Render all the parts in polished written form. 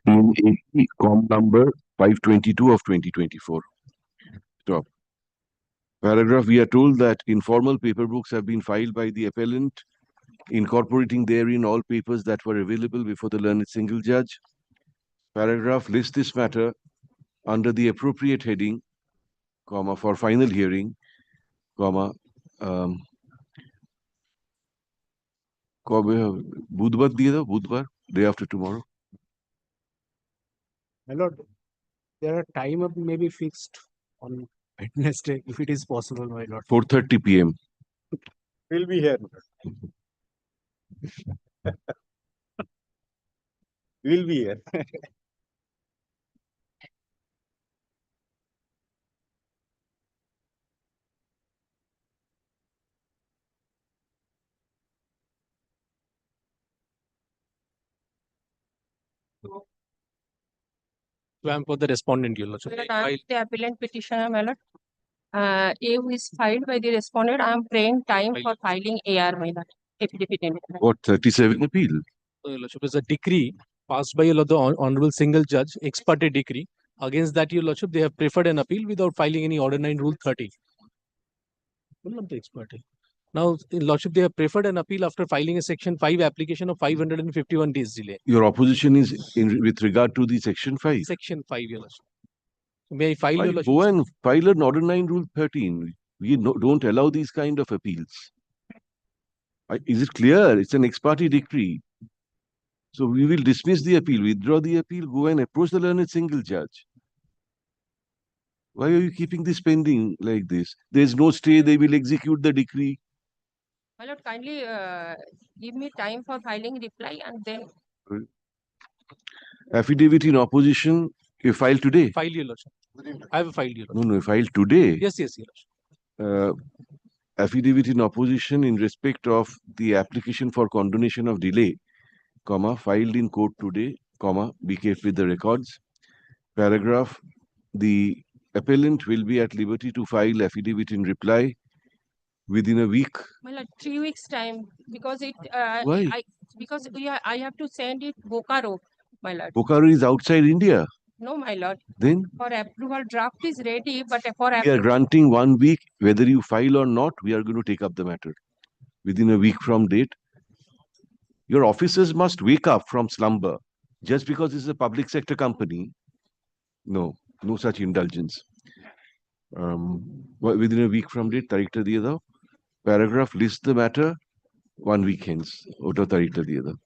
1580, com number 522 of 2024. Stop. Paragraph, we are told that informal paper books have been filed by the appellant, incorporating therein all papers that were available before the learned single judge. Paragraph, list this matter under the appropriate heading, comma, for final hearing, comma, বুধবার দিয়ে দাও, বুধবার, day after tomorrow. My lord, there are time of maybe fixed on Wednesday, if it is possible, my lord. 4:30 p.m. We'll be here. We'll be here. So I'm for the respondent, Your Lordship. The appellant petitioner, my lord. A who is filed by the respondent, I am praying time for filing AR, my lord. Affidavit. What, 37 appeal? So, Your Lordship, is a decree passed by the Honorable Single Judge, ex parte decree. Against that, Your Lordship, they have preferred an appeal without filing any Order 9 Rule 30. Not the ex parte. Now, Your Lordship, they have preferred an appeal after filing a Section 5 application of 551 days delay. Your opposition is with regard to the Section 5. Section 5, Your Lordship. May I file, Your Lordship? Go and file an Order 9 Rule 13. We don't allow these kind of appeals. Is it clear? It's an ex parte decree. So we will dismiss the appeal, withdraw the appeal, go and approach the learned single judge. Why are you keeping this pending like this? There is no stay, they will execute the decree. My lord, kindly give me time for filing reply and then. Affidavit in opposition, you filed today? File, Your Lordship. I have filed, Your Lordship. No, filed today. Yes, Your Lordship. Affidavit in opposition in respect of the application for condonation of delay, comma, filed in court today, comma, be careful with the records. Paragraph, the appellant will be at liberty to file affidavit in reply within a week. My lord, 3 weeks time, because it. Why? I have to send it Bokaro, my lord. Bokaro is outside India. No, my lord. Then? For approval, draft is ready, but for we are granting 1 week, whether you file or not, we are going to take up the matter within a week from date. Your officers must wake up from slumber. Just because it's a public sector company, no such indulgence. Within a week from date, tarikh ta diye dao. Paragraph, list the matter 1 week hence. Ota tarikh ta diye dao.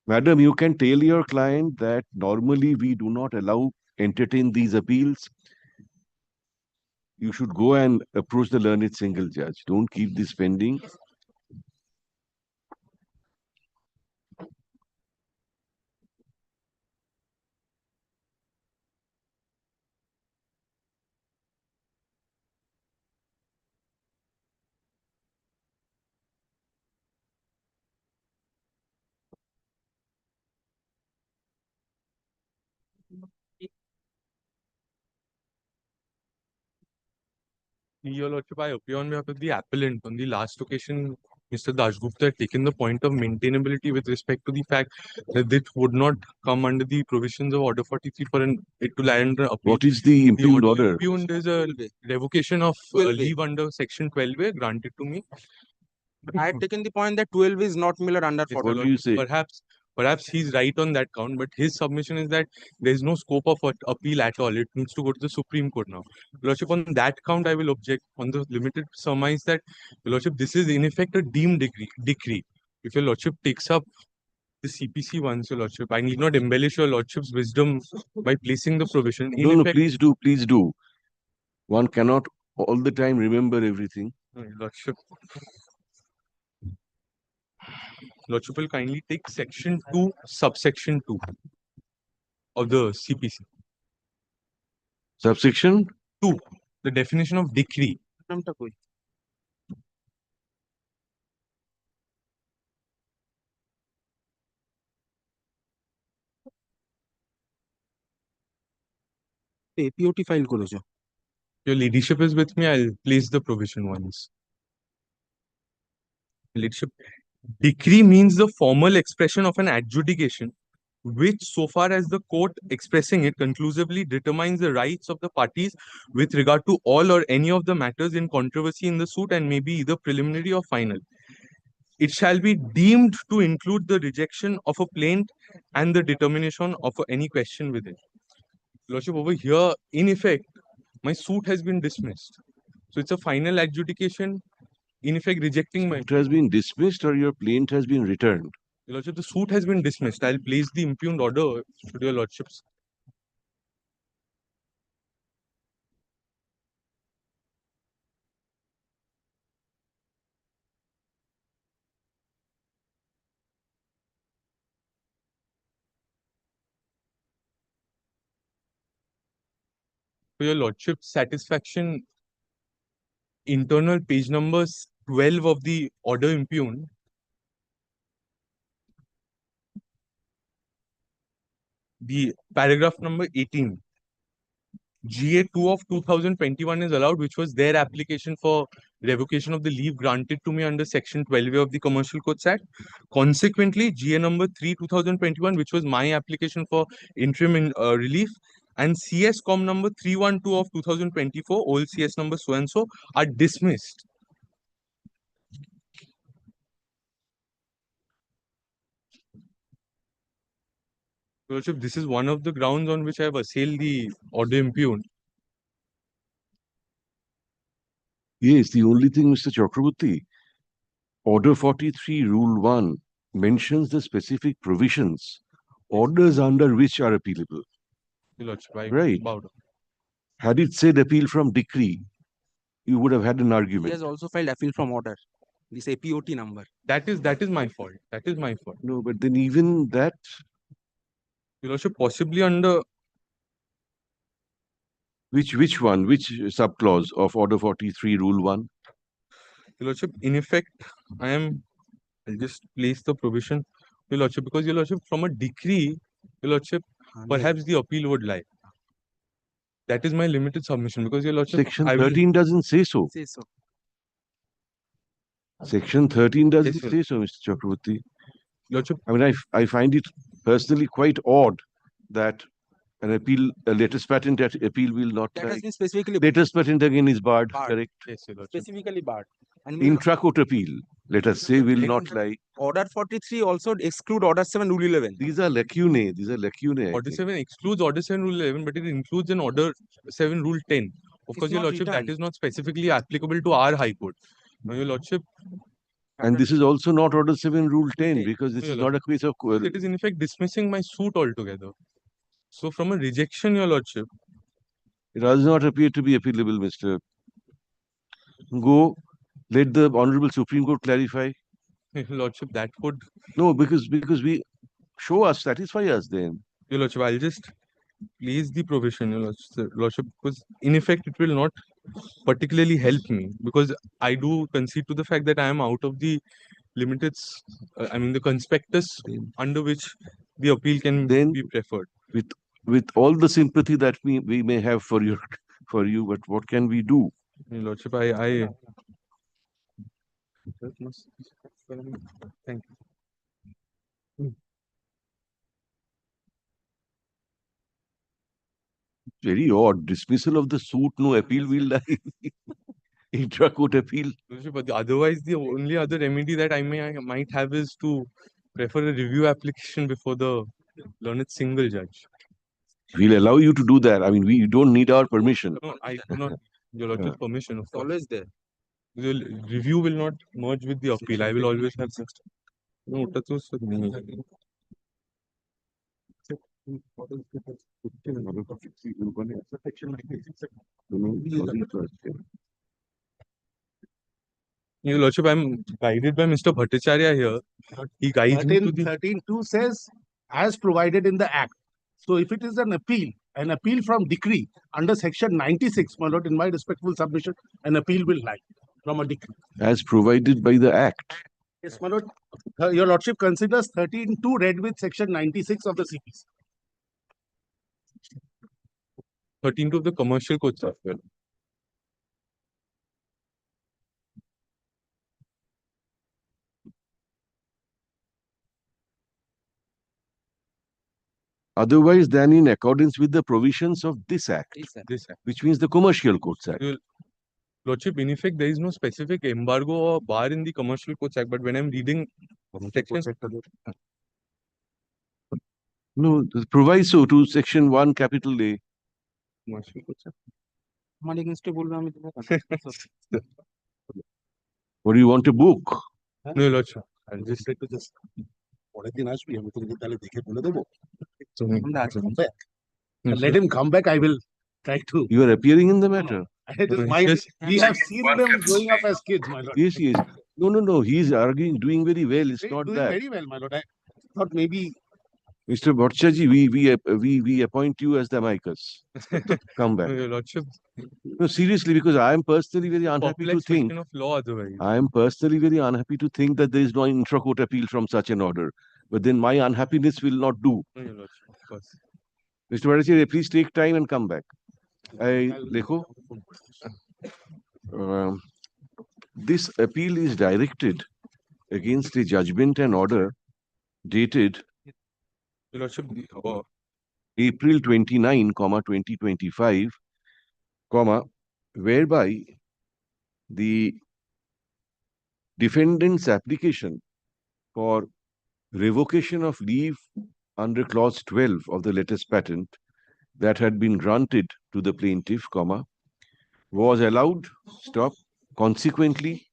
Madam, you can tell your client that normally we do not entertain these appeals. You should go and approach the learned single judge. Don't keep this pending. Your Lordship, I appear on behalf of the appellant. On the last occasion, Mr. Dashgupta had taken the point of maintainability with respect to the fact that this would not come under the provisions of Order 43 for it to land appeal. What is the impugned order? Impugned is a revocation of leave under Section 12A granted to me. I had taken the point that 12 is not mirrored under 40. What do you say? Perhaps he's right on that count, but his submission is that there is no scope of appeal at all. It needs to go to the Supreme Court now. Lordship, on that count, I will object on the limited surmise that, Lordship, this is in effect a deemed decree. If your Lordship takes up the CPC once, your Lordship, I need not embellish your Lordship's wisdom by placing the provision. No, please do. One cannot all the time remember everything. Lordship will kindly take Section 2, subsection 2 of the CPC. Subsection 2, the definition of decree. APOT file korojo. Your leadership is with me. I'll place the provision once. Leadership. Decree means the formal expression of an adjudication which, so far as the court expressing it, conclusively determines the rights of the parties with regard to all or any of the matters in controversy in the suit and may be either preliminary or final. It shall be deemed to include the rejection of a plaint and the determination of any question within. Lordship, over here, in effect, my suit has been dismissed. So it's a final adjudication, in effect, rejecting my. It has been dismissed or your plaint has been returned. Your Lordship, the suit has been dismissed. I'll place the impugned order to your Lordships. For your Lordship's satisfaction, internal page number 12 of the order impugned, the paragraph number 18, GA2 of 2021 is allowed, which was their application for revocation of the leave granted to me under Section 12A of the Commercial Courts Act. Consequently, GA number 3 2021, which was my application for interim relief, and CS Com number 312 of 2024, old CS number so and so, are dismissed. Lordship, this is one of the grounds on which I have assailed the order impugned. Yes, the only thing, Mr. Chakraborty, Order 43, Rule 1 mentions the specific provisions, orders under which are appealable. Your Lordship, I Right. bow down. Had it said appeal from decree, you would have had an He argument. has also filed appeal from order. This APOT number. That is my fault. That is my fault. No, but then even that, Your Lordship, possibly under which one, which subclause of Order 43, Rule 1? Your Lordship, in effect, I'll just place the provision, Your Lordship, because Your Lordship, from a decree, Your Lordship, perhaps the appeal would lie. That is my limited submission, because Your Lordship, Section I will. 13 doesn't say so. Say so. Section 13 doesn't Yes, sir. say so, Mr. Chakraborty. Lordship, I mean, I find it personally quite odd that an appeal, a latest patent appeal will not That has lie. been specifically Latest patent again is barred, Barred. correct? yes, Your Lordship. specifically barred. And Intra-court appeal, let us say, will not lie. order 43 also exclude order 7 rule 11. These are lacunae. These are lacunae. I Order think. 7 excludes Order 7 Rule 11, but it includes an Order 7 Rule 10. Of It's course, Your not Lordship, that written. is not specifically applicable to our High Court. Now, Your Lordship, And this is also not Order 7, Rule 10, Okay. because this Your is not a case of. it is in effect dismissing my suit altogether. So, from a rejection, Your Lordship, It does not appear to be appealable, Mr. Go, let the Honorable Supreme Court clarify. Your Lordship, that would. No, because we show us, satisfy us then. Your Lordship, I'll just place the provision, Your Lordship, because in effect it will not particularly help me, because I do concede to the fact that I am out of the limited, the conspectus under which the appeal can Then- be preferred. With all the sympathy that we may have for you, but what can we do? Your Lordship, I thank you. Very odd. Dismissal of the suit, no appeal will lie. Intra-court appeal. Lordship, but otherwise, the only other remedy that I might have is to prefer a review application before the learned single judge. We'll allow you to do that. I mean, we don't need our permission. No, I do not. Your Lordship's permission, of It's course. always there. The review will not merge with the appeal. I will always have. No, that was me. Your Lordship, I'm guided by Mr. Bhattacharya here. He guides me to the. 13.2 says, as provided in the Act. So if it is an appeal from decree under Section 96, my lord, in my respectful submission, an appeal will lie from a decree. As provided by the Act. Yes, my lord. Your lordship considers 13.2 read with Section 96 of the CPC. 13 of the commercial code software. otherwise than in accordance with the provisions of this Act, This Act. which means the Commercial Courts Act. Your Lordship, in effect, there is no specific embargo or bar in the Commercial Courts Act, but when I'm reading section, No, the proviso to Section 1, capital A. Commercial Courts Act. আমার against এ বলবে আমি What do you want, a book? No, Your Lordship. I'll just একটু just পরের দিন আসবি আমি তোকে তাহলে দেখে বলে দেবো আমরা আছি। come back. Let him come back. I will try to. You are appearing in the matter. It is No, my, just- we have seen them growing up as kids, my lord. Yes, yes. No. He is arguing, doing very well. It's not Doing that. very well, my lord. I thought maybe Mr. Bhattacharya, we appoint you as the amicus. Come No, back. Your Lordship, No, seriously, because I am personally very unhappy to complex think. question of law otherwise. I am personally very unhappy to think that there is no intra-court appeal from such an order. But then my unhappiness will not do. No, Your Lordship, of course. Mr. Bhattacharya, please take time and come back. Lekho, this appeal is directed against a judgment and order dated Your Lordship, April 29, 2025, whereby the defendant's application for revocation of leave under clause 12 of the latest patent that had been granted to the plaintiff, was allowed, consequently,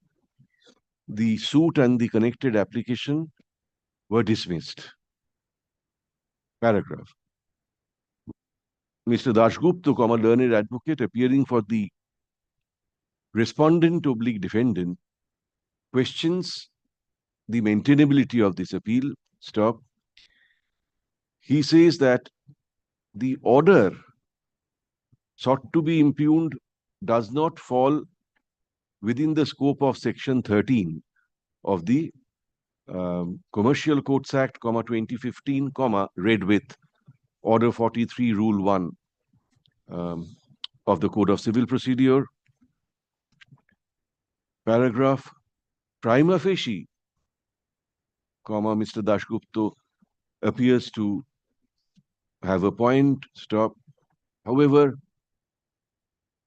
the suit and the connected application were dismissed. Paragraph. Mr. Dashgupta, learned advocate appearing for the respondent/defendant, questions the maintainability of this appeal. He says that the order sought to be impugned does not fall within the scope of Section 13 of the Commercial Courts Act, 2015, read with Order 43, Rule 1 of the Code of Civil Procedure. Paragraph. Prima facie, Mr. Dashgupta appears to have a point. However,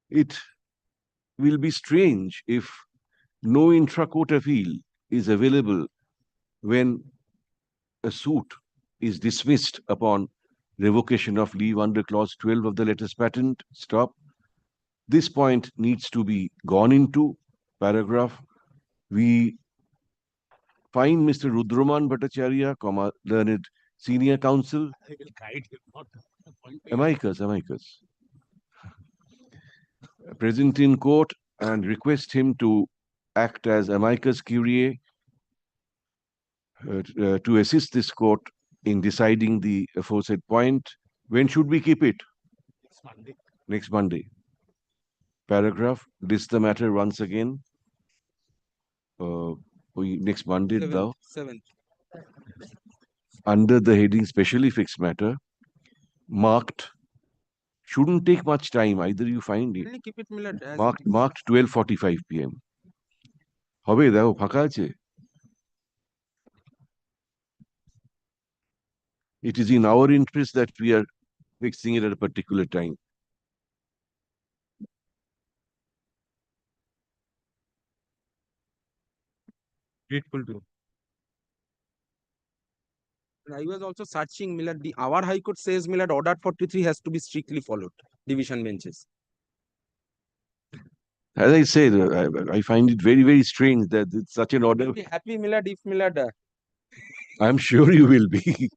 it will be strange if no intra-court appeal is available when a suit is dismissed upon revocation of leave under clause 12 of the latest patent. This point needs to be gone into. Paragraph. We find Mr. Rudraman Bhattacharya, learned senior counsel, I will guide him, not appoint me. amicus, present in court and request him to act as amicus curiae to assist this court in deciding the aforesaid point. When should we keep it? Next Monday. Next Monday. Paragraph. List the matter once again. Next Monday, thou. 7th. Under the heading specially fixed matter, marked, shouldn't take much time, either you find it. Really keep it Millard as Marked 12:45 p.m. হবে দেখো ফাঁকা আছে? It is in our interest that we are fixing it at a particular time. grateful to. I was also searching Millard. Our High Court says Millard Order 43 has to be strictly followed. Division benches. As I said, I find it very, very strange that it's such an order. Be happy Millard if Millard. I'm sure you will be.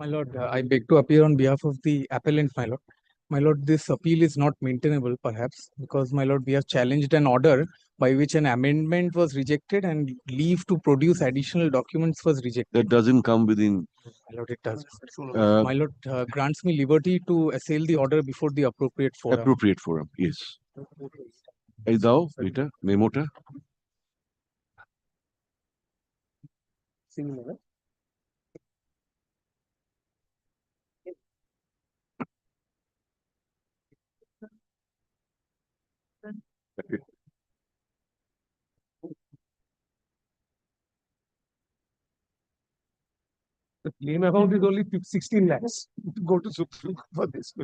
My lord, I beg to appear on behalf of the appellant, my lord. My lord, this appeal is not maintainable, perhaps, because, my lord, we have challenged an order by which an amendment was rejected and leave to produce additional documents was rejected. That doesn't come within. My lord, it does. Uh, My lord, grants me liberty to assail the order before the appropriate forum. appropriate forum, yes. এই দাও এটা মেমোটা। The claim amount is only 16 lakhs. Go to Supreme Court for this.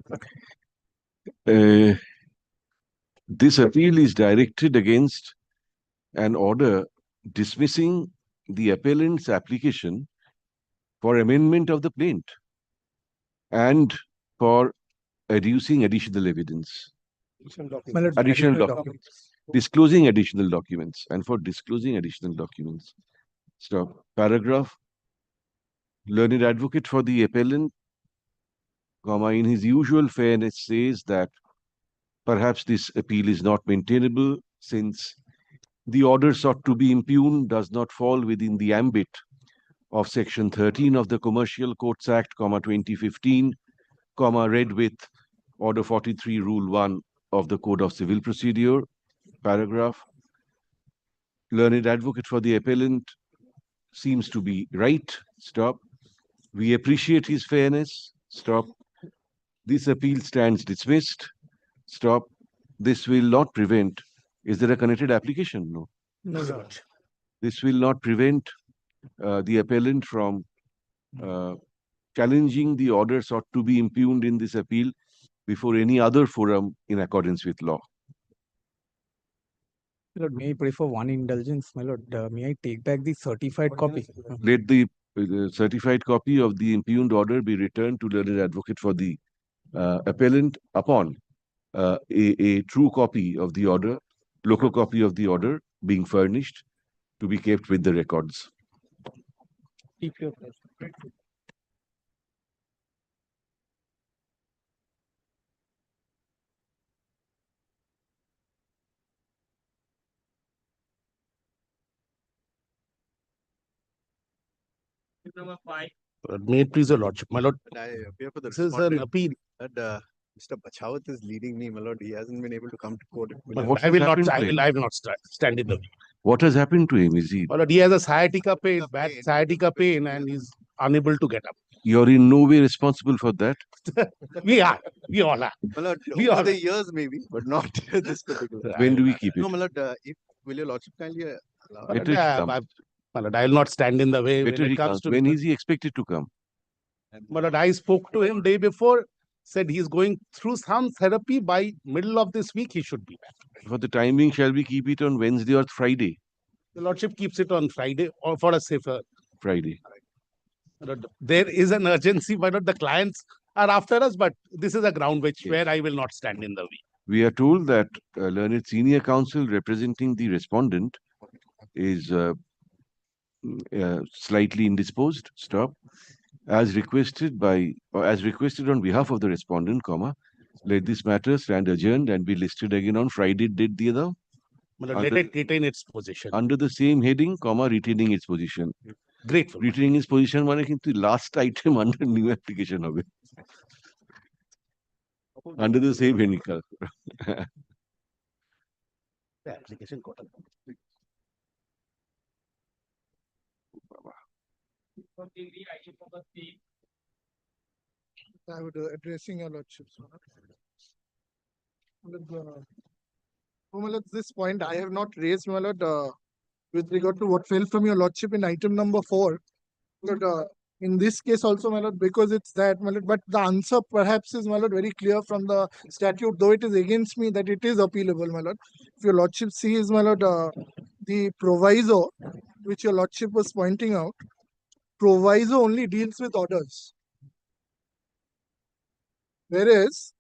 This appeal is directed against an order dismissing the appellant's application for amendment of the plaint and for adducing additional evidence, My lord, additional documents, disclosing additional documents, and for disclosing additional documents. Stop. Paragraph. Learned advocate for the appellant, comma, in his usual fairness says that perhaps this appeal is not maintainable since the order sought to be impugned does not fall within the ambit of Section 13 of the Commercial Courts Act, comma, 2015, comma, read with Order 43, Rule 1 of the Code of Civil Procedure. Paragraph. Learned advocate for the appellant seems to be right. Stop. We appreciate his fairness. Stop. This appeal stands dismissed. Stop. This will not prevent. Is there a connected application? No. No, Lord. This will not prevent the appellant from challenging the order sought to be impugned in this appeal before any other forum in accordance with law. My lord, may I pray for one indulgence, my lord? May I take back the certified copy? Let the certified copy of the impugned order be returned to learned advocate for the appellant upon a true copy of the order, local copy of the order being furnished to be kept with the records. Keep your pleasure. Number 5. May it please your lordship, my lord. I appear for the This is an respondent appeal. that Mr. Bachawat is leading me, my lord. He hasn't been able to come to court. My What lord, I has will not. happened I to him? will not stand in the way. What has happened to him? Is he? My lord, he has a sciatica pain, The bad pain. sciatica pain, and he's unable to get up. You're in no way responsible for that. We are. We all are. My lord, We over are- the years maybe, but not this particular. When do we keep it? No, my lord, will your lordship kindly allow? My Better he lord, comes. my lord, I will not stand in the way Better when he it comes comes. to. When is he expected to come? My lord, I spoke to him day before. Said he's going through some therapy. By middle of this week, he should be back. For the timing, shall we keep it on Wednesday or Friday? The lordship keeps it on Friday or for a safer. Friday. My lord, there is an urgency, my lord. The clients are after us, but this is a ground which Yes. where I will not stand in the way. We are told that learned senior counsel representing the respondent is slightly indisposed. Stop. As requested on behalf of the respondent, comma, let this matter stand adjourned and be listed again on Friday date the other My lord, let Under- it retain its position. under the same heading, comma, retaining its position. Grateful. Retaining its position মানে কিন্তু last item under new application হবে. Under the same heading. The application got a- I would addressing your lordships. At this point, I have not raised, my lord, with regard to what fell from your lordship in item number 4. But in this case also, my lord, because it's that, my lord, but the answer perhaps is, my lord, very clear from the statute, though it is against me that it is appealable, my lord. If your lordship sees, my lord, the proviso, which your lordship was pointing out, proviso only deals with orders. Whereas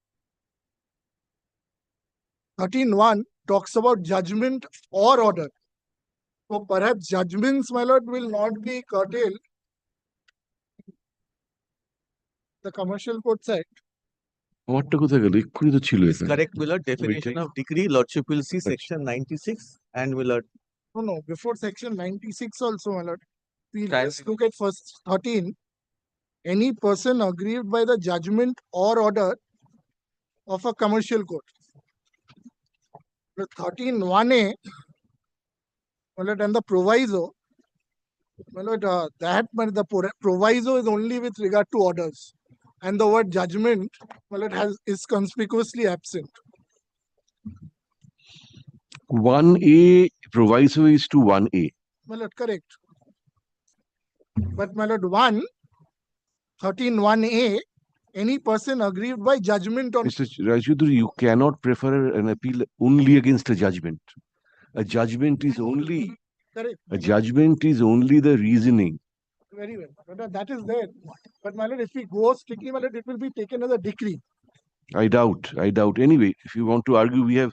13.1 talks about judgment or order. So perhaps judgments, my lord, will not be curtailed. The Commercial Courts Act. আমারটা কোথায় গেল? এক্ষুনি তো ছিল এখানে। Correct, my lord. Definition of decree, lordship will see section 96 and will No, before section 96 also, my lord. We Try- just look at first 13. Any person aggrieved by the judgment or order of a commercial court. The 13.1a, my lord, and the proviso, my lord, the proviso is only with regard to orders. And the word judgment, my lord, is conspicuously absent. 1A proviso is to 1A. My lord, correct. But my lord, 13(1)(a), any person aggrieved by judgment on Mr. Rajudri, you cannot prefer an appeal only against a judgment. A judgment is only correct. the reasoning. Very well. But that is there. But my lord, if we go strictly, my lord, it will be taken as a decree. I doubt. Anyway, if you want to argue, we have.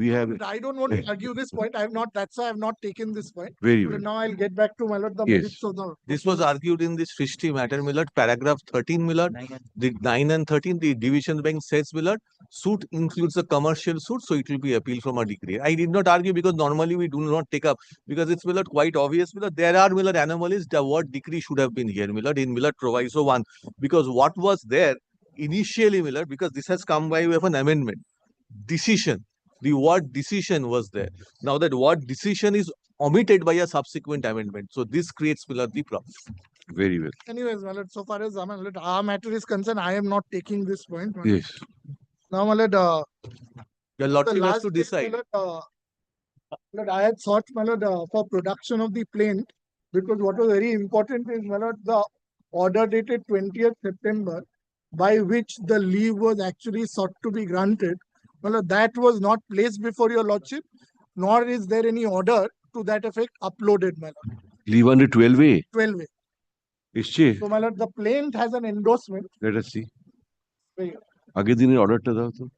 But I don't want to argue this point. That's why I have not taken this point. Very But well. now I'll get back to my lord the Yes. merits of the. This was argued in this Srishti matter, my lord, paragraph 13, my lord. The 9 and 13, the division bench says, my lord, suit includes a commercial suit, so it will be appeal from a decree. I did not argue because normally we do not take up, because it's, my lord, quite obvious, my lord, there are, my lord, anomalies. The word decree should have been here, my lord, in, my lord, proviso 1, because what was there initially, my lord, because this has come by way of an amendment. Decision. The word decision was there. Now that word decision is omitted by a subsequent amendment. So this creates, my lord, the problem. Very well. Anyways, my lord, so far as our matter is concerned, I am not taking this point. My lord. Yes. Now, my lord, Your the lordship has last to bit, decide. my lord, I had sought, my lord, for production of the plaint, because what was very important is, my lord, the order dated 20th September, by which the leave was actually sought to be granted. My lord, that was not placed before your lordship, nor is there any order to that effect uploaded, my lord. Leave under 12A. 12A. Ishche. So, my lord, the plaint has an endorsement. Let us see. Very good. Aage dinin order ta dao to.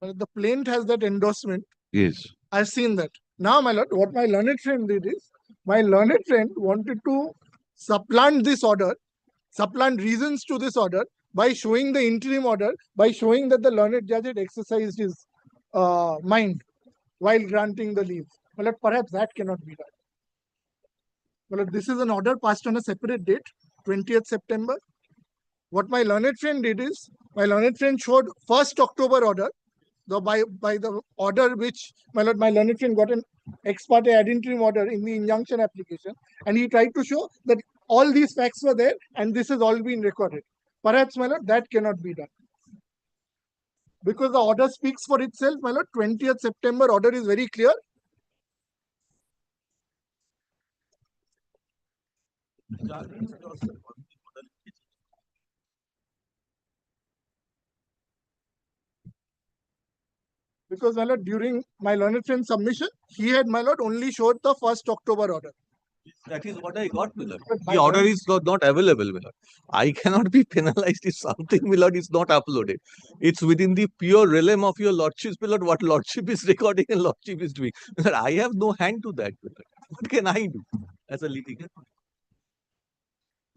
Well, the plaint has that endorsement. Yes. I've seen that. Now, my lord, what my learned friend did is, my learned friend wanted to supplant this order, supplant reasons to this order by showing the interim order, by showing that the learned judge had exercised his mind while granting the leave. My lord, perhaps that cannot be done. My lord, this is an order passed on a separate date, 20th September. What my learned friend did is, my learned friend showed 1st October order, by the order which, my lord, my learned friend got an ex parte ad interim order in the injunction application, and he tried to show that all these facts were there and this has all been recorded. Perhaps, my lord, that cannot be done. Because the order speaks for itself, my lord, 20th September order is very clear. Because, my lord, during my learned friend's submission, he had, my lord, only showed the 1st October order. That is what I got, my lord. The order is not available, my lord. I cannot be penalized if something, my lord, is not uploaded. It's within the pure realm of your lordship, my lord, what lordship is recording and lordship is doing. My lord, I have no hand to that, my lord. What can I do as a litigant?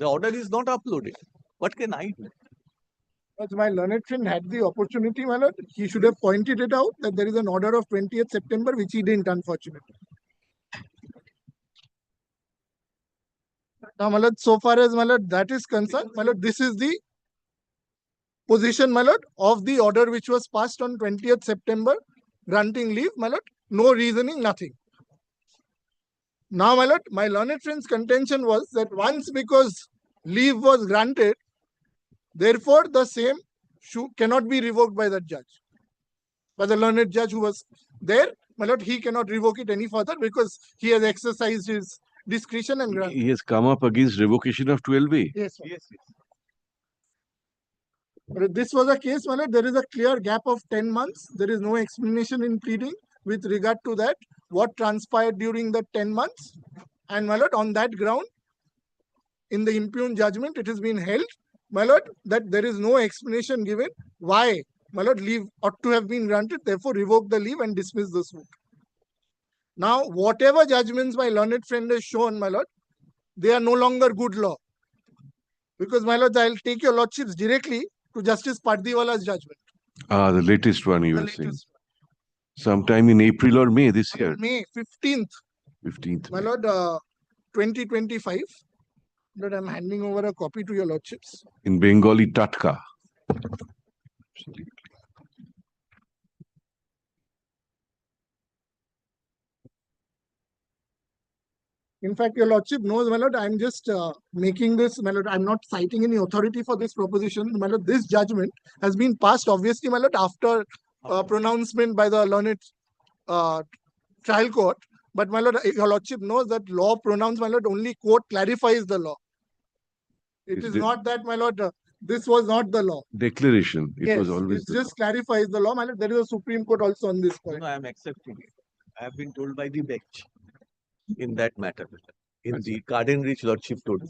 The order is not uploaded. What can I do? As my learned friend had the opportunity, my lord, he should have pointed it out that there is an order of 20th September, which he didn't, unfortunately. Now, my lord, so far as, my lord, that is concerned, my lord, this is the position, my lord, of the order which was passed on 20th September, granting leave, my lord, no reasoning, nothing. Now, my lord, my learned friend's contention was that once because leave was granted, therefore the same cannot be revoked by the judge. By the learned judge who was there, my lord, he cannot revoke it any further because he has exercised his discretion and granted. He has come up against revocation of 12A. Yes, yes. But if this was a case, my lord, there is a clear gap of 10 months. There is no explanation in pleading with regard to that, what transpired during the 10 months. And, my lord, on that ground, in the impugned judgment, it has been held, my lord, that there is no explanation given why, my lord, leave ought to have been granted, therefore revoke the leave and dismiss the suit. Now, whatever judgments my learned friend has shown, my lord, they are no longer good law. Because, my lords, I'll take your lordships directly to Justice Pardiwala's judgment. The latest one you The were saying. latest Sometime in April or May this one. year. May 15th, 15th. my lord, 2025. Lord, I'm handing over a copy to your lordships. In Bengali, Tatka. In fact, your lordship knows, my lord, I'm just making this, my lord, I'm not citing any authority for this proposition. My lord, this judgment has been passed, obviously, my lord, after pronouncement by the learned trial court. But, my lord, your lordship knows that law pronounced, my lord, only court clarifies the law. It is not that, my lord, this was not the law. Declaration. It Yes, was always it the just clarifies the law, my lord. There is a Supreme Court also on this point. No, I am accepting it. I have been told by the bench in that matter. In the Garden Rich Lordship told me.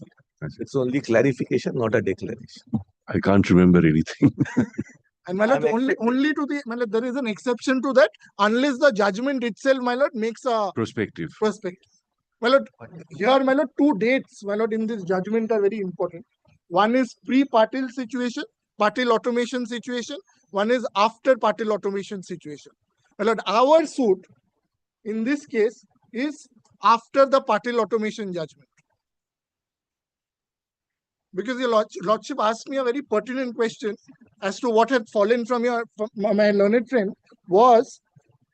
It's only clarification, not a declaration. I can't remember anything. And, my lord, I'm only to the, my lord, there is an exception to that unless the judgment itself, my lord, makes a Prospective. perspective. My lord, here, my lord, two dates, my lord, in this judgment are very important. One is pre-Patil situation, Patil automation situation. One is after Patil automation situation. My lord, our suit in this case is after the Patil automation judgment. Because your lordship asked me a very pertinent question as to what had fallen from my learned friend was,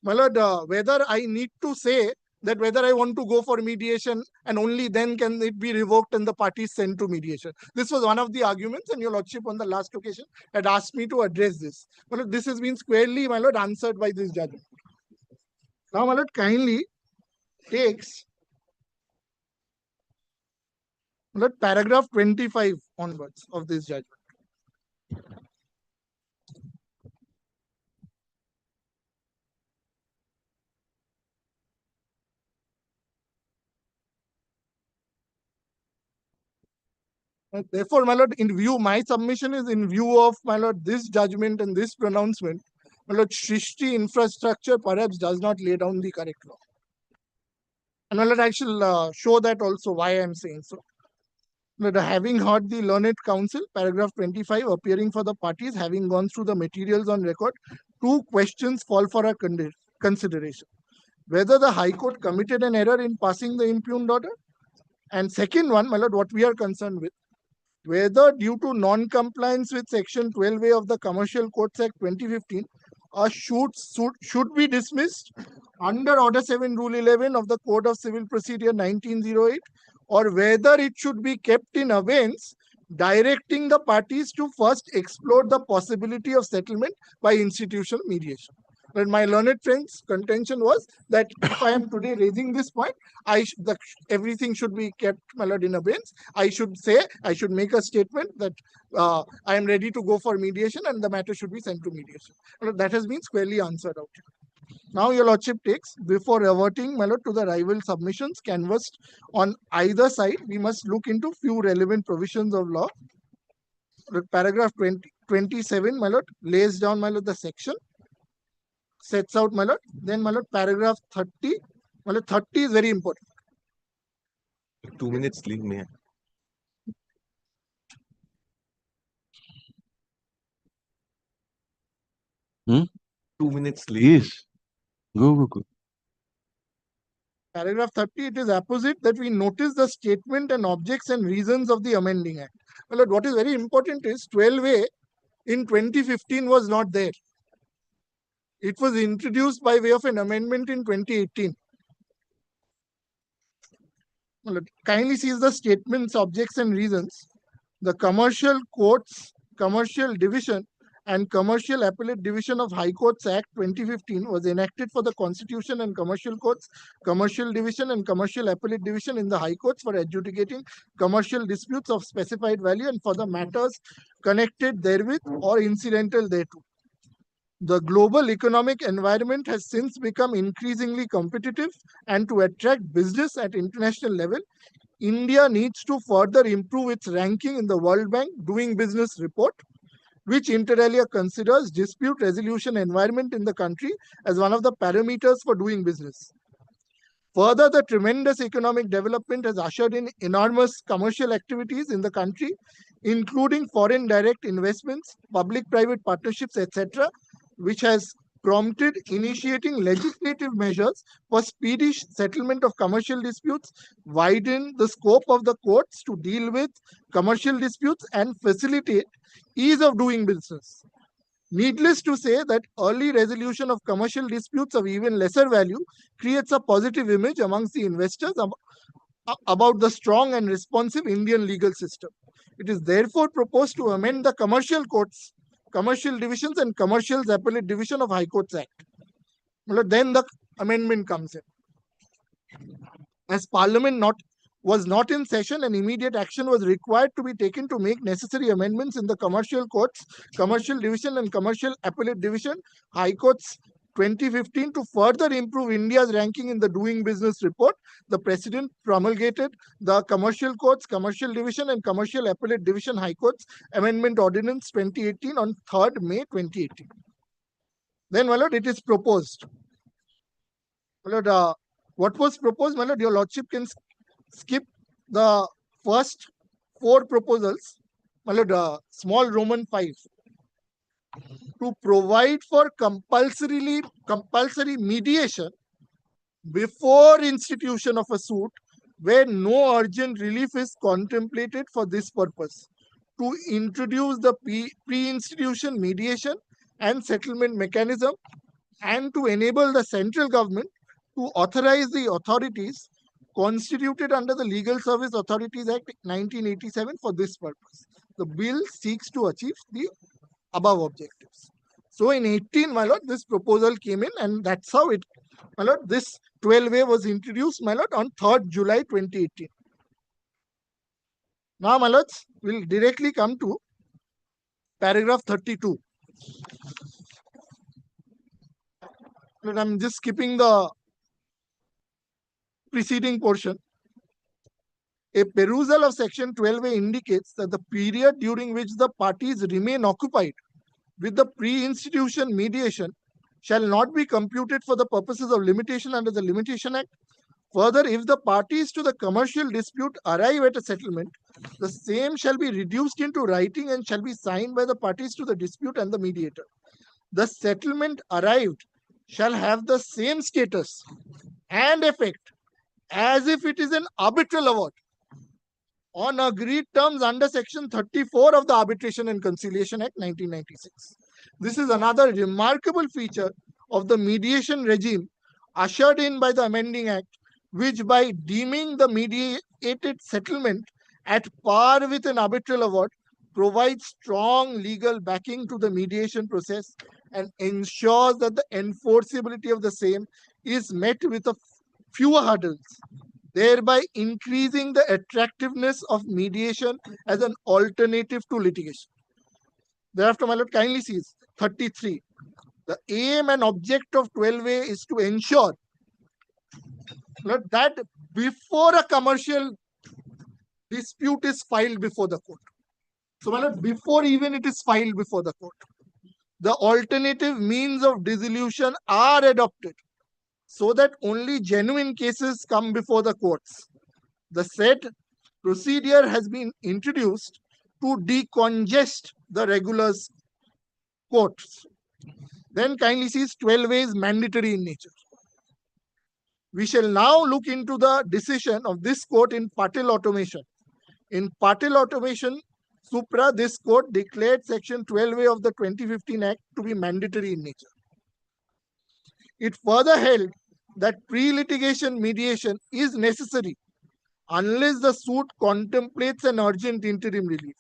my lord, whether I need to say that whether I want to go for mediation and only then can it be revoked and the parties sent to mediation. This was one of the arguments, and your lordship on the last occasion had asked me to address this. My lord, this has been squarely, my lord, answered by this judgment. Now, my lord, kindly takes, my lord, paragraph 25 onwards of this judgment. Therefore, my lord, in view, my submission is in view of, my lord, this judgment and this pronouncement, my lord, Shrishti infrastructure perhaps does not lay down the correct law. And, my lord, I shall show that also why I am saying so. My lord, having heard the learned counsel, paragraph 25, appearing for the parties, having gone through the materials on record, two questions fall for a consideration. Whether the High Court committed an error in passing the impugned order, and second one, my lord, what we are concerned with, whether due to non-compliance with Section 12A of the Commercial Courts Act 2015, a suit should be dismissed under Order 7, Rule 11 of the Code of Civil Procedure 1908, or whether it should be kept in abeyance, directing the parties to first explore the possibility of settlement by institutional mediation. But my learned friend's contention was that if I am today raising this point, everything should be kept, my lord, in abeyance. I should make a statement that I am ready to go for mediation and the matter should be sent to mediation. Well, that has been squarely answered out. Now, your lordship takes, before reverting, my lord, to the rival submissions canvassed on either side, we must look into few relevant provisions of law. Paragraph 27, my lord, lays down, my lord, the section, sets out, my lord. Then, my lord, paragraph 30, my lord, 30 is very important. 2 minutes leave me. 2 minutes leave. Yes. Go. Paragraph 30, it is apposite that we notice the statement and objects and reasons of the amending act. Well, what is very important is 12A in 2015 was not there. It was introduced by way of an amendment in 2018. Well, kindly sees the statements, objects and reasons. The Commercial Courts, Commercial Division and Commercial Appellate Division of High Courts Act 2015 was enacted for the Constitution and Commercial Courts, Commercial Division and Commercial Appellate Division in the High Courts for adjudicating commercial disputes of specified value and for the matters connected therewith or incidental thereto. The global economic environment has since become increasingly competitive, and to attract business at international level, India needs to further improve its ranking in the World Bank Doing Business report, which inter alia considers dispute resolution environment in the country as one of the parameters for doing business. Further, the tremendous economic development has ushered in enormous commercial activities in the country, including foreign direct investments, public-private partnerships, etc., which has prompted initiating legislative measures for speedy settlement of commercial disputes, widen the scope of the courts to deal with commercial disputes, and facilitate ease of doing business. Needless to say that early resolution of commercial disputes of even lesser value creates a positive image amongst the investors about the strong and responsive Indian legal system. It is therefore proposed to amend the Commercial Courts, Commercial Divisions and Commercials Appellate Division of High Courts Act. Then the amendment comes in. As Parliament was not in session, and immediate action was required to be taken to make necessary amendments in the Commercial Courts, Commercial Division and Commercial Appellate Division, High Courts 2015 to further improve India's ranking in the Doing Business report. The President promulgated the Commercial Courts, Commercial Division and Commercial Appellate Division High Courts Amendment Ordinance 2018 on 3rd May 2018. Then, my lord, it is proposed. My lord, what was proposed, my lord, your lordship can skip the first 4 proposals, my lord, small Roman 5. To provide for compulsory mediation before institution of a suit where no urgent relief is contemplated for this purpose. To introduce the pre-institution mediation and settlement mechanism, and to enable the central government to authorize the authorities constituted under the Legal Service Authorities Act 1987 for this purpose. The bill seeks to achieve the above objectives. So in 18, my lord, this proposal came in, and that's how it, my lord, this 12A was introduced, my lord, on 3rd July 2018. Now, my lords, we'll directly come to paragraph 32. Lord, I'm just skipping the preceding portion. A perusal of section 12A indicates that the period during which the parties remain occupied with the pre-institution mediation shall not be computed for the purposes of limitation under the Liquidation Act. Further, if the parties to the commercial dispute arrive at a settlement, the same shall be reduced into writing and shall be signed by the parties to the dispute and the mediator. The settlement arrived shall have the same status and effect as if it is an arbitral award on agreed terms under section 34 of the Arbitration and Conciliation Act 1996. This is another remarkable feature of the mediation regime ushered in by the amending act, which by deeming the mediated settlement at par with an arbitral award provides strong legal backing to the mediation process and ensures that the enforceability of the same is met with a fewer hurdles, thereby increasing the attractiveness of mediation as an alternative to litigation. Thereafter, my lord, kindly sees 33. The aim and object of 12A is to ensure that before a commercial dispute is filed before the court. So, my lord, before even it is filed before the court, the alternative means of dissolution are adopted so that only genuine cases come before the courts. The said procedure has been introduced to decongest the regular courts. Then kindly sees 12A is mandatory in nature. We shall now look into the decision of this court in Patil Automation. In Patil Automation, Supra, this court declared section 12A of the 2015 Act to be mandatory in nature. It further held that pre-litigation mediation is necessary unless the suit contemplates an urgent interim relief.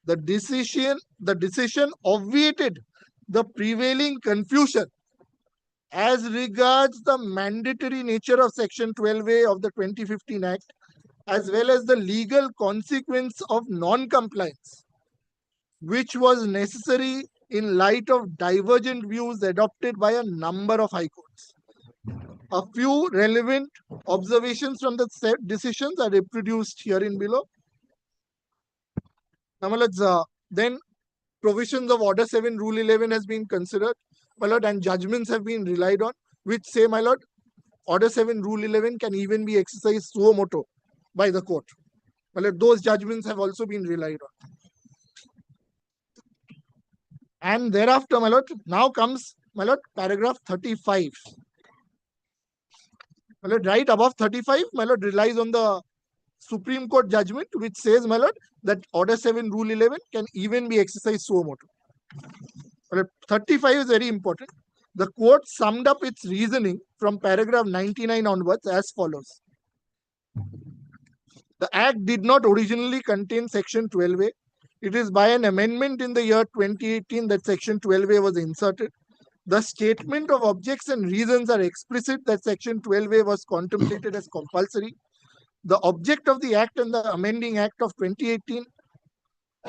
The decision obviated the prevailing confusion as regards the mandatory nature of section 12A of the 2015 Act, as well as the legal consequence of non-compliance, which was necessary in light of divergent views adopted by a number of high courts. A few relevant observations from the decisions are reproduced herein below. Now, then provisions of Order 7, Rule 11 has been considered, my lord, and judgments have been relied on, which say, my lord, Order 7, Rule 11 can even be exercised suo motu by the court. My lord, those judgments have also been relied on. And thereafter, my lord, now comes, my lord, paragraph 35. My lord, right above 35, my lord, relies on the Supreme Court judgment, which says, my lord, that Order 7, Rule 11 can even be exercised suo motu. My lord, 35 is very important. The court summed up its reasoning from paragraph 99 onwards as follows. The Act did not originally contain Section 12A. It is by an amendment in the year 2018 that Section 12A was inserted. The statement of objects and reasons are explicit that Section 12A was contemplated as compulsory. The object of the Act and the amending Act of 2018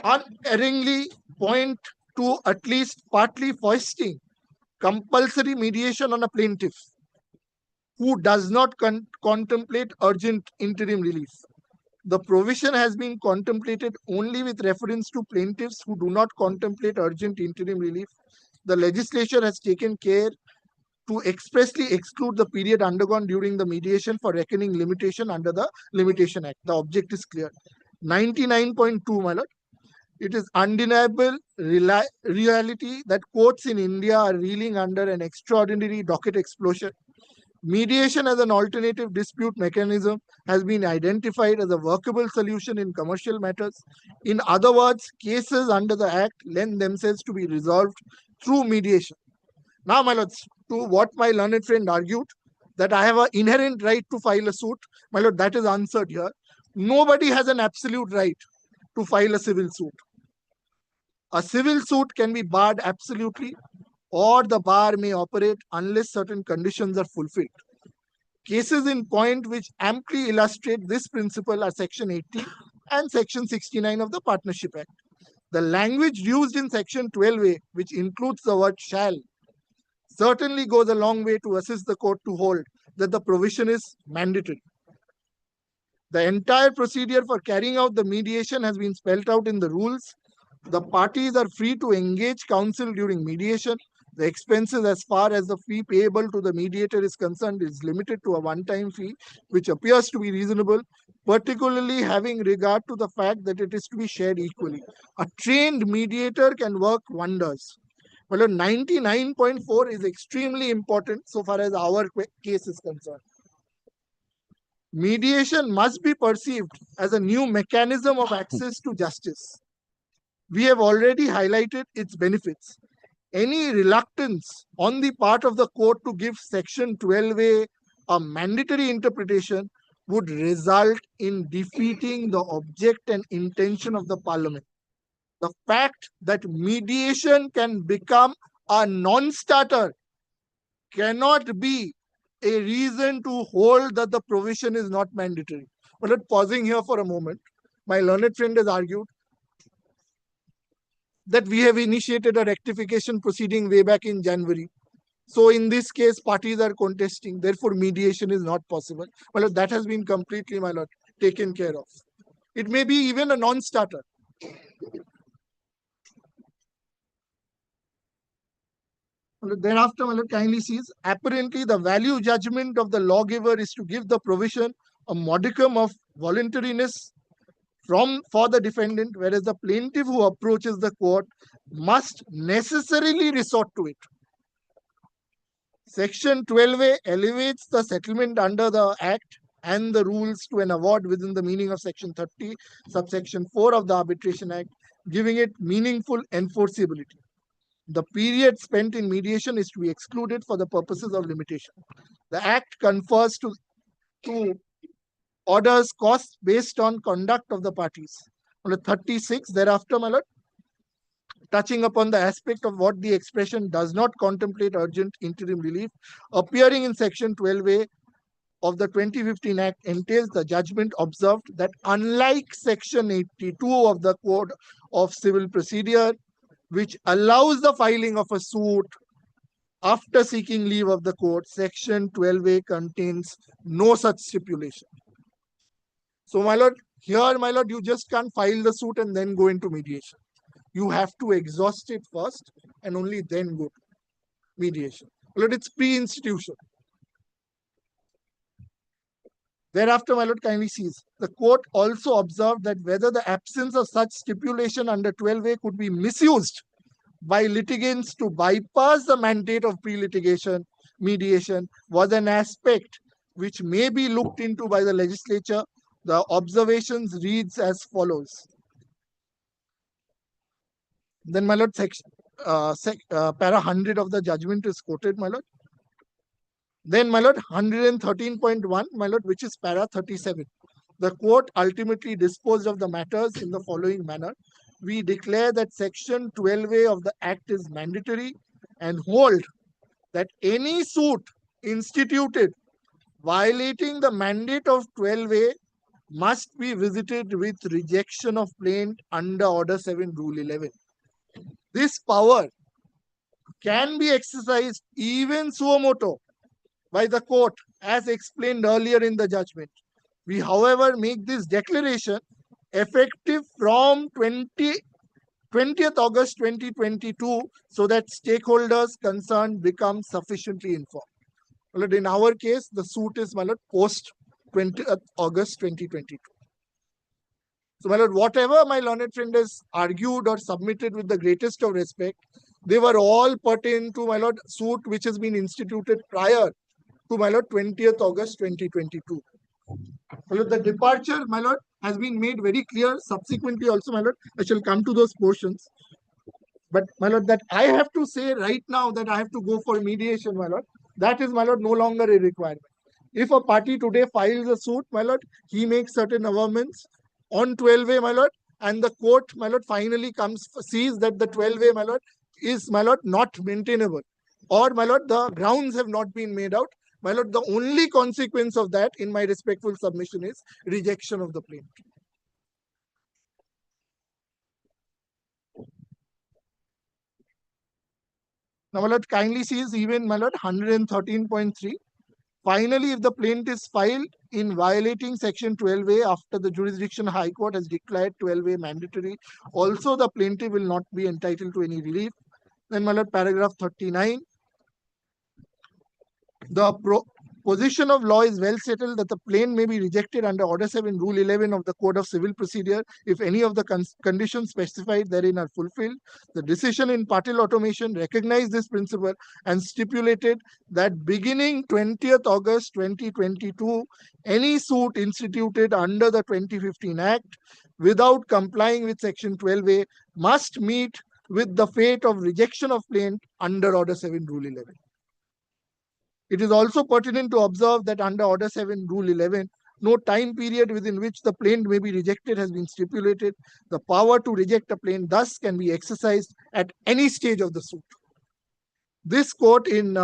unerringly point to at least partly foisting compulsory mediation on a plaintiff who does not contemplate urgent interim relief. The provision has been contemplated only with reference to plaintiffs who do not contemplate urgent interim relief. The legislature has taken care to expressly exclude the period undergone during the mediation for reckoning limitation under the Limitation Act. The object is clear. 99.2, my lord. It is undeniable reality that courts in India are reeling under an extraordinary docket explosion. Mediation as an alternative dispute mechanism has been identified as a workable solution in commercial matters. In other words, cases under the Act lend themselves to be resolved through mediation. Now, my lords, to what my learned friend argued, that I have an inherent right to file a suit, my lord, that is answered here. Nobody has an absolute right to file a civil suit. A civil suit can be barred absolutely, or the bar may operate unless certain conditions are fulfilled. Cases in point which amply illustrate this principle are Section 80 and Section 69 of the Partnership Act. The language used in Section 12A, which includes the word shall, certainly goes a long way to assist the court to hold that the provision is mandatory. The entire procedure for carrying out the mediation has been spelled out in the rules. The parties are free to engage counsel during mediation. The expenses as far as the fee payable to the mediator is concerned is limited to a one-time fee, which appears to be reasonable, particularly having regard to the fact that it is to be shared equally. A trained mediator can work wonders. Well, 99.4 is extremely important so far as our case is concerned. Mediation must be perceived as a new mechanism of access to justice. We have already highlighted its benefits. Any reluctance on the part of the court to give Section 12A a mandatory interpretation would result in defeating the object and intention of the Parliament. The fact that mediation can become a non-starter cannot be a reason to hold that the provision is not mandatory. But pausing here for a moment, my learned friend has argued that we have initiated a rectification proceeding way back in January. So in this case, parties are contesting, therefore mediation is not possible. Well, that has been completely, my lord, taken care of. It may be even a non-starter. Thereafter, my lord, kindly sees, apparently the value judgment of the lawgiver is to give the provision a modicum of voluntariness for the defendant, whereas the plaintiff who approaches the court must necessarily resort to it. Section 12A elevates the settlement under the Act and the rules to an award within the meaning of Section 30, subsection 4 of the Arbitration Act, giving it meaningful enforceability. The period spent in mediation is to be excluded for the purposes of limitation. The Act confers to orders costs based on conduct of the parties. On 36, thereafter, my lord, touching upon the aspect of what the expression does not contemplate urgent interim relief, appearing in Section 12A of the 2015 Act entails the judgment observed that unlike Section 82 of the Code of Civil Procedure, which allows the filing of a suit after seeking leave of the court, Section 12A contains no such stipulation. So, my lord, here, my lord, you just can't file the suit and then go into mediation. You have to exhaust it first and only then go to mediation. My lord, it's pre-institution. Thereafter, my lord, kindly sees, the court also observed that whether the absence of such stipulation under 12A could be misused by litigants to bypass the mandate of pre-litigation mediation was an aspect which may be looked into by the legislature. The observations reads as follows. Then, my lord, para 100 of the judgment is quoted, my lord. Then, my lord, 113.1, my lord, which is para 37. The court ultimately disposed of the matters in the following manner. We declare that section 12A of the Act is mandatory and hold that any suit instituted violating the mandate of 12A must be visited with rejection of plaint under Order 7, Rule 11. This power can be exercised even suo motu by the court as explained earlier in the judgment. We, however, make this declaration effective from 20th August 2022 so that stakeholders concerned become sufficiently informed. Well, in our case, the suit is post 20th August 2022. So, my lord, whatever my learned friend has argued or submitted with the greatest of respect, they were all pertain to, my lord, suit which has been instituted prior to, my lord, 20th August 2022. My lord, the departure, my lord, has been made very clear subsequently also, my lord. I shall come to those portions. But, my lord, that I have to say right now that I have to go for mediation, my lord, that is, my lord, no longer a requirement. If a party today files a suit, my lord, he makes certain amendments on 12A, my lord, and the court, my lord, finally sees that the 12A, my lord, is, my lord, not maintainable. Or, my lord, the grounds have not been made out. My lord, the only consequence of that, in my respectful submission, is rejection of the plaint. Now, my lord, kindly sees even, my lord, 113.3. Finally, if the plaint is filed in violating section 12A after the jurisdiction High Court has declared 12A mandatory, also the plaintiff will not be entitled to any relief. Then, my lord, paragraph 39. The position of law is well settled that the plaint may be rejected under Order 7, Rule 11 of the Code of Civil Procedure if any of the conditions specified therein are fulfilled. The decision in parte automation recognized this principle and stipulated that beginning 20th August 2022, any suit instituted under the 2015 Act without complying with Section 12A must meet with the fate of rejection of plaint under Order 7, Rule 11. It is also pertinent to observe that under Order 7, Rule 11, no time period within which the plaint may be rejected has been stipulated. The power to reject a plaint thus can be exercised at any stage of the suit. This court in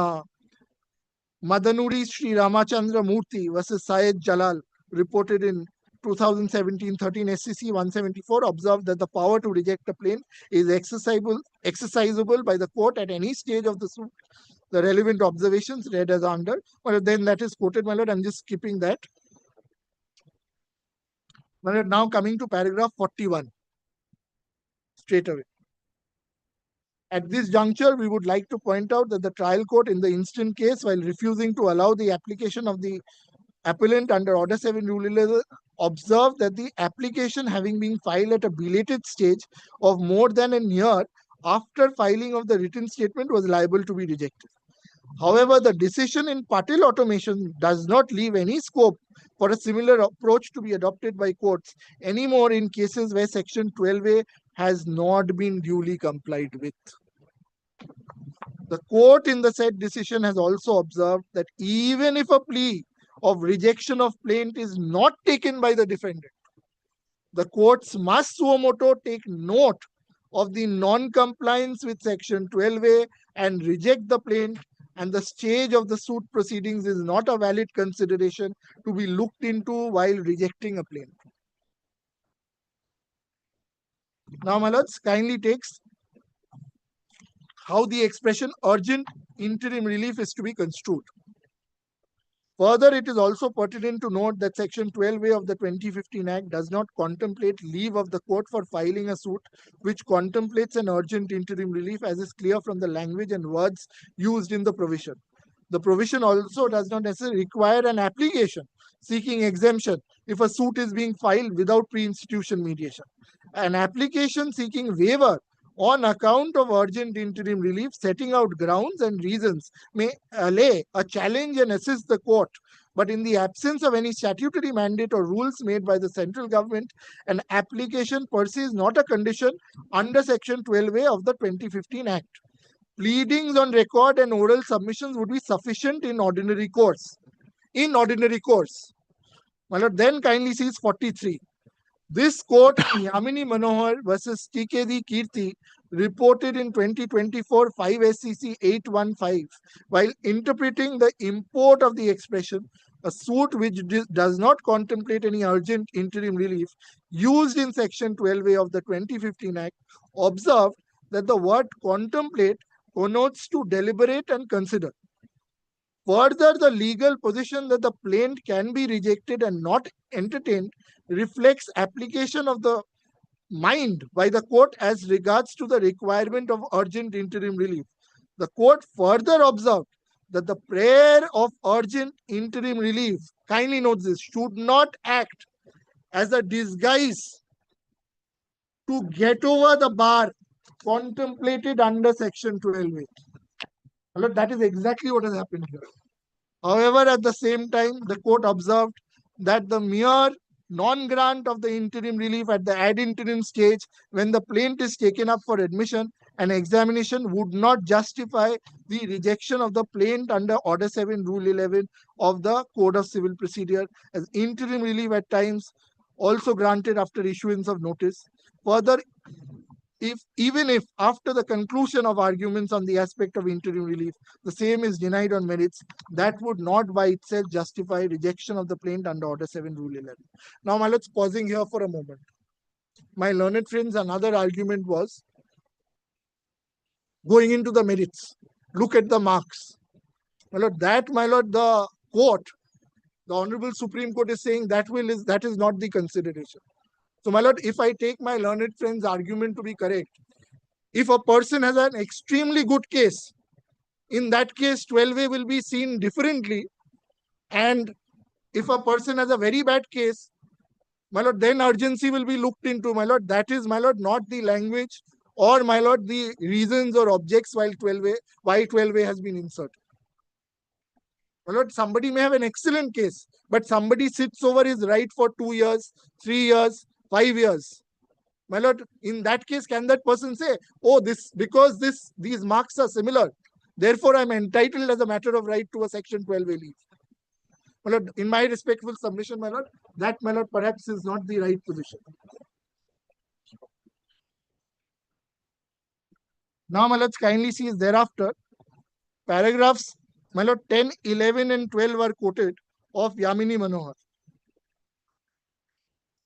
Madanuri Sri Ramachandra Murthy versus Syed Jalal, reported in 2017-13 SCC 174, observed that the power to reject a plaint is exercisable by the court at any stage of the suit. The relevant observations read as under, but then that is quoted, my lord. I'm just skipping that. My lord, now coming to paragraph 41, straight away. At this juncture, we would like to point out that the trial court in the instant case, while refusing to allow the application of the appellant under Order 7, Rule 11, observed that the application having been filed at a belated stage of more than a year after filing of the written statement was liable to be rejected. However, the decision in parte automation does not leave any scope for a similar approach to be adopted by courts anymore in cases where Section 12A has not been duly complied with. The court in the said decision has also observed that even if a plea of rejection of plaint is not taken by the defendant, the courts must suo motu take note of the non-compliance with Section 12A and reject the plaint, and the stage of the suit proceedings is not a valid consideration to be looked into while rejecting a plaint. Now, my lords, kindly takes how the expression urgent interim relief is to be construed. Further, it is also pertinent to note that Section 12A of the 2015 Act does not contemplate leave of the court for filing a suit which contemplates an urgent interim relief, as is clear from the language and words used in the provision. The provision also does not necessarily require an application seeking exemption if a suit is being filed without pre-institution mediation. An application seeking waiver on account of urgent interim relief, setting out grounds and reasons may allay a challenge and assist the court. But in the absence of any statutory mandate or rules made by the central government, an application per se is not a condition under Section 12A of the 2015 Act. Pleadings on record and oral submissions would be sufficient in ordinary course. In ordinary course. My lord, then kindly sees 43. This court, Yamini Manohar versus TKD Kirti, reported in 2024 5 SCC 815, while interpreting the import of the expression, a suit which does not contemplate any urgent interim relief, used in Section 12A of the 2015 Act, observed that the word contemplate connotes to deliberate and consider. Further, the legal position that the plaint can be rejected and not entertained reflects application of the mind by the court as regards to the requirement of urgent interim relief. The court further observed that the prayer of urgent interim relief, kindly note this, should not act as a disguise to get over the bar contemplated under Section 12A. That is exactly what has happened here. However, at the same time, the court observed that the mere non-grant of the interim relief at the ad interim stage when the plaint is taken up for admission and examination would not justify the rejection of the plaint under Order 7, Rule 11 of the Code of Civil Procedure, as interim relief at times also granted after issuance of notice. Further, even if after the conclusion of arguments on the aspect of interim relief, the same is denied on merits, that would not by itself justify rejection of the plaint under Order 7, Rule 11. Now, my lords, pausing here for a moment. My learned friends, another argument was going into the merits. Look at the marks. My lord, the court, the Honorable Supreme Court is saying that is not the consideration. So, my lord, if I take my learned friend's argument to be correct, if a person has an extremely good case, in that case, 12A will be seen differently. And if a person has a very bad case, my lord, then urgency will be looked into. My lord, that is, my lord, not the language or, my lord, the reasons or objects why 12A has been inserted. My lord, somebody may have an excellent case, but somebody sits over his right for 2 years, 3 years, 5 years. My lord, in that case, can that person say, oh, because these marks are similar, therefore I'm entitled as a matter of right to a Section 12A leave? My lord, in my respectful submission, my lord, that, my lord, perhaps is not the right position. Now, my lords, kindly see thereafter, paragraphs, my lord, 10, 11 and 12 are quoted of Yamini Manohar.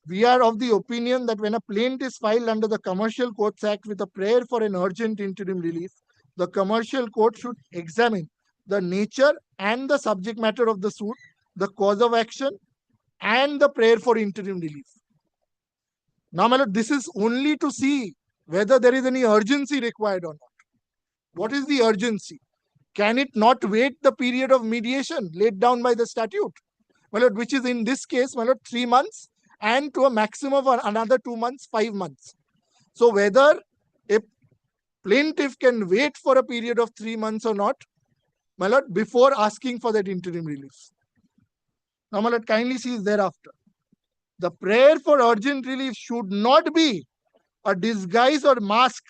We are of the opinion that when a plaint is filed under the Commercial Courts Act with a prayer for an urgent interim relief, the commercial court should examine the nature and the subject matter of the suit, the cause of action, and the prayer for interim relief. Now, my lord, this is only to see whether there is any urgency required or not. What is the urgency? Can it not wait the period of mediation laid down by the statute? My lord, which is in this case, my lord, 3 months, and to a maximum of another 2 months, 5 months. So whether a plaintiff can wait for a period of 3 months or not, my lord, before asking for that interim relief. Now, my lord, kindly see thereafter. The prayer for urgent relief should not be a disguise or mask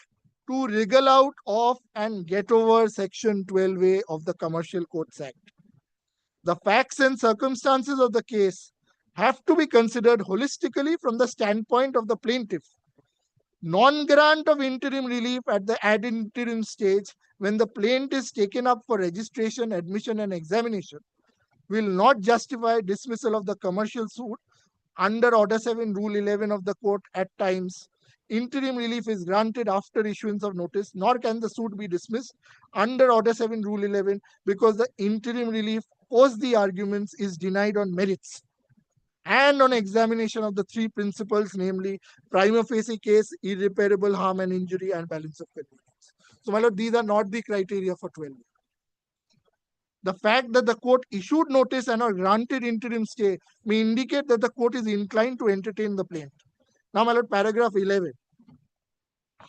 to wriggle out of and get over Section 12A of the Commercial Courts Act. The facts and circumstances of the case have to be considered holistically from the standpoint of the plaintiff. Non-grant of interim relief at the ad interim stage when the plaint is taken up for registration, admission, and examination will not justify dismissal of the commercial suit under Order 7, Rule 11 of the court at times. Interim relief is granted after issuance of notice, nor can the suit be dismissed under Order 7, Rule 11 because the interim relief post the arguments is denied on merits and on examination of the 3 principles, namely prima facie case, irreparable harm and injury, and balance of convenience. So, my lord, these are not the criteria for 12. The fact that the court issued notice and or granted interim stay may indicate that the court is inclined to entertain the plaint. Now, my lord, paragraph 11.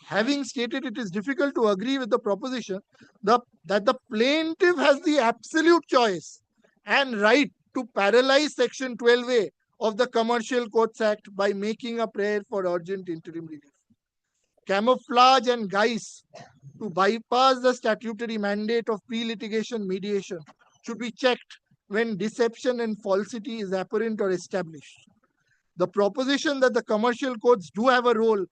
having stated it is difficult to agree with the proposition that the plaintiff has the absolute choice and right to paralyze Section 12A of the Commercial Courts Act by making a prayer for urgent interim relief. Camouflage and guise to bypass the statutory mandate of pre-litigation mediation should be checked when deception and falsity is apparent or established. The proposition that the commercial courts do have a role,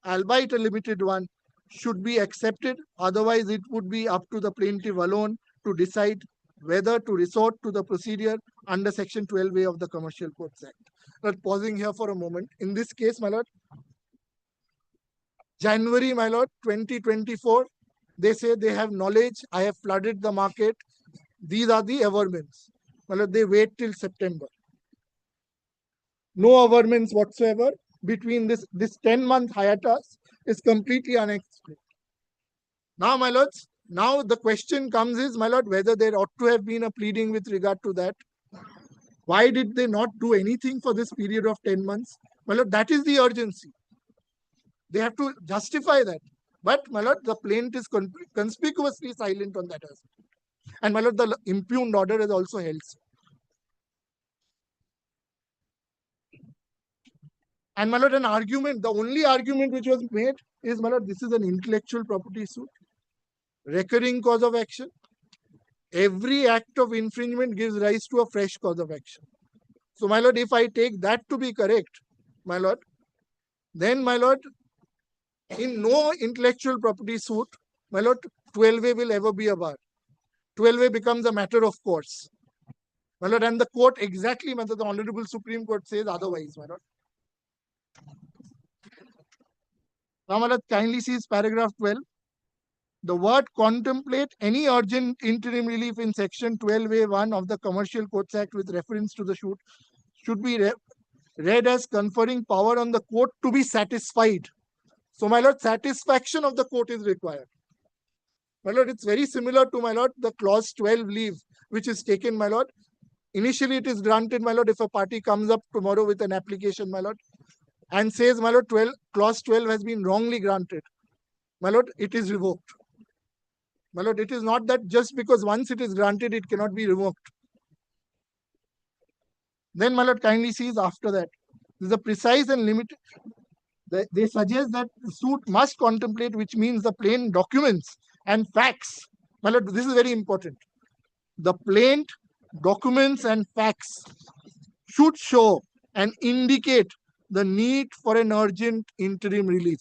albeit a limited one, should be accepted. Otherwise, it would be up to the plaintiff alone to decide whether to resort to the procedure under Section 12A of the Commercial Courts Act. But pausing here for a moment. In this case, my lord, January, my lord, 2024, they say they have knowledge. I have flooded the market. These are the averments. My lord, they wait till September. No averments whatsoever. Between this 10-month hiatus is completely unexplained. Now, my lords, now the question comes is, my lord, whether there ought to have been a pleading with regard to that. Why did they not do anything for this period of 10 months? My lord, that is the urgency. They have to justify that. But, my lord, the plaintiff is conspicuously silent on that aspect. And, my lord, the impugned order is also held. And, my lord, an argument, the only argument which was made is, my lord, this is an intellectual property suit, recurring cause of action. Every act of infringement gives rise to a fresh cause of action. So, my lord, if I take that to be correct, my lord, then, my lord, in no intellectual property suit, my lord, 12A will ever be a bar. 12A becomes a matter of course. My lord, and the court exactly, my lord, the Honorable Supreme Court says otherwise, my lord. Now, my lord, kindly sees paragraph 12. The word contemplate any urgent interim relief in Section 12A(1) of the Commercial Courts Act with reference to the suit should be read as conferring power on the court to be satisfied. So, my lord, satisfaction of the court is required. My lord, it's very similar to, my lord, the clause 12 leave, which is taken, my lord. Initially, it is granted, my lord, if a party comes up tomorrow with an application, my lord, and says, my lord, clause 12 has been wrongly granted. My lord, it is revoked. My lord, it is not that just because once it is granted, it cannot be revoked. Then, my lord, kindly sees after that. This is a precise and limited. They suggest that the suit must contemplate, which means the plain documents and facts. My lord, this is very important. The plain documents and facts should show and indicate the need for an urgent interim relief.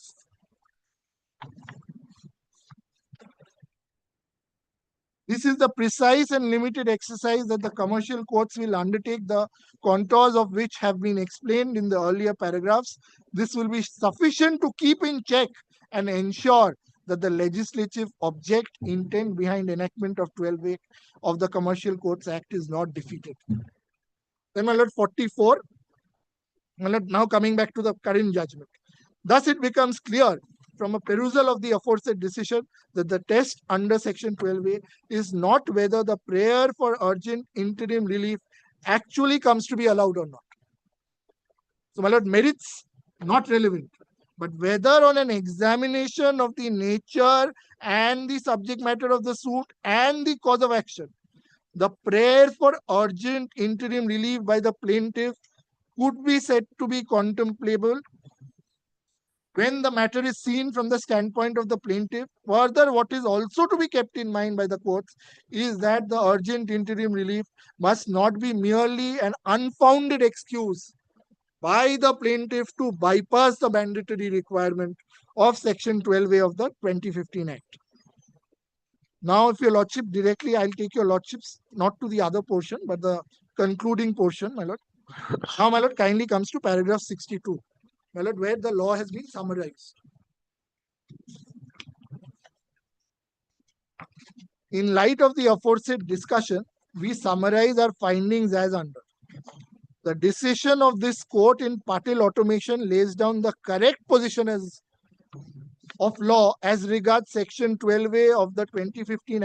This is the precise and limited exercise that the commercial courts will undertake, the contours of which have been explained in the earlier paragraphs. This will be sufficient to keep in check and ensure that the legislative object intent behind enactment of 12A of the Commercial Courts Act is not defeated. Then, my lord, 44. My lord, now coming back to the current judgment. Thus, it becomes clear from a perusal of the aforesaid decision that the test under Section 12A is not whether the prayer for urgent interim relief actually comes to be allowed or not. So, my lord, merits not relevant, but whether on an examination of the nature and the subject matter of the suit and the cause of action, the prayer for urgent interim relief by the plaintiff could be said to be contemplable when the matter is seen from the standpoint of the plaintiff. Further, what is also to be kept in mind by the courts is that the urgent interim relief must not be merely an unfounded excuse by the plaintiff to bypass the mandatory requirement of Section 12A of the 2015 Act. Now, if your lordship directly, I'll take your lordships not to the other portion, but the concluding portion, my lord. Now, my lord, kindly comes to paragraph 62. My lord, where the law has been summarized. In light of the aforesaid discussion, we summarize our findings as under. The decision of this court in Patil Automation lays down the correct position of law as regards Section 12A of the 2015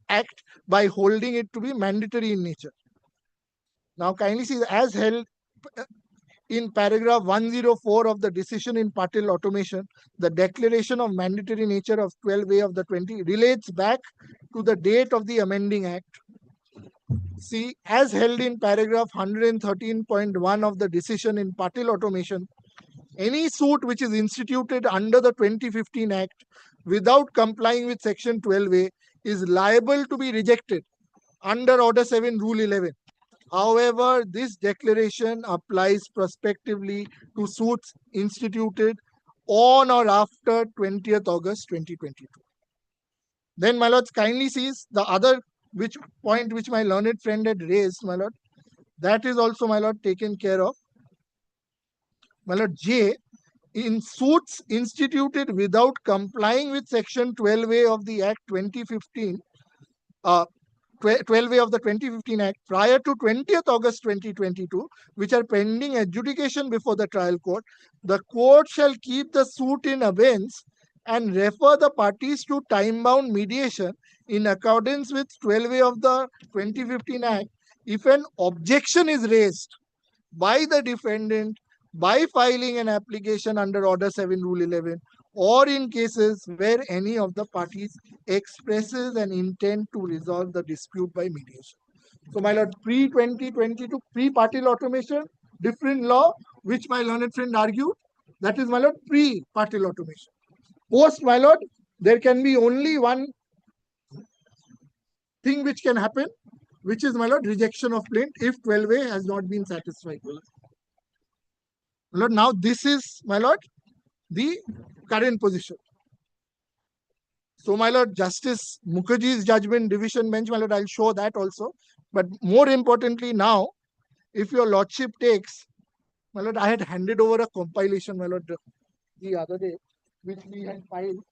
Act by holding it to be mandatory in nature. Now, kindly see, as held, in paragraph 104 of the decision in Patil Automation, the declaration of mandatory nature of 12A of the 20 relates back to the date of the amending act. See, as held in paragraph 113.1 of the decision in Patil Automation, any suit which is instituted under the 2015 Act without complying with section 12A is liable to be rejected under Order 7, Rule 11. However, this declaration applies prospectively to suits instituted on or after 20th August 2022. Then, my lords, kindly sees the other point which my learned friend had raised, my lord. That is also, my lord, taken care of. My lord, J, in suits instituted without complying with section 12A of the Act 2015, 12A of the 2015 Act prior to 20th August 2022, which are pending adjudication before the trial court, the court shall keep the suit in abeyance and refer the parties to time-bound mediation in accordance with 12A of the 2015 Act if an objection is raised by the defendant by filing an application under Order 7, Rule 11, or in cases where any of the parties expresses an intent to resolve the dispute by mediation. So, my lord, pre-2022, pre-Patil Automation, different law, which my learned friend argued, that is, my lord, pre-Patil Automation. Post, my lord, there can be only one thing which can happen, which is, my lord, rejection of plaint if 12A has not been satisfied. My lord, now this is, my lord, the current position. So, my lord, Justice Mukherjee's judgment division bench, my lord, I'll show that also. But more importantly now, if your lordship takes, my lord, I had handed over a compilation, my lord, the other day, which we had filed.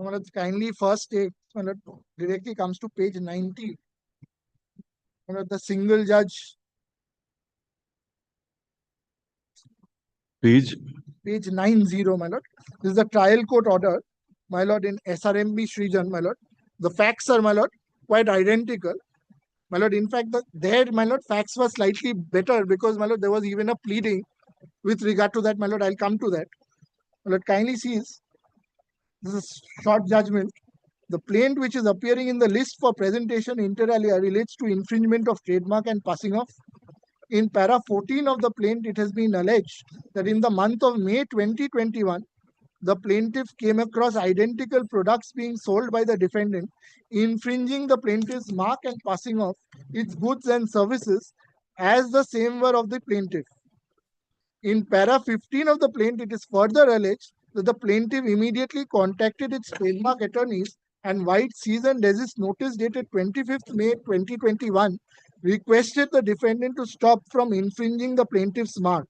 Let's kindly first take, directly comes to page 90. The single judge. Page 90, my lord. This is the trial court order, my lord, in SRMB Srijan, my lord. The facts are, my lord, quite identical. My lord, in fact, my lord, facts were slightly better because, my lord, there was even a pleading with regard to that, my lord. I'll come to that. My lord, kindly sees. This is short judgment. The plaint which is appearing in the list for presentation inter alia relates to infringement of trademark and passing off. In para 14 of the plaint, it has been alleged that in the month of May 2021, the plaintiff came across identical products being sold by the defendant, infringing the plaintiff's mark and passing off its goods and services as the same were of the plaintiff. In para 15 of the plaint, it is further alleged that the plaintiff immediately contacted its trademark attorneys and White cease and desist notice dated 25th May 2021 requested the defendant to stop from infringing the plaintiff's mark.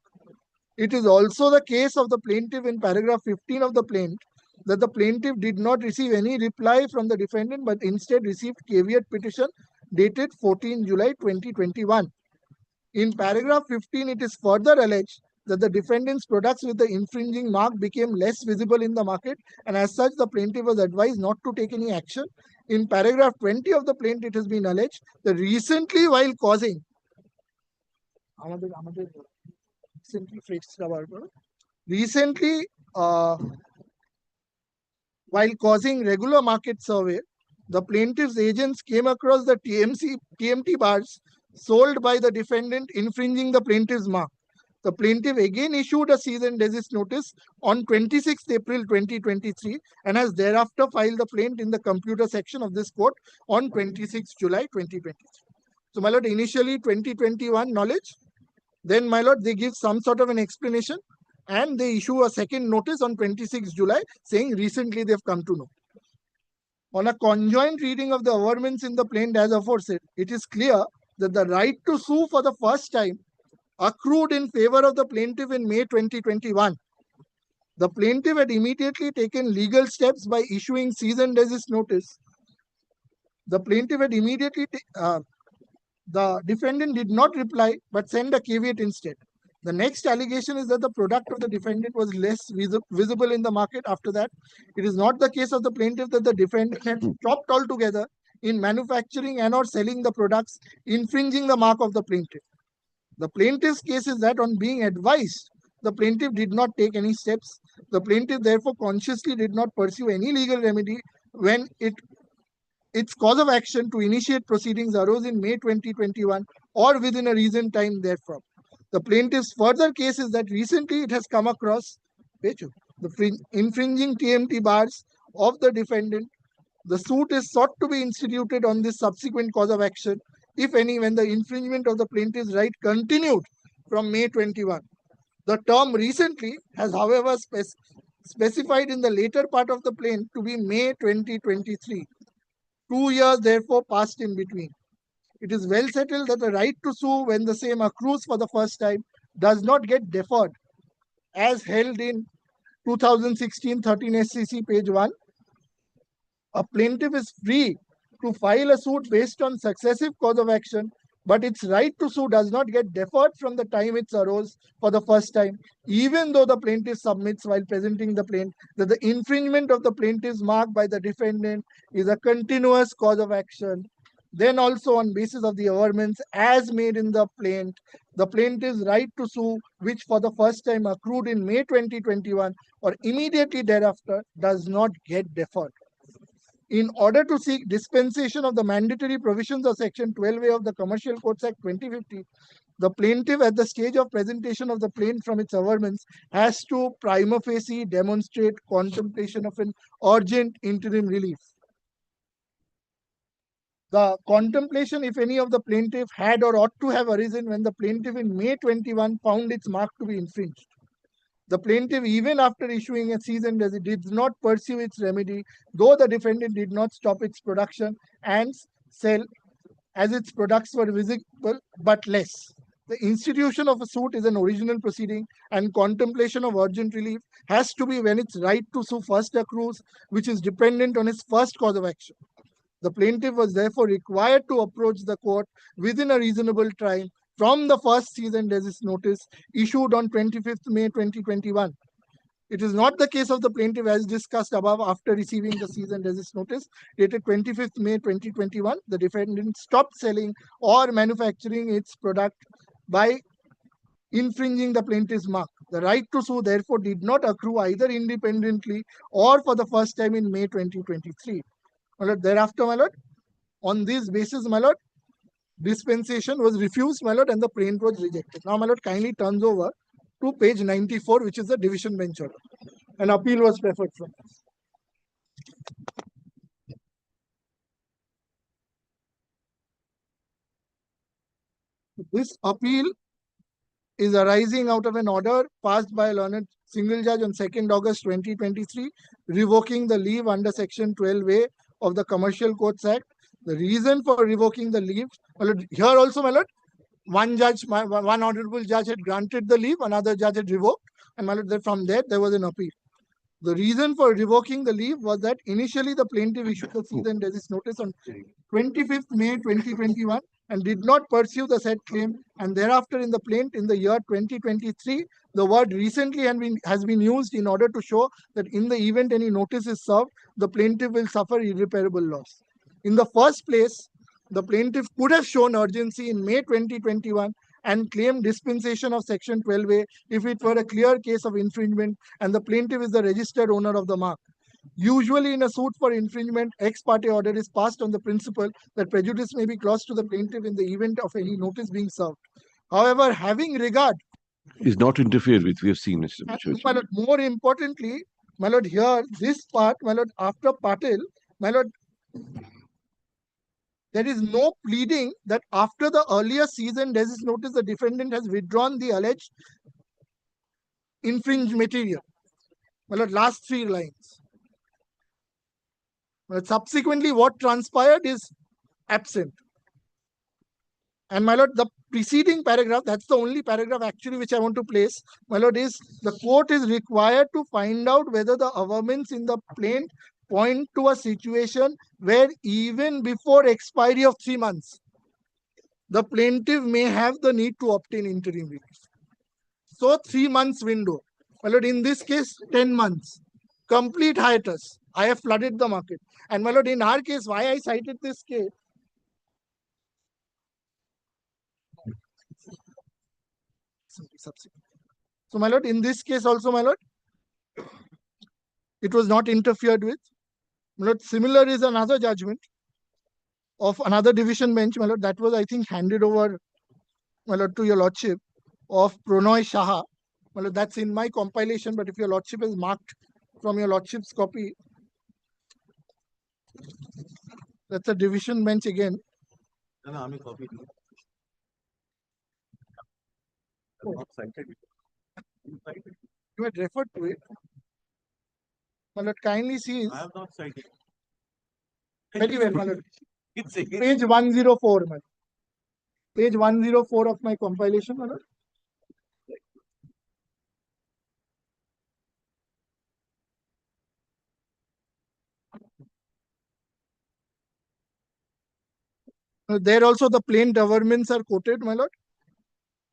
It is also the case of the plaintiff in paragraph 15 of the plaint that the plaintiff did not receive any reply from the defendant but instead received caveat petition dated 14 July 2021. In paragraph 15, it is further alleged that the defendant's products with the infringing mark became less visible in the market, and as such, the plaintiff was advised not to take any action. In paragraph 20 of the plaint, it has been alleged that recently, while causing while causing regular market survey, the plaintiff's agents came across the TMT bars sold by the defendant infringing the plaintiff's mark. The plaintiff again issued a cease and desist notice on 26th April 2023 and has thereafter filed the plaint in the computer section of this court on 26th July 2023. So, my lord, initially 2021 knowledge, Then, my lord, they give some sort of an explanation and they issue a second notice on 26 July saying recently they've come to know. On a conjoint reading of the averments in the plaint as aforesaid, it is clear that the right to sue for the first time accrued in favor of the plaintiff in May 2021. The plaintiff had immediately taken legal steps by issuing cease and desist notice. The plaintiff had immediately, the defendant did not reply but sent a caveat instead. The next allegation is that the product of the defendant was less visible in the market after that. It is not the case of the plaintiff that the defendant had stopped altogether in manufacturing and or selling the products infringing the mark of the plaintiff. The plaintiff's case is that on being advised, the plaintiff did not take any steps. The plaintiff therefore consciously did not pursue any legal remedy when its cause of action to initiate proceedings arose in May 2021 or within a recent time therefrom. The plaintiff's further case is that recently it has come across the infringing TMT bars of the defendant. The suit is sought to be instituted on this subsequent cause of action, if any, when the infringement of the plaintiff's right continued from May 21. The term recently has, however, specified in the later part of the plaint to be May 2023. 2 years therefore passed in between. It is well settled that the right to sue when the same accrues for the first time does not get deferred, as held in 2016-13 SCC page 1. A plaintiff is free to file a suit based on successive cause of action, but its right to sue does not get deferred from the time it arose for the first time, even though the plaintiff submits while presenting the plaint that the infringement of the plaintiff's mark by the defendant is a continuous cause of action. Then also on basis of the averments as made in the plaintiff's right to sue, which for the first time accrued in May 2021 or immediately thereafter, does not get deferred. In order to seek dispensation of the mandatory provisions of Section 12A of the Commercial Courts Act 2050, the plaintiff at the stage of presentation of the plaint from its averments has to prima facie demonstrate contemplation of an urgent interim relief. The contemplation, if any, of the plaintiff had or ought to have arisen when the plaintiff in May 21 found its mark to be infringed. The plaintiff, even after issuing a cease and desist, did not pursue its remedy, though the defendant did not stop its production and sell, as its products were visible but less. The institution of a suit is an original proceeding, and contemplation of urgent relief has to be when its right to sue first accrues, which is dependent on its first cause of action. The plaintiff was therefore required to approach the court within a reasonable time from the first cease and desist notice issued on 25th May 2021. It is not the case of the plaintiff as discussed above. After receiving the cease and desist notice dated 25th May 2021, the defendant stopped selling or manufacturing its product by infringing the plaintiff's mark. The right to sue therefore did not accrue either independently or for the first time in May 2023. My lord, thereafter, my lord, on this basis, my lord, dispensation was refused, my lord, and the plaint was rejected. Now, my lord, kindly turns over to page 94, which is the division bench order. An appeal was preferred from us. This appeal is arising out of an order passed by a learned single judge on 2nd August 2023, revoking the leave under Section 12A of the Commercial Courts Act. The reason for revoking the leave, here also, my lord, one honorable judge had granted the leave, another judge had revoked, and my lord, from there was an appeal. The reason for revoking the leave was that initially the plaintiff issued a cease and desist notice on 25th May 2021 and did not pursue the said claim, and thereafter in the plaint in the year 2023, the word recently has been used in order to show that in the event any notice is served, the plaintiff will suffer irreparable loss. In the first place, the plaintiff could have shown urgency in May 2021 and claimed dispensation of Section 12A if it were a clear case of infringement and the plaintiff is the registered owner of the mark. Usually in a suit for infringement, ex parte order is passed on the principle that prejudice may be caused to the plaintiff in the event of any notice being served. However, having regard is not interfered with, we have seen, Mr. Bachchan. My lord, more importantly, my lord, here, this part, my lord, after Patel, my lord, there is no pleading that after the earlier season desist notice, the defendant has withdrawn the alleged infringed material. Well, last 3 lines. But subsequently, what transpired is absent. And my lord, the preceding paragraph, that's the only paragraph actually which I want to place, my lord, is the court is required to find out whether the averments in the plaint point to a situation where even before expiry of 3 months, the plaintiff may have the need to obtain interim relief. So 3 months window. My lord, in this case, 10 months. Complete hiatus. I have flooded the market. And my lord, in our case, why I cited this case? So my lord, in this case also, my lord, it was not interfered with. My lord, similar is another judgment of another division bench, my lord, that was, I think, handed over, my lord, to your lordship, of Pronoy Shaha. My lord, that's in my compilation, but if your lordship is marked from your lordship's copy, that's a division bench again. You had referred to it. My lord, kindly see. I have not cited. Very well, my lord. It's a Page 104, my lord. Page 104 of my compilation, my lord. There also the plain governments are quoted, my lord.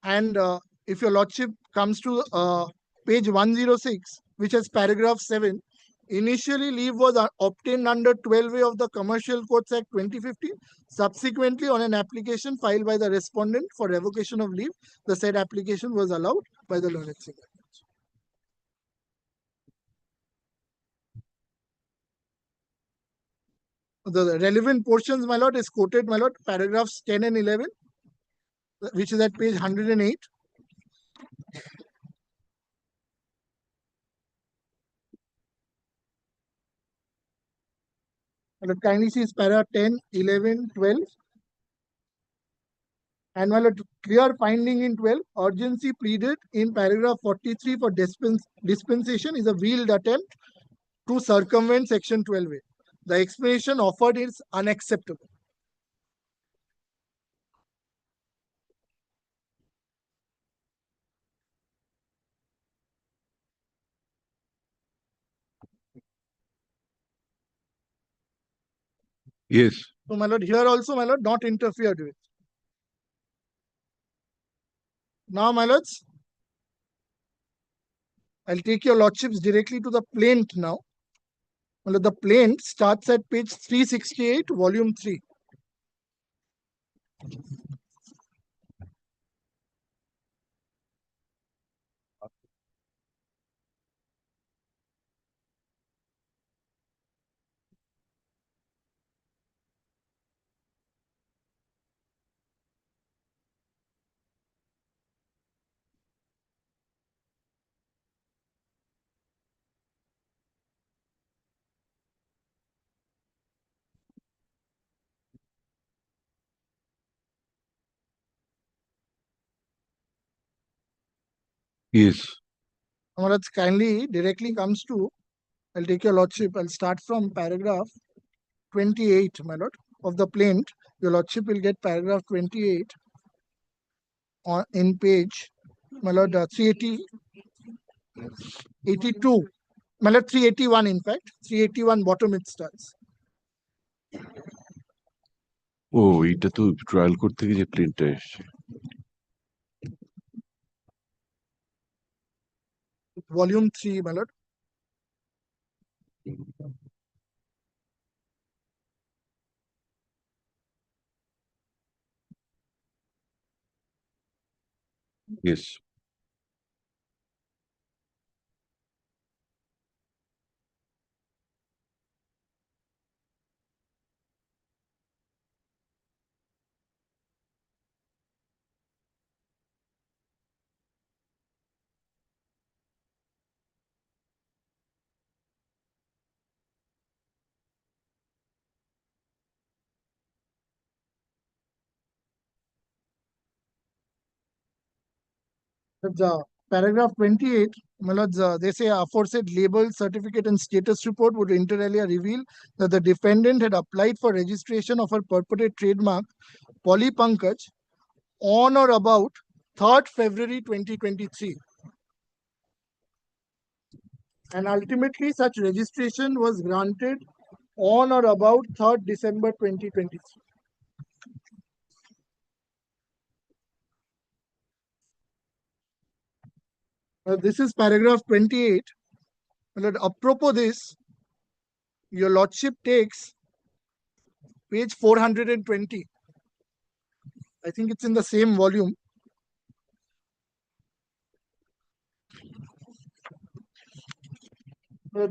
And if your lordship comes to page 106, which has paragraph 7, initially leave was obtained under 12A of the Commercial Courts Act 2015. Subsequently, on an application filed by the respondent for revocation of leave, the said application was allowed by the learned singer. The relevant portions, my lord, is quoted, my lord, paragraphs 10 and 11, which is at page 108. Kindly see para 10, 11, 12. And while a clear finding in 12, urgency pleaded in paragraph 43 for dispensation is a veiled attempt to circumvent section 12A. The explanation offered is unacceptable. Yes. So, my lord, here also, my lord, not interfered with. Now, my lords, I'll take your lordships directly to the plaint now. My lord, the plaint starts at page 368, volume 3. Yes. My lords, kindly directly comes to, I'll take your lordship, I'll start from paragraph 28, my lord, of the plaint. Your lordship will get paragraph 28 on in page, my lord, 380, 82, my lord, 381 in fact, 381 bottom it starts. ও এইটা তো trial court থেকে যে প্রিন্টটা এসছে Volume 3, my lord. Yes. Paragraph 28, my lords, they say aforesaid label, certificate and status report would inter alia reveal that the defendant had applied for registration of her purported trademark Poly Pankaj on or about 3rd February 2023. And ultimately such registration was granted on or about 3rd December 2023. This is paragraph 28. Apropos this, your lordship takes page 420. I think it's in the same volume.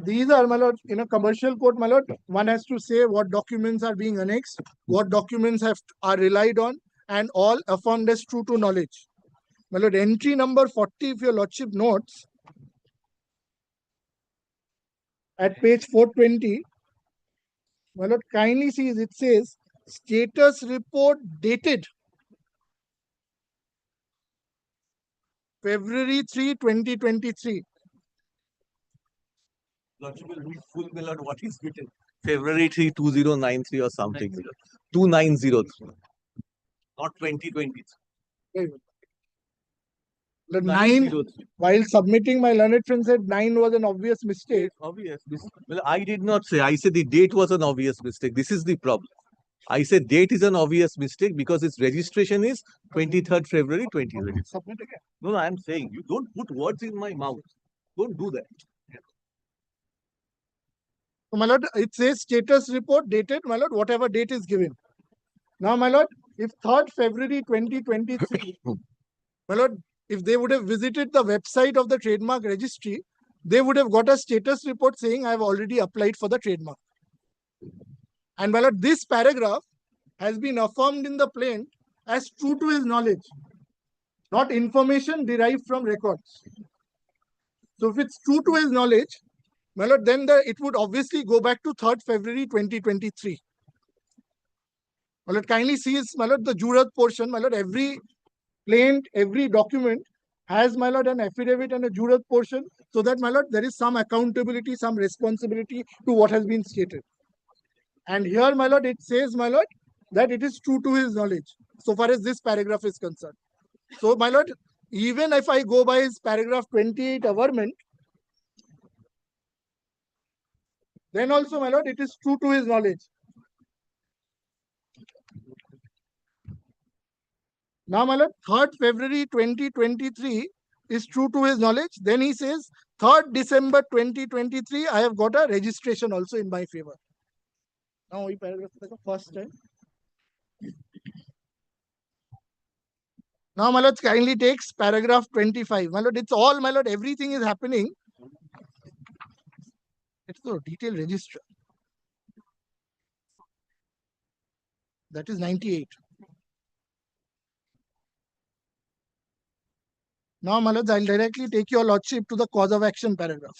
These are, my lord, in a commercial court, my lord, one has to say what documents are being annexed, what documents are relied on, and all affirmed as true to knowledge. My lord, entry number 40, if your lordship notes, at page 420, my lord, kindly sees it says status report dated February 3, 2023. Lordship will read full, my lord, what is written. February 3, 2093 or something. 2903. Not 2023. The 9, while submitting, my learned friend said 9 was an obvious mistake. Obvious. Well, I did not say. I said the date was an obvious mistake. This is the problem. I said date is an obvious mistake because its registration is 23rd February 2020. Submit again. No, I am saying you don't put words in my mouth. Don't do that. So, my lord, it says status report dated, my lord, whatever date is given. Now, my lord, if 3rd February 2023, my lord, if they would have visited the website of the trademark registry, they would have got a status report saying I have already applied for the trademark. And my lord, this paragraph has been affirmed in the plaint as true to his knowledge, not information derived from records. So if it's true to his knowledge, my lord, then it would obviously go back to 3rd February 2023. My lord, kindly sees, my lord, the jurat portion, my lord, every plaint, every document has, my lord, an affidavit and a jurat portion, so that, my lord, there is some accountability, some responsibility to what has been stated. And here, my lord, it says, my lord, that it is true to his knowledge, so far as this paragraph is concerned. So, my lord, even if I go by his paragraph 28 averment, then also, my lord, it is true to his knowledge. Now, my lord, 3rd February 2023 is true to his knowledge. Then he says, 3rd December 2023, I have got a registration also in my favor. Now, we paragraph first time. Now, my lord, kindly takes paragraph 25. My lord, it's all, my lord, everything is happening. It's the detailed register. That is 98. Now, my lords, I'll directly take your lordship to the cause of action paragraph.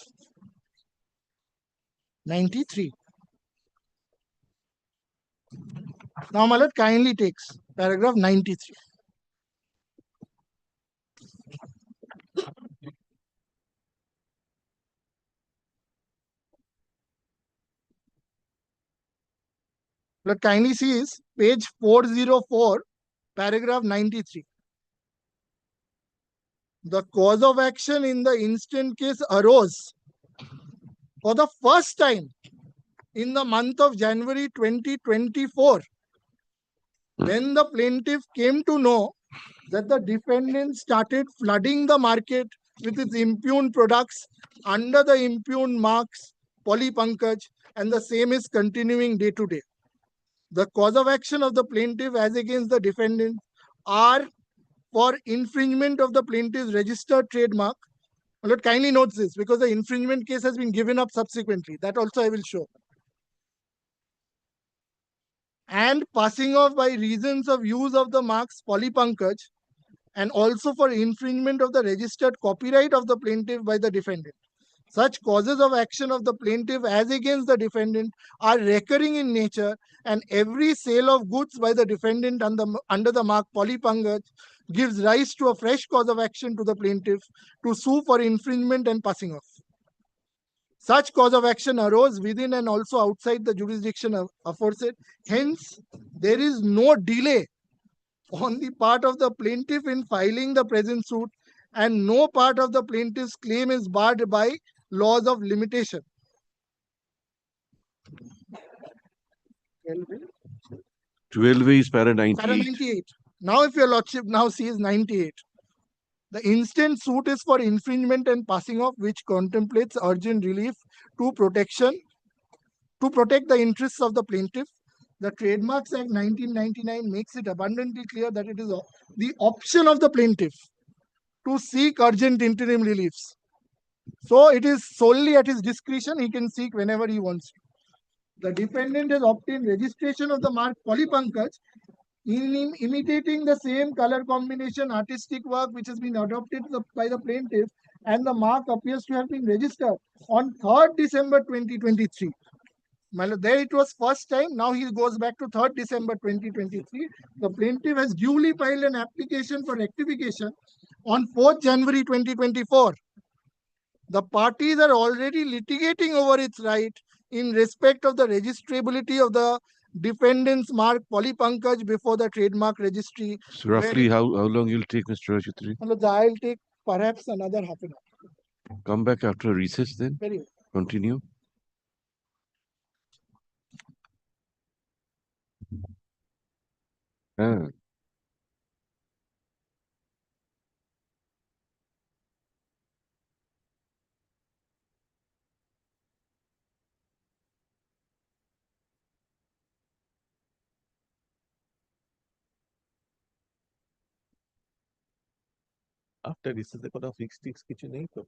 93. Now, my lord, kindly takes paragraph 93. Lord, kindly sees page 404, paragraph 93. The cause of action in the instant case arose for the first time in the month of January 2024, when the plaintiff came to know that the defendant started flooding the market with its impugned products under the impugned marks Poly Pankaj, and the same is continuing day to day. The cause of action of the plaintiff as against the defendant are for infringement of the plaintiff's registered trademark. Lord, kindly note this because the infringement case has been given up subsequently. That also I will show. And passing off by reasons of use of the marks Poly Pankaj, and also for infringement of the registered copyright of the plaintiff by the defendant. Such causes of action of the plaintiff as against the defendant are recurring in nature, and every sale of goods by the defendant under the mark Polypankaj gives rise to a fresh cause of action to the plaintiff to sue for infringement and passing off. Such cause of action arose within and also outside the jurisdiction of aforesaid. Hence, there is no delay on the part of the plaintiff in filing the present suit, and no part of the plaintiff's claim is barred by laws of limitation. 12A is para Para 98. 98. Now, if your lordship now sees 98, the instant suit is for infringement and passing off, which contemplates urgent relief to protect the interests of the plaintiff. The Trademarks Act 1999 makes it abundantly clear that it is the option of the plaintiff to seek urgent interim reliefs. So it is solely at his discretion. He can seek whenever he wants to. The defendant has obtained registration of the mark Polypankaj in imitating the same color combination artistic work which has been adopted by the plaintiff, and the mark appears to have been registered on 3rd December 2023. There it was first time, now he goes back to 3rd December 2023. The plaintiff has duly filed an application for rectification on 4th January 2024. The parties are already litigating over its right in respect of the registrability of the defendant's mark Polypankaj before the trademark registry. So roughly how long you'll take, Mr. Rajatri? I'll take perhaps another half an hour. Come back after recess then. Very well. Continue. Ah. After recess কোনো fixed কিছু নেই তো?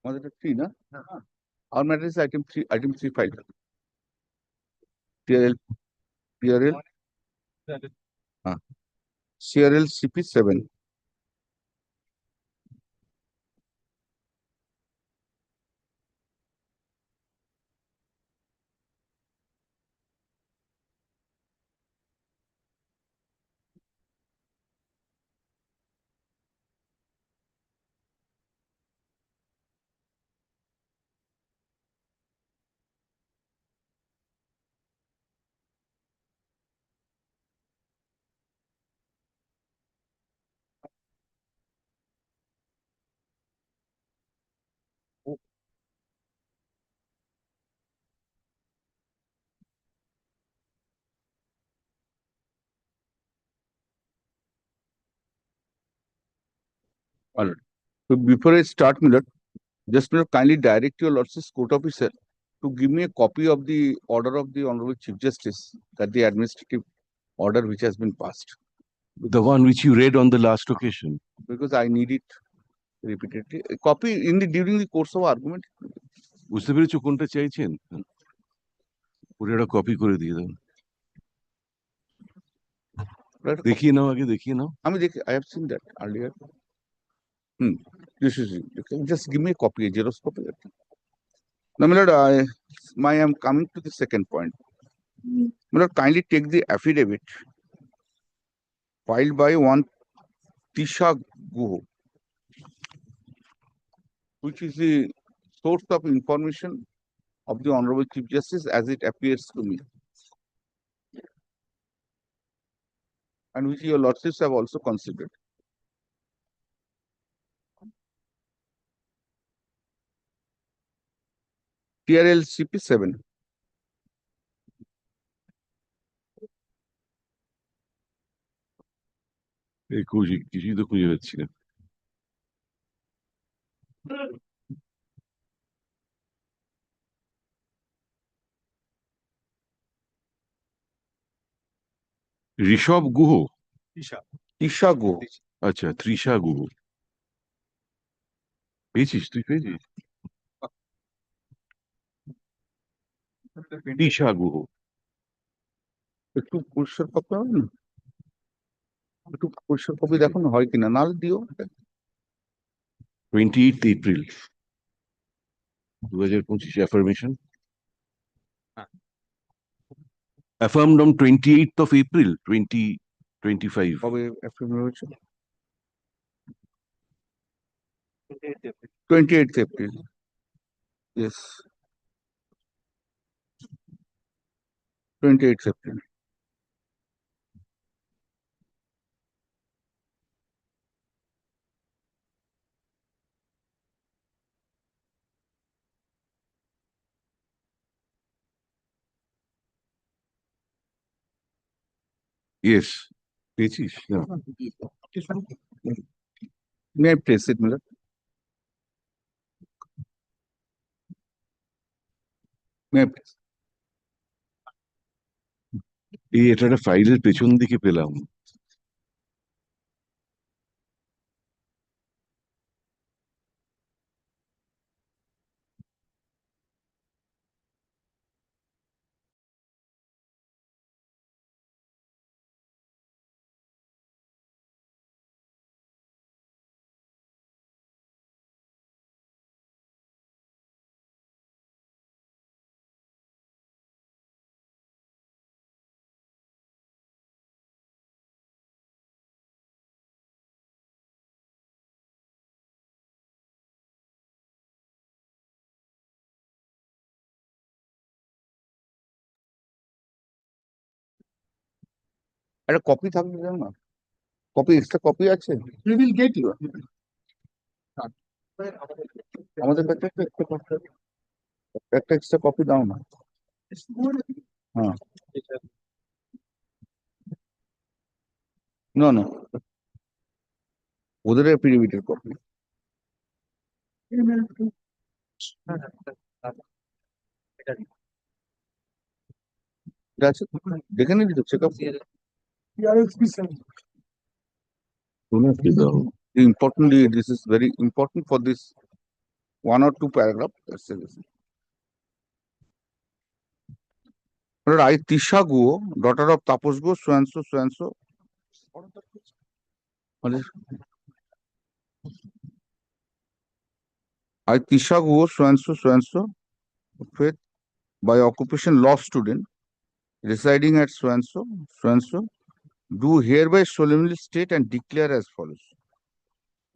আমাদের 3 না? Our matter is item 3 file. TRL CRL CP 7. All right. So before I start, Miller, just kindly direct your Lordship's court officer to give me a copy of the order of the Honorable Chief Justice, that the administrative order which has been passed, The one which you read on the last occasion. because I need it repeatedly. A copy during the course of argument. বুঝতে পেরেছো কোনটা চাইছেন? ওটা একটা copy করে দিয়ে দেন। দেখিয়ে নাও আগে, দেখিয়ে নাও। I have seen that earlier. Just give me a copy, a Xerox copy. Now, my lord, I am coming to the second point. My lord, kindly take the affidavit filed by one Tisha Guho, which is the source of information of the Honorable Chief Justice as it appears to me, and which your lordships have also considered. TRL CP 7. এই কিছুই তো খুঁজে পাচ্ছি না। Rishabh Guha, Tisha Guho. আচ্ছা তৃষা গুহ, পেয়েছিস? তুই পেয়েছিস? তৃষা গুহ, একটু পরিষ্কার কপি হবে না? একটু পরিষ্কার কপি দেখো না হয় কিনা, নাল দিও। 28th April 2025 affirmation. Affirmed on 28th of April 2025. কবে affirmation হয়েছে? 28th April. Yes. 28th April. Yes. পেয়েছিস? না। May I place it, Miller? May I place? এটা একটা ফাইলের পেছন দিকে পেলাম। একটা কপি থাকবে না? কপি এক্সট্রা কপি আছে? We will get you. আমাদের কাছে একটা এক্সট্রা কপি দাও না। হ্যাঁ, না না, ওদের এফিডেভিটের কপি আছে, দেখে নিবি তো check up. Importantly, this is very important for this one or two paragraph. That's the reason. I, Tisha Guo, daughter of Tapos Guo, so and so, so and so. I, Tisha Guo, so and so, so and so, with by occupation law student, residing at so and so, do hereby solemnly state and declare as follows.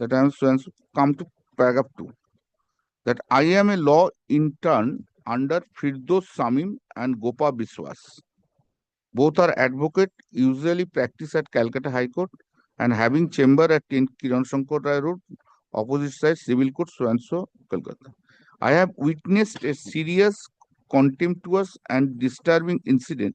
That I am so and so. Come to paragraph 2. That I am a law intern under Firdos Samim and Gopa Biswas. Both are advocate, usually practice at Calcutta High Court and having chamber at 10 Kiran Shankar Rai Road, opposite side, Civil Court, so and so, Calcutta. I have witnessed a serious, contemptuous and disturbing incident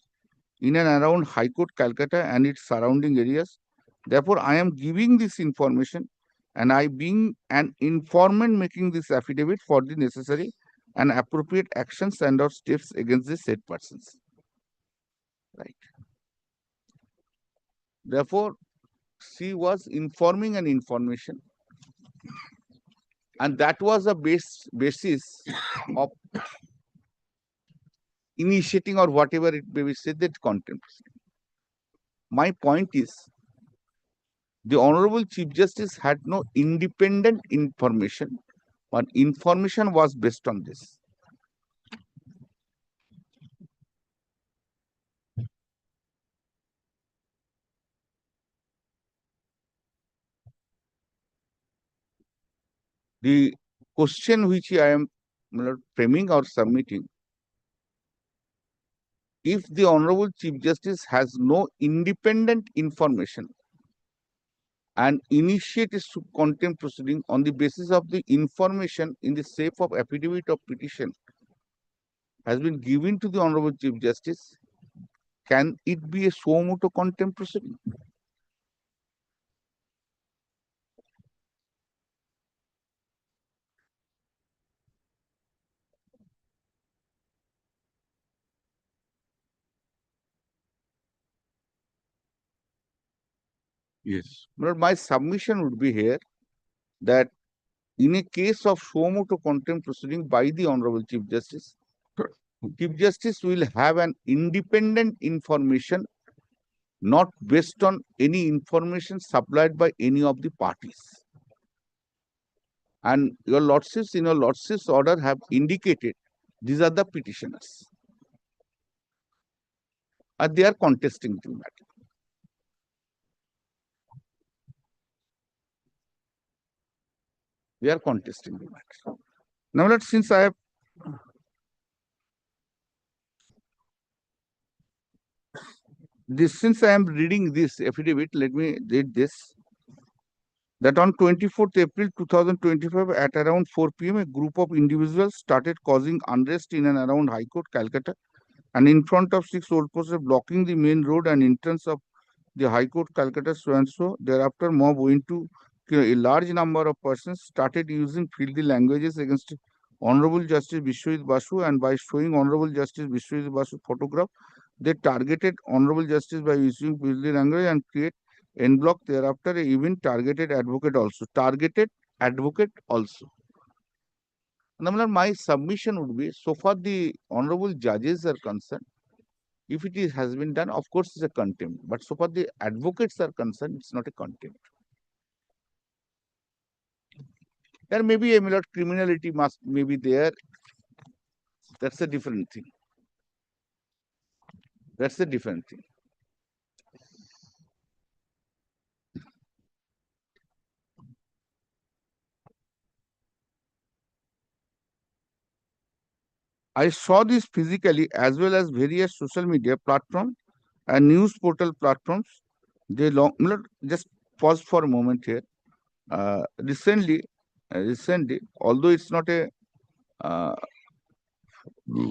in and around High Court, Calcutta and its surrounding areas. Therefore, I am giving this information and I being an informant making this affidavit for the necessary and appropriate actions and or steps against the said persons. Right. Therefore, she was informing an information, and that was a basis of initiating or whatever it may be said that contempt. My point is, the Honorable Chief Justice had no independent information, but information was based on this. The question which I am framing or submitting, if the Honorable Chief Justice has no independent information and initiates contempt proceeding on the basis of the information in the shape of affidavit of petition has been given to the Honorable Chief Justice, can it be a suo motu contempt proceeding? Yes. But my submission would be here that in a case of suo motu contempt proceeding by the Honorable Chief Justice, Chief Justice will have an independent information not based on any information supplied by any of the parties. And your Lordships in your Lordships order have indicated these are the petitioners. And they are contesting the matter. They are contesting the matter. Now, since I am reading this affidavit, let me read this. That on 24th April 2025 at around 4 p.m., a group of individuals started causing unrest in and around High Court, Calcutta, and in front of 6 old posters blocking the main road and entrance of the High Court, Calcutta, so and so. Thereafter, mob went to a large number of persons started using filthy languages against Honorable Justice Vishwajit Basu, and by showing Honorable Justice Vishwajit Basu's photograph, they targeted Honorable Justice by using filthy language and create en bloc. Thereafter, even targeted advocate also. My submission would be, so far the honorable judges are concerned, if it has been done, of course, it's a contempt. But so far the advocates are concerned, it's not a contempt. There may be a criminality may be there. That's a different thing. That's a different thing. I saw this physically as well as various social media platforms and news portal platforms. They just pause for a moment here. Recently, although it's not a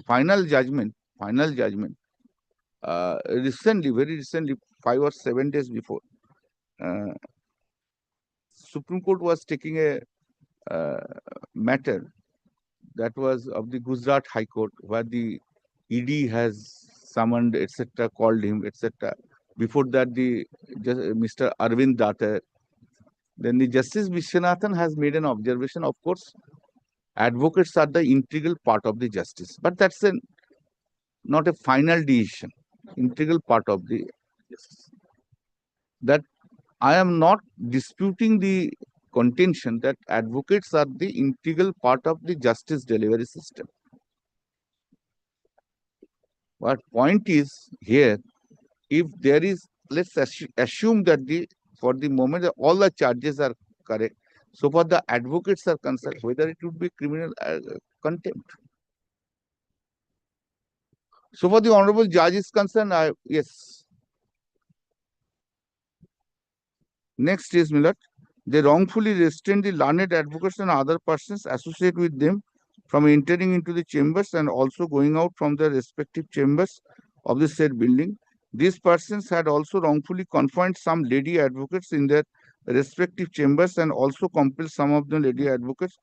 final judgment, very recently, 5 or 7 days before, Supreme Court was taking a matter that was of the Gujarat High Court, where the ED has summoned, etc., called him, etc. Before that, Mr. Arvind Datar. Then the Justice Vishwanathan has made an observation, of course, advocates are the integral part of the justice. But that's not a final decision, integral part of the justice. That I am not disputing the contention that advocates are the integral part of the justice delivery system. But point is here, if there is, let's assume that for the moment all the charges are correct. So for the advocates are concerned, whether it would be criminal contempt. So for the honorable judge is concerned, yes. Next is Millard. They wrongfully restrain the learned advocates and other persons associated with them from entering into the chambers and also going out from their respective chambers of the said building. These persons had also wrongfully confined some lady advocates in their respective chambers and also compelled some of the lady advocates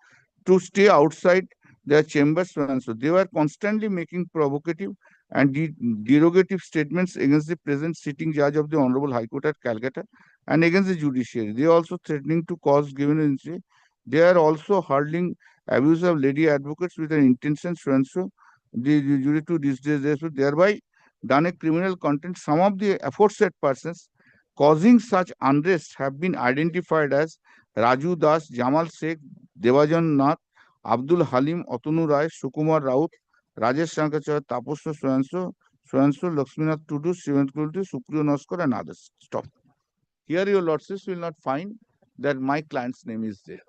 to stay outside their chambers. And so they were constantly making provocative and derogative statements against the present sitting judge of the Honorable High Court at Calcutta and against the judiciary. They are also threatening to cause given injury. They are also hurling abuse of lady advocates with an intention so and so the jury to disdain, thereby done a criminal content. Some of the aforesaid persons causing such unrest have been identified as Raju Das, Jamal Sheikh, Devajan Nath, Abdul Halim, Atanu Rai, Sukumar Raut, Rajesh Shankachar, Tapasya so and so, Lakshminath Tudu, Shivan Kulti, Supriyo Naskar, and others. Stop. Here your lordships will not find that my client's name is there.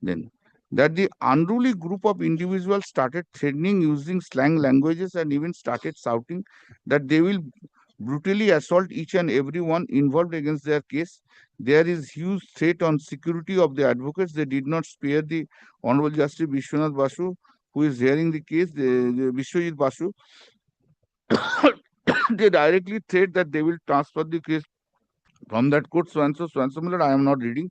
Then, that the unruly group of individuals started threatening using slang languages and even started shouting that they will brutally assault each and every one involved against their case. There is huge threat on security of the advocates. They did not spare the Honorable Justice Vishwanath Basu, who is hearing the case, the Vishwajit Basu. They directly threat that they will transfer the case from that court, so and so, I am not reading.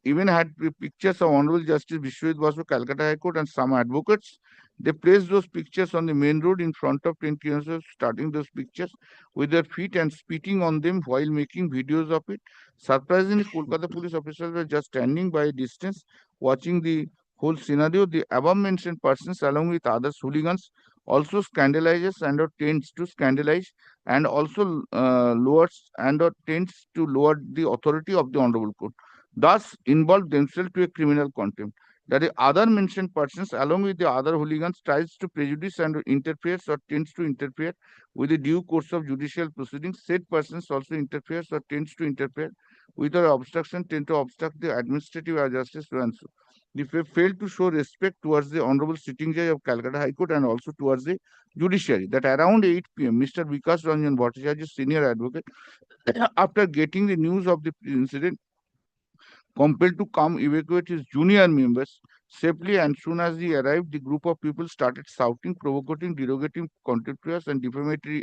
Even had pictures of Honorable Justice Vishwajit Basu, Calcutta High Court, and some advocates. They placed those pictures on the main road in front of 10 kilometers, starting those pictures with their feet and spitting on them while making videos of it. Surprisingly, Kolkata police officers were just standing by a distance, watching the whole scenario. The above mentioned persons, along with other hooligans, also scandalizes and or tends to scandalize and also lowers and or tends to lower the authority of the Honorable Court, thus involve themselves to a criminal contempt. That the other mentioned persons, along with the other hooligans, tries to prejudice and interferes or tends to interfere with the due course of judicial proceedings. Said persons also interferes or tends to interfere with or obstruction, tend to obstruct the administrative justice and so. They failed to show respect towards the Honorable Sitting Judge of Calcutta High Court and also towards the judiciary. That around 8 p.m., Mr. Vikas Ranjan Bhattacharya, senior advocate, after getting the news of the incident, compelled to come evacuate his junior members safely, and soon as he arrived, the group of people started shouting, provocating, derogating, contemptuous and defamatory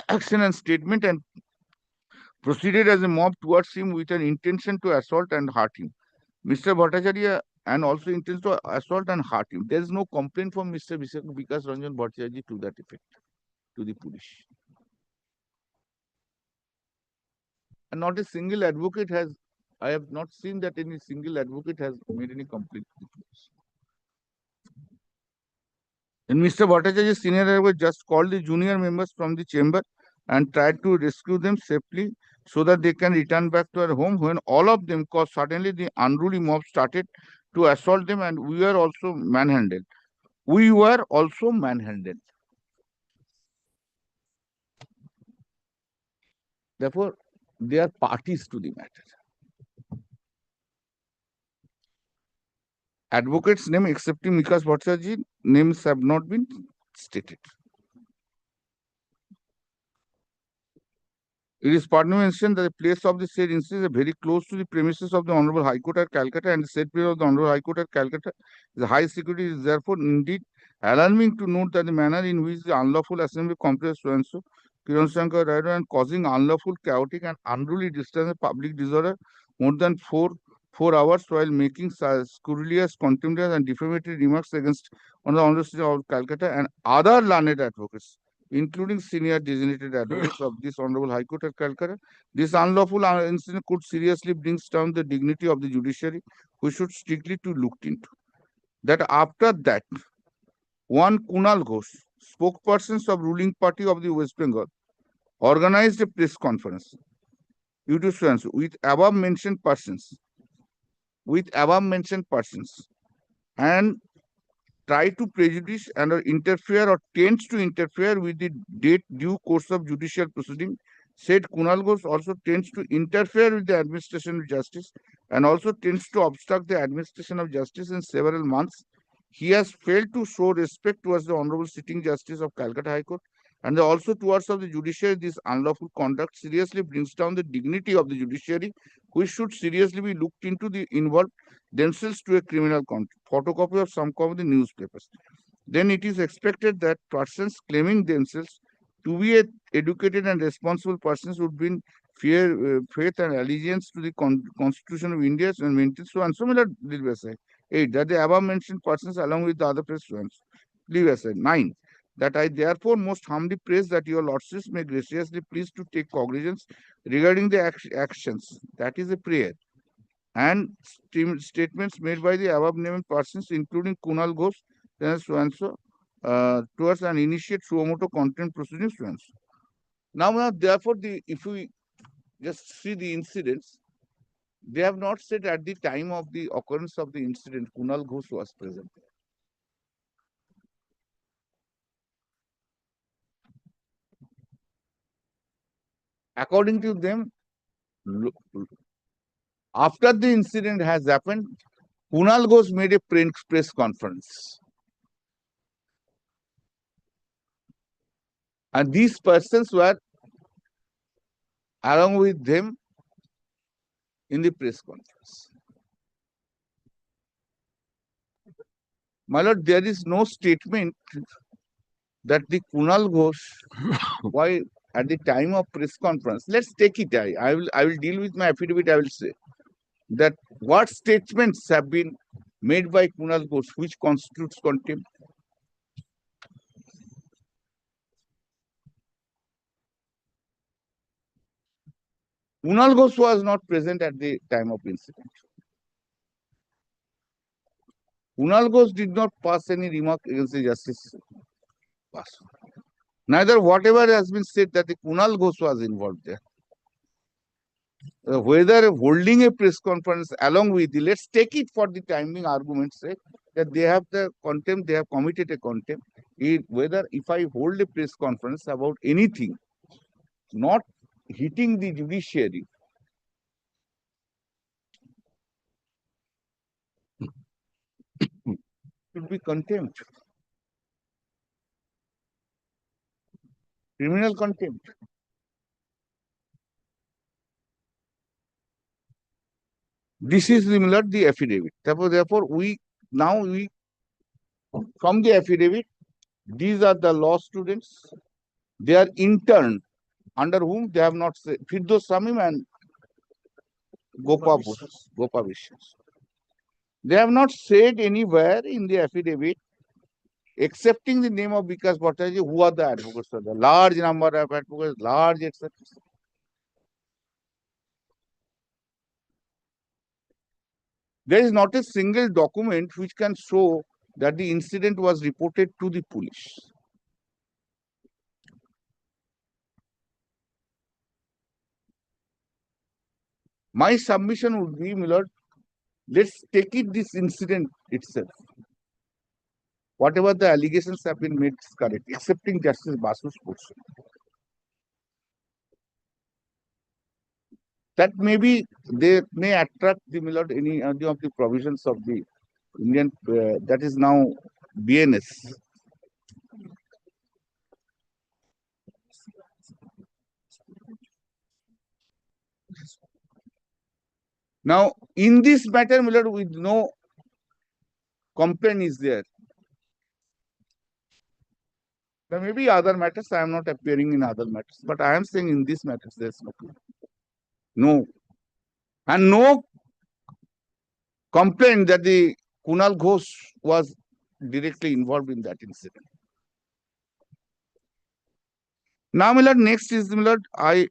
action and statement and proceeded as a mob towards him with an intention to assault and hurt him. Mr. Bhattacharya and also intends to assault and hurt him. There is no complaint from Mr. Vikas Ranjan Bhattacharya to that effect to the police. And not a single advocate has, I have not seen that any single advocate has made any complaint to the police. And Mr. Bhattacharya, senior advocate, just called the junior members from the chamber and tried to rescue them safely so that they can return back to their home. When all of them, because suddenly the unruly mob started to assault them, and we were also manhandled. We were also manhandled. Therefore, they are parties to the matter. Advocate's name, excepting Vikas Bhattacharya, names have not been stated. It is pertinent mentioned that the place of the said instance is very close to the premises of the Honorable High Court at Calcutta, and the said place of the Honorable High Court at Calcutta is high security. It is therefore indeed alarming to note that the manner in which the unlawful assembly complex so and so, Kiran Shankar Raido, and causing unlawful, chaotic, and unruly disturbance of public disorder more than four hours while making scurrilous, contemptuous, and defamatory remarks against one of the Honorable City of Calcutta and other learned advocates including senior designated advocates of this Honorable High Court at Calcutta. This unlawful incident could seriously brings down the dignity of the judiciary, which should strictly to looked into. That after that, one Kunal Ghosh, spokespersons of ruling party of the West Bengal, organized a press conference with above mentioned persons, and try to prejudice and or interfere or tends to interfere with the due course of judicial proceeding. Said Kunal Ghosh also tends to interfere with the administration of justice and also tends to obstruct the administration of justice in several months. He has failed to show respect towards the Honorable Sitting Justice of Calcutta High Court and also towards of the judiciary. This unlawful conduct seriously brings down the dignity of the judiciary, which should seriously be looked into the involved themselves to a criminal photocopy of some of the newspapers. Then it is expected that persons claiming themselves to be educated and responsible persons would bring faith and allegiance to the Constitution of India and maintain so and similar. Leave aside. 8. That the above mentioned persons along with the other persons. Leave aside. 9. That I therefore most humbly praise that your lordships may graciously please to take cognizance regarding the actions. That is a prayer. And statements made by the above named persons, including Kunal Ghosh, so and so, towards an initiate suo motu contempt proceedings, so and so. Now, therefore, if we just see the incidents, they have not said at the time of the occurrence of the incident, Kunal Ghosh was present. According to them, after the incident has happened, Kunal Ghosh made a press conference. And these persons were along with them in the press conference. My lord, there is no statement that the Kunal Ghosh, why at the time of press conference, let's take it. I will deal with my affidavit. I will say that what statements have been made by Kunal Ghosh which constitutes contempt. Kunal Ghosh was not present at the time of incident. Kunal Ghosh did not pass any remark against the justice. Neither whatever has been said that the Kunal Ghosh was involved there. Whether holding a press conference along with the, let's take it for the timing argument's sake, that they have the contempt, they have committed a contempt. Whether if I hold a press conference about anything, not hitting the judiciary, should be contempt. Criminal contempt. This is similar to the affidavit. Therefore, from the affidavit, these are the law students. They are interned under whom they have not said Firdos Samim and Gopa Vishwas. They have not said anywhere in the affidavit, excepting the name of Vikas Bhattaji, who are the advocates. The large number of advocates, large etc. There is not a single document which can show that the incident was reported to the police. My submission would be, my lord, let's take it this incident itself. Whatever the allegations have been made is correct, excepting Justice Basu's portion. That maybe they may attract the my lord, any of the provisions of the Indian that is now BNS. Now, in this matter, my lord, with no complaint is there. There may be other matters. I am not appearing in other matters, but I am saying in this matters there is no complaint. No. And no complaint that the Kunal Ghosh was directly involved in that incident. Now, my lord, next is, my lord, I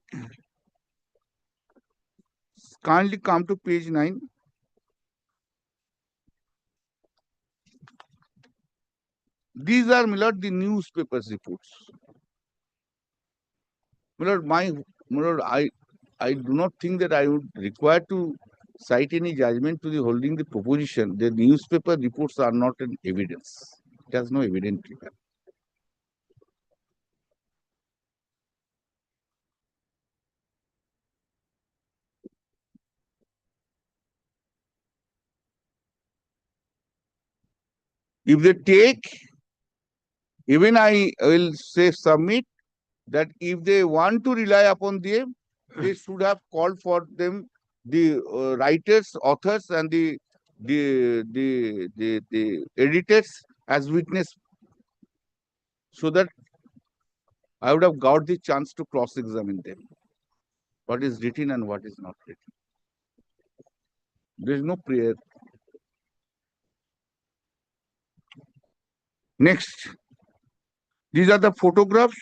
kindly come to page 9. These are, my lord, the newspapers reports. My lord, my lord, I do not think that I would require to cite any judgment to the holding the proposition. The newspaper reports are not an evidence. It has no evidence. If they take, even I will say submit that if they want to rely upon them, they should have called for them the writers, authors, and the editors as witness, so that I would have got the chance to cross-examine them. What is written and what is not written. There is no prayer. Next, these are the photographs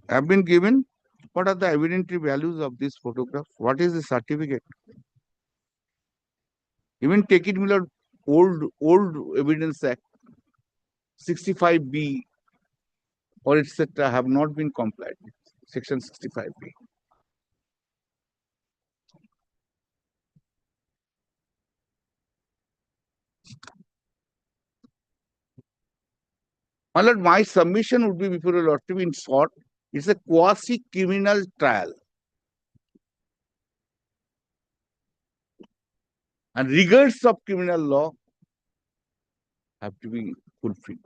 have been given. What are the evidentiary values of these photographs? What is the certificate? Even take it, Miller, old Evidence Act, 65B or etc. have not been complied with. Section 65B. My lord, my submission would be before a lordship in short, it's a quasi-criminal trial. And rigors of criminal law have to be fulfilled.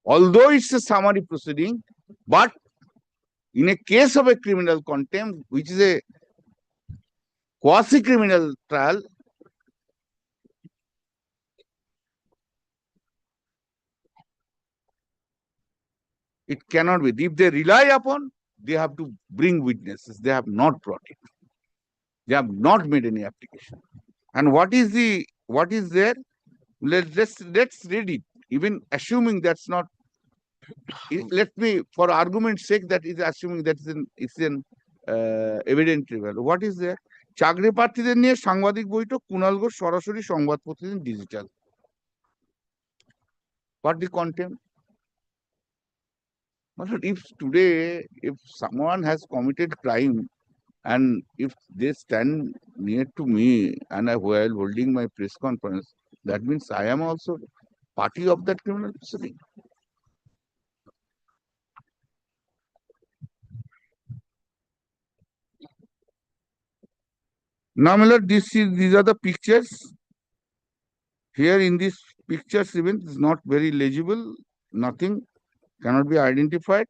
Although it's a summary proceeding, but in a case of a criminal contempt, which is a quasi-criminal trial, it cannot be. If they rely upon, they have to bring witnesses. They have not brought it. They have not made any application. And what is there? Let's read it. Even assuming that's not. Let me, for argument's sake, that is assuming that it's an evidentiary value. What is there? চাকরি প্রার্থীদের নিয়ে সাংবাদিক বৈঠক কুণাল ঘোষ সরাসরি সংবাদ প্রতিদিন digital. What the contempt? If today, if someone has committed crime and if they stand near to me and while holding my press conference, that means I am also party of that criminal proceeding. Now, my lord, these are the pictures. Here in these pictures, even is not very legible. Nothing cannot be identified.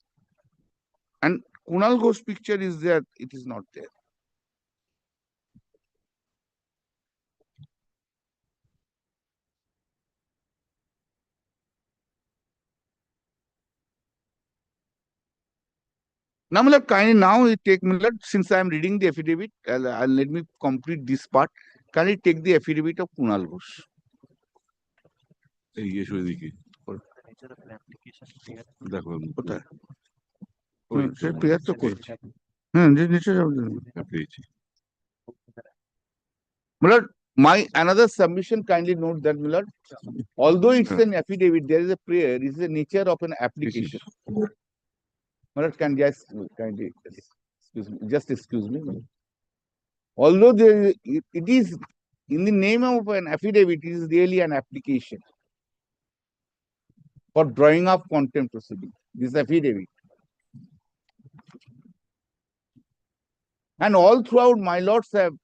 And Kunal Ghosh picture is there. It is not there. Now, my lord, kindly now you take, my lord, since I am reading the affidavit, I'll let me complete this part. Can you take the affidavit of Kunal Ghosh? My another submission, kindly note that, my lord, although it's an affidavit, there is a prayer, it is the nature of an application. My lord, can just kindly excuse me. Although it is in the name of an affidavit, it is really an application for drawing up contempt proceeding. This affidavit. And all throughout, my lords have,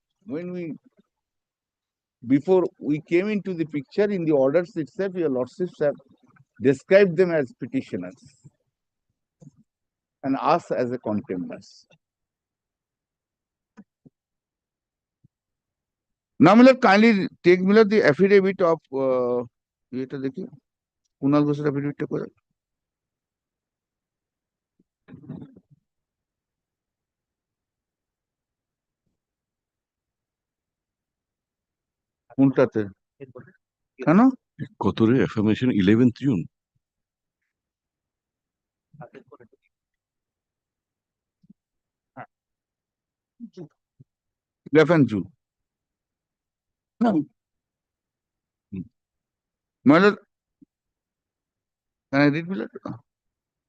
before we came into the picture in the orders itself, your lordships have described them as petitioners and us as a contemptors. Now, Miller, kindly take, Miller, the affidavit of Kunal Ghosh's affidavit. কোনটাতে কেন কত রে affirmation 11th June 11 June. My lord, can I read, my lord?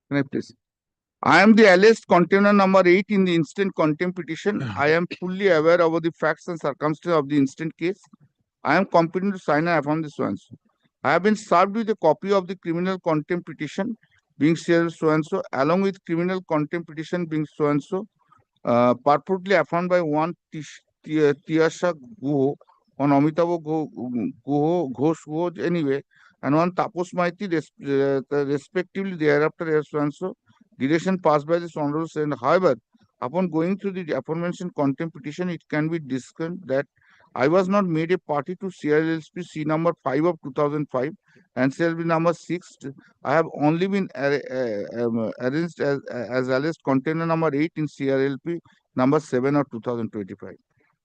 Can I please? I am the alleged contemnor number 8 in the instant contempt petition. I am fully aware of the facts and circumstances of the instant case. I am competent to sign and affirm this one. I have been served with a copy of the criminal contempt petition being shared so and so, along with criminal contempt petition being so and so, purportedly affirmed by one Tiyasha Guho, one Amitabh Ghosh Guho anyway, and one Tapos Maiti respectively thereafter as so and so. Direction passed by this honorable and however, upon going through the aforementioned contempt petition, it can be discerned that I was not made a party to CRLSP C number 5 of 2005 and CRLSP number 6. I have only been arranged as alleged container number 8 in CRLP number 7 of 2025.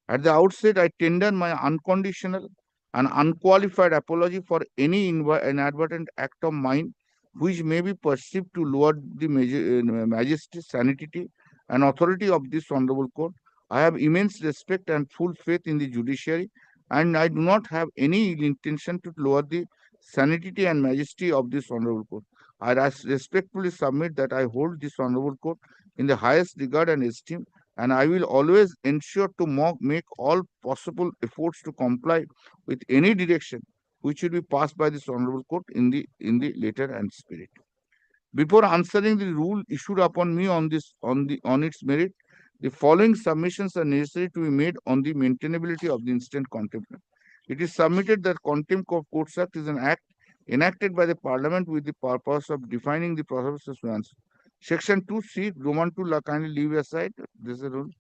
At the outset, I tender my unconditional and unqualified apology for any inadvertent act of mine which may be perceived to lower the majesty, sanity, and authority of this honorable court. I have immense respect and full faith in the judiciary, and I do not have any intention to lower the sanity and majesty of this honorable court. I respectfully submit that I hold this honorable court in the highest regard and esteem, and I will always ensure to make all possible efforts to comply with any direction which will be passed by this honorable court in the letter and spirit. Before answering the rule issued upon me on its merit, the following submissions are necessary to be made on the maintainability of the instant contempt. It is submitted that Contempt of Courts Act is an act enacted by the Parliament with the purpose of defining the process of surveillance. Section 2C, Roman 2, kindly leave aside. This is a rule.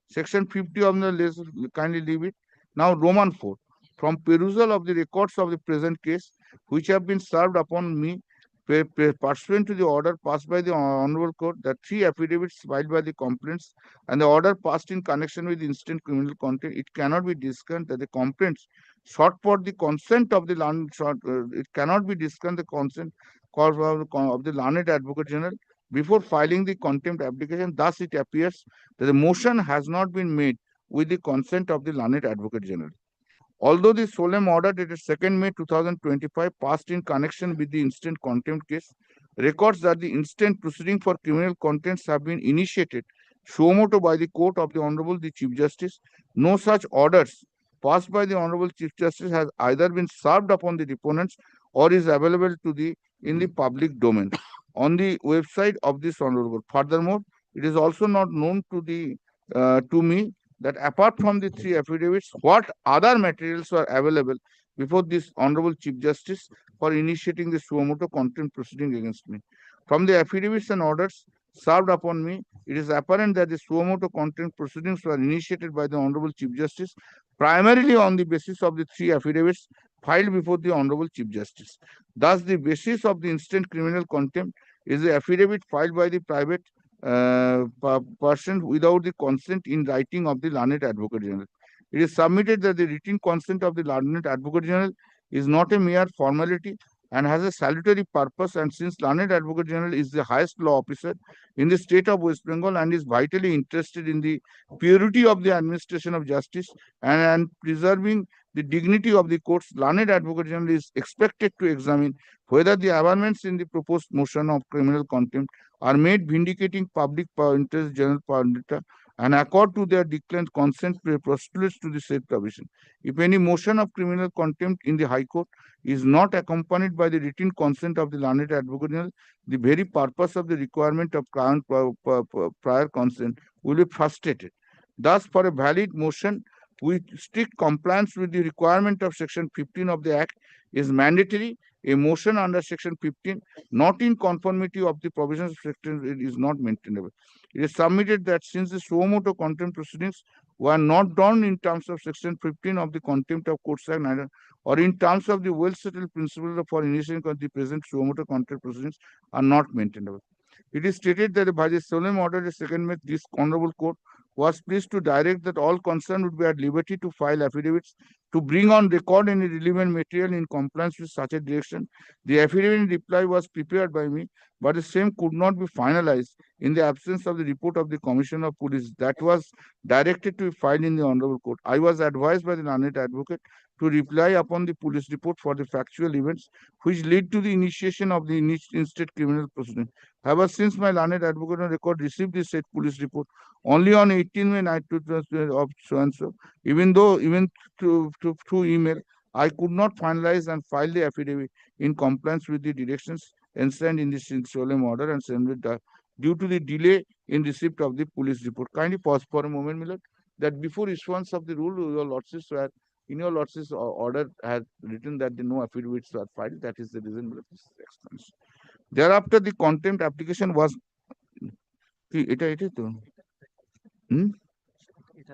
Section 50 of the list, kindly leave it. Now, Roman 4. From perusal of the records of the present case, which have been served upon me pursuant to the order passed by the Honorable Court, the 3 affidavits filed by the complainants and the order passed in connection with instant criminal contempt, it cannot be discounted that the complaints sought for the consent of the learned, it cannot be discounted the consent of the learned Advocate General before filing the contempt application. Thus, it appears that the motion has not been made with the consent of the learned Advocate General. Although the solemn order dated 2nd May 2025 passed in connection with the instant contempt case records that the instant proceeding for criminal contempts have been initiated suo motu by the court of the Honorable the Chief Justice, no such orders passed by the Honorable Chief Justice has either been served upon the deponents or is available in the public domain on the website of this Honorable. Furthermore, it is also not known to me that apart from the 3 affidavits, what other materials were available before this Honorable Chief Justice for initiating the suo motu contempt proceeding against me. From the affidavits and orders served upon me, it is apparent that the suo motu contempt proceedings were initiated by the Honorable Chief Justice primarily on the basis of the 3 affidavits filed before the Honorable Chief Justice. Thus, the basis of the instant criminal contempt is the affidavit filed by the private person without the consent in writing of the learned Advocate General. It is submitted that the written consent of the learned Advocate General is not a mere formality and has a salutary purpose, and since learned Advocate General is the highest law officer in the state of West Bengal and is vitally interested in the purity of the administration of justice and preserving the dignity of the courts, learned Advocate General is expected to examine whether the amendments in the proposed motion of criminal contempt are made vindicating public interest general parameter and accord to their declared consent postulates to the said provision. If any motion of criminal contempt in the High Court is not accompanied by the written consent of the learned Advocate General, the very purpose of the requirement of prior consent will be frustrated. Thus, for a valid motion with strict compliance with the requirement of Section 15 of the Act is mandatory. A motion under Section 15 not in conformity of the provisions of Section is not maintainable. It is submitted that since the suo motu contempt proceedings were not done in terms of Section 15 of the Contempt of Courts Act or in terms of the well-settled principle for initiating of the present suo motu contempt proceedings are not maintainable. It is stated that by the solemn order of 2nd May, this Honorable Court was pleased to direct that all concerned would be at liberty to file affidavits to bring on record any relevant material in compliance with such a direction. The affidavit in reply was prepared by me, but the same could not be finalized in the absence of the report of the Commissioner of Police that was directed to be filed in the Honorable Court. I was advised by the learned advocate to reply upon the police report for the factual events which led to the initiation of the instant criminal proceeding. However, since my learned advocate on record received the said police report only on 18 May night of so and so, even through email, I could not finalize and file the affidavit in compliance with the directions enshrined in the solemn order and sent due to the delay in receipt of the police report. Kindly pause for a moment, Milord, that before issuance of the rule, your lordships were in your lordships order had written that the no affidavits were filed. That is the reason for this explanation. Thereafter, the contempt application was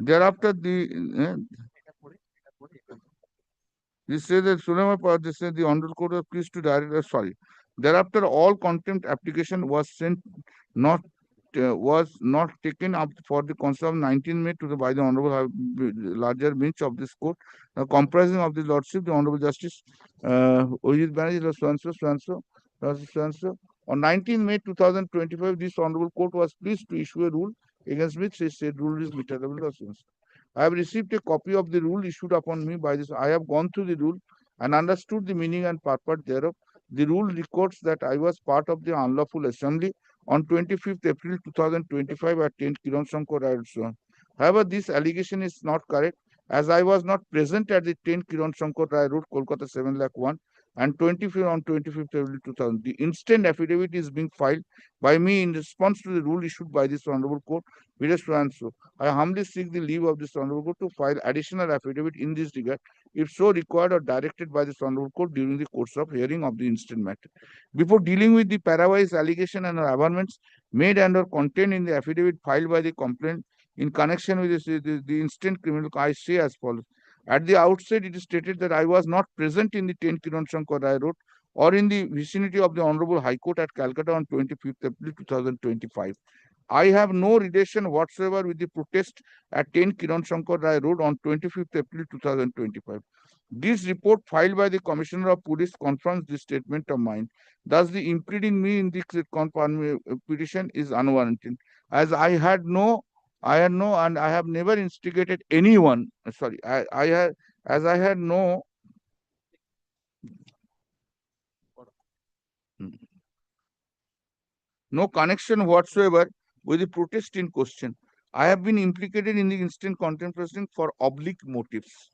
thereafter this says that this says the Honorable Court was pleased to direct. Thereafter, all contempt application was sent was not taken up for the concept of 19 May by the Honorable larger bench of this court, comprising of the Lordship, the Honorable Justice Ojit Banerjee, so and so. On 19 May 2025, this Honorable Court was pleased to issue a rule against which it said rule is meterable. I have received a copy of the rule issued upon me by this. I have gone through the rule and understood the meaning and purport thereof. The rule records that I was part of the unlawful assembly on 25th April 2025 at 10 Kiran Shankar Road. However, this allegation is not correct as I was not present at the 10 Kiran Shankar Road, Kolkata 7,01,000 and 25th April 2000. The instant affidavit is being filed by me in response to the rule issued by this Honorable Court. I humbly seek the leave of this Honorable Court to file additional affidavit in this regard, if so required or directed by this Honorable Court during the course of hearing of the instant matter. Before dealing with the parawise allegation and averments made and or contained in the affidavit filed by the complainant in connection with the instant criminal, I say as follows. At the outset, it is stated that I was not present in the 10 Kiran Shankar Road or in the vicinity of the Honorable High Court at Calcutta on 25th April 2025. I have no relation whatsoever with the protest at 10 Kiran Shankar Road on 25th April 2025. This report filed by the Commissioner of Police confirms this statement of mine. Thus, the impeding me in the petition is unwarranted, as I had no and I have never instigated anyone. Sorry, I had no connection whatsoever with the protest in question. I have been implicated in the instant contempt proceeding for oblique motives.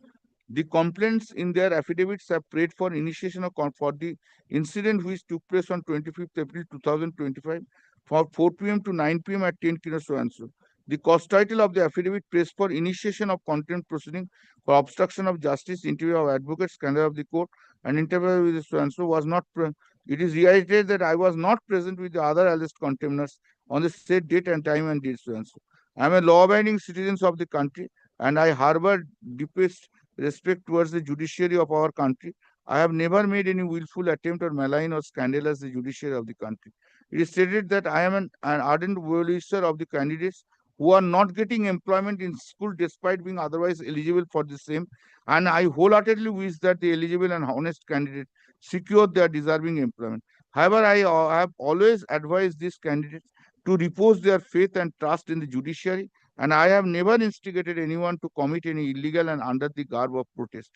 The complainants in their affidavits have prayed for initiation of for the incident which took place on 25th April 2025 for 4 p.m. to 9 p.m. at 10 Kilo so and so. The cause title of the affidavit prays for initiation of contempt proceeding for obstruction of justice, interview of advocates, scandal of the court, and interview with the so and so was not. It is reiterated that I was not present with the other alleged contemners on the said date and time and date so and so. I am a law-abiding citizen of the country, and I harbor deepest respect towards the judiciary of our country. I have never made any willful attempt or malign or scandalous the judiciary of the country. It is stated that I am an ardent well-wisher of the candidates who are not getting employment in school despite being otherwise eligible for the same, and I wholeheartedly wish that the eligible and honest candidate secure their deserving employment. However, I have always advised these candidates to repose their faith and trust in the judiciary, and I have never instigated anyone to commit any illegal and under the garb of protest.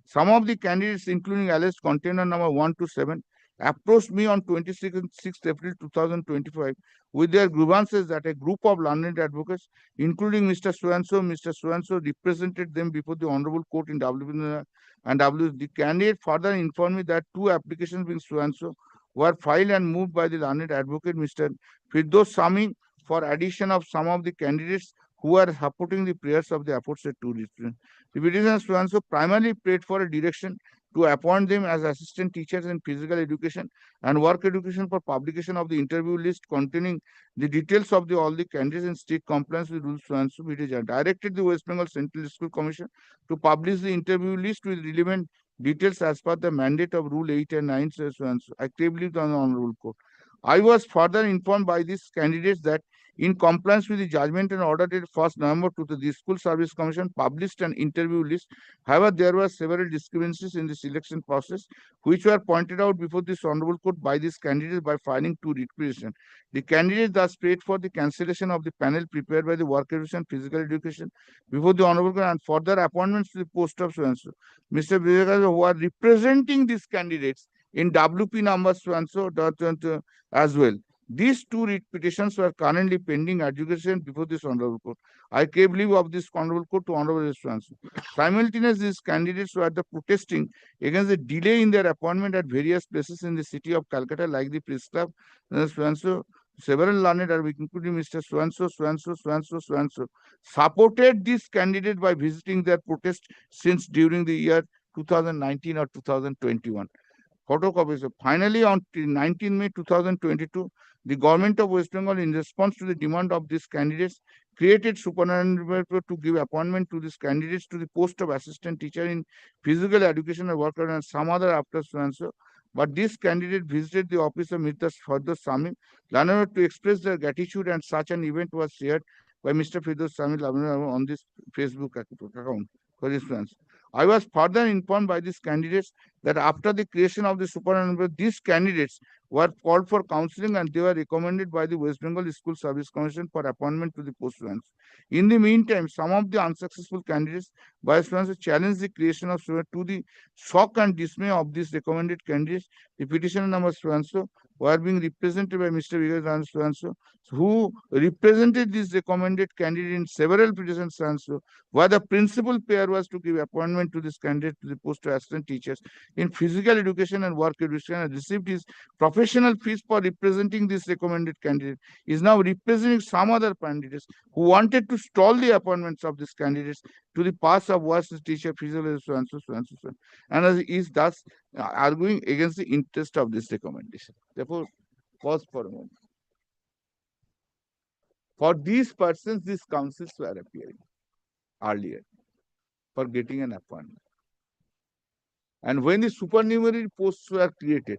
Some of the candidates, including alleged contender number 1 to 7, approached me on 26th April 2025 with their grievances that a group of learned advocates, including Mr. So-and-so, represented them before the Honorable Court in W and W. The candidate further informed me that 2 applications being so-and-so were filed and moved by the learned advocate, Mr. Firdos Sami, for addition of some of the candidates who are supporting the prayers of the aforesaid 2 representatives. The petitioner so-and-so primarily prayed for a direction to appoint them as assistant teachers in physical education and work education for publication of the interview list containing the details of all the candidates in strict compliance with rules so-and-so. Directed the West Bengal Central School Commission to publish the interview list with relevant details as per the mandate of Rule 8 and 9 so-and-so. I believe on the Honorable Court. I was further informed by these candidates that In compliance with the judgment and order dated 1st November 2000, the School Service Commission published an interview list. However, there were several discrepancies in the selection process, which were pointed out before this Honorable Court by these candidates by filing 2 writ petitions. The candidates thus prayed for the cancellation of the panel prepared by the Work Education Physical Education before the Honorable Court and further appointments to the post of so-and-so. Mr. Vivek, who are representing these candidates in WP number so-and-so as well. These 2 writ petitions were currently pending adjudication before this Honorable Court. I gave leave of this Honorable Court to Honorable so-and-so. Simultaneously, these candidates were protesting against the delay in their appointment at various places in the city of Calcutta, like the Press Club, so-and-so. Several learned are including Mr. So-and-so, so-and-so, so-and-so, so-and-so, supported this candidate by visiting their protest since during the year 2019 or 2021. Photocopies. Finally, on 19 May 2022, the government of West Bengal, in response to the demand of these candidates, created superintendent to give appointment to these candidates to the post of assistant teacher in physical education and worker and some other after so-and-so. But this candidate visited the office of Mr. Firdaus Samil Lanavar to express their gratitude, and such an event was shared by Mr. Firdaus Samil Lanavar on this Facebook account for his friends. I was further informed by these candidates that after the creation of the superintendent, these candidates were called for counseling and they were recommended by the West Bengal School Service Commission for appointment to the post. In the meantime, some of the unsuccessful candidates by challenged the creation of to the shock and dismay of these recommended candidates. The petitioner number so were being represented by Mr. Vigadan so who represented this recommended candidate in several petitions so where the principal pair was to give appointment to this candidate to the post of assistant teachers in physical education and work education and received his professional fees for representing this recommended candidate, is now representing some other candidates who wanted to stall the appointments of these candidates to the pass of work as teacher, physical, so and so, so and so, so and is thus arguing against the interest of this recommendation. Therefore, pause for a moment. For these persons, these councils were appearing earlier for getting an appointment. And when the supernumerary posts were created,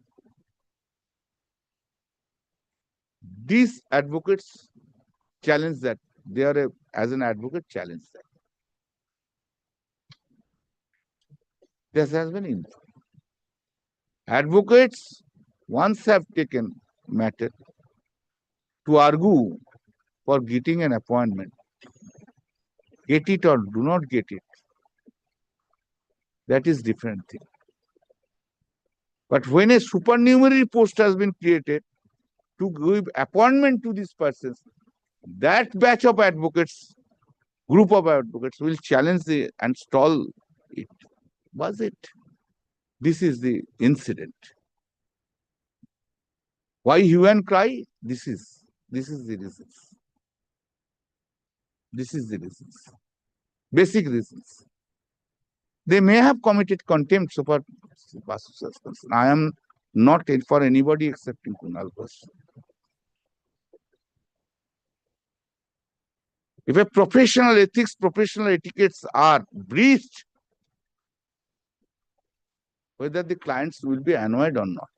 these advocates challenge that. They are, as an advocate, challenge that. This has been informed. Advocates once have taken matter to argue for getting an appointment. Get it or do not get it. That is different thing. But when a supernumerary post has been created to give appointment to these persons, that batch of advocates, group of advocates will challenge and stall it. Was it? This is the incident. Why hue and cry? This is the reasons. This is the reasons. Basic reasons. They may have committed contempt so far. I am not for anybody excepting Kunal Ghosh. If a professional ethics, professional etiquettes are breached, whether the clients will be annoyed or not.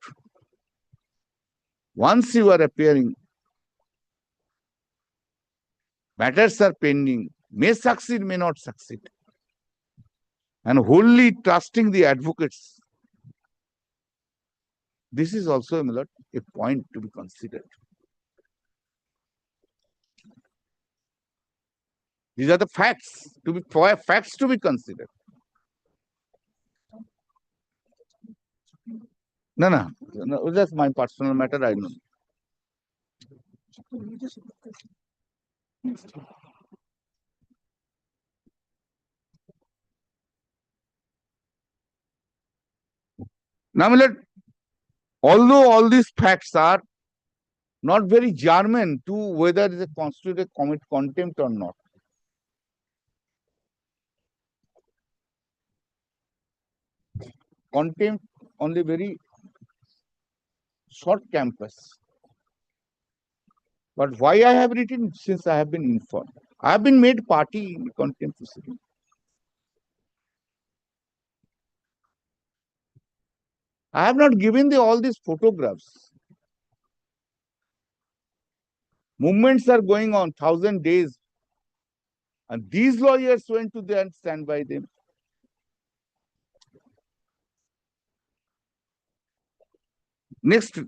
Once you are appearing, matters are pending, may succeed, may not succeed. And wholly trusting the advocates. This is also a point to be considered. These are the facts to be considered. No, that's my personal matter, I know. Now, my lord, although all these facts are not very German to whether it is constituted commit contempt or not. Contempt only very short campus. But why I have written? Since I have been informed. I have been made party in the contempt proceeding. I have not given all these photographs. Movements are going on 1,000 days. And these lawyers went to there and stand by them. Next,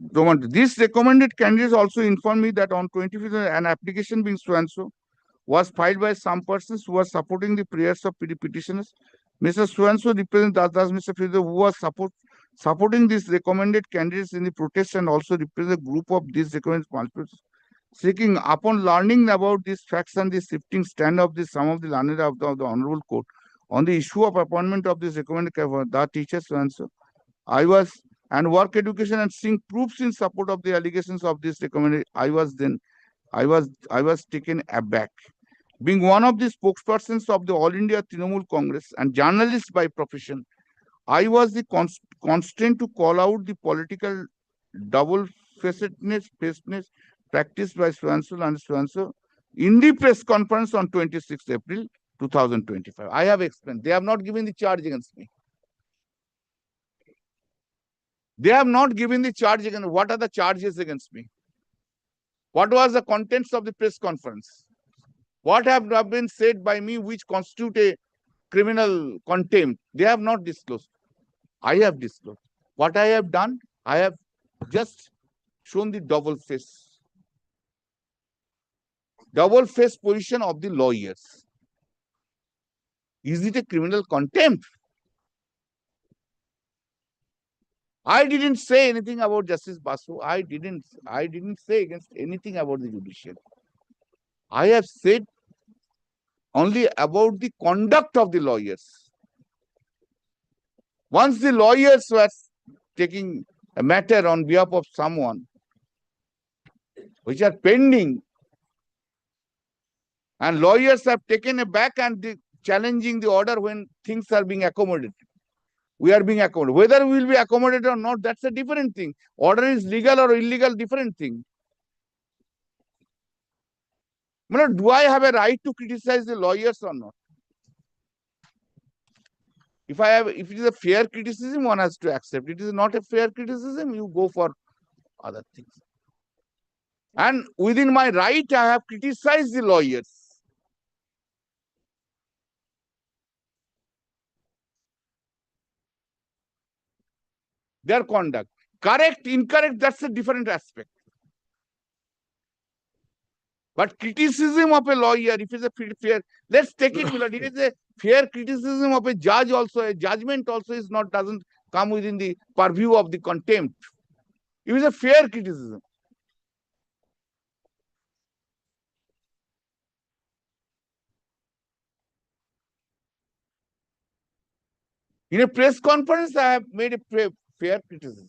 this recommended candidates also informed me that on 25th, an application being so and so was filed by some persons who were supporting the prayers of petitioners. Mr. So and so represents thus Mr. Friedrich, who was supporting these recommended candidates in the protest and also represents a group of these recommended participants. Seeking, upon learning about these facts and the shifting stand of some of the learned of the Honorable Court on the issue of appointment of this recommended the teachers so and so, I was and work education and seeing proofs in support of the allegations of this recommended, I was taken aback. Being one of the spokespersons of the All India Trinamool Congress and journalist by profession, I was the constrained to call out the political double-facedness practiced by so-and-so and so-and-so in the press conference on 26 April 2025. I have explained. They have not given the charge against me. They have not given the charge against me. What are the charges against me? What was the contents of the press conference? What have been said by me which constitute a criminal contempt? They have not disclosed. I have disclosed. What I have done, I have just shown the double face position of the lawyers. Is it a criminal contempt? I didn't say anything about Justice Basu. I didn't say against anything about the judiciary. I have said only about the conduct of the lawyers. Once the lawyers were taking a matter on behalf of someone which are pending, and lawyers have taken it back and challenging the order when things are being accommodated. We are being accommodated. Whether we will be accommodated or not, that's a different thing. Order is legal or illegal, different thing. Do I have a right to criticize the lawyers or not? If it is a fair criticism, one has to accept. It is not a fair criticism, you go for other things. And within my right, I have criticized the lawyers. Their conduct. Correct, incorrect, that's a different aspect. But criticism of a lawyer, if it's a fair, let's take it, it is a fair criticism of a judge also. A judgment also doesn't come within the purview of the contempt. It is a fair criticism. In a press conference, I have made a fair criticism.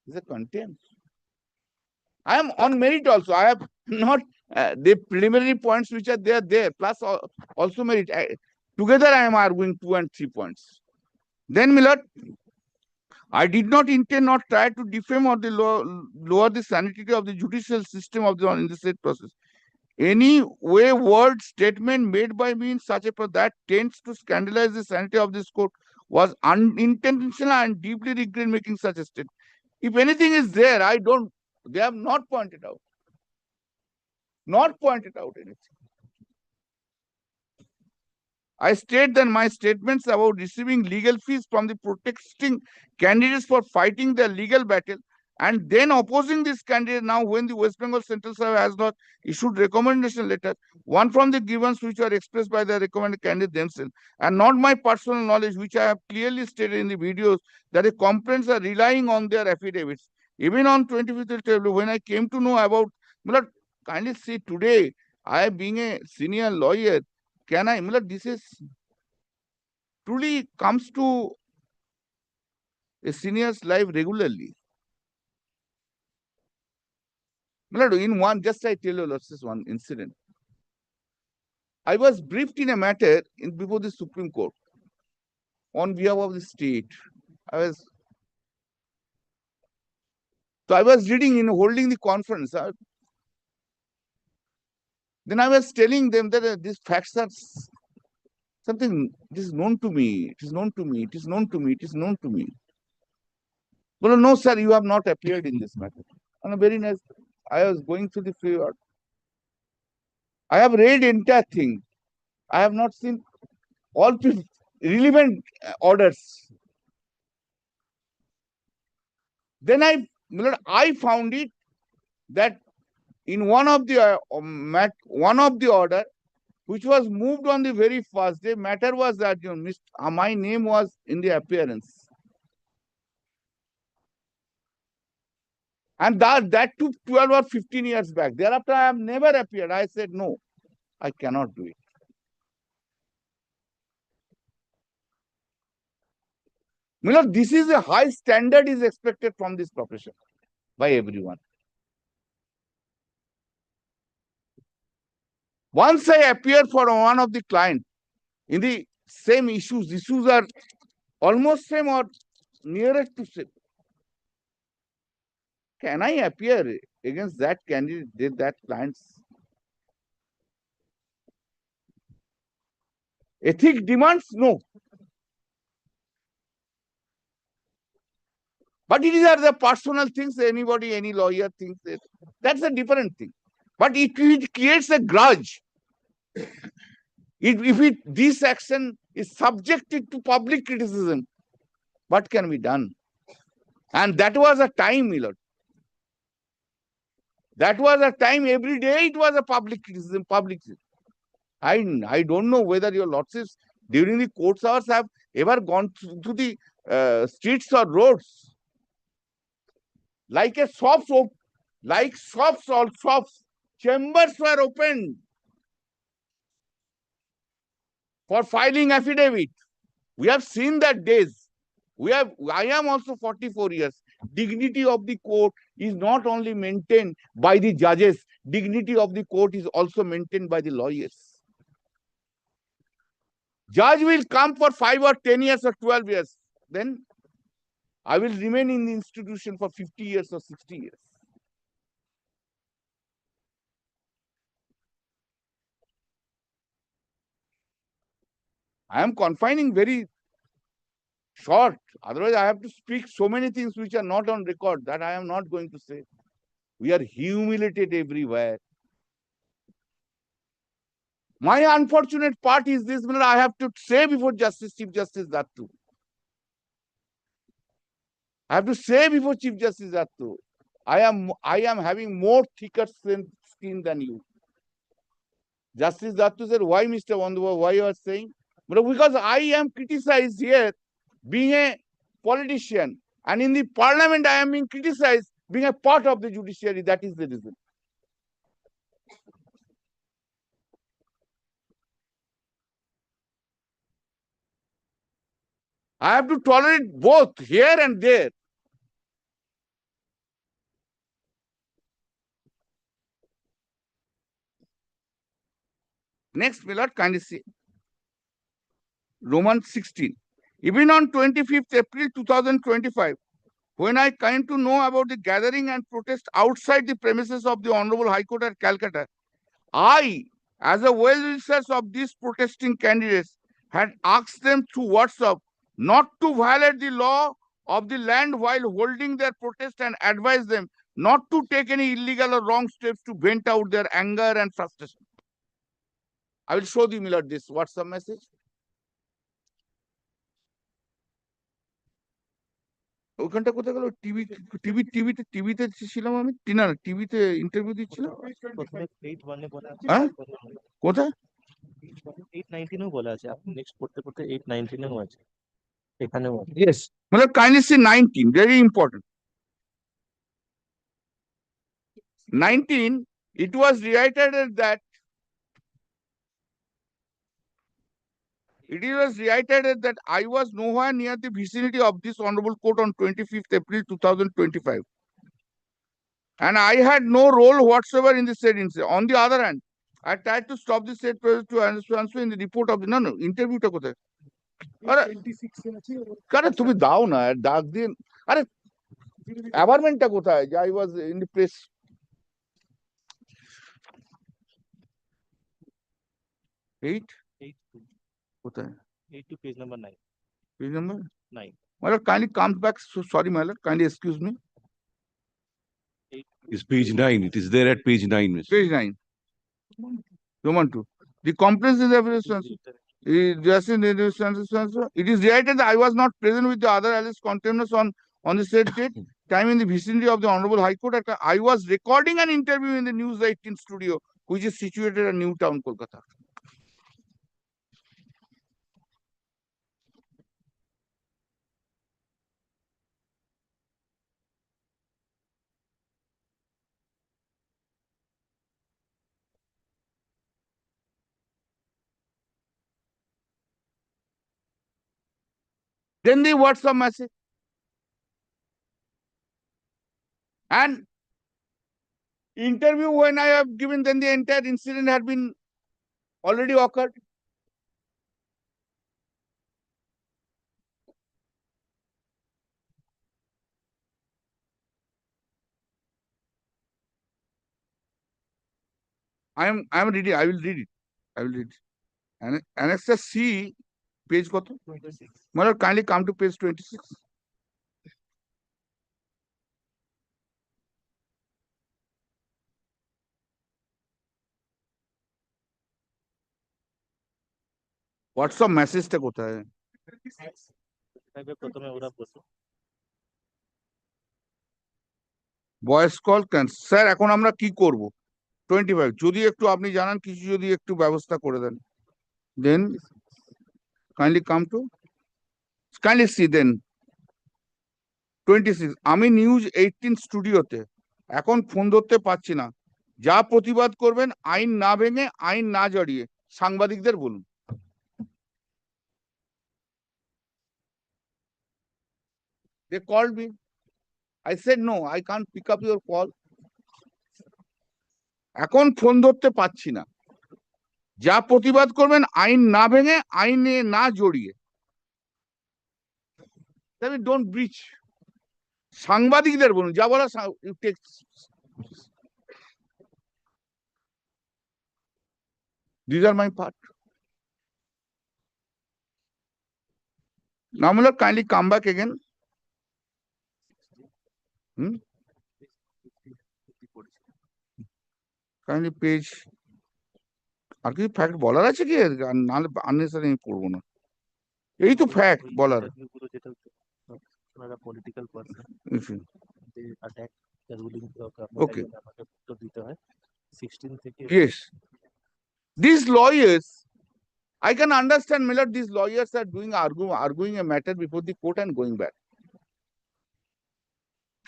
It's a contempt. I am on merit also. I have not the preliminary points which are there, plus also merit. Together I am arguing 2 and 3 points. Then, Millard, I did not intend or try to defame or lower the sanity of the judicial system in the said process. Any way, word, statement made by me in such a that tends to scandalize the sanity of this court was unintentional and deeply regret making such a statement. If anything is there, they have not pointed out. Not pointed out anything. I state that my statements about receiving legal fees from the protesting candidates for fighting their legal battle and then opposing this candidate now when the West Bengal Central Service has not issued recommendation letter, one from the grievances which are expressed by the recommended candidate themselves, and not my personal knowledge, which I have clearly stated in the videos that the complaints are relying on their affidavits. Even on 25th April, when I came to know about, kindly see today, I being a senior lawyer, this is truly comes to a senior's life regularly. In one, just I tell you, this one incident. I was briefed in a matter before the Supreme Court on behalf of the state. I was reading holding the conference. Then I was telling them that these facts are something, it is known to me, it is known to me, it is known to me, it is known to me. Well, no, sir, you have not appeared in this matter. And a very nice, I was going through the field. I have read entire thing. I have not seen all relevant orders. Then I found it that in one of the order, which was moved on the very first day, matter was that my name was in the appearance. And that took 12 or 15 years back. Thereafter, I have never appeared. I said, no, I cannot do it. This is a high standard is expected from this profession by everyone. Once I appear for one of the clients in the same issues are almost same or nearer to same. Can I appear against that candidate, that client's ethic demands? No. But it is the personal things, any lawyer thinks that. That's a different thing. But it creates a grudge. If this action is subjected to public criticism, what can be done? And that was a time, my lord. That was a time, every day it was a public criticism, I don't know whether your lordships during the court hours have ever gone through the streets or roads. Like shops, chambers were opened for filing affidavit. We have seen that days. I am also 44 years. Dignity of the court is not only maintained by the judges, dignity of the court is also maintained by the lawyers. Judge will come for 5 or 10 years or 12 years. Then I will remain in the institution for 50 years or 60 years. I am confining very short. Otherwise, I have to speak so many things which are not on record that I am not going to say. We are humiliated everywhere. My unfortunate part is this, I have to say before Chief Justice Dattu. I have to say before Chief Justice Dattu, I am having more thicker skin than you. Justice Dattu said, why, Mr. Wandua, why you are saying? Because I am criticized here being a politician, and in the parliament I am being criticized being a part of the judiciary. That is the reason. I have to tolerate both here and there. Next, my lord, kindly see. Roman 16. Even on 25th April 2025, when I came to know about the gathering and protest outside the premises of the Honorable High Court at Calcutta, I, as a well-wisher of these protesting candidates, had asked them through WhatsApp not to violate the law of the land while holding their protest and advised them not to take any illegal or wrong steps to vent out their anger and frustration. I will show you, my lord, this WhatsApp message. ওখানটা কোথায় গেল টিভিতে ছিলাম আমি না টিভিতে interview দিচ্ছিলাম হ্যাঁ কোথায় 819 বলা আছে আপনি নেক্সট করতে করতে 819 আছে এখানেও yes মানে kindly see 19 very important 19 it was reiterated that I was nowhere near the vicinity of this honorable court on 25th April 2025. And I had no role whatsoever in the said incident. On the other hand, I tried to stop the said process to answer in the report of the interview ta kothay are 26 তুমি দাও না ডাক দিন আরে অ্যাবারমেন্টটা কোথায় যে I was in the press 8 কোথায় 8 to page number 9. Page number 9. My lord, kindly comes back. So sorry, my lord. Kindly excuse me. It's page 9. It is there at page 9, Mr. Page 9. Roman 2. The comprehensive evidence is just in the it is related that I was not present with the other alleged contemners on the said date, time in the vicinity of the Honorable High Court. I was recording an interview in the News 18 studio, which is situated at New Town, Kolkata. Then the WhatsApp message. And interview when I have given, then the entire incident had been already occurred. I am reading. I will read it. I will read it. And Annexure C, page what? 26. Mother, kindly come to page 26. WhatsApp message টা কোথায়? প্রথমে ওরা বসে voice call sir এখন আমরা কি করব 25 যদি একটু আপনি জানান কিছু যদি একটু ব্যবস্থা করে দেন দেন kindly come to kindly see দেন 26 আমি নিউজ 18 স্টুডিওতে এখন ফোন ধরতে পারছি না যা প্রতিবাদ করবেন আইন না ভেঙে আইন না জড়িয়ে সাংবাদিকদের বলুন They called me. I said, no, I can't pick up your call. এখন ফোন ধরতে পাচ্ছি না যা প্রতিবাদ করবেন আইন না ভেঙে আইনে না জড়িয়ে তবে ডোন্ট ব্রিচ সাংবাদিকদের বলুন যা বলা ইউ টেক দিস আর my part now will kindly come back again kindly page আর কি ফ্যাক্ট বলার আছে কি নাহলে আননেসারি আমি পড়বো না এই তো ফ্যাক্ট বলার political person they attack the ruling okay আমাকে উত্তর দিতে হয় 16 থেকে yes these lawyers I can understand Miller these lawyers are arguing a matter before the court and going back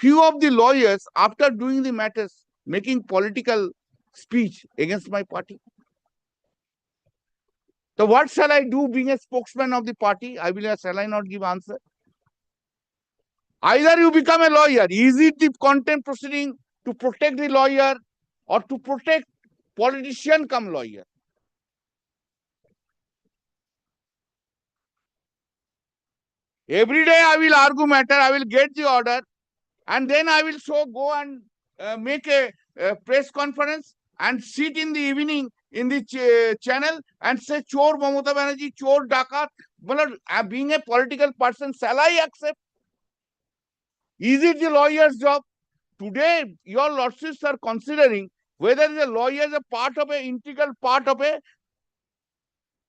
few of the lawyers after doing the matters making political speech against my party. So what shall I do being a spokesman of the party? Shall I not give answer? Either you become a lawyer. Is it the contempt proceeding to protect the lawyer or to protect politician come lawyer? Every day I will argue matter, I will get the order, and then I will go and make a press conference and sit in the evening in the channel and say chor Mamata Banerjee, chor Dakat. Being a political person, shall I accept? Is it the lawyer's job? Today, your lordships are considering whether the lawyer is a part of an integral part of a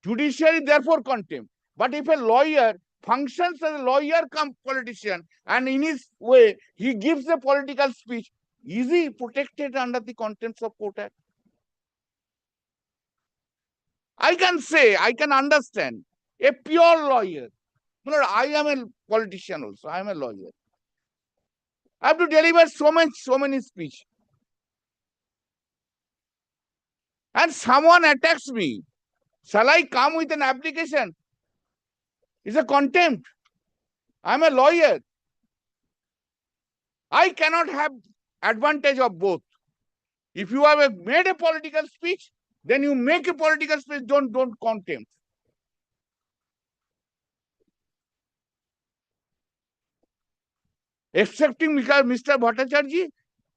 judiciary, therefore contempt. But if a lawyer functions as a lawyer come politician and in his way he gives a political speech, is he protected under the Contempt of Court Act? I can say, I can understand a pure lawyer. I am a politician also, I am a lawyer. I have to deliver so many speech. And someone attacks me. Shall I come with an application? It's a contempt. I'm a lawyer. I cannot have advantage of both. If you have made a political speech, then you make a political speech, don't contempt. Excepting Mr. Bhattacharjee,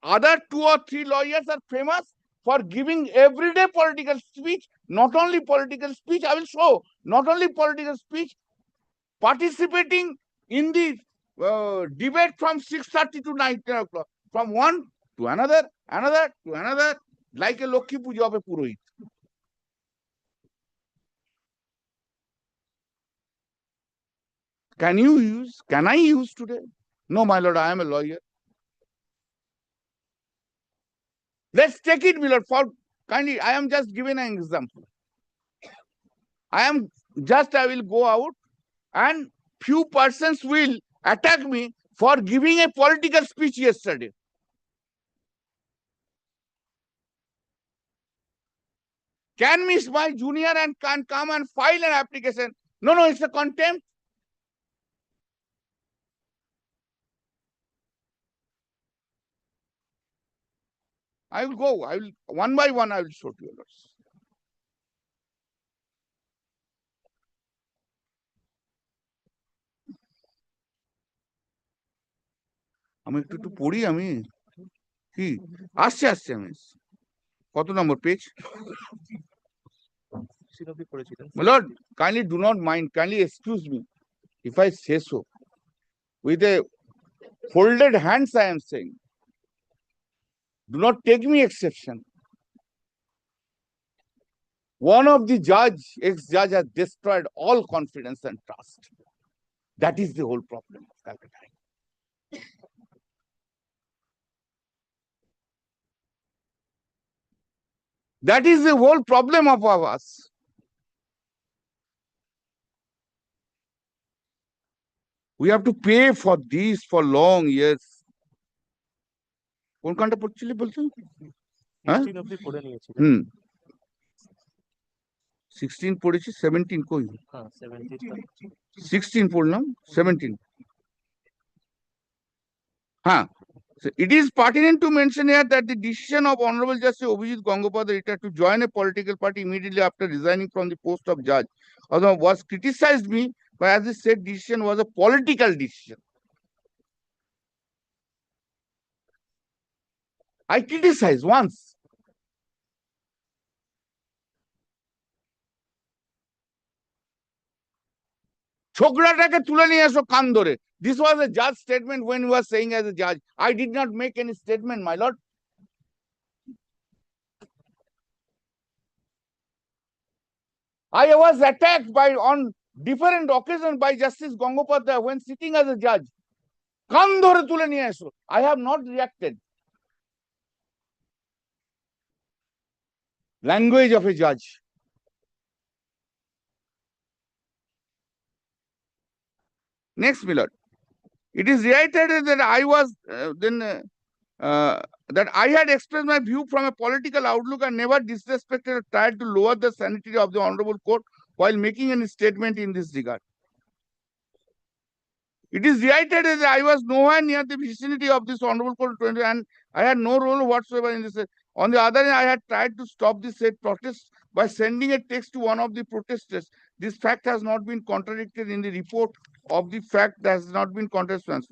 other 2 or 3 lawyers are famous for giving everyday political speech, not only political speech, I will show, not only political speech, participating in the debate from 6:30 to 19 o'clock, from one to another to another, like a Lokhi Puja of a Purohit. Can I use today? No, my lord, I am a lawyer. Let's take it, my lord, for kindly, I am just giving an example. I will go out and few persons will attack me for giving a political speech yesterday. Can miss my junior and can come and file an application. No, it's a contempt. I will go. One by one, I will show to you. আমি একটু পড়ি আমি কি আসছে আমি কত নম্বর page My lord, kindly do not mind, kindly excuse me if I say so. With a folded hands I am saying. Do not take me exception. One of the ex-judge has destroyed all confidence and trust. That is the whole problem of Calcutta. That is the whole problem of ours. We have to pay for these for long years. কোন কান্ডটা পড়ছিলি বলছো? হ্যাঁ? 16 পড়েছি 17 কই? 16 পড়লাম 17. হ্যাঁ. So it is pertinent to mention here that the decision of Honorable Justice Abhijit Gangopadhyay retired to join a political party immediately after resigning from the post of judge, although was criticized me, but as he said, decision was a political decision. I criticized once. ছোকরাটাকে তুলে নিয়ে এসো কান ধরে. This was a judge statement when he was saying as a judge. I did not make any statement, my lord. I was attacked on different occasions by Justice Gangopadhyay when sitting as a judge. কান ধরে তুলে নিয়ে এসো. I have not reacted. Language of a judge. Next, my lord. It is reiterated that I was that I had expressed my view from a political outlook and never disrespected or tried to lower the sanity of the Honorable Court while making any statement in this regard. It is reiterated that I was nowhere near the vicinity of this Honorable Court and I had no role whatsoever in this. On the other hand, I had tried to stop the said protest by sending a text to one of the protesters. This fact has not been contradicted in the report of the fact that has not been contested.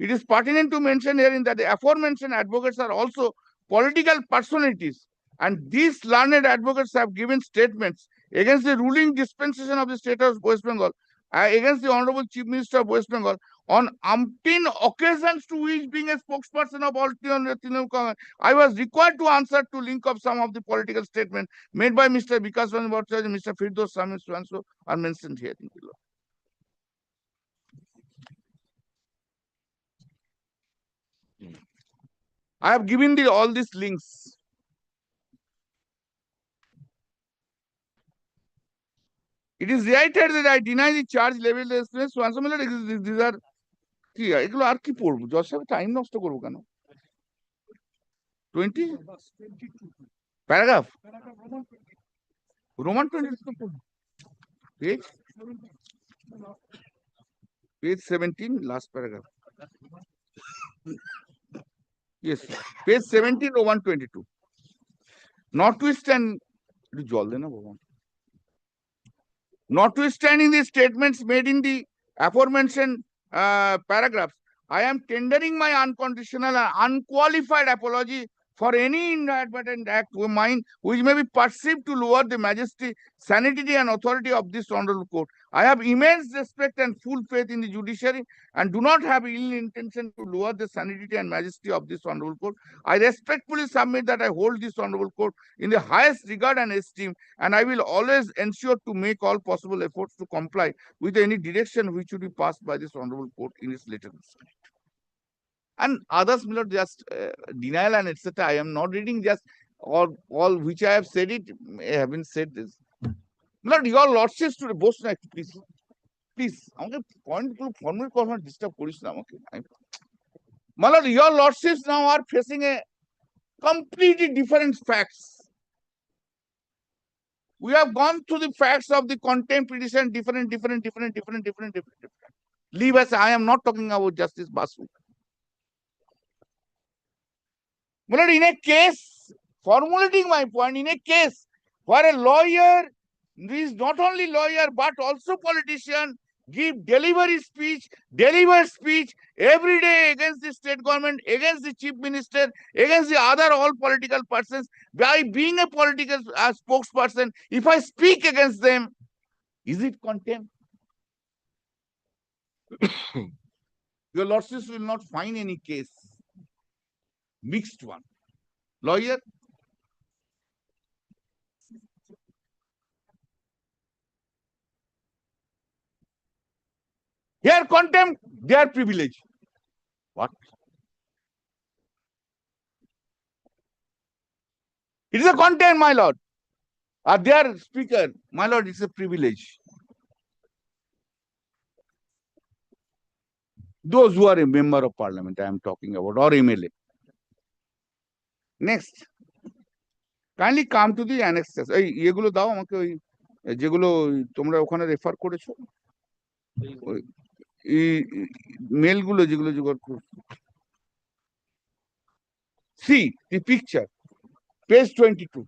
It is pertinent to mention herein that the aforementioned advocates are also political personalities, and these learned advocates have given statements against the ruling dispensation of the state of West Bengal, against the Honorable Chief Minister of West Bengal, on umpteen occasions to which, being a spokesperson of all Trinamool Congress, I was required to answer to link up some of the political statements made by Mr. Vikas Bhattacharya and Mr. Firdaus Samir so are mentioned here. I have given all these links. It is reiterated that I deny the charge level express. These are কি এগুলো আর কি পড়বো জজ সাহেব time নষ্ট করবো কেন 20 paragraph Roman 20 page 17 last paragraph. Yes, page 17 Roman 22. Notwithstanding the statements made in the aforementioned paragraphs, I am tendering my unconditional and unqualified apology for any inadvertent act which may be perceived to lower the majesty, sanity, and authority of this honorable court. I have immense respect and full faith in the judiciary and do not have ill intention to lower the sanity and majesty of this honorable court. I respectfully submit that I hold this honorable court in the highest regard and esteem, and I will always ensure to make all possible efforts to comply with any direction which should be passed by this honorable court in its later discussion. And others, my lord, just denial and etc. I am not reading just all which I have said it. I haven't said this. My lord, your lordships to boast না একটু please. Please, আমাকে point গুলো formulate করার disturb করিস না আমাকে. My lord, your lordships now are facing a completely different facts. We have gone through the facts of the contempt petition, different. Leave us. I am not talking about Justice Basu. But in a case, formulating my point, in a case where a lawyer is not only lawyer but also politician, deliver speech every day against the state government, against the chief minister, against the other all political persons. By being a political spokesperson, if I speak against them, is it contempt? Your lordships will not find any case. Mixed one. Lawyer. Here contempt, their privilege. What? It is a contempt, my lord. Their speaker, my lord, it's a privilege. Those who are a member of parliament, I am talking about, or MLA. Next, kindly come to the annexes. এই এগুলো দাও আমাকে ওই যেগুলো তোমরা ওখানে refer করেছো এই মেলগুলো যেগুলো see the picture, page 22.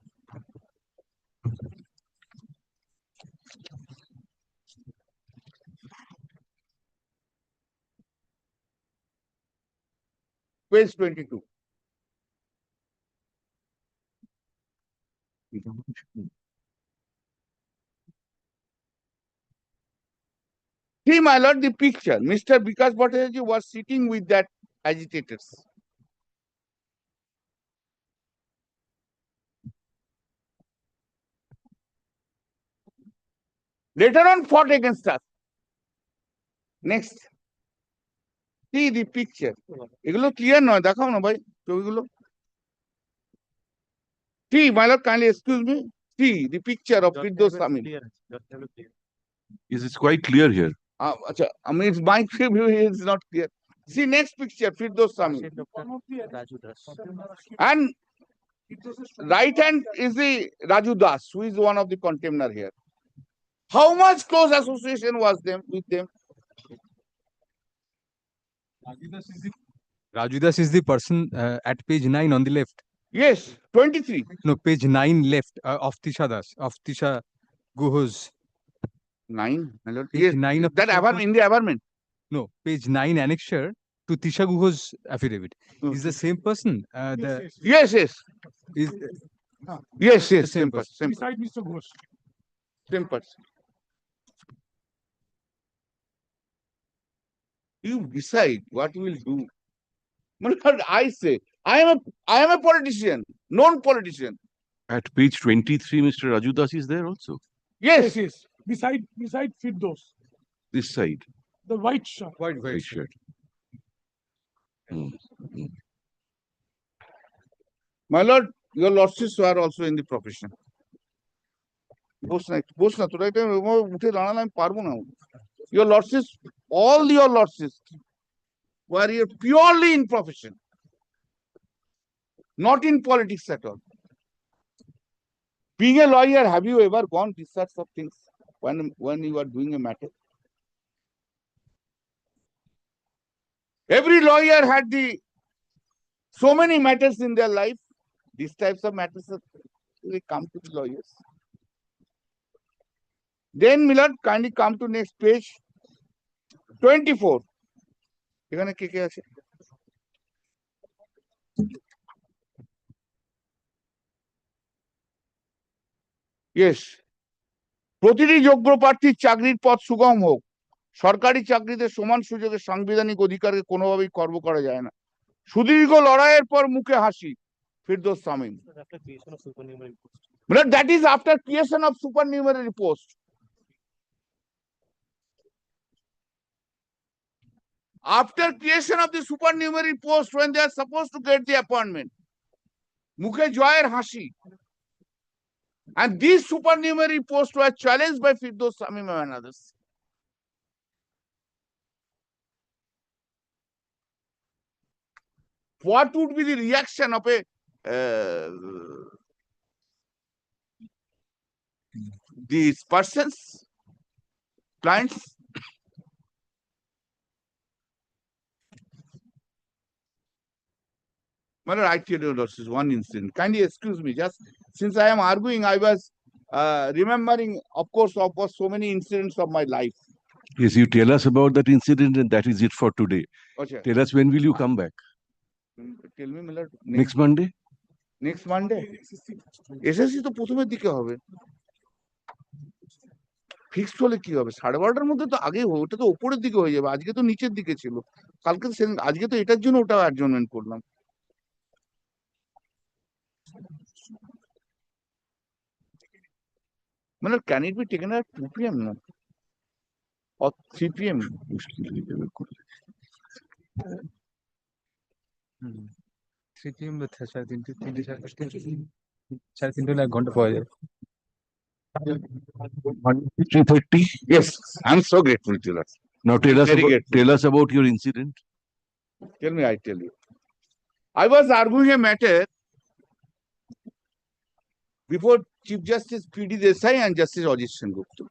Page 22. See, my lord, the picture. Mr. Vikas Bhattacharya was sitting with that agitators. Later on fought against us. Next. See the picture. এগুলো clear নয়, দেখাও না ভাই ছবিগুলো। See, my lord, kindly excuse me. See the picture of Firdaus Samin. Is it quite clear here? I mean, it's my view is not clear. See next picture, Firdaus Samin. And right hand is the Raju Das, who is one of the contemner here. How much close association was with them? Raju Das is the person at page 9 on the left. Yes, 23. No, page 9 left of Tisha Das, of Tisha Guho's. 9, my lord. Page Yes, 9 of that in the averment. No, page 9 annexure to Tisha Guho's affidavit. Okay. Is the same person. Yes. Is Yes, same person. Same Beside Mr. Ghosh. Same person. You decide what you will do. My lord, I say, I am a politician, known politician. At page 23, Mr. Raju Das is there also. Yes. Beside Firdaus. This side. The white shirt. White shirt. My lord, your lordships were also in the profession. বস না তোরা এটা উঠে দাঁড়ালে আমি পারবো না। Your lordships, all your lordships were here purely in profession, not in politics at all. Being a lawyer, have you ever gone these sorts of things when you are doing a matter? Every lawyer had so many matters in their life. These types of matters they come to the lawyers. Then, Millard, kindly come to next page. 24. এখানে কে আছে? Yes. প্রতিটি যোগ্য প্রার্থীর চাকরির পথ সুগম হোক। সরকারি চাকরিতে সমান সুযোগের সাংবিধানিক অধিকারকে কোনোভাবেই খর্ব করা যায় না। সুদীর্ঘ লড়াইয়ের পর মুখে হাসি। Firdous Samim. That is after creation of supernumerary post. After creation of the supernumerary post, when they are supposed to get the appointment, মুখে জয়ের হাসি. And these supernumerary posts were challenged by Firdaus Samim and others. What would be the reaction of a these persons, clients? Well, I tell you, this is one incident. Kindly excuse me, just since I am arguing, I was remembering, of course, so many incidents of my life. Yes, you tell us about that incident and that is it for today. Okay. Tell us when will you come back? Tell me, Millard. Next Monday? Next Monday? SSC তো প্রথমের দিকে হবে। Fixed হলে কি হবে? 12:30টার মধ্যে তো আগে ওটা তো উপরের দিকে হয়ে যাবে। আজকে তো নিচের দিকে ছিল। কালকে আজকে তো এটার জন্য ওটা অ্যাডজর্নমেন্ট করলাম। মানে can it be taken at 2 p.m. no? Or 3 p.m. মুশকিল হয়ে যাবে করলে। 3 p.m. 3:30 হলে 1 ঘন্টা পাওয়া যাবে। 3:30? Yes, I'm so grateful to you. Now tell us about your incident. Tell me, I tell you. I was arguing a matter before Chief Justice P.D. Desai and Justice Ajit Sengupta.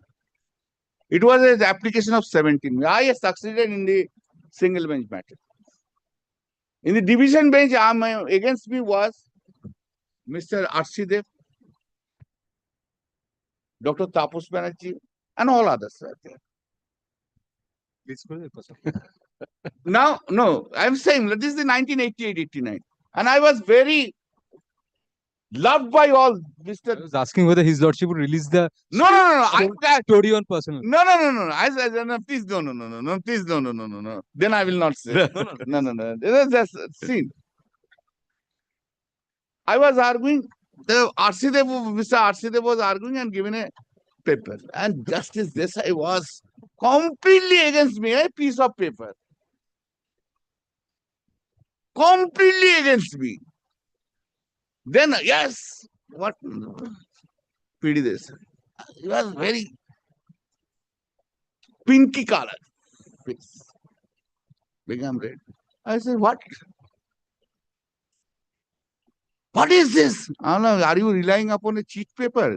It was an application of 17. I succeeded in the single bench matter. In the division bench, against me was Mr. Arsidev, Dr. Tapos Banerjee, and all others were there. Now, no, I'm saying that this is the 1988-89. And I was very loved by all. Mr. I was asking whether his lordship would release the No. story on personal. No. Please, no. Please, no. Then I will not say. No. This is just scene. I was arguing. Mr. Arsidev was arguing and giving a paper. And Justice Desai was completely against me, a piece of paper. Completely against me. Then, yes, what? P.D. Desai. He was very pinky color. Became red. I said, what? What is this? Are you relying upon a cheat paper?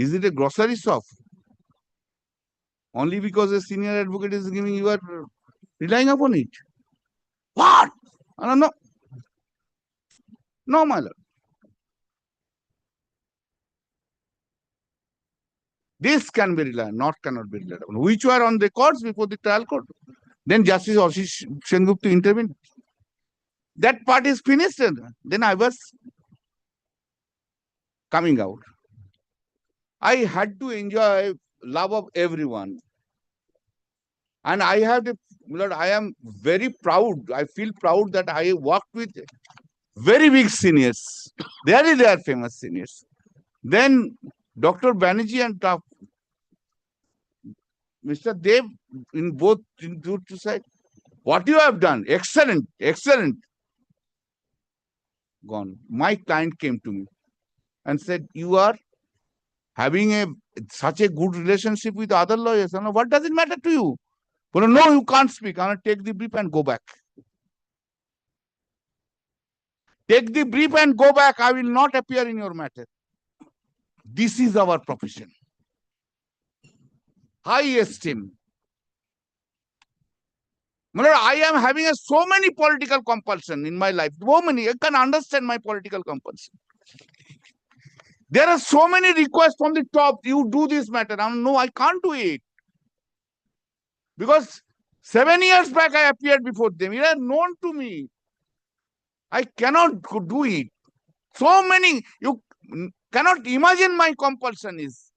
Is it a grocery shop? Only because a senior advocate is giving, you are relying upon it. What? I don't know. No, my lord. This can be relied, cannot be relied upon, which were on records before the trial court. Then Justice Ajit Sengupta intervened. That part is finished. Then I was coming out. I had to enjoy love of everyone. And I am very proud. I feel proud that I worked with very big seniors. They are famous seniors. Then Dr. Banerjee and Mr. Dev, in both sides, what you have done, excellent. Gone. My client came to me and said, you are having such a good relationship with other lawyers. And what does it matter to you? Well, no, you can't speak. I'm going to take the brief and go back. Take the brief and go back. I will not appear in your matter. This is our profession. High esteem. I am having so many political compulsion in my life. So many. I can understand my political compulsion. There are so many requests from the top. You do this matter. No, I can't do it. Because 7 years back, I appeared before them. It is known to me. I cannot do it. So many. cannot imagine my compulsion is.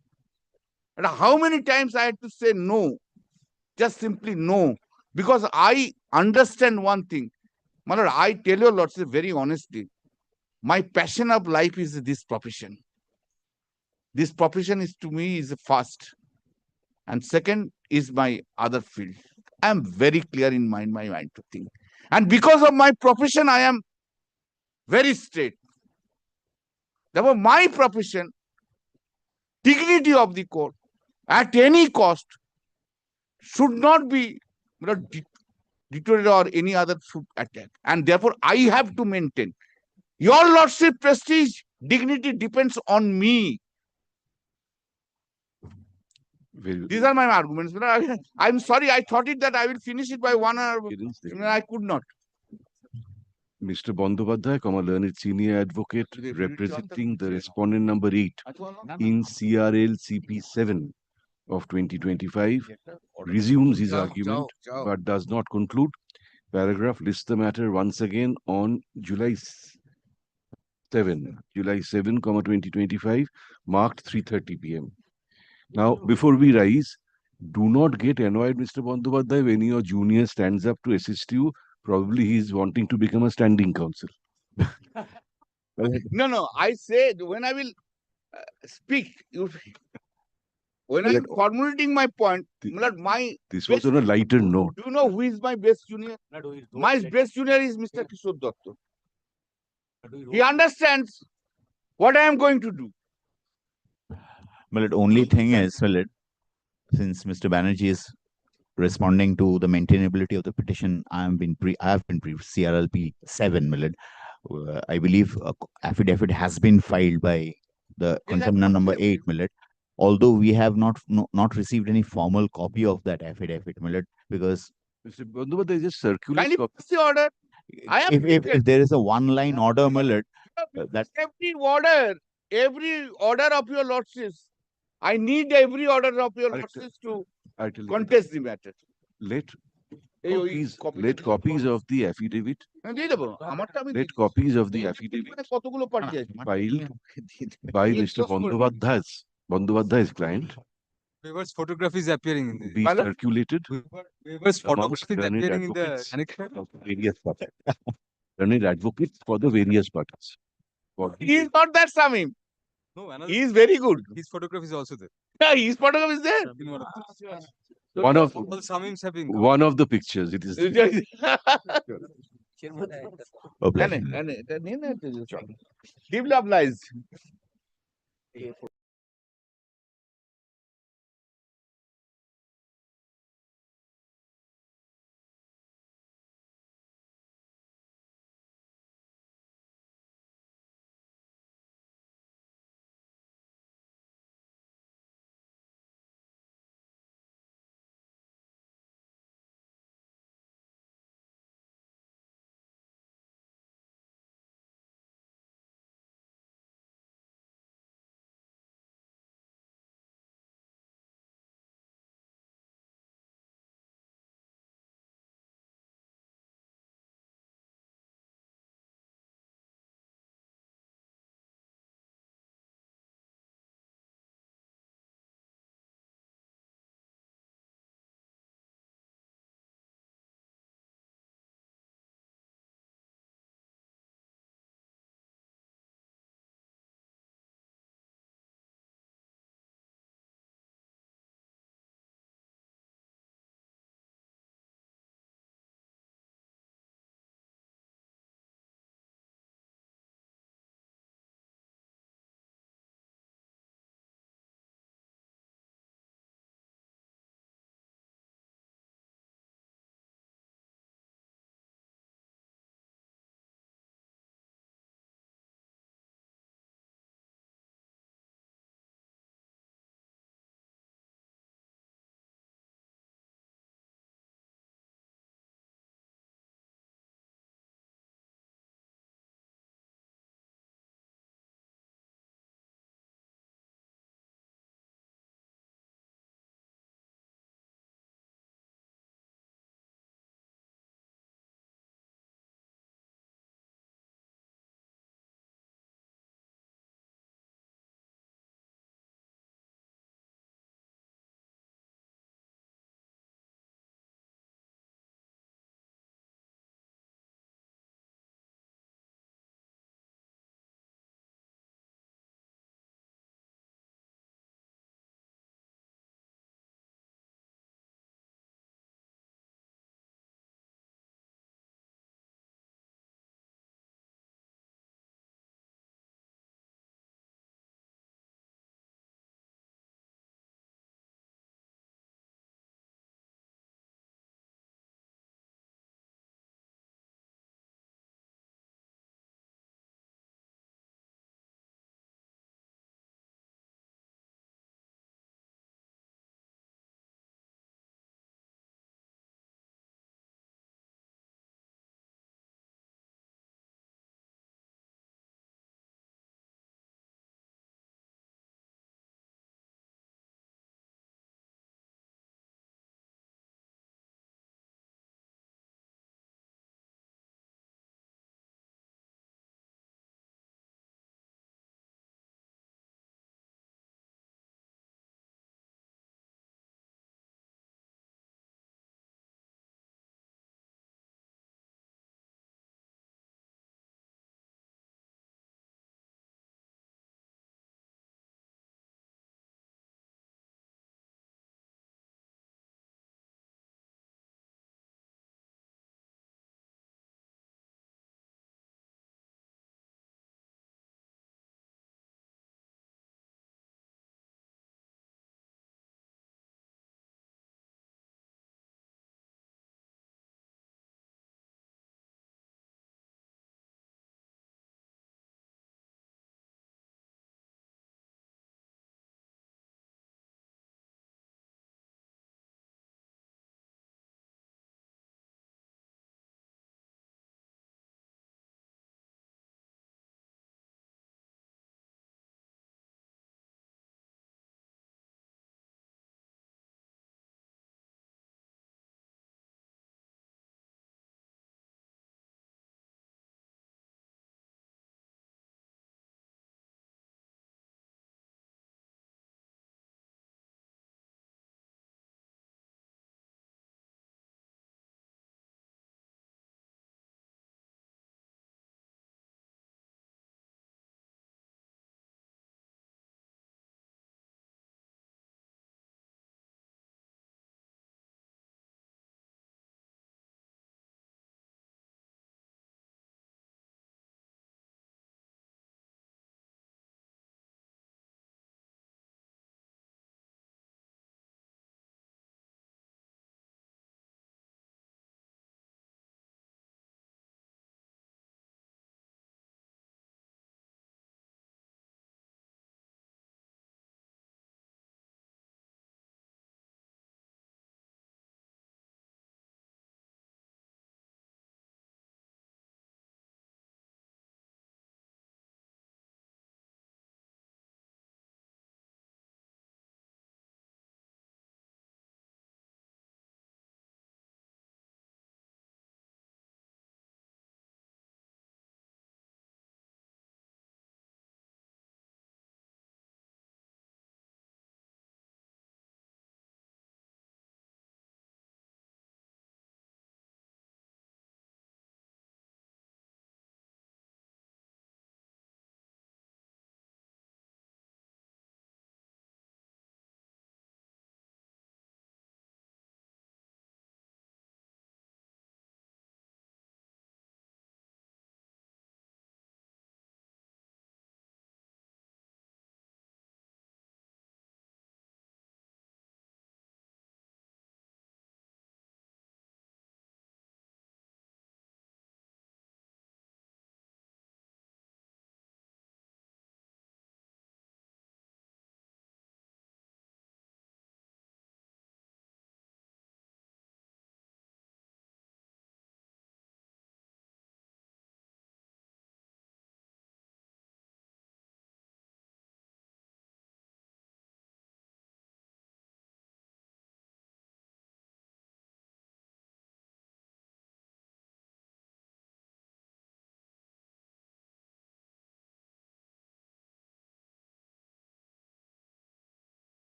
And how many times I had to say no, just simply no, because I understand one thing. My lord, I tell your lordship very honestly, my passion of life is this profession. This profession is to me is first, and second is my other field. I am very clear in my mind to think, and because of my profession, I am very straight. Therefore, my profession, dignity of the court, at any cost, should not be deteriorated or any other should attack. And therefore, I have to maintain. Your lordship prestige, dignity depends on me. These are my arguments. I'm sorry, I thought it that I will finish it by 1 hour. I could not. Mr. Bandyopadhyay, learned senior advocate representing the respondent number 8 in CRL CP 7 of 2025 resumes his argument but does not conclude. Paragraph lists the matter once again on July 7, 2025, marked 3:30 p.m. Now, before we rise, do not get annoyed, Mr. Bandyopadhyay, when your junior stands up to assist you. Probably he is wanting to become a standing counsel. No, I said when I will speak, when I'm formulating my point, This was on a lighter note. Do you know who is my best junior? My best junior is Mr. Kishore Datta. He understands what I am going to do. Well, the only thing is, since Mr. Banerjee is responding to the maintainability of the petition, I have been CRLP 7, I believe affidavit has been filed by the contempt number 8, although we have not received any formal copy of that affidavit, because Mr. Bandyopadhyay, just circular Kindly pass the order. if there is a one-line order, that every order of your lordships, I need every order of your lordships to contest the matter. Let copies of the affidavit. Let copies of the affidavit filed by Mr. Bandyopadhyay's client Waiver's photograph is appearing in the be circulated Waiver's amongst photograph is learned appearing in the advocates annex. of various parties. Learned advocates for the various parties. He is not that Samim. No, He is very good. His photograph is also there. Yeah, his photograph is there. One of All Samims have been. one of the pictures. It is. Deeply obliged.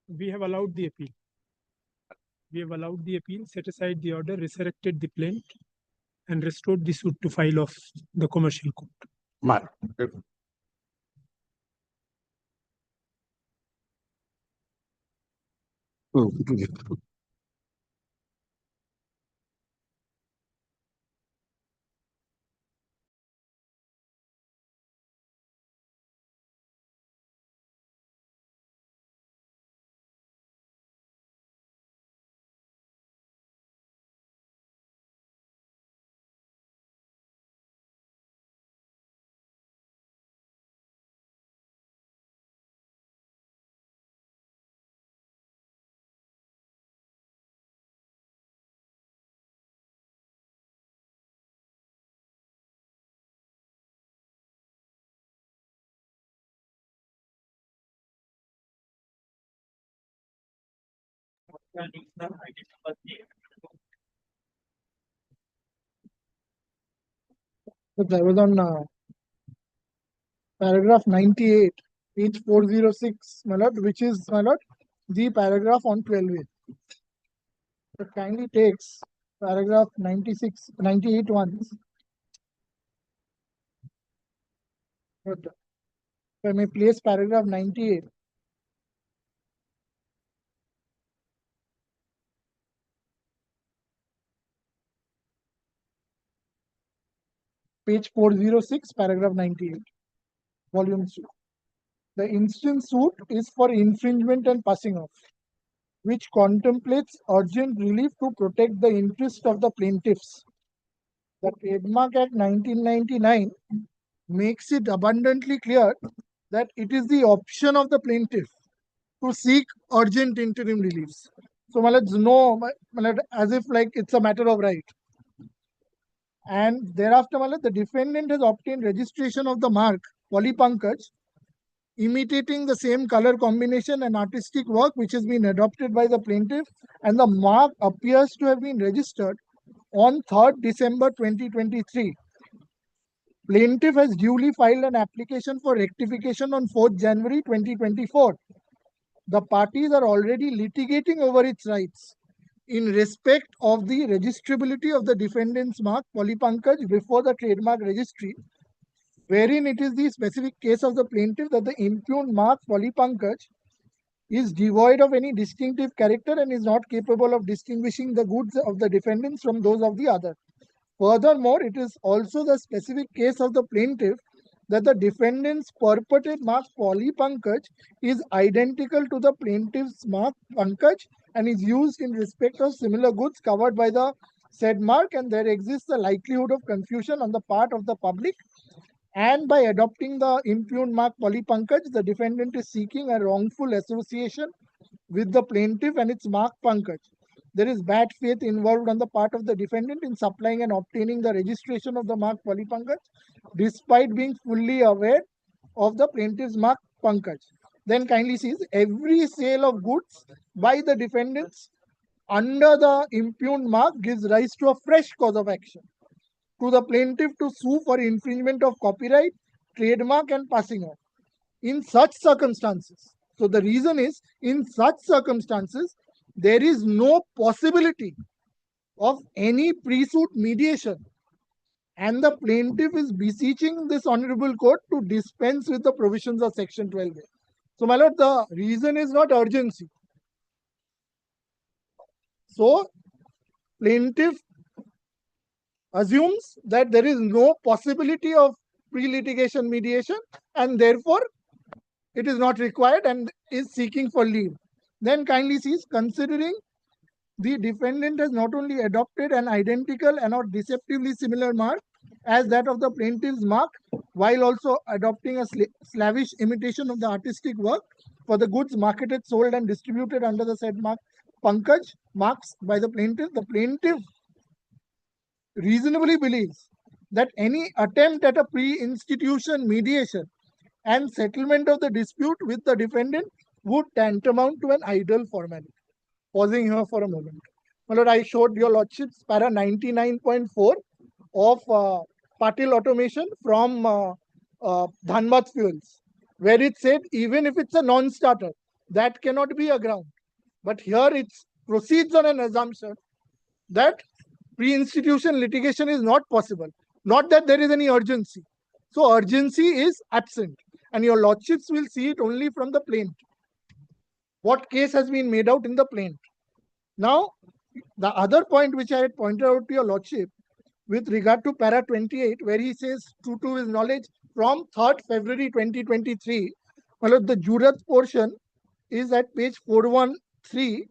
We have allowed the appeal. We have allowed the appeal, set aside the order, resurrected the plaint, and restored the suit to file of the commercial court. So I was on paragraph 98, page 406, my lord, which is, my lord, the paragraph on 12A. So kindly takes paragraph 96, 98 once. But if I may place paragraph 98. Page 406, paragraph 98, volume 2. The instant suit is for infringement and passing off, which contemplates urgent relief to protect the interest of the plaintiffs. The Trademark Act 1999 makes it abundantly clear that it is the option of the plaintiff to seek urgent interim reliefs. So, let's know, as if like it's a matter of right. And thereafter, the defendant has obtained registration of the mark Polypankaj, imitating the same color combination and artistic work which has been adopted by the plaintiff, and the mark appears to have been registered on 3rd December 2023. Plaintiff has duly filed an application for rectification on 4th January 2024. The parties are already litigating over its rights in respect of the registrability of the defendant's mark Polypankaj before the trademark registry, wherein it is the specific case of the plaintiff that the impugned mark Polypankaj is devoid of any distinctive character and is not capable of distinguishing the goods of the defendants from those of the other. Furthermore, it is also the specific case of the plaintiff that the defendant's purported mark Polypankaj is identical to the plaintiff's mark Pankaj and is used in respect of similar goods covered by the said mark, and there exists a likelihood of confusion on the part of the public. And by adopting the impugned mark Polypankaj, the defendant is seeking a wrongful association with the plaintiff and its mark Pankaj. There is bad faith involved on the part of the defendant in supplying and obtaining the registration of the mark Polypankaj, despite being fully aware of the plaintiff's mark Pankaj. Then kindly sees every sale of goods by the defendants under the impugned mark gives rise to a fresh cause of action to the plaintiff to sue for infringement of copyright, trademark, and passing off. In such circumstances, so the reason is, in such circumstances, there is no possibility of any pre-suit mediation, and the plaintiff is beseeching this honorable court to dispense with the provisions of section 12A. So, my lord, the reason is not urgency. So, plaintiff assumes that there is no possibility of pre-litigation mediation and therefore it is not required and is seeking for leave. Then kindly sees, considering the defendant has not only adopted an identical and not deceptively similar mark as that of the plaintiff's mark, while also adopting a slavish imitation of the artistic work for the goods marketed, sold, and distributed under the said mark Pankaj marks by the plaintiff reasonably believes that any attempt at a pre-institution mediation and settlement of the dispute with the defendant would tantamount to an idle formality. Pausing here for a moment. My lord, I showed your lordships para 99.4 of Patil automation from Dhanbad Fuels, where it said even if it's a non-starter, that cannot be a ground. But here it proceeds on an assumption that pre-institution litigation is not possible, not that there is any urgency. So urgency is absent, and your lordships will see it only from the plaint. What case has been made out in the plaint? Now, the other point which I had pointed out to your lordship with regard to para 28, where he says true to his knowledge from 3rd February 2023, well, the jurat portion is at page 413,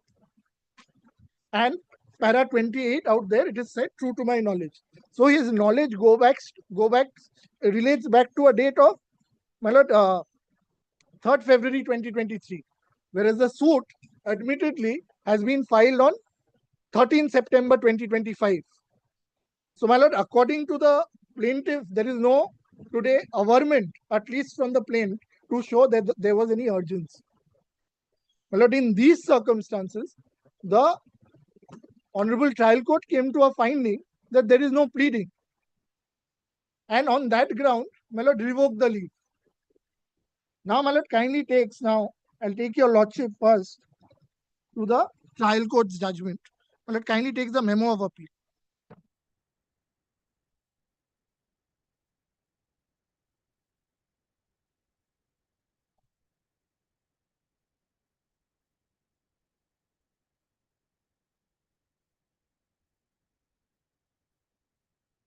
and para 28 out there it is said true to my knowledge. So his knowledge relates back to a date of, my lord, 3rd February 2023, whereas the suit admittedly has been filed on 13 September 2025. So, my lord, according to the plaintiff, there is no today averment, at least from the plaintiff, to show that there was any urgency. My lord, in these circumstances, the Honorable Trial Court came to a finding that there is no pleading. And on that ground, my lord, revoked the leave. Now, my lord, kindly takes now, I'll take your lordship first to the trial court's judgment. My lord, kindly takes the memo of appeal.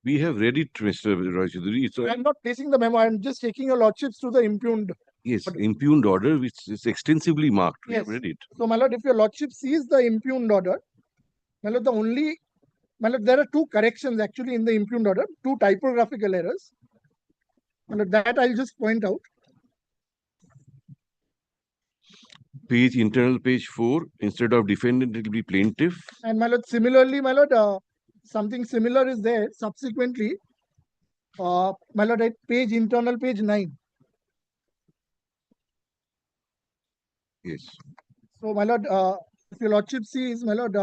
We have read it, Mr. Roy Choudhury. I'm not placing the memo. I'm just taking your lordships to the impugned. Yes, impugned order, which is extensively marked. We have read it. So, my lord, if your lordship sees the impugned order, my lord, there are two corrections actually in the impugned order, two typographical errors. My lord, that I'll just point out. Internal page 4, instead of defendant, it will be plaintiff. And my lord, similarly, my lord, something similar is there subsequently. My lord, at internal page 9. Yes. So, my lord, if your lordship sees, my lord,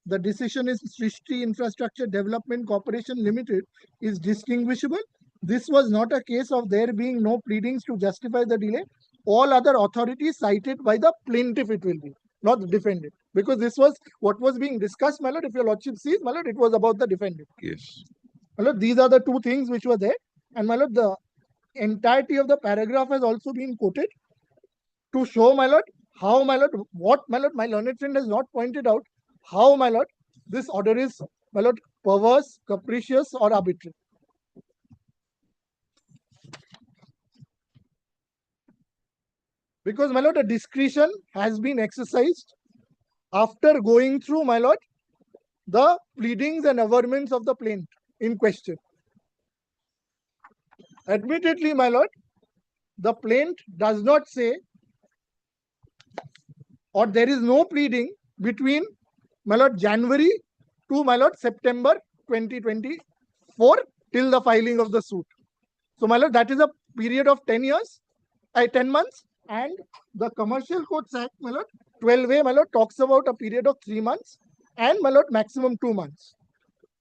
the decision is Srishti Infrastructure Development Corporation Limited is distinguishable. This was not a case of there being no pleadings to justify the delay. All other authorities cited by the plaintiff it will be, not the defendant. Because this was what was being discussed, my lord. If your lordship sees, my lord, it was about the defendant. Yes. My lord, these are the two things which were there. And my lord, the entirety of the paragraph has also been quoted to show, my lord, how, my lord, what, my lord, my learned friend has not pointed out, how, my lord, this order is, my lord, perverse, capricious, or arbitrary. Because, my lord, a discretion has been exercised after going through, my lord, the pleadings and averments of the plaintiff in question. Admittedly, my lord, the plaintiff does not say, or there is no pleading between, my lord, January to, my lord, September 2024 till the filing of the suit. So, my lord, that is a period of 10 months. And the Commercial Courts Act, my lord, 12A, my lord, talks about a period of 3 months and, my lord, maximum 2 months.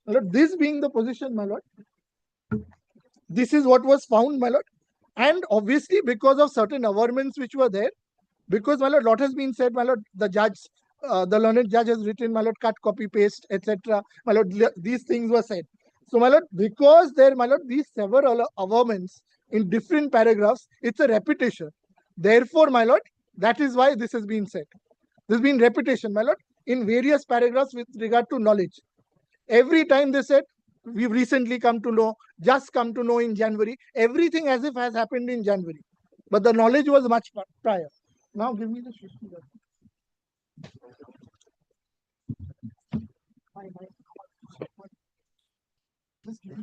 My lord, this being the position, my lord, this is what was found, my lord. And obviously, because of certain averments which were there, because, my lord, lot has been said, my lord, the judge, the learned judge has written, my lord, cut, copy, paste, etc. My lord, these things were said. So, my lord, because there, my lord, these several averments in different paragraphs, it's a repetition. Therefore, my lord, that is why this has been said. This has been repetition, my lord, in various paragraphs with regard to knowledge. Every time they said, we've recently come to know, just come to know in January, everything as if has happened in January. But the knowledge was much prior. Now give me the Srishti.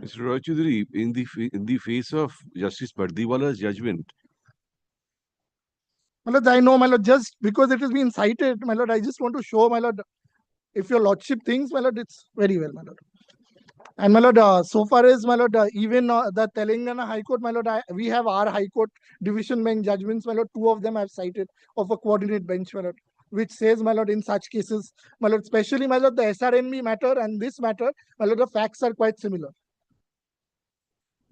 Mr. Roy Choudhury, in the face of Justice Pardiwala's judgment. My lord, I know, my lord, just because it has been cited, my lord, I just want to show, my lord, if your lordship thinks, my lord, it's very well, my lord. And my lord, so far as my lord, even the Telangana High Court, my lord, we have our High Court division bench judgments, my lord. Two of them I've cited of a coordinate bench, my lord, which says, my lord, in such cases, my lord, especially my lord, the SRNB matter and this matter, my lord, the facts are quite similar.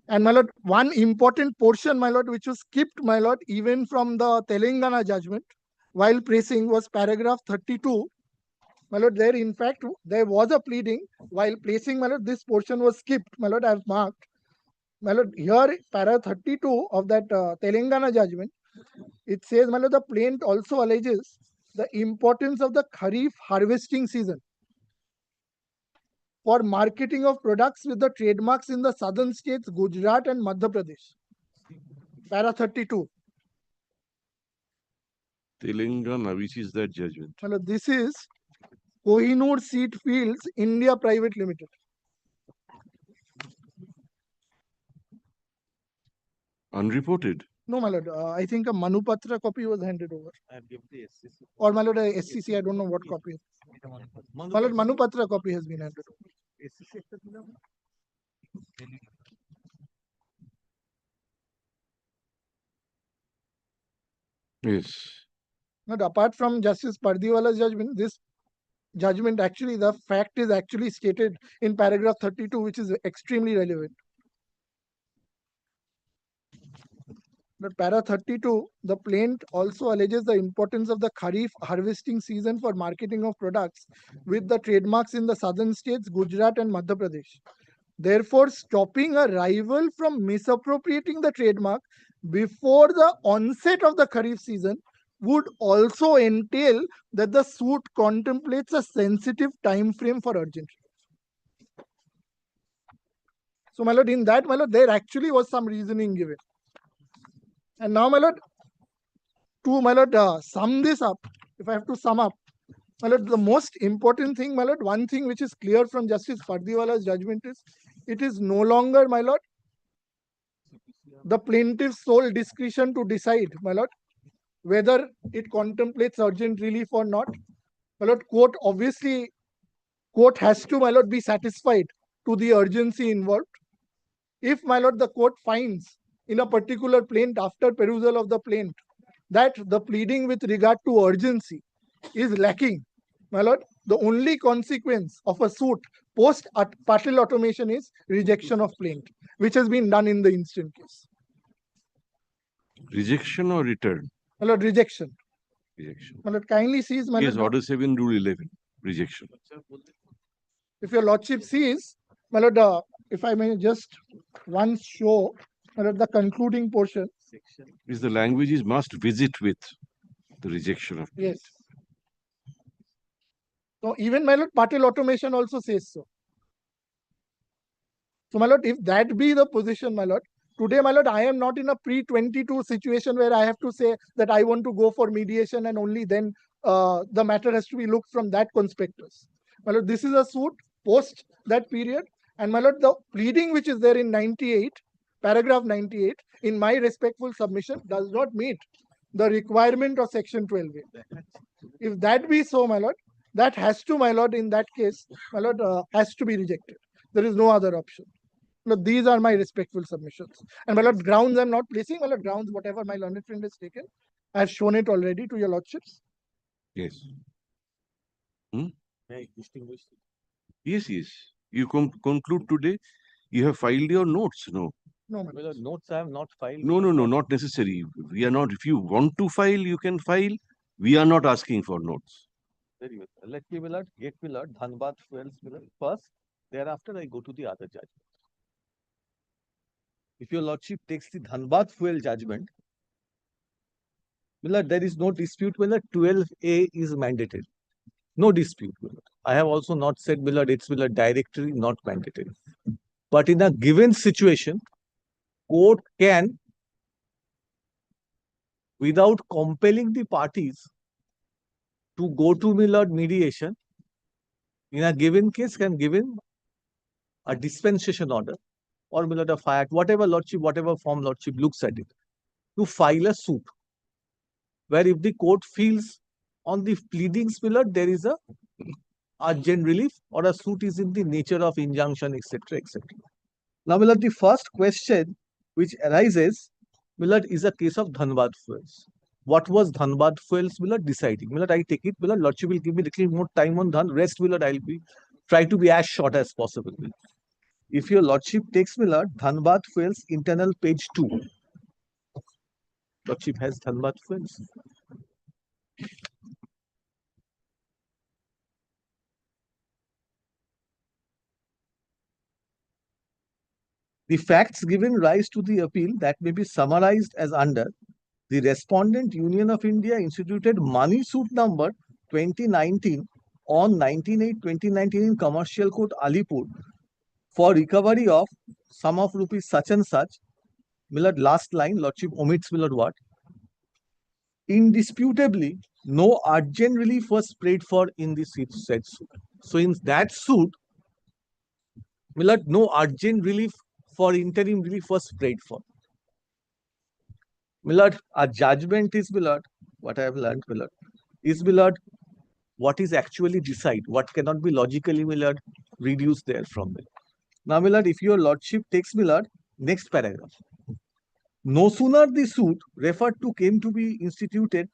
And my lord, one important portion, my lord, which was skipped, my lord, even from the Telangana judgment, while placing was paragraph 32. My lord, there in fact there was a pleading while placing, my lord, this portion was skipped. My lord, I have marked. My lord, here para 32 of that Telangana judgment, it says, my lord, the plaintiff also alleges the importance of the Kharif harvesting season for marketing of products with the trademarks in the southern states, Gujarat and Madhya Pradesh. Para 32. Telangana, which is that judgment? My lord, this is Kohinoor Seed Fields India Private Limited. Unreported. No, my lord. I think a Manupatra copy was handed over. I have given the SCC. Or my lord, a SCC, I don't know what copy. My lord, Manupatra copy has been handed over. Yes. But apart from Justice Pardiwala's judgment, this judgment actually, the fact is actually stated in paragraph 32, which is extremely relevant. But para 32, the plaintiff also alleges the importance of the Kharif harvesting season for marketing of products with the trademarks in the southern states, Gujarat and Madhya Pradesh. Therefore, stopping a rival from misappropriating the trademark before the onset of the Kharif season would also entail that the suit contemplates a sensitive time frame for urgent. So, my lord, in that, my lord, there actually was some reasoning given. And now, my lord, to, my lord, sum this up, if I have to sum up, my lord, the most important thing, my lord, one thing which is clear from Justice Pardiwala's judgment is, it is no longer, my lord, the plaintiff's sole discretion to decide, my lord, whether it contemplates urgent relief or not. My lord, court obviously, court has to, my lord, be satisfied to the urgency involved. If, my lord, the court finds in a particular plaint after perusal of the plaint that the pleading with regard to urgency is lacking, my lord, the only consequence of a suit post partial automation is rejection of plaint, which has been done in the instant case. Rejection or return? My lord, rejection. Rejection. My lord, kindly sees, my Yes, lord, Order 7, Rule 11. Rejection. if your lordship sees, my lord, if I may just once show, my lord, the concluding portion. Is the language is must visit with the rejection of plaint. Yes. So even, my lord, partial automation also says so. So, my lord, if that be the position, my lord, today, my lord, I am not in a pre-22 situation where I have to say that I want to go for mediation and only then the matter has to be looked from that conspectus. My lord, this is a suit post that period. And my lord, the pleading which is there in 98, paragraph 98, in my respectful submission, does not meet the requirement of section 12A. If that be so, my lord, that has to, my lord, in that case, my lord, has to be rejected. There is no other option. Look, these are my respectful submissions. And my lord, grounds I'm not placing, my lord, grounds, whatever my learned friend has taken, I have shown it already to your lordships. Yes. May I distinguish? Yes, yes. You conclude today. You have filed your notes, no? No, my Well, the notes I have not filed. No, not necessary. We are not. If you want to file, you can file. We are not asking for notes. Very well. Let me, Millard, get Millard, Dhanbad Fuels Millard first. Thereafter, I go to the other judgment. If your lordship takes the Dhanbad Fuel judgment, Millard, there is no dispute whether 12A is mandatory. No dispute, Millard. I have also not said, Millard, it's Millard directory, not mandatory. But in a given situation, court can, without compelling the parties to go to Millard mediation, in a given case, can give him a dispensation order or Millard a fiat, whatever lordship, whatever form lordship looks at it, to file a suit. Where if the court feels on the pleadings, Millard, there is a urgent relief or a suit is in the nature of injunction, etc., etc. Now, my lord, the first question which arises, my lord, is a case of Dhanbad Fuels. What was Dhanbad Fuels, my lord, deciding? My lord, I take it, my lord, lordship will give me little more time on Dhan. Rest, my lord, I'll be try to be as short as possible. If your lordship takes, my lord, Dhanbad Fuels internal page 2. Lordship has Dhanbad Fuels. The facts given rise to the appeal that may be summarized as under: the Respondent Union of India instituted money suit number 2019 on 19/8/2019 in Commercial Court Alipur for recovery of sum of rupees such and such. Millard, last line, lordship omits Millard what? Indisputably, no urgent relief was prayed for in the said suit. So in that suit, Millard, no urgent relief for interim relief was prayed for. Millard, a judgment is, Millard, what I have learned, Millard, is, Millard, what is actually decided, what cannot be logically, Millard, reduced there from it. Now, Millard, if your lordship takes, Millard, next paragraph. No sooner the suit referred to came to be instituted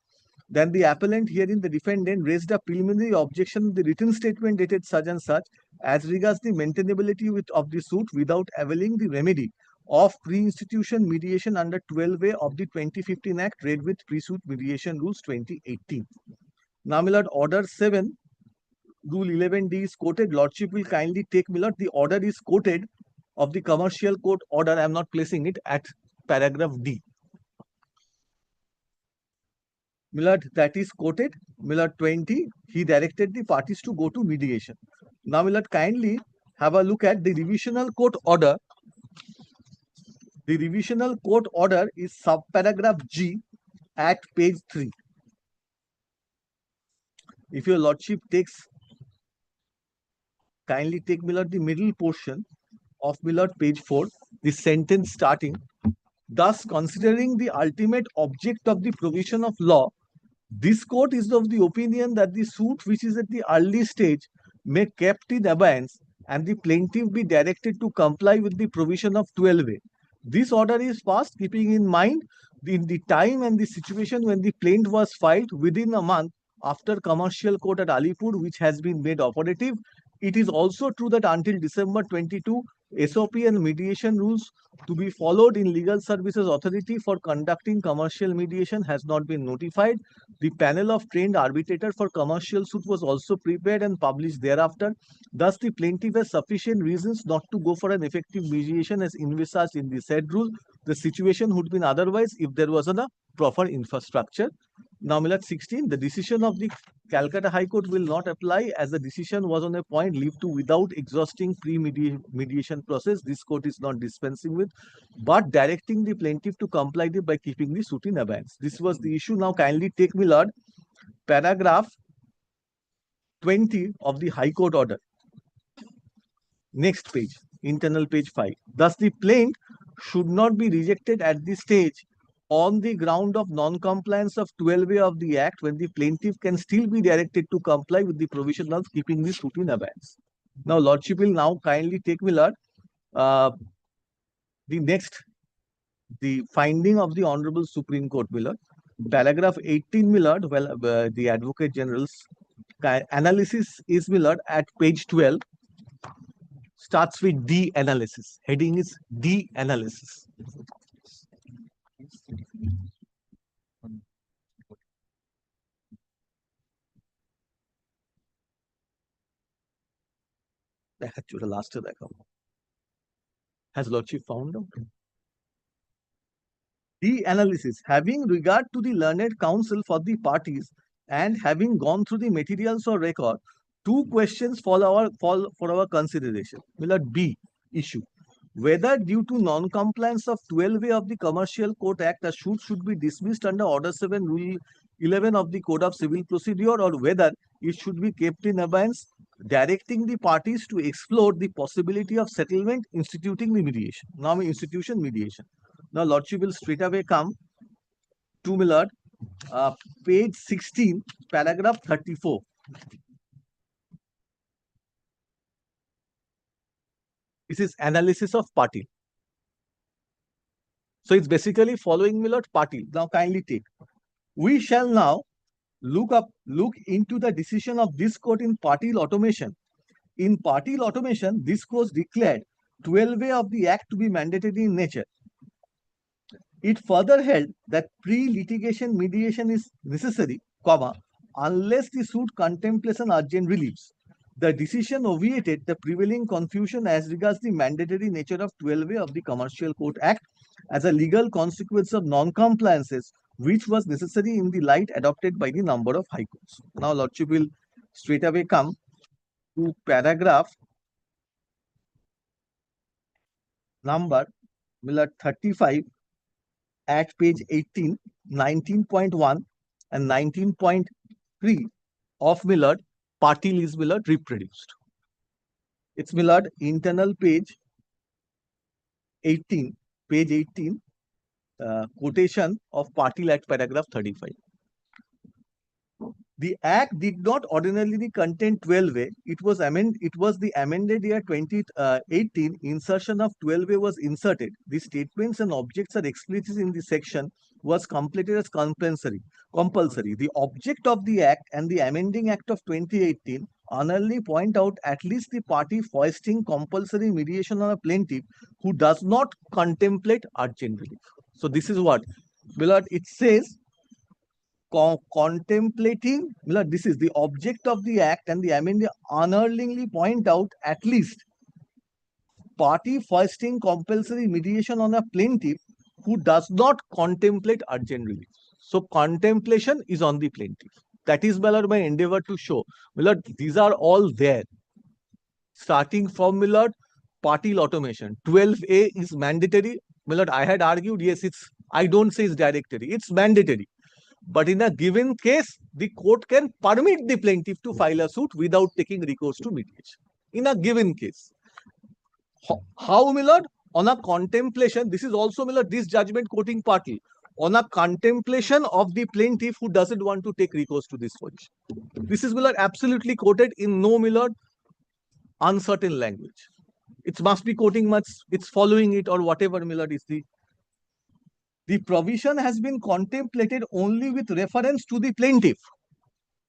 than the appellant, herein the defendant, raised a preliminary objection in the written statement dated such and such as regards the maintainability of the suit without availing the remedy of pre-institution mediation under 12A of the 2015 Act, read with pre-suit mediation rules 2018. Now, my lord, order 7, rule 11D is quoted. Lordship will kindly take, my lord, the order is quoted of the commercial court order. I am not placing it at paragraph D. Millard, that is quoted, Millard 20, he directed the parties to go to mediation. Now, Millard, kindly have a look at the revisional court order. The revisional court order is subparagraph G at page 3. If your lordship takes, kindly take, Millard, the middle portion of, Millard, page 4, the sentence starting, thus considering the ultimate object of the provision of law, this court is of the opinion that the suit which is at the early stage may kept in abeyance and the plaintiff be directed to comply with the provision of 12A. This order is passed keeping in mind the time and the situation when the plaint was filed within a month after commercial court at Alipur, which has been made operative. It is also true that until December 22, SOP and mediation rules to be followed in Legal Services Authority for conducting commercial mediation has not been notified. The panel of trained arbitrator for commercial suit was also prepared and published thereafter. Thus, the plaintiff has sufficient reasons not to go for an effective mediation as envisaged in the said rule. The situation would have been otherwise if there was a proper infrastructure. Now, Millard 16, the decision of the Calcutta High Court will not apply as the decision was on a point leave to without exhausting pre-mediation process. This court is not dispensing with, but directing the plaintiff to comply by keeping the suit in abeyance. This was the issue. Now, kindly take, Millard, paragraph 20 of the High Court order. Next page, internal page 5. Thus, the plaint should not be rejected at this stage on the ground of non-compliance of 12A of the Act, when the plaintiff can still be directed to comply with the provision of keeping the suit in abeyance. Now, Lordship will now kindly take, Millard, the finding of the Honorable Supreme Court, Millard. Paragraph 18, Millard, well, the Advocate General's analysis is, Millard, at page 12, starts with D analysis. Heading is D analysis. Last has Lordship found out? The analysis, having regard to the learned counsel for the parties and having gone through the materials or record, two questions for our consideration. Millard, B issue. Whether due to non-compliance of 12A of the Commercial Court Act, a suit should be dismissed under Order 7, Rule 11 of the Code of Civil Procedure, or whether it should be kept in abeyance, directing the parties to explore the possibility of settlement, instituting the mediation. Now, institution mediation. Now, Lordship will straight away come to, Millard, page 16, paragraph 34. This is analysis of party. So it's basically following Millard party. Now kindly take. We shall now look into the decision of this court in party automation. In party automation, this court declared 12A of the Act to be mandatory in nature. It further held that pre-litigation mediation is necessary, unless the suit contemplates an urgent reliefs. The decision obviated the prevailing confusion as regards the mandatory nature of 12A of the Commercial Court Act as a legal consequence of non-compliances, which was necessary in the light adopted by the number of high courts. Now, Lordship will straight away come to paragraph number 35 at page 18, 19.1 and 19.3 of Millard, party is Millard reproduced. It's Millard internal page 18, quotation of party at paragraph 35. The Act did not ordinarily contain 12A. It was the amended year 2018 insertion of 12A was inserted. The statements and objects are explicit in the section was completed as compulsory. The object of the Act and the amending Act of 2018 annually point out at least the party foisting compulsory mediation on a plaintiff who does not contemplate urgent relief. So this is what Millard, it says contemplating, this is the object of the Act and the amendment unerringly point out at least party foisting compulsory mediation on a plaintiff who does not contemplate urgent relief. So contemplation is on the plaintiff. That is Millard my endeavor to show. Millard, these are all there. Starting from Millard, party automation. 12A is mandatory. Millard, I had argued, yes, I don't say it's directory, it's mandatory. But in a given case, the court can permit the plaintiff to file a suit without taking recourse to mediation. In a given case. How, Millard? On a contemplation, this is also, Millard, this judgment quoting party. On a contemplation of the plaintiff who doesn't want to take recourse to this position. This is, Millard, absolutely quoted in no, Millard, uncertain language. It must be quoting much, it's following it or whatever, Millard, is the provision has been contemplated only with reference to the plaintiff.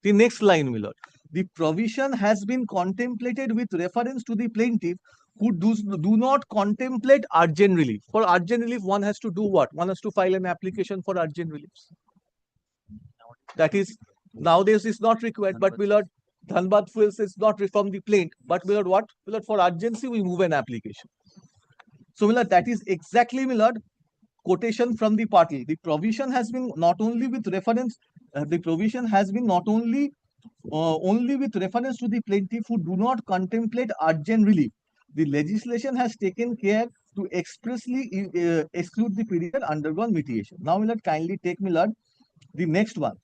The next line, Millard. The provision has been contemplated with reference to the plaintiff who do not contemplate urgent relief. For urgent relief, one has to do what? One has to file an application for urgent relief. That is, nowadays is not required, but Millard, Dhanbad Fuels is not from the plaintiff. But Millard, what? Millard, for urgency, we move an application. So, Millard, that is exactly, Millard, quotation from the party. The provision has been not only with reference, with reference to the plaintiff who do not contemplate urgent relief. The legislation has taken care to expressly exclude the period undergone mediation. Now, Millard, kindly take, Millard, the next one,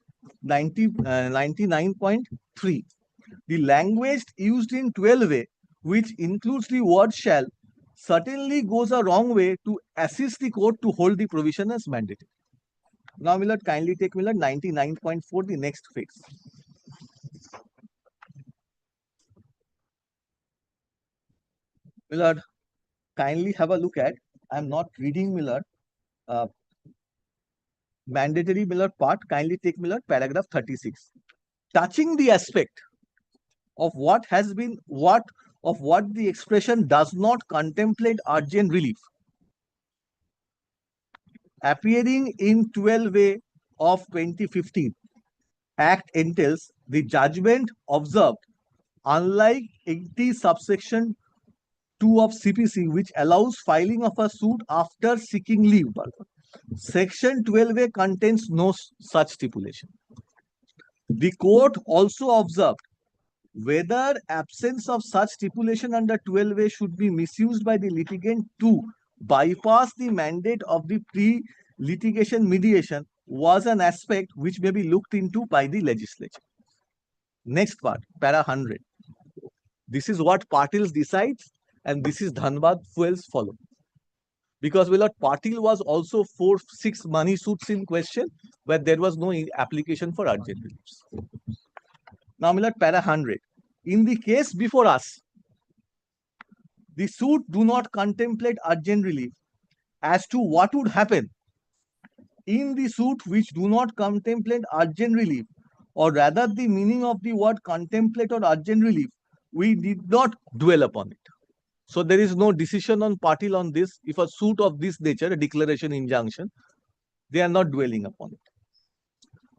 99.3. The language used in 12A, which includes the word shall, certainly goes a wrong way to assist the court to hold the provision as mandatory. Now, Millard, kindly take, Millard, 99.4, the next phase. Millard, kindly have a look at, I'm not reading, Millard, mandatory, Millard, part, kindly take, Millard, paragraph 36. Touching the aspect of what the expression does not contemplate urgent relief. Appearing in 12A of 2015, Act entails the judgment observed, unlike 80 subsection 2 of CPC, which allows filing of a suit after seeking leave. Section 12A contains no such stipulation. The court also observed whether absence of such stipulation under 12A should be misused by the litigant to bypass the mandate of the pre-litigation mediation was an aspect which may be looked into by the legislature. Next part, para 100. This is what Patil decides, and this is Dhanbad Fuels follow. Because Millard, Patil was also 4-6 money suits in question where there was no application for urgent reliefs. Now, Millard, para 100. In the case before us, the suit do not contemplate urgent relief as to what would happen in the suit which do not contemplate urgent relief, or rather the meaning of the word contemplate or urgent relief, we did not dwell upon it. So there is no decision on party on this. If a suit of this nature, a declaration, injunction, they are not dwelling upon it.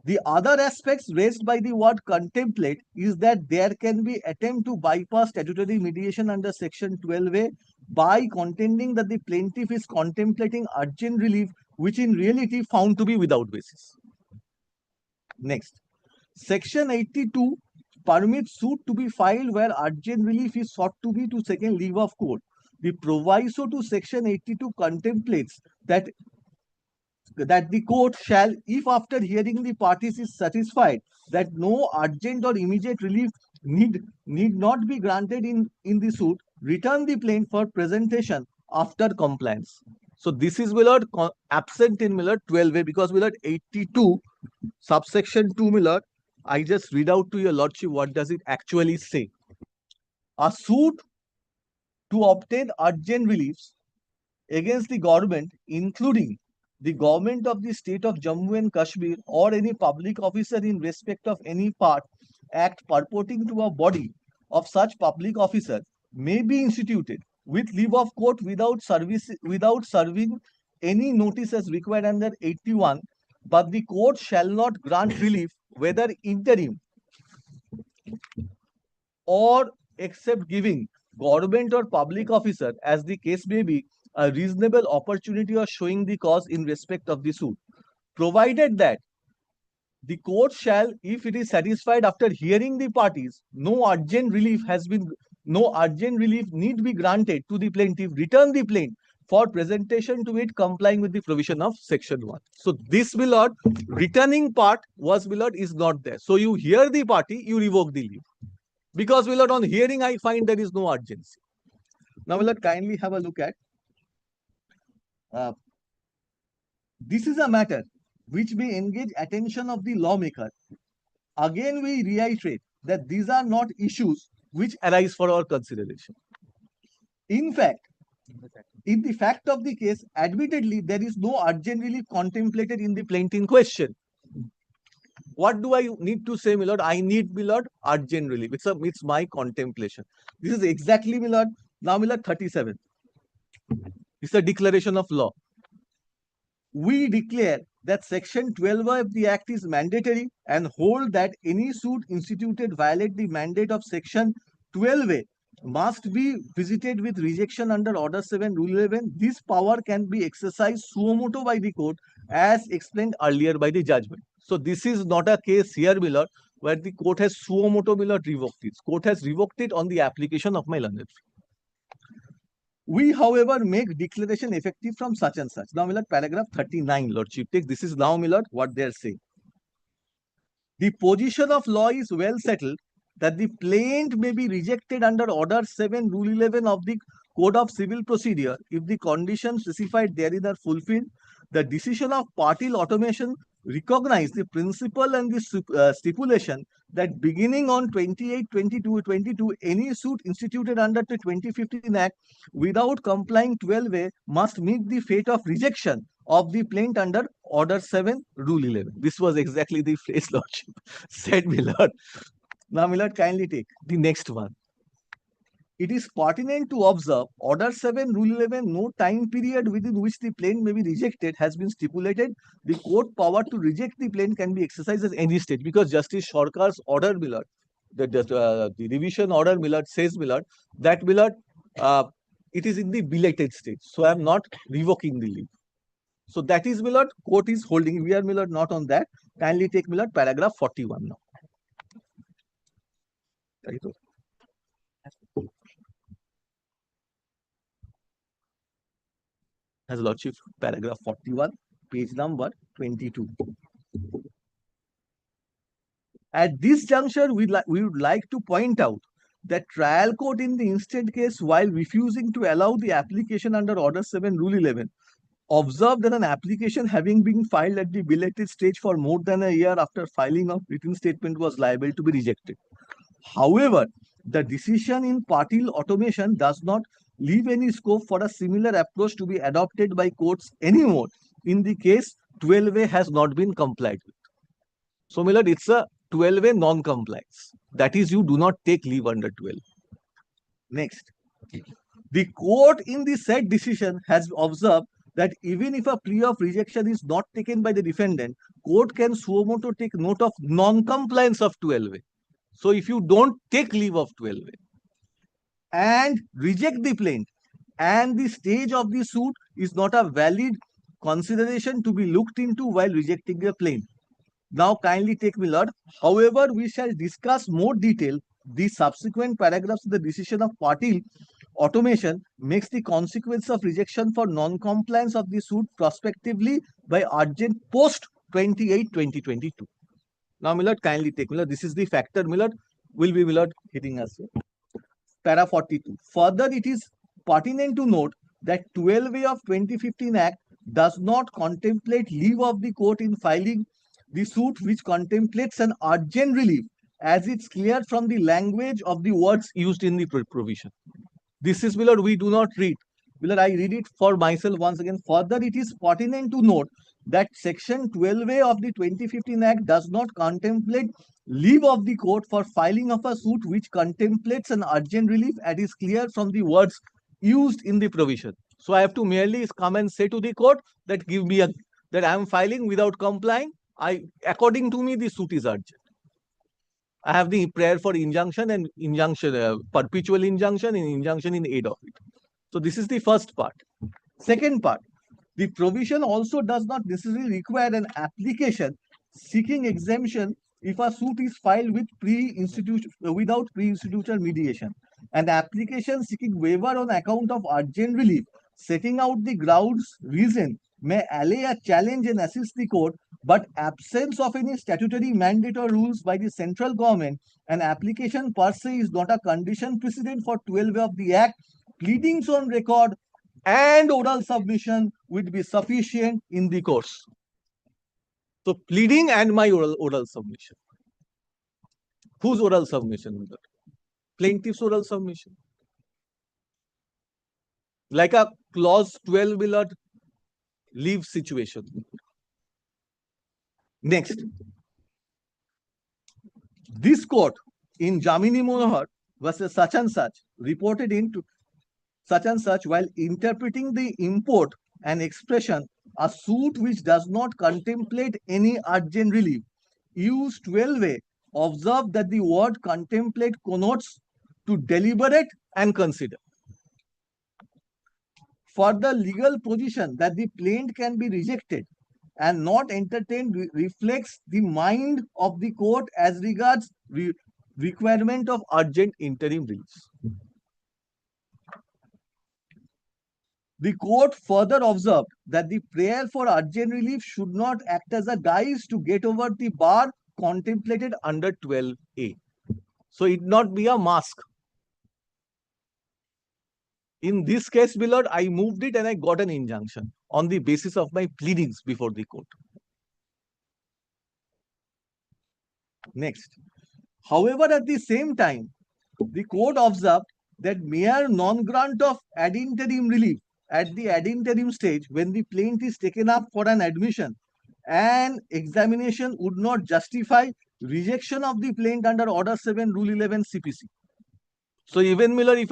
The other aspects raised by the word contemplate is that there can be attempt to bypass statutory mediation under section 12A by contending that the plaintiff is contemplating urgent relief, which in reality found to be without basis. Next, section 82 permits suit to be filed where urgent relief is sought to be to second leave of court. The proviso to section 82 contemplates that the court shall, if after hearing the parties is satisfied that no urgent or immediate relief need not be granted in the suit, return the plaintiff for presentation after compliance. So this is absent in 12A, because 82 subsection 2 I just read out to your lordship what does it actually say. A suit to obtain urgent reliefs against the government, including the government of the state of Jammu and Kashmir or any public officer in respect of any part, act purporting to a body of such public officer, may be instituted with leave of court without serving any notice as required under 81, but the court shall not grant relief whether interim or except giving government or public officer, as the case may be, a reasonable opportunity of showing the cause in respect of the suit, provided that the court shall, if it is satisfied after hearing the parties, no urgent relief need be granted to the plaintiff, return the plaintiff for presentation to it complying with the provision of section 1. So this returning part was is not there. So you hear the party, you revoke the leave. Because on hearing, I find there is no urgency. Now kindly have a look at this is a matter which may engage attention of the lawmaker. Again, we reiterate that these are not issues which arise for our consideration. In fact, in the fact of the case, admittedly, there is no urgent relief contemplated in the plaintiff in question. What do I need to say, my lord? I need, my lord, urgent relief. It's my contemplation. This is exactly, my lord. Now, my lord, 37. It's a declaration of law. We declare that section 12 of the Act is mandatory and hold that any suit instituted violate the mandate of section 12A must be visited with rejection under Order 7, Rule 11. This power can be exercised suo motu by the court as explained earlier by the judgment. So this is not a case here, my lord, where the court has suo motu, my lord, revoked it. Court has revoked it on the application of my learned. We, however, make declaration effective from such and such. Now, my lord, paragraph 39, lordship takes. This is now, my lord, what they are saying. The position of law is well settled that the plaint may be rejected under Order 7, Rule 11 of the Code of Civil Procedure if the conditions specified therein are fulfilled. The decision of party automation recognize the principle and the stipulation that beginning on 28/22/22, any suit instituted under the 2015 Act without complying 12A must meet the fate of rejection of the plaint under Order 7, Rule 11. This was exactly the phrase lordship said, my lord. Now, my lord, kindly take the next one. It is pertinent to observe Order 7, Rule 11, no time period within which the plaint may be rejected has been stipulated. The court power to reject the plaint can be exercised at any stage, because Justice Sarkar's order, my lord, the revision order, my lord, says, my lord, that, my lord, it is in the belated stage. So I am not revoking the leave. So that is, my lord, court is holding. We are, my lord, not on that. Kindly take, my lord, paragraph 41 now. Has lordship, paragraph 41, page number 22. At this juncture, we would like to point out that trial court in the instant case, while refusing to allow the application under Order 7, Rule 11, observed that an application having been filed at the belated stage for more than a year after filing of written statement was liable to be rejected. However, the decision in party automation does not leave any scope for a similar approach to be adopted by courts anymore in the case 12A has not been complied with. So, my lord, it's a 12A non-compliance. That is, you do not take leave under 12. Next, the court in the said decision has observed that even if a plea of rejection is not taken by the defendant, court can suo motu take note of non-compliance of 12A. So, if you don't take leave of 12A and reject the plaint, and the stage of the suit is not a valid consideration to be looked into while rejecting the plaint. Now, kindly take me, Lord. However, we shall discuss more detail. The subsequent paragraphs of the decision of party automation makes the consequence of rejection for non-compliance of the suit prospectively by urgent post 28/2022. Now, Millard, kindly take Millard. This is the factor, Millard. Will be Millard hitting us here. Para 42. Further, it is pertinent to note that 12A of 2015 Act does not contemplate leave of the court in filing the suit, which contemplates an urgent relief, as it's clear from the language of the words used in the provision. This is, Millard, we do not read. Millard, I read it for myself once again. Further, it is pertinent to note that Section 12A of the 2015 Act does not contemplate leave of the court for filing of a suit which contemplates an urgent relief, as is clear from the words used in the provision. So I have to merely come and say to the court that give me a that I am filing without complying. According to me, the suit is urgent. I have the prayer for injunction and injunction, perpetual injunction and injunction in aid of it. So this is the first part. Second part, the provision also does not necessarily require an application seeking exemption if a suit is filed with without pre-institutional mediation. An application seeking waiver on account of urgent relief, setting out the grounds reason, may allay a challenge and assist the court, but absence of any statutory mandate or rules by the central government, an application per se is not a condition precedent for 12 of the Act. Pleadings on record and oral submission would be sufficient in the course. So, pleading and my oral submission. Whose oral submission? Plaintiff's oral submission. Like a clause 12 Millard leave situation. Next, this court in Jamini Manohar versus such and such reported into such and such while interpreting the import and expression, a suit which does not contemplate any urgent relief, use 12A, observe that the word contemplate connotes to deliberate and consider. For the legal position that the plaint can be rejected and not entertained reflects the mind of the court as regards requirement of urgent interim relief. The court further observed that the prayer for urgent relief should not act as a guise to get over the bar contemplated under 12A. So it not be a mask. In this case, Millard, I moved it and I got an injunction on the basis of my pleadings before the court. Next. However, at the same time, the court observed that mere non-grant of ad interim relief at the ad interim stage when the plaint is taken up for an admission and examination would not justify rejection of the plaint under Order 7, Rule 11 CPC. So even Millard, if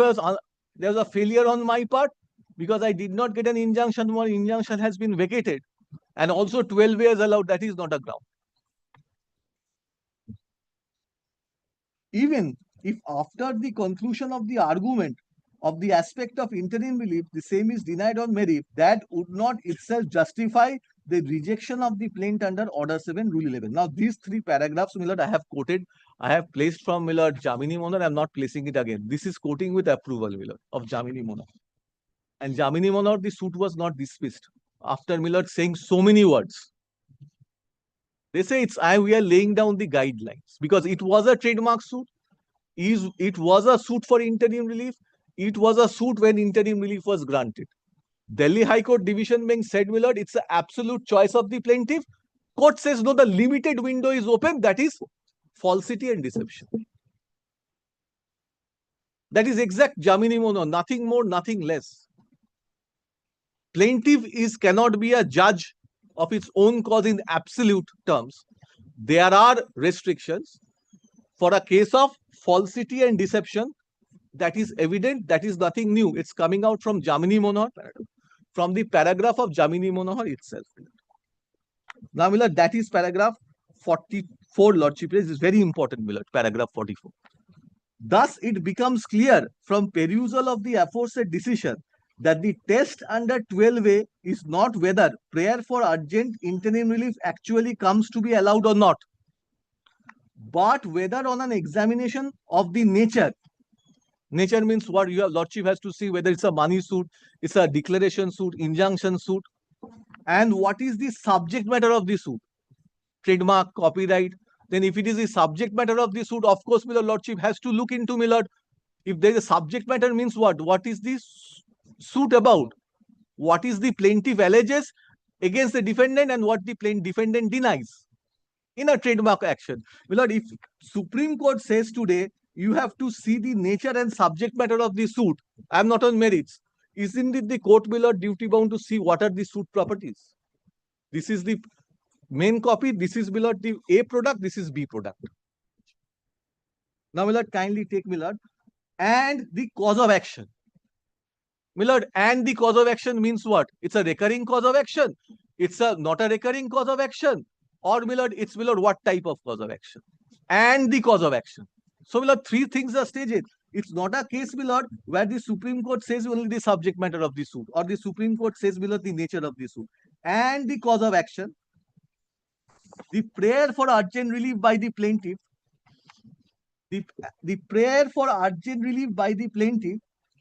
there was a failure on my part because I did not get an injunction, one injunction has been vacated and also 12 years allowed, that is not a ground. Even if after the conclusion of the argument of the aspect of interim relief, the same is denied on merit, that would not itself justify the rejection of the plaint under Order 7, Rule 11. Now, these three paragraphs, Millard, I have quoted, I have placed from Millard Jamini Manohar. I am not placing it again. This is quoting with approval, Millard, of Jamini Manohar. And Jamini Manohar, the suit was not dismissed after Millard saying so many words. They say we are laying down the guidelines because it was a trademark suit. It was a suit for interim relief. It was a suit when interim relief was granted. Delhi High Court Division Bench said, Millard, it's an absolute choice of the plaintiff. Court says, no, the limited window is open. That is falsity and deception. That is exact Jamini mono, nothing more, nothing less. Plaintiff cannot be a judge of its own cause in absolute terms. There are restrictions for a case of falsity and deception. That is evident. That is nothing new. It's coming out from Jamini Monohar, from the paragraph of Jamini Monohar itself. Now, Miller, that is paragraph 44, Lordship. This is very important, Miller, paragraph 44. Thus, it becomes clear from perusal of the aforesaid decision that the test under 12A is not whether prayer for urgent interim relief actually comes to be allowed or not, but whether on an examination of the nature. Nature means what? Your Lordship has to see whether it's a money suit, it's a declaration suit, injunction suit, and what is the subject matter of the suit. Trademark, copyright. Then if it is the subject matter of the suit, of course, Miller Lordship has to look into, Miller. If there is a subject matter means what? What is this suit about? What is the plaintiff alleges against the defendant and what the defendant denies in a trademark action. Miller, if Supreme Court says today, you have to see the nature and subject matter of the suit. I am not on merits. Isn't it the court, Miller, duty bound to see what are the suit properties? This is the main copy. This is, Miller, the A product. This is B product. Now, Miller, kindly take, Miller, and the cause of action. Miller, and the cause of action means what? It's a recurring cause of action. It's a not a recurring cause of action. Or, Miller, it's, Miller, what type of cause of action? And the cause of action. So, Miller, three things are stated. It's not a case, Miller, where the Supreme Court says only the subject matter of the suit, or the Supreme Court says, Miller, the nature of the suit. And the cause of action. The prayer for urgent relief by the plaintiff. The prayer for urgent relief by the plaintiff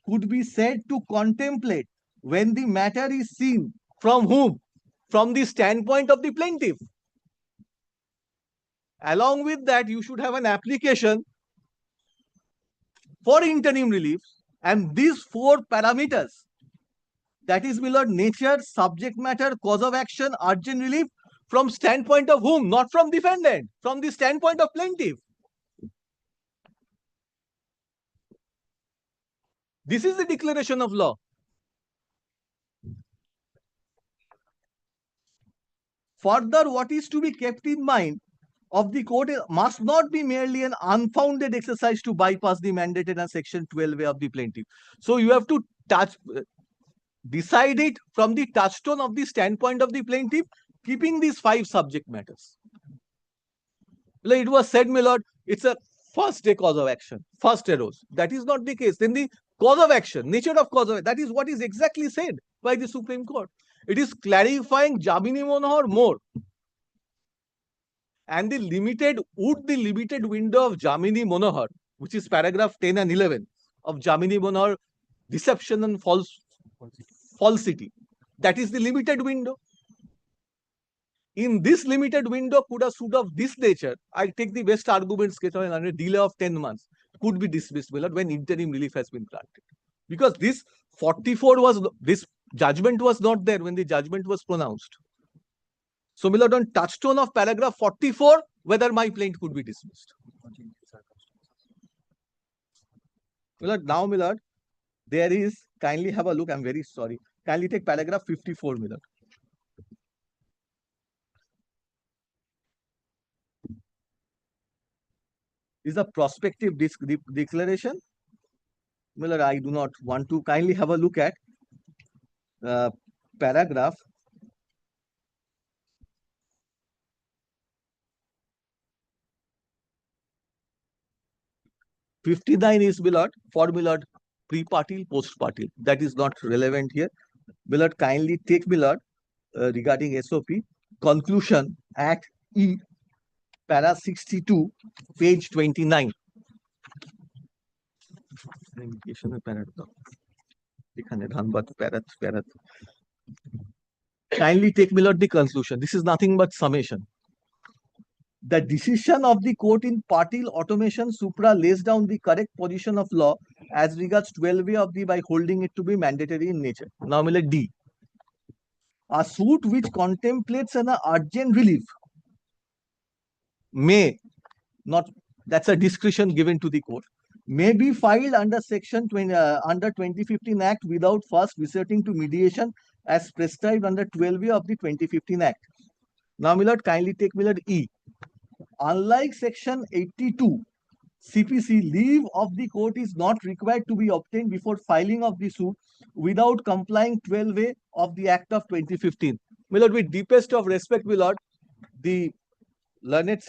could be said to contemplate when the matter is seen from whom? From the standpoint of the plaintiff. Along with that, you should have an application for interim relief, and these four parameters, that is, Miller, nature, subject matter, cause of action, urgent relief, from standpoint of whom? Not from defendant, from the standpoint of plaintiff. This is the declaration of law. Further, what is to be kept in mind of the court must not be merely an unfounded exercise to bypass the mandated and section 12A of the plaintiff. So you have to decide it from the touchstone of the standpoint of the plaintiff, keeping these five subject matters. It was said, Miller, it's a first day cause of action, first arose. That is not the case. Then the cause of action, nature of cause of action, that is what is exactly said by the Supreme Court. It is clarifying Jamini Monohar more. And the limited window of Jamini Monohar, which is paragraph 10 and 11 of Jamini Monohar, deception and falsity. That is the limited window. In this limited window, could a suit of this nature, I take the best arguments, a delay of 10 months, could be dismissed, Miller, when interim relief has been granted. Because this 44 was, this judgment was not there when the judgment was pronounced. So, Miller, on touchstone of paragraph 44, whether my plaint could be dismissed. Miller, now, Miller, there is, kindly have a look, I'm very sorry. Kindly take paragraph 54, Miller. Is a prospective declaration. Miller, I do not want to. Kindly have a look at paragraph 59 is, Miller, for, Miller, pre-partil, post-partil. That is not relevant here. Miller, kindly take, Miller, regarding SOP, conclusion, Act E, para 62, page 29. Kindly take, Miller, the conclusion. This is nothing but summation. The decision of the court in partil automation supra lays down the correct position of law as regards 12A of the by holding it to be mandatory in nature. Now, Miller, D. A suit which contemplates an urgent relief may not, that's a discretion given to the court, may be filed under section 2015 Act without first resorting to mediation as prescribed under 12A of the 2015 Act. Now, my lord, kindly take my lord E. Unlike section 82, CPC, leave of the court is not required to be obtained before filing of the suit without complying 12A of the Act of 2015. My lord, with deepest of respect, my lord, the learned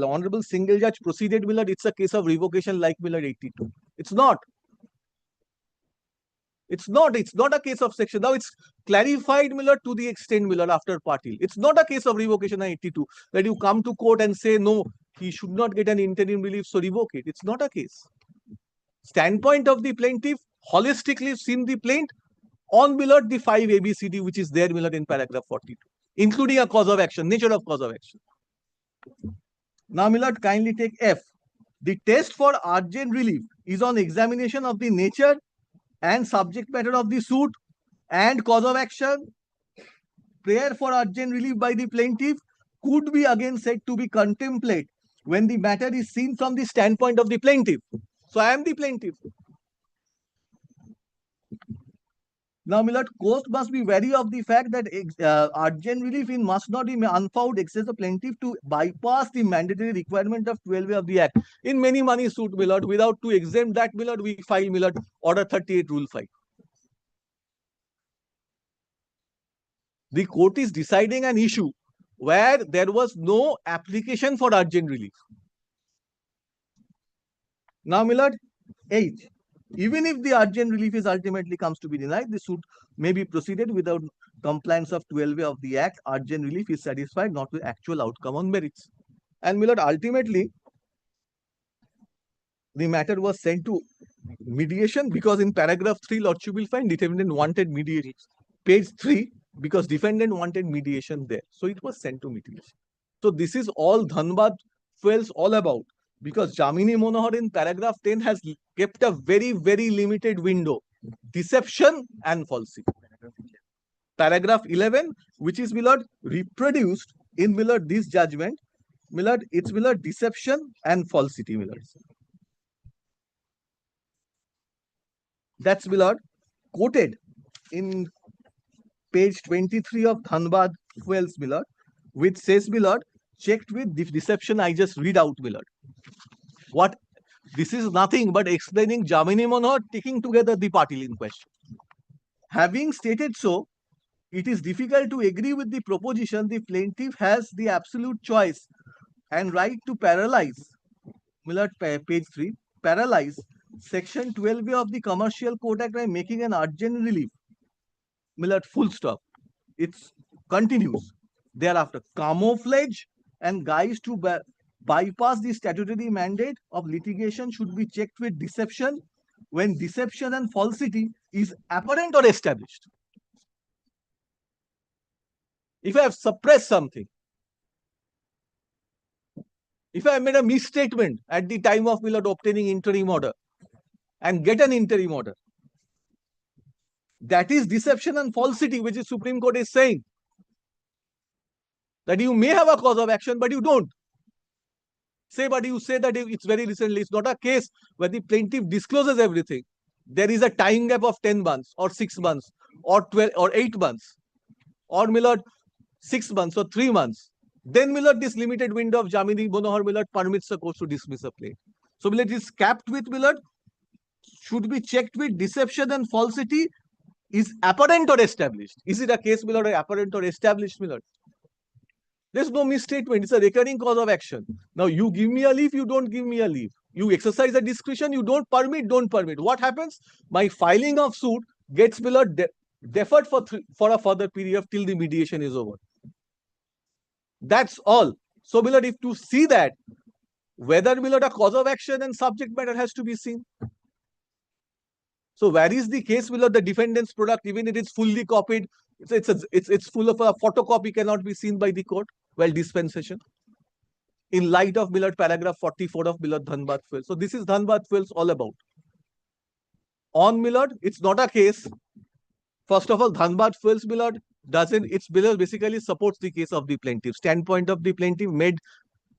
honorable single judge proceeded, my lord, it's a case of revocation like my lord 82. It's not. It's not a case of section. Now it's clarified, my lord, to the extent, my lord, after party. It's not a case of revocation 82 that you come to court and say, no, he should not get an interim relief, so revoke it. It's not a case. Standpoint of the plaintiff, holistically seen the plaint on, my lord, the 5 ABCD, which is there, my lord, in paragraph 42, including a cause of action, nature of cause of action. Now, my lord, kindly take F. The test for urgent relief is on examination of the nature and subject matter of the suit and cause of action. Prayer for urgent relief by the plaintiff could be again said to be contemplate when the matter is seen from the standpoint of the plaintiff. So I am the plaintiff. Now, my lord, court must be wary of the fact that urgent relief in must not be unfound excess the plaintiff to bypass the mandatory requirement of 12A of the Act. In many money suit, my lord, without to exempt that, my lord, we file, my lord, Order 38, Rule 5. The court is deciding an issue where there was no application for urgent relief. Now, my lord, 8. Even if the urgent relief is ultimately comes to be denied, the suit may be proceeded without compliance of 12A of the Act. Urgent relief is satisfied not with actual outcome on merits. And, my lord, ultimately, the matter was sent to mediation because in paragraph 3, lordship will find defendant wanted mediation. Page 3, because defendant wanted mediation there. So it was sent to mediation. So this is all Dhanbad Fuels all about. Because Jamini Monohar in paragraph 10 has kept a very, very limited window. Deception and falsity. Paragraph 11, which is, my lord, reproduced in, my lord, this judgment. My lord, it's, my lord, deception and falsity, my lord. That's, my lord, quoted in page 23 of Dhanbad Fuels, my lord, which says, my lord, checked with the deception I just read out, my lord. What this is nothing but explaining Jamini Monohar taking together the party in question. Having stated so, it is difficult to agree with the proposition the plaintiff has the absolute choice and right to paralyze, Millard, page 3, paralyze section 12A of the Commercial Code Act by making an urgent relief. Millard, full stop. It continues. Thereafter, camouflage and guise to bypass the statutory mandate of litigation should be checked with deception when deception and falsity is apparent or established. If I have suppressed something, if I have made a misstatement at the time of, my lord, obtaining interim order and get an interim order, that is deception and falsity, which the Supreme Court is saying that you may have a cause of action, but you don't. But you say that it's very recently. It's not a case where the plaintiff discloses everything. There is a time gap of 10 months or 6 months or 12 or 8 months or, my lord, 6 months or 3 months. Then, my lord, this limited window of Jamini Monohar, my lord, permits the court to dismiss a plaint. So, my lord, it is capped with, my lord, should be checked with deception and falsity is apparent or established. Is it a case, my lord, apparent or established, my lord? There's no misstatement. It's a recurring cause of action. Now, you give me a leave, you don't give me a leave. You exercise a discretion, you don't permit. What happens? My filing of suit gets, my lord, deferred for a further period till the mediation is over. That's all. So, my lord, if to see that, whether, my lord, a cause of action and subject matter has to be seen. So, where is the case, my lord, the defendant's product, even if it's fully copied, it's full of a photocopy cannot be seen by the court while dispensation. In light of, my lord, paragraph 44 of, my lord, Dhanbad Fuels. So, this is Dhanbad Fuels all about. On, my lord, it's not a case. First of all, Dhanbad Fuels, my lord, basically supports the case of the plaintiff. Standpoint of the plaintiff made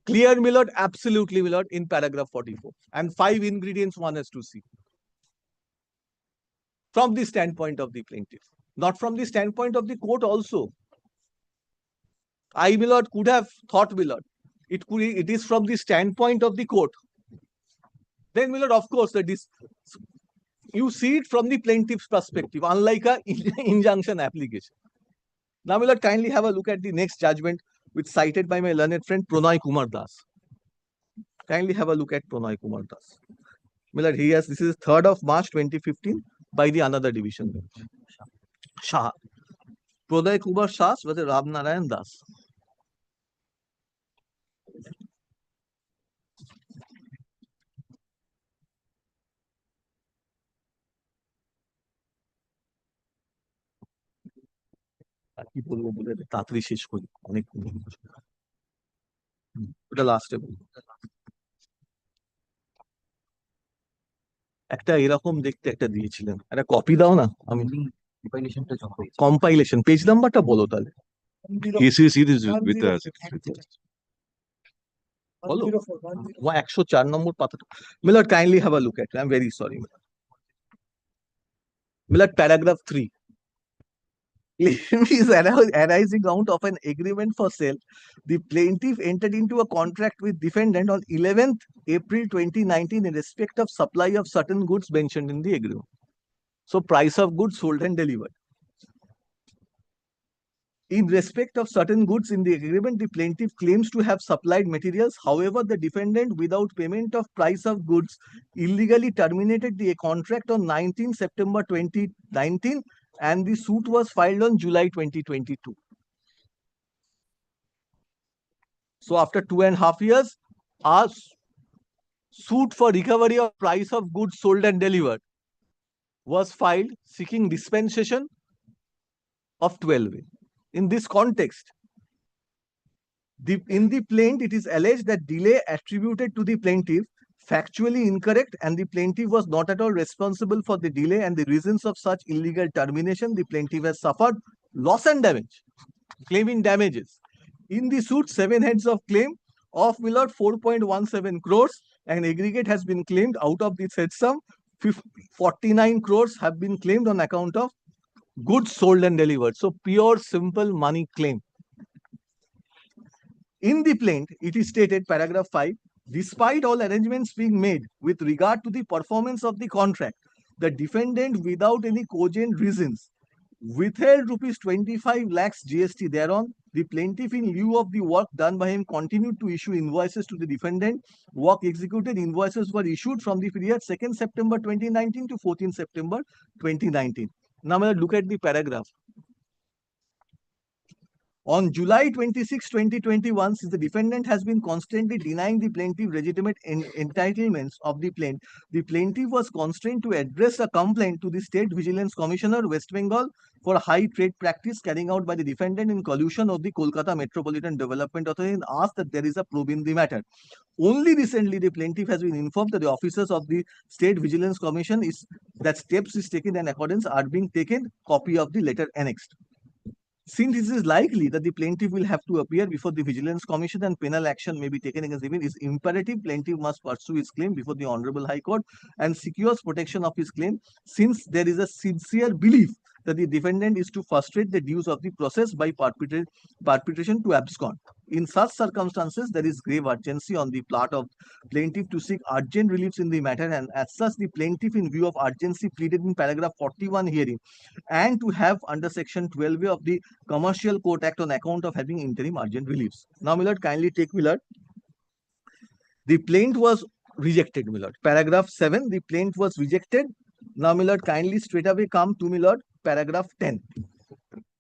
Clear, my lord, absolutely, my lord, in paragraph 44. And 5 ingredients one has to see. From the standpoint of the plaintiff, not from the standpoint of the court also. I, my lord, could have thought, my lord, it is from the standpoint of the court. Then, my lord, of course, you see it from the plaintiff's perspective, unlike a injunction application. Now, my lord, kindly have a look at the next judgment, which cited by my learned friend Pranay Kumar Das. Kindly have a look at Pranay Kumar Das. My lord, this is 3rd of March 2015 by the another division bench. Shah. Pranay Kumar Shah was a Ram Narayan Das. কি বলবো বলে তাড়াতাড়ি শেষ করি অনেক ওটা লাস্টে বলবো একটা এরকম দেখতে একটা দিয়েছিলেন একটা কপি দাও না আমি কম্পাইলেশন পেজ নাম্বারটা বলো তাহলে with us. বলো 104 নম্বর পাতাটা Miller kindly have a look at I am very sorry Miller paragraph 3 is arising out of an agreement for sale. The plaintiff entered into a contract with defendant on 11th April 2019 in respect of supply of certain goods mentioned in the agreement. So price of goods sold and delivered. In respect of certain goods in the agreement, the plaintiff claims to have supplied materials. However, the defendant, without payment of price of goods, illegally terminated the contract on 19 September 2019, and the suit was filed on July 2022. So after 2.5 years, our suit for recovery of price of goods sold and delivered was filed seeking dispensation of 12A. In this context, in the plaint, it is alleged that delay attributed to the plaintiff factually incorrect, and the plaintiff was not at all responsible for the delay and the reasons of such illegal termination. The plaintiff has suffered loss and damage, claiming damages. In the suit, 7 heads of claim of 4.17 crores, and aggregate has been claimed. Out of this head sum, 49 crores have been claimed on account of goods sold and delivered. So pure simple money claim. In the plaint, it is stated, paragraph 5, despite all arrangements being made with regard to the performance of the contract, the defendant, without any cogent reasons, withheld rupees 25 lakhs GST thereon. The plaintiff, in lieu of the work done by him, continued to issue invoices to the defendant. Work executed, invoices were issued from the period 2nd September 2019 to 14th September 2019. Now, look at the paragraph. On July 26, 2021, since the defendant has been constantly denying the plaintiff legitimate entitlements of the plaintiff was constrained to address a complaint to the State Vigilance Commissioner, West Bengal, for high trade practice carrying out by the defendant in collusion of the Kolkata Metropolitan Development Authority, and asked that there is a probe in the matter. Only recently, the plaintiff has been informed that the officers of the State Vigilance Commission that steps is taken in accordance are being taken. Copy of the letter annexed. Since it is likely that the plaintiff will have to appear before the Vigilance Commission and penal action may be taken against him, it is imperative plaintiff must pursue his claim before the Honorable High Court and secures protection of his claim, since there is a sincere belief that the defendant is to frustrate the dues of the process by perpetration to abscond. In such circumstances, there is grave urgency on the part of plaintiff to seek urgent reliefs in the matter, and as such, the plaintiff, in view of urgency pleaded in paragraph 41 herein, and to have under section 12A of the Commercial Court Act on account of having interim urgent reliefs. Now, my lord, kindly take, my lord. The plaint was rejected, my lord. Paragraph 7, the plaint was rejected. Now, my lord, kindly straight away come to, my lord, paragraph 10,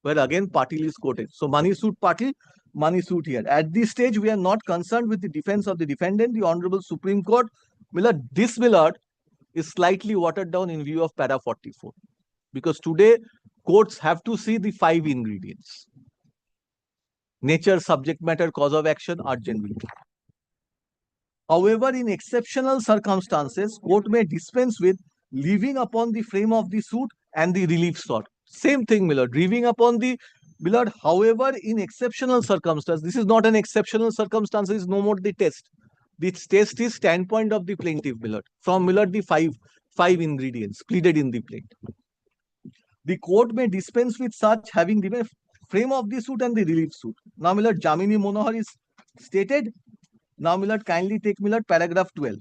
where again Patil is quoted. So money suit Patil, money suit here. At this stage, we are not concerned with the defense of the defendant. The Honorable Supreme Court, my lord, this, my lord, is slightly watered down in view of para 44. Because today, courts have to see the 5 ingredients: nature, subject matter, cause of action, urgent relief. However, in exceptional circumstances, court may dispense with leaving upon the frame of the suit and the relief sought. Same thing, my lord, leaving upon the Milord, however, in exceptional circumstance, this is not an exceptional circumstance, is no more the test. This test is standpoint of the plaintiff, Milord. From Milord, the five ingredients pleaded in the plaint. The court may dispense with such, having given frame of the suit and the relief suit. Now, Milord, Jamini Monohar is stated. Now, Milord, kindly take Milord paragraph 12.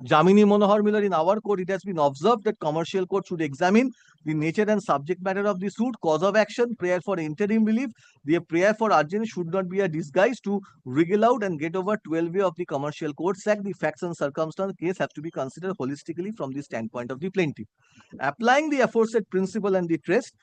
Jamini Monohar, Milord, in our court, it has been observed that commercial court should examine the nature and subject matter of the suit, cause of action, prayer for interim relief. The prayer for urgent should not be a disguise to wriggle out and get over 12A of the Commercial Courts Act. The facts and circumstance case have to be considered holistically from the standpoint of the plaintiff. Applying the aforesaid principle and the test,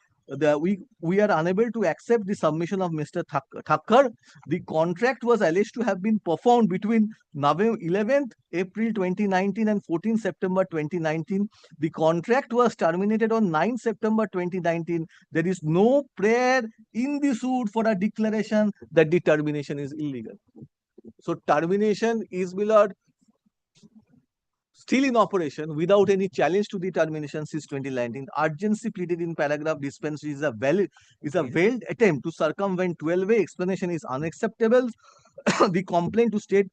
we are unable to accept the submission of Mr. Thakkar. The contract was alleged to have been performed between November 11th, April 2019 and 14th September 2019. The contract was terminated on 9th September 2019. There is no prayer in the suit for a declaration that the termination is illegal. So termination is, Milord, still in operation without any challenge to the termination since 2019. Urgency pleaded in paragraph dispense is a veiled attempt to circumvent 12A. Explanation is unacceptable. The complaint to State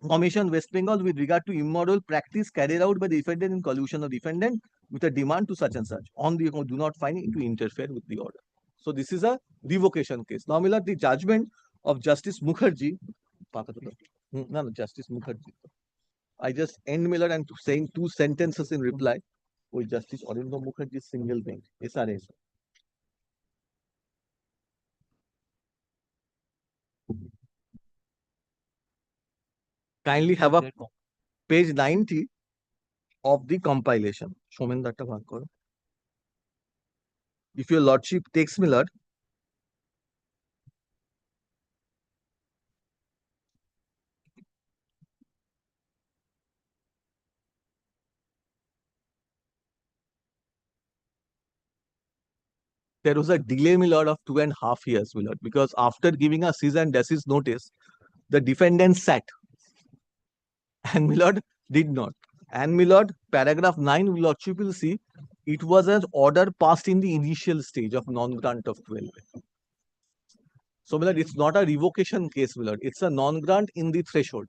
Commission West Bengal with regard to immoral practice carried out by the defendant in collusion of defendant with a demand to such and such on the do not find it to interfere with the order. So this is a revocation case. Now, Milord, the judgment of Justice Mukherjee, no, Justice Mukherjee. I just end, Milord, and saying two sentences in reply with Justice Arindam Mukherjee's single bench, SRS. Kindly have a page 90 of the compilation. If your lordship takes, Milord, there was a delay, Milord, of 2.5 years, Milord, because after giving a cease and desist notice, the defendant sat and Milord did not. And Milord, paragraph 9, Lordship will see, it was an order passed in the initial stage of non-grant of 12. So, Milord, it's not a revocation case, Milord. It's a non-grant in the threshold.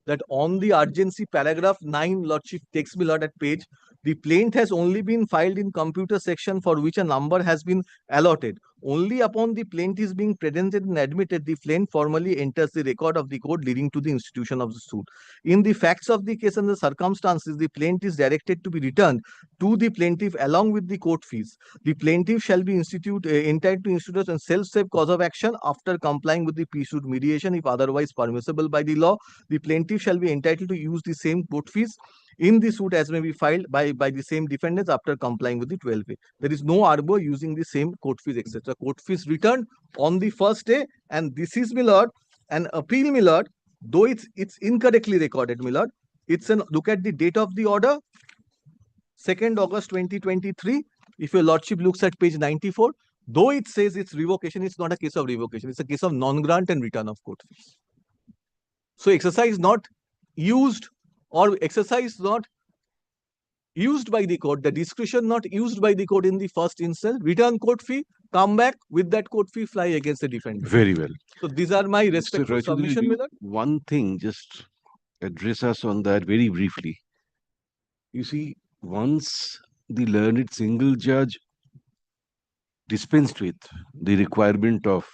That on the urgency, paragraph 9, Lordship takes, Milord, at page, the plaint has only been filed in computer section for which a number has been allotted. Only upon the plaint is being presented and admitted, the plaint formally enters the record of the court leading to the institution of the suit. In the facts of the case and the circumstances, the plaint is directed to be returned to the plaintiff along with the court fees. The plaintiff shall be entitled to institute a self-save cause of action after complying with the pre-suit mediation if otherwise permissible by the law. The plaintiff shall be entitled to use the same court fees in the suit as may be filed by the same defendants after complying with the 12A. There is no arbor using the same court fees, etc. Court fees returned on the first day, and this is, Milord, an appeal, Milord, though it's incorrectly recorded, Milord. It's an look at the date of the order, 2nd August 2023. If your lordship looks at page 94, though it says it's revocation, it's not a case of revocation. It's a case of non-grant and return of court fees. So exercise not used or exercise not used by the court, the discretion not used by the court in the first instance, return court fee, come back with that court fee, fly against the defendant. Very well. So these are my respectful submission, Milord. One thing, just address us on that very briefly. You see, once the learned single judge dispensed with the requirement of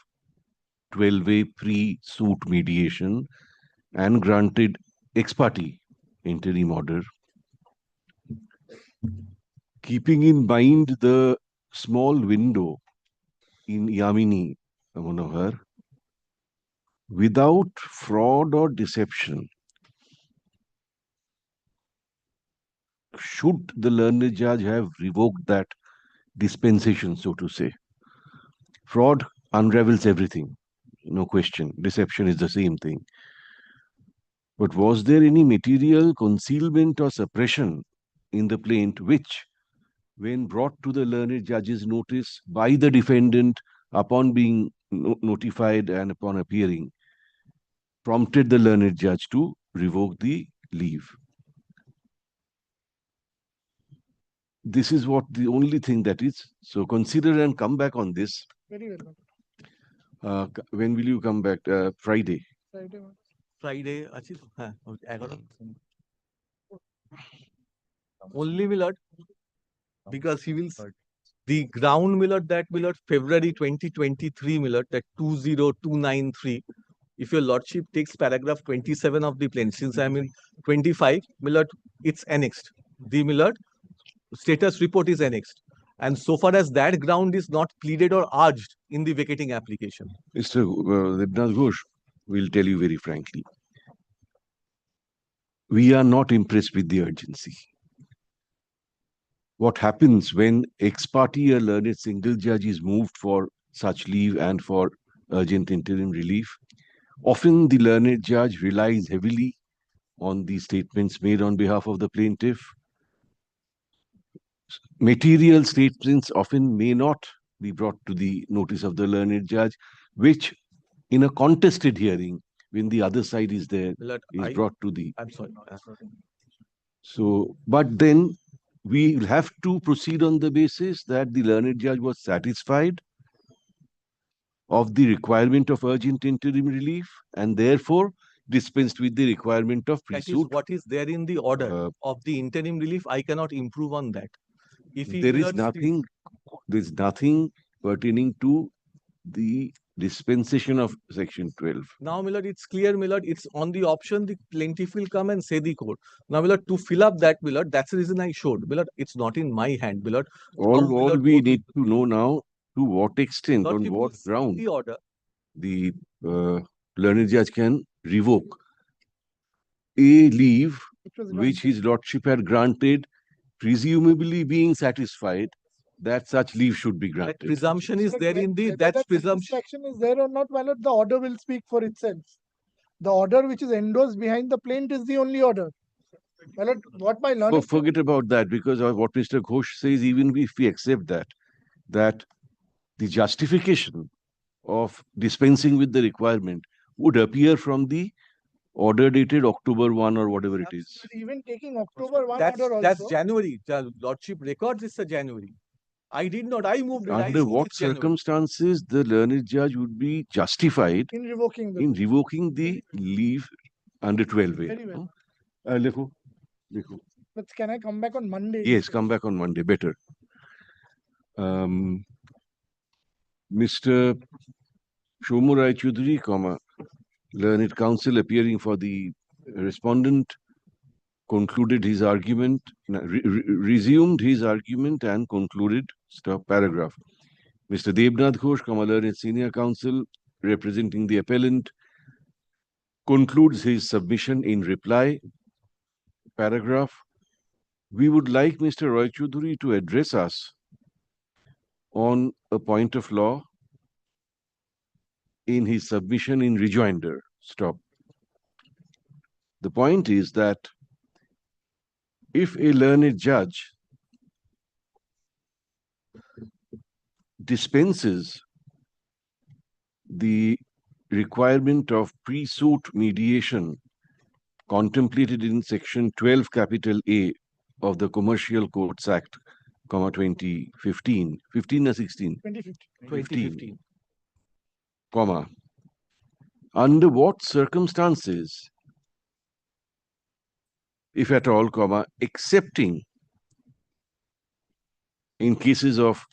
12A pre-suit mediation and granted ex parte interim order, keeping in mind the small window in Yamini Manohar, without fraud or deception, should the learned judge have revoked that dispensation, so to say? Fraud unravels everything, no question. Deception is the same thing. But was there any material concealment or suppression in the plaint which, when brought to the learned judge's notice by the defendant upon being notified and upon appearing, prompted the learned judge to revoke the leave? This is what the only thing that is. So consider and come back on this. Very well. When will you come back? Friday. Friday, my lord. Friday, achhi to? হ্যাঁ, 11 only Millard, because he will the ground Millard, that Millard, February 2023 Millard, that 20293. If your lordship takes paragraph 27 of the plain, since I'm in 25 Millard, it's annexed. The Millard status report is annexed. And so far as that ground is not pleaded or urged in the vacating application. Mr. Devnath Ghosh will tell you very frankly. We are not impressed with the urgency. What happens when ex parte a learned single judge is moved for such leave and for urgent interim relief? Often the learned judge relies heavily on the statements made on behalf of the plaintiff. Material statements often may not be brought to the notice of the learned judge, which in a contested hearing, when the other side is there, is brought to the... I'm sorry. So, but then we will have to proceed on the basis that the learned judge was satisfied of the requirement of urgent interim relief and therefore dispensed with the requirement of That is pre-suit. what is there in the order of the interim relief. I cannot improve on that. If he There is Millard nothing pertaining to the dispensation of section 12. Now, Millard, it's clear, Millard, it's on the option the plaintiff will come and say the code. Now, Millard, to fill up that, Millard, that's the reason I showed. Millard, it's not in my hand, Millard. All we need to know now, to what extent, on Lordship what will see ground the order. the learned judge can revoke a leave which his lordship had granted, presumably being satisfied that such leave should be That granted. presumption is there in the, Whether that's that presumption. satisfaction is there or not, my lord, the order will speak for itself. The order which is endorsed behind the plaint is the only order. My lord, what my learned... Oh, forget about that, because of what Mr. Ghosh says, even if we accept that the justification of dispensing with the requirement would appear from the order dated October 1 or whatever it is. Even taking October 1 That's, order also... that's January. The lordship records it's a January. I did not, I moved it. I Under see what it's January. circumstances the learned judge would be justified in revoking the leave under 12A? Very well. Lekho. But can I come back on Monday? Yes, come back on Monday, better. Mr. Shomurai Chaudhary, learned counsel appearing for the respondent, concluded his argument, resumed his argument and concluded, stop paragraph. Mr. Devnath Ghosh, learned senior counsel representing the appellant, concludes his submission in reply, paragraph. We would like Mr. Roy Chaudhary to address us on a point of law in his submission in rejoinder. Stop. The point is that if a learned judge dispenses the requirement of pre-suit mediation contemplated in section 12 capital A of the Commercial Courts Act, 2015, 15 or 16? 2015. Under what circumstances, if at all, excepting in cases of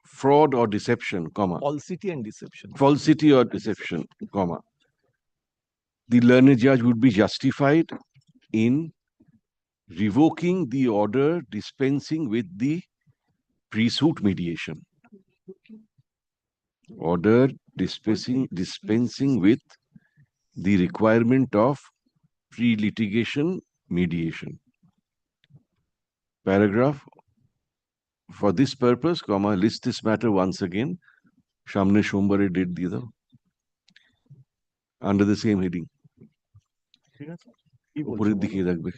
fraud or deception, falsity and deception, the learned judge would be justified in revoking the order dispensing with the pre-suit mediation. Order dispensing with the requirement of pre-litigation mediation. Paragraph. For this purpose, list this matter once again. Shamne Shombare date diye dao. Under the same heading. উপরের দিকে রাখবে।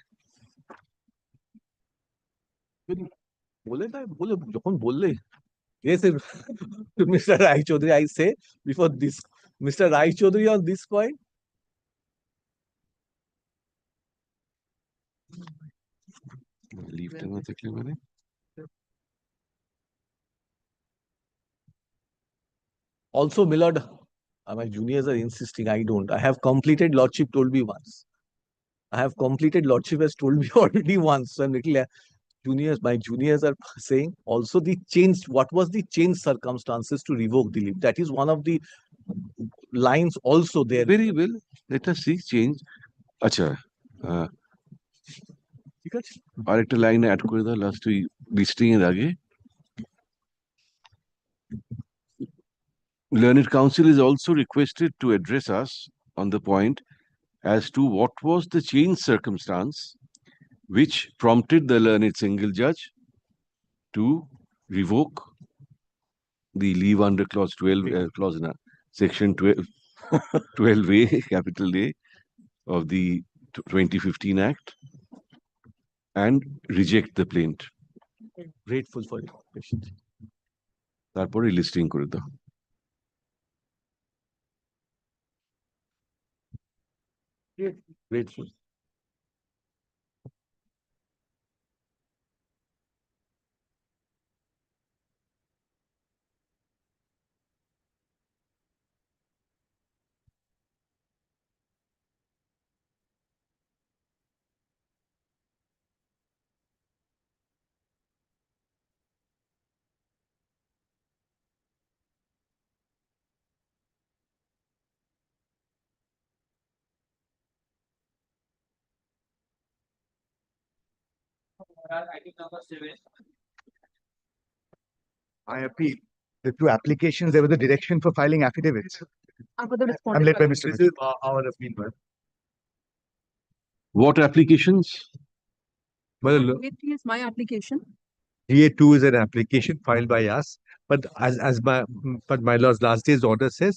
যখন বললে, yes, Mr. Rai Chaudhary, I say before this, Mr. Rai Chaudhary on this point. Leave টা না থাকলে মানে Also, my lord, my juniors are insisting I don't. I have completed, lordship told me once. I have completed, lordship has told me already once. So I'm little juniors, my juniors are saying also the changed, what was the changed circumstances to revoke the leave? That is one of the lines also there. Very well. Let us see change. আচ্ছা ঠিক আছে আরেকটা line add করে দাও last ওই listing এর আগে Learned Counsel is also requested to address us on the point as to what was the changed circumstance which prompted the learned single judge to revoke the leave under clause 12 clause in section 12 12A capital A of the 2015 Act and reject the plaint. Grateful for your patience. তারপরে listing করে দাও Grateful. I appeal. The two applications, there was a direction for filing affidavits. I'm led by Mr. This is our appeal, man. What applications? Well, is my application. GA2 is an application filed by us, but my lord's last day's order says,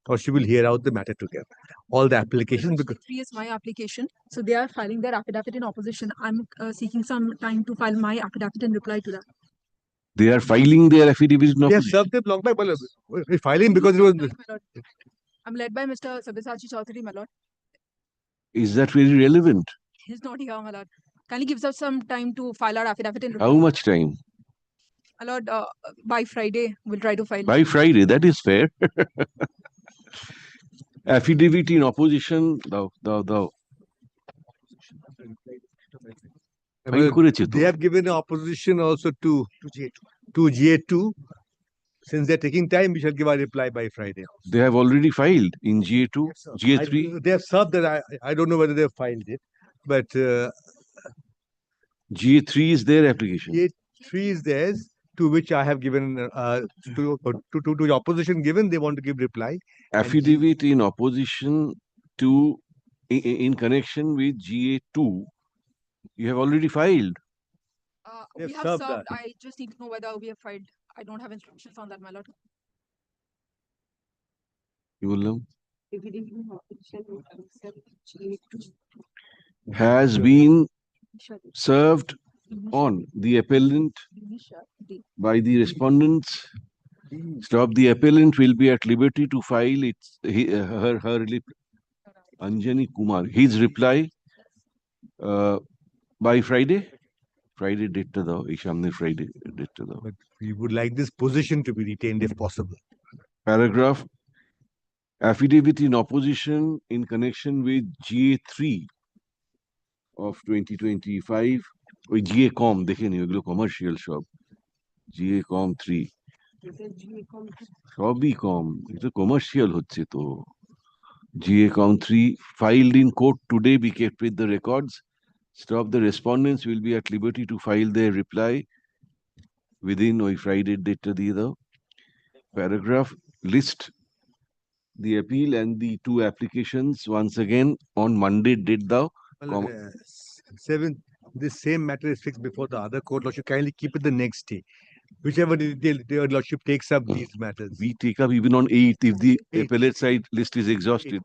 or she will hear out the matter together. All the applications because Three is my application. So they are filing their affidavit in opposition. I'm seeking some time to file my affidavit and reply to that. They are filing their affidavit in they have opposition. served them long by we're filing because it was My lord. I'm led by Mr. Sabyasachi Chaudhary, my lord. Is that very relevant? He's not here, my lord. Kindly gives us some time to file our affidavit and reply. How much time? My lord, by Friday, we'll try to file. By Friday, that is fair. Affidavit in opposition, thou. File করেছে তো। They have given opposition also to GA2. Since they're taking time, we shall give our reply by Friday. They have already filed in GA2, GA3. They have served that. I don't know whether they have filed it, but GA3 is their application. GA3 is theirs, to which I have given to the opposition given. They want to give reply. Affidavit in opposition to in connection with GA2. You have already filed. We have served. I just need to know whether we have filed. I don't have instructions on that, my lord. You will has been served on the appellant by the respondents. Stop. The appellant will be at liberty to file her Anjani Kumar his reply by Friday. Friday date to the Ishamne Friday date to the. But we would like this position to be retained if possible. Paragraph. Affidavit in opposition in connection with GA3 of 2025. ওই GA com দেখে নি ওগুলো commercial সব GA com 3 সবই কম এটা commercial হচ্ছে তো GA com 3 filed in court today be kept with the records. Stop. The respondents will be at liberty to file their reply within ওই Friday date টা দিয়ে দাও. Paragraph. List the appeal and the two applications once again on Monday date thou. 7. This same matter is fixed before the other court. Lordship, kindly keep it the next day. Whichever the Lordship takes up these matters. We take up even on 8th if the appellate side list is exhausted.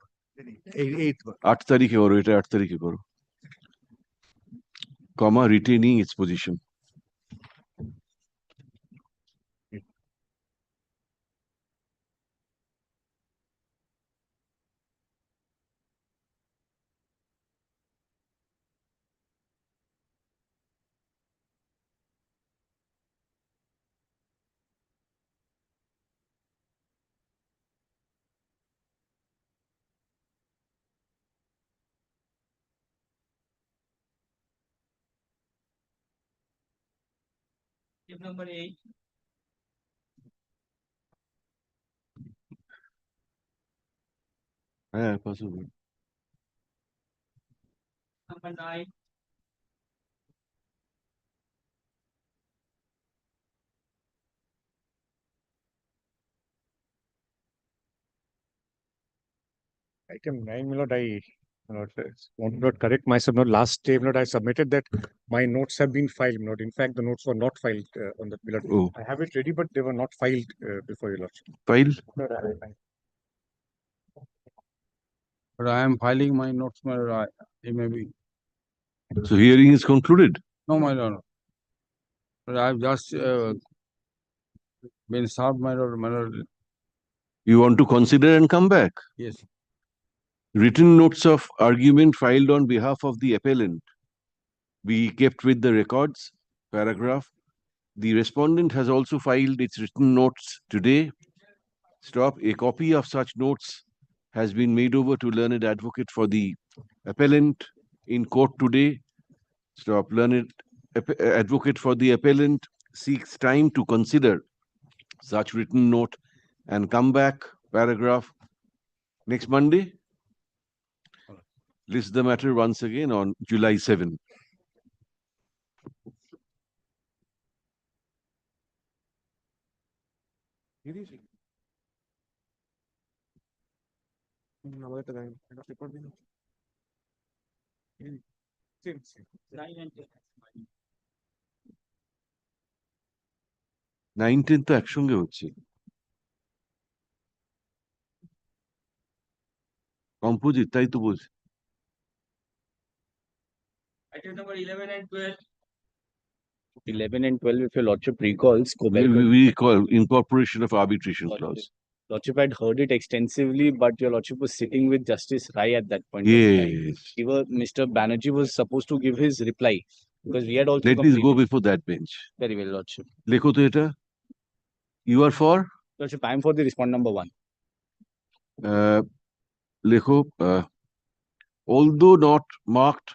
8th. 8 তারিখে করো এটা 8 তারিখে করো. Comma retaining its position. Number 8. Yeah, possible. Number 9. Item 9, my lord, I want to correct myself. My lord, last day, my lord, I submitted that my notes have been filed. My lord, in fact, the notes were not filed on that. My lord. Oh. I have it ready, but they were not filed before your lordship. File? But I am filing my notes, my lord. It may be. So hearing is concluded? No, my lord. But I've just been served, my lord, my lord. You want to consider and come back? Yes. Written notes of argument filed on behalf of the appellant be kept with the records. Paragraph. The respondent has also filed its written notes today. Stop. A copy of such notes has been made over to learned advocate for the appellant in court today. Stop. Learned advocate for the appellant seeks time to consider such written note and come back. Paragraph. Next Monday. List the matter once again on July 7. Nine ten তো একসঙ্গে হচ্ছে composite তাই তো বলছি Item number 11 and 12. 11 and 12, if your lordship recalls, we call incorporation of arbitration clause. Lordship had heard it extensively, but your lordship was sitting with Justice Rai at that point of time. Yes. Mr. Banerjee was supposed to give his reply because we had also Let this go completed- before that bench. Very well, lordship. লেখো তো এটা you are for Lordship, I am for the respond number 1. লেখো although not marked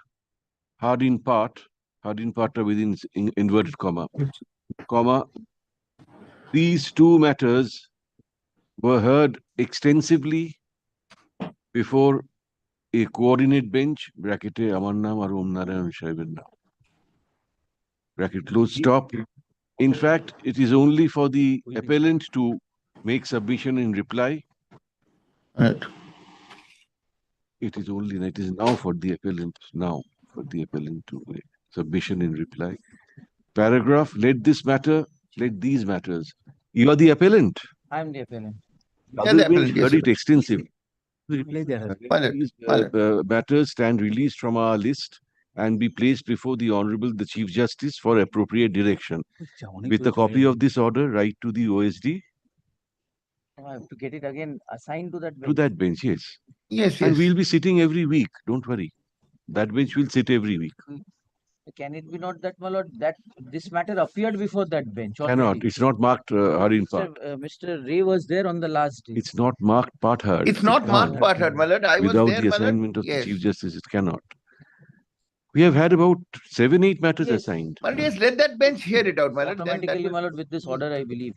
hard in part within inverted comma, these two matters were heard extensively before a coordinate bench, bracket আমার নাম আর ওম নারায়ণ সাহেবের নাম, bracket close, stop. In fact, it is only for the appellant to make submission in reply. Right. It is now for the appellant to make submission in reply. Paragraph, let these matters. You are the appellant. I am the appellant. Other bench heard it extensive. Reply there has These matters stand released from our list and be placed before the Honorable the Chief Justice for appropriate direction. With a copy of this order, write to the OSD. I have to get it again assigned to that bench. To that bench, yes. Yes, And yes. we'll be sitting every week. Don't worry. That bench will sit every week. Can it be not that, my lord, that this matter appeared before that bench? Cannot. already? It's not marked hard in part. Mr. Ray was there on the last day. It's not marked part hard. It's not It marked can't. part hard, my lord. I was Without there, the my lord. assignment of the Yes. Chief Justice, it cannot. We have had about 7-8 matters assigned. My lord, yes, let that bench hear it out, my lord. Then that Automatically, will- my lord, with this order, I believe.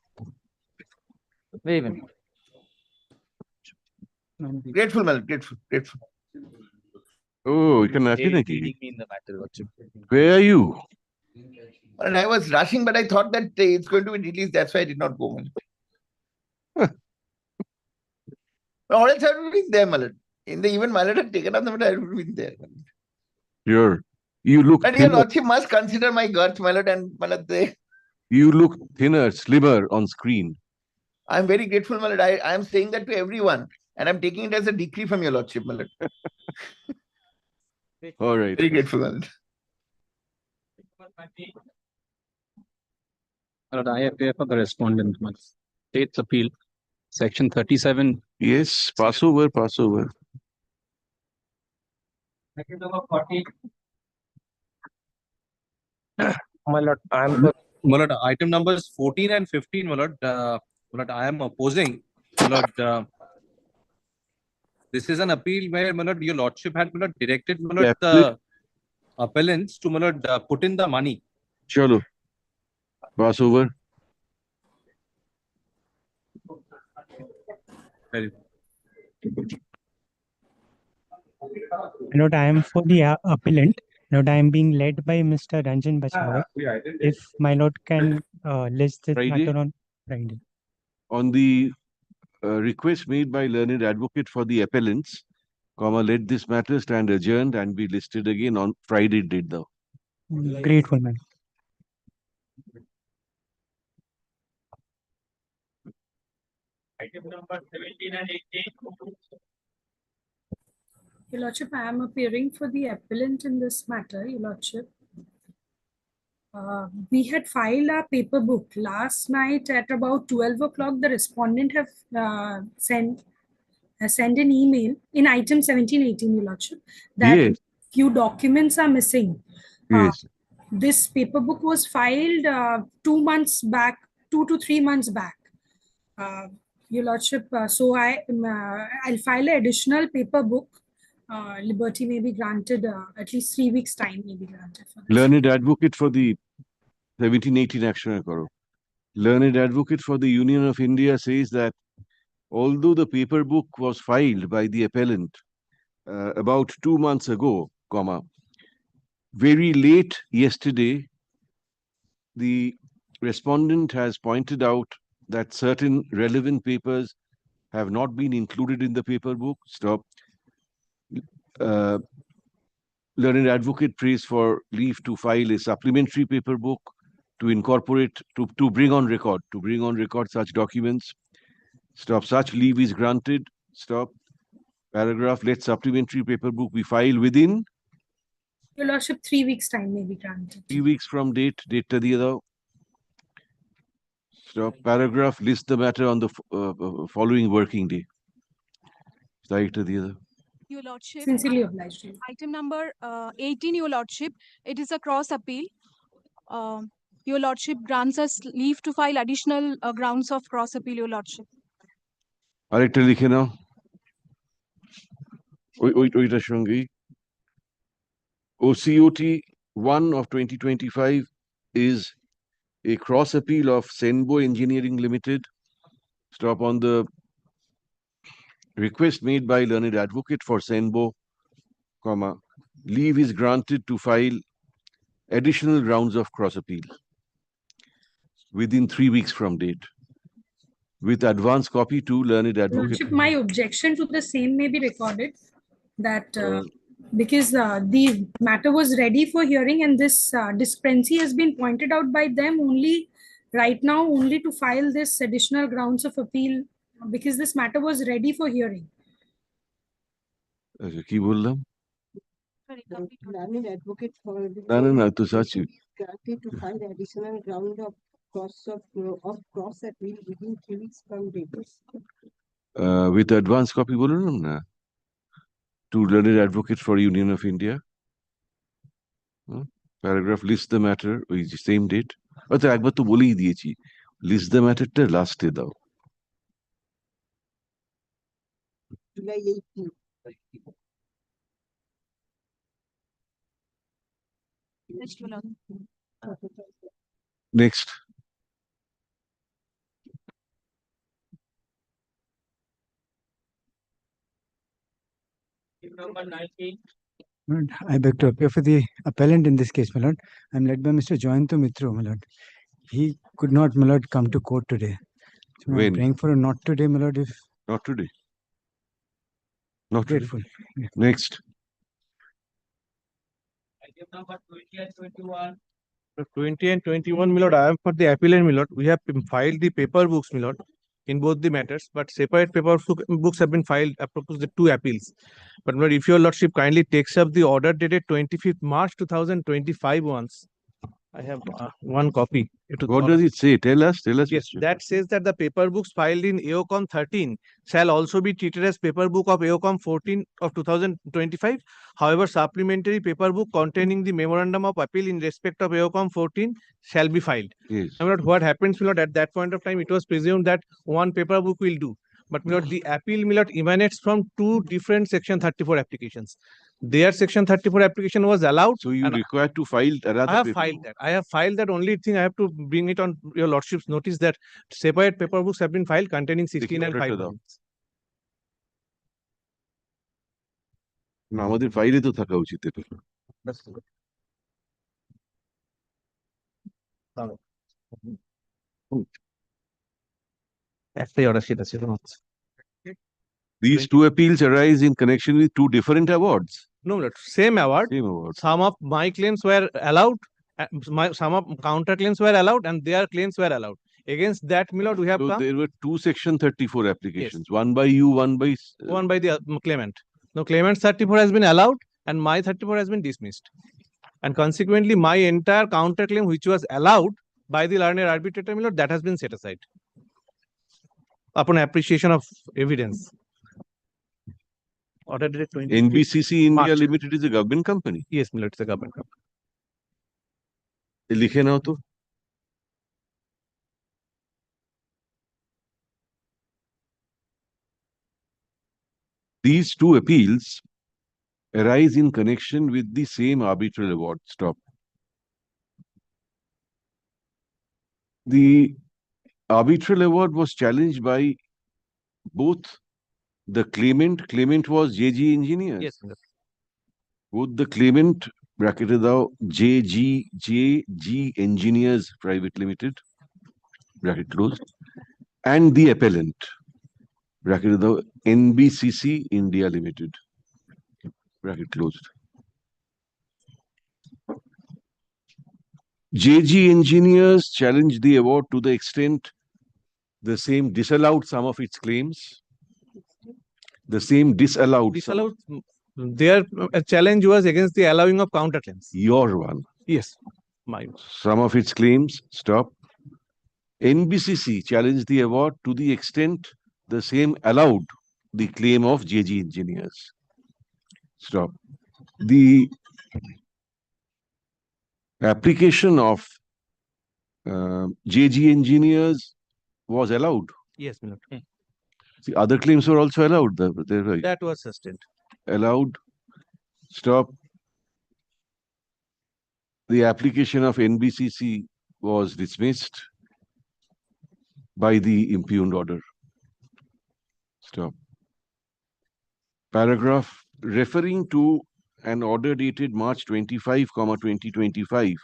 Very well. Grateful, my lord, grateful. Oh, you can They naকি? leading me in the matter, lordship. Where are you? And I was rushing, but I thought that it's going to be released. That's why I did not go. My lord. Or else I would have been there, my lord. Even my lord had taken up the matter, I would have been there. You look And your thinner. lordship must consider my girth, my lord, and my lord, You look thinner, slimmer on screen. I'm very grateful, my lord. I am saying that to everyone. And I'm taking it as a decree from your lordship, my lord. All right. Very grateful, my lord. My lord, I appear for the respondent, my state's appeal, section 37. Yes, pass over. Item number 40. My lord, My lord, item numbers 14 and 15, my lord, I am opposing. My lord, this is an appeal where, my lord, your lordship had, my lord, directed, my lord, the appellants to, my lord, put in the money. Chalo. pass over. Lord, I am for the appellant. Lord, I am being led by Mr. Ranjan Bachawat. If my lord can list this Friday? matter on Friday. On the request made by learned advocate for the appellants, let this matter stand adjourned and be listed again on Friday date though. Grateful, man. Item number 17 and 18. Your Lordship, I am appearing for the appellant in this matter, Your Lordship. We had filed our paper book last night at about 12 o'clock. The respondent have sent an email in item 1718, Your Lordship, that Yes. few documents are missing. Yes. This paper book was filed 2 months back, 2 to 3 months back. Your Lordship, so I'll file an additional paper book. Liberty may be granted, at least 3 weeks time may be granted for this. Learned advocate for the 1718 action. Learned advocate for the Union of India says that although the paper book was filed by the appellant about 2 months ago, very late yesterday, the respondent has pointed out that certain relevant papers have not been included in the paper book. Learned advocate prays for leave to file a supplementary paper book to incorporate, to bring on record such documents. Such leave is granted. Paragraph, let supplementary paper book be filed within. Your Lordship, 3 weeks time may be granted. 3 weeks from date ta diye dao. Paragraph, list the matter on the following working day. Tarikh ta diye dao. Your Lordship, Sincerely obliged. item number 18, Your Lordship, it is a cross appeal. Your Lordship grants us leave to file additional grounds of cross appeal, Your Lordship. আরেকটা লিখে নাও ওইটার সঙ্গেই OCOT 1 of 2025 is a cross appeal of Senbo Engineering Limited. On the request made by learned advocate for Senbo, leave is granted to file additional rounds of cross appeal within 3 weeks from date, with advance copy to learned advocate. Lordship, my objection to the same may be recorded that because the matter was ready for hearing and this discrepancy has been pointed out by them only right now, only to file this additional grounds of appeal because this matter was ready for hearing. কি বললাম? Learned advocate for না তো সাচি granted to file additional ground of cross appeal within 3 weeks from date. with advance copy বললাম না to learned advocate for Union of India. Paragraph, list the matter ওই same date. আচ্ছা একবার তো বলেই দিয়েছি list the matter টা লাস্টে দাও. July 18. Next. Number 19. I beg to appear for the appellant in this case, my lord. I am led by Mr. Joyanto Mitro, my lord. He could not, my lord, come to court today. So I am When? praying for a not today, my lord, if Not today. Not grateful. today. Next. Item number 20 and 21. 20 and 21, my lord, I am for the appellant, my lord. We have filed the paper books, my lord, in both the matters, but separate paper books have been filed apropos the two appeals. But my lord, if your lordship kindly takes up the order dated 25th March 2025 once, I have one copy. What does it say? Tell us. Yes, that says that the paper books filed in AOCOM 13 shall also be treated as paper book of AOCOM 14 of 2025. However, supplementary paper book containing the memorandum of appeal in respect of AOCOM 14 shall be filed. Yes. Now, what happens, my lord, at that point of time, it was presumed that one paper book will do. But my lord, the appeal, my lord, emanates from two different Section 34 applications. Their Section 34 application was allowed. So you require to file another I have paper filed book. that. I have filed that. Only thing I have to bring it on your lordship's notice that separate paper books have been filed containing 16 and 5 volumes. না, আমাদের ফাইলে তো থাকা উচিত এটা। একটাই order sheet আছে These two appeals arise in connection with two different awards. No, my lord, same award. Same award. Some of my claims were allowed, some of counter claims were allowed, and their claims were allowed. Against that, my lord, we have So come there were two Section 34 applications, one by you, one by one by the claimant. No, claimant's 34 has been allowed, and my 34 has been dismissed. And consequently, my entire counterclaim, which was allowed by the learned arbitrator, my lord, that has been set aside upon appreciation of evidence. Order dated 20 NBCC India March. Limited is a government company. Yes, my lord, it's a government company. লিখে নাও তো। These two appeals arise in connection with the same arbitral award. Stop. The arbitral award was challenged by both the claimant was JG Engineers. Yes, my lord. Both the claimant, bracket দাও, JG Engineers Private Limited, bracket closed, and the appellant, bracket দাও, NBCC India Limited, bracket closed. JG Engineers challenged the award to the extent the same disallowed some of its claims. The same disallowed. Disallowed. Their challenge was against the allowing of counterclaims. Your one. Yes, my. Some of its claims. Stop. NBCC challenged the award to the extent the same allowed the claim of JG Engineers. Stop. The application of JG Engineers was allowed. Yes, my lord. The other claims were also allowed. That was sustained. Allowed. Stop. The application of NBCC was dismissed by the impugned order. Stop. Paragraph referring to an order dated March 25, 2025,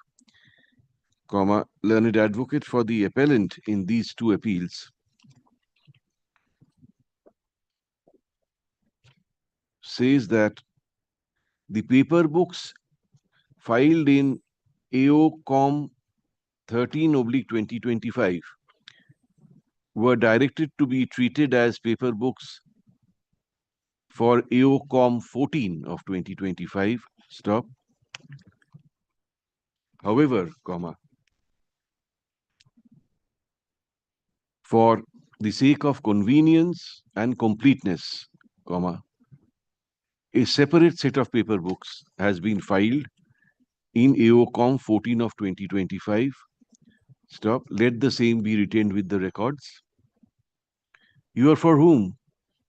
learned advocate for the appellant in these two appeals says that the paper books filed in AOCOM 13/2025 were directed to be treated as paper books for AOCOM 14 of 2025. Stop. However, for the sake of convenience and completeness, a separate set of paper books has been filed in AOCOM 14 of 2025. Stop. Let the same be retained with the records. You are for whom?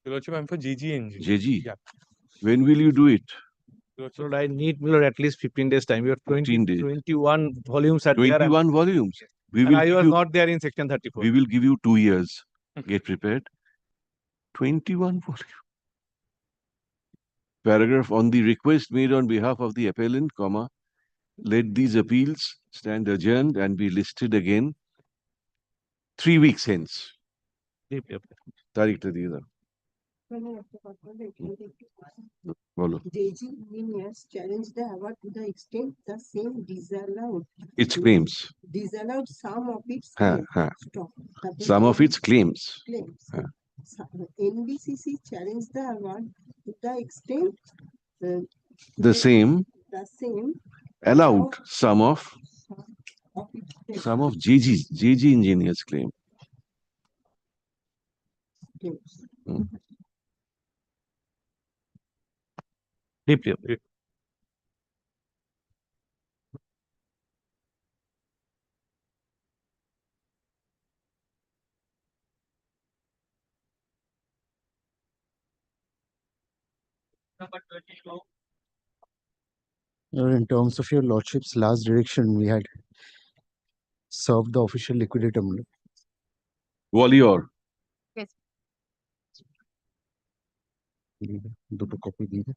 Your lordship, I'm for JG Engineers. JG? Yeah. When will you do it? Your lordship, I need, my lord, at least 15 days time. We have 15 days. 21 volumes are there. 21 volumes. We And will I give was you, not there in Section 34. we will give you 2 years. Get prepared. 21 volumes. Paragraph on the request made on behalf of the appellant, let these appeals stand adjourned and be listed again 3 weeks hence. তারিখটা দিয়ে দাও। বলো। JG Engineers challenge the award to the extent the same disallowed. Its claims. Disallowed some of its হ্যাঁ, claims. হ্যাঁ। Stop. Some of its claims. Claims. হ্যাঁ। NBCC challenged the award to the extent The same allowed some of JG Engineers claim. Deeply. number 22. In terms of your lordship's last direction, we had served the official liquidator. Valior. Yes. Duto copy diye.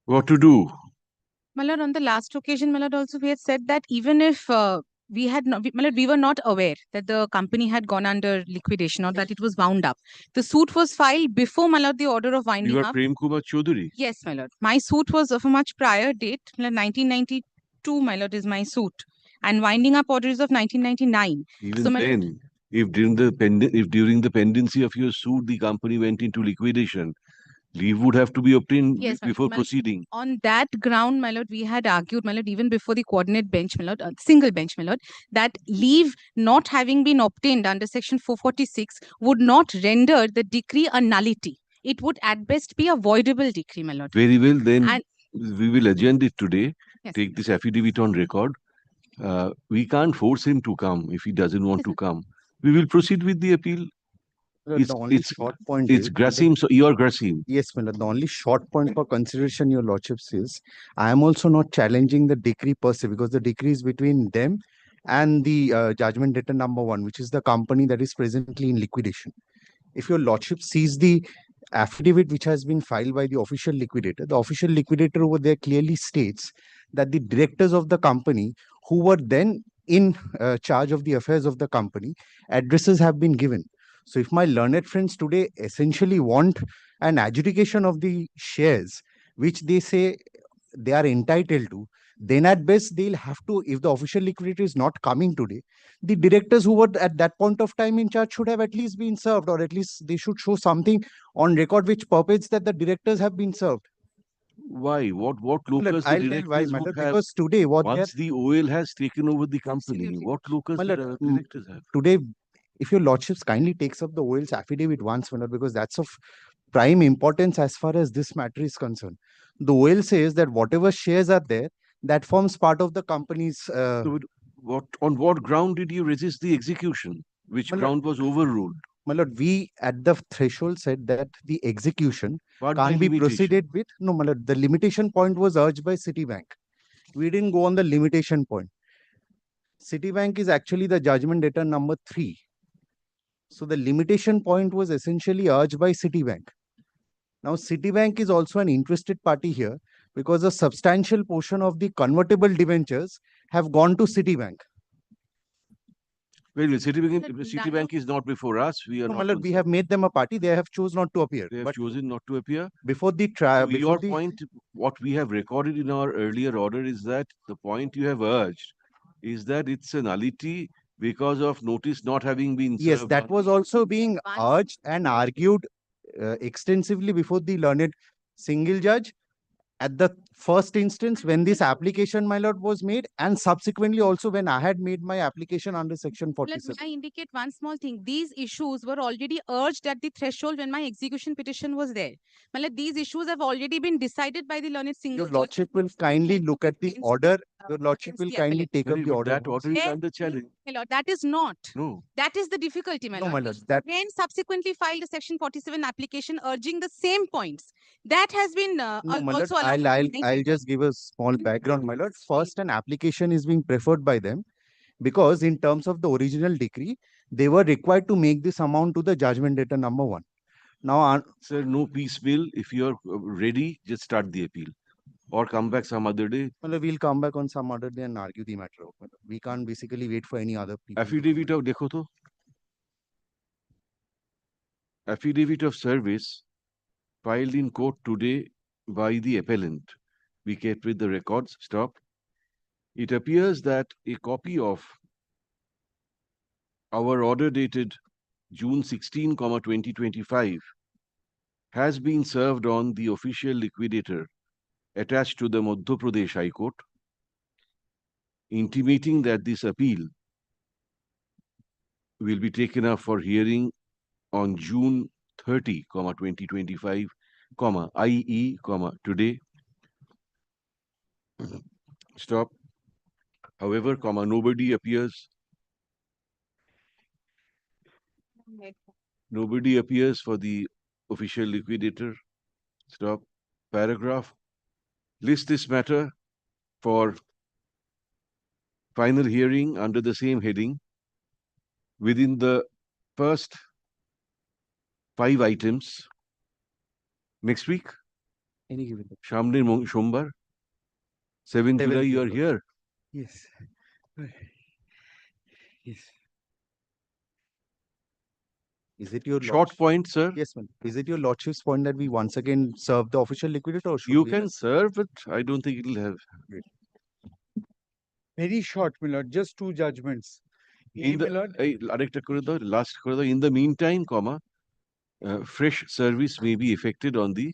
What to do? My lord, on the last occasion, my lord, also we had said that even if we had not, my lord, we were not aware that the company had gone under liquidation or that it was wound up. The suit was filed before, my lord, the order of winding You are up. Prem Kumar Chaudhary. Yes, my lord. My suit was of a much prior date. My lord, 1992, my lord, is my suit. And winding up order is of 1999. Even So, my lord, then, if during the pendency of your suit, the company went into liquidation, leave would have to be obtained yes, my lord. before My- proceeding. On that ground, my lord, we had argued, my lord, even before the coordinate bench, my lord, single bench, my lord, that leave not having been obtained under section 446 would not render the decree a nullity. It would at best be a voidable decree, my lord. Very well, then And we will adjourn it today. Yes. Take this affidavit on record. We can't force him to come if he doesn't want to come. We will proceed with the appeal. The only short point It's is- Grasim, so you are Grasim. Yes, my lord. The only short point for consideration, your lordships, is I am also not challenging the decree per se, because the decree is between them and the judgment debtor number 1, which is the company that is presently in liquidation. If your lordship sees the affidavit which has been filed by the official liquidator over there clearly states that the directors of the company who were then in charge of the affairs of the company, addresses have been given. So if my learned friends today essentially want an adjudication of the shares, which they say they are entitled to, then at best they'll have to, if the official liquidator is not coming today, the directors who were at that point of time in charge should have at least been served, or at least they should show something on record which purports that the directors have been served. Why? What locus the I'll tell why, directors my would lord, have? because today what they Once the OL has taken over the company, what locus My the lord, directors have? today, if your lordships kindly takes up the OL's affidavit once, my lord, because that's of prime importance as far as this matter is concerned. The OL says that whatever shares are there, that forms part of the company's. So on what ground did you resist the execution? Which My lord, ground was overruled? My lord, we at the threshold said that the execution What can't the be limitation? proceeded with. No, my lord, the limitation point was urged by Citibank. We didn't go on the limitation point. Citibank is actually the judgment debtor number 3. So the limitation point was essentially urged by Citibank. Now, Citibank is also an interested party here because a substantial portion of the convertible debentures have gone to Citibank. Well, Citibank is not before us. We are No, not my lord, we have made them a party. They have chosen not to appear. They have But chosen not to appear. before the trial, So your point, what we have recorded in our earlier order is that the point you have urged is that it's a nullity because of notice not having been yes, served. that was also being urged and argued extensively before the learned single judge at the first instance when this application, my lord, was made, and subsequently also when I had made my application under section Let 47. me indicate one small thing. These issues were already urged at the threshold when my execution petition was there. My lord, these issues have already been decided by the learned single Your lordship will kindly look at the order. Your lordship will kindly take up the order. That order is under challenge. My lord, that is not. No. That is the difficulty, my No, lord. my lord, We that- again subsequently filed a section 47 application urging the same points. That has been No, my lord, also allowed. I'll just give a small background, my lord. First, an application is being preferred by them because in terms of the original decree, they were required to make this amount to the judgment debtor number 1. Now, Sir, no peace bill. If you are ready, just start the appeal. or come back some other day. Well, we'll come back on some other day and argue the matter. We can't basically wait for any other people. Affidavit of dekho to. Affidavit of service filed in court today by the appellant. We kept with the records. Stop. It appears that a copy of our order dated June 16, 2025 has been served on the official liquidator attached to the Madhya Pradesh High Court, intimating that this appeal will be taken up for hearing on June 30, 2025, i.e., today. Stop. However, nobody appears. Nobody appears for the official liquidator. Stop. Paragraph. List this matter for final hearing under the same heading within the first 5 items next week. Any given day. Shamne Sombar. 7 July, you are here. Yes. Yes. Is it your Short point, sir? Yes, ma'am. Is it your lordship's point that we once again serve the official liquidator, or should You we can just- serve, but I don't think it'll have. Very short, my lord, just 2 judgments. In my lord, the last corridor. In the meantime, fresh service may be effected on the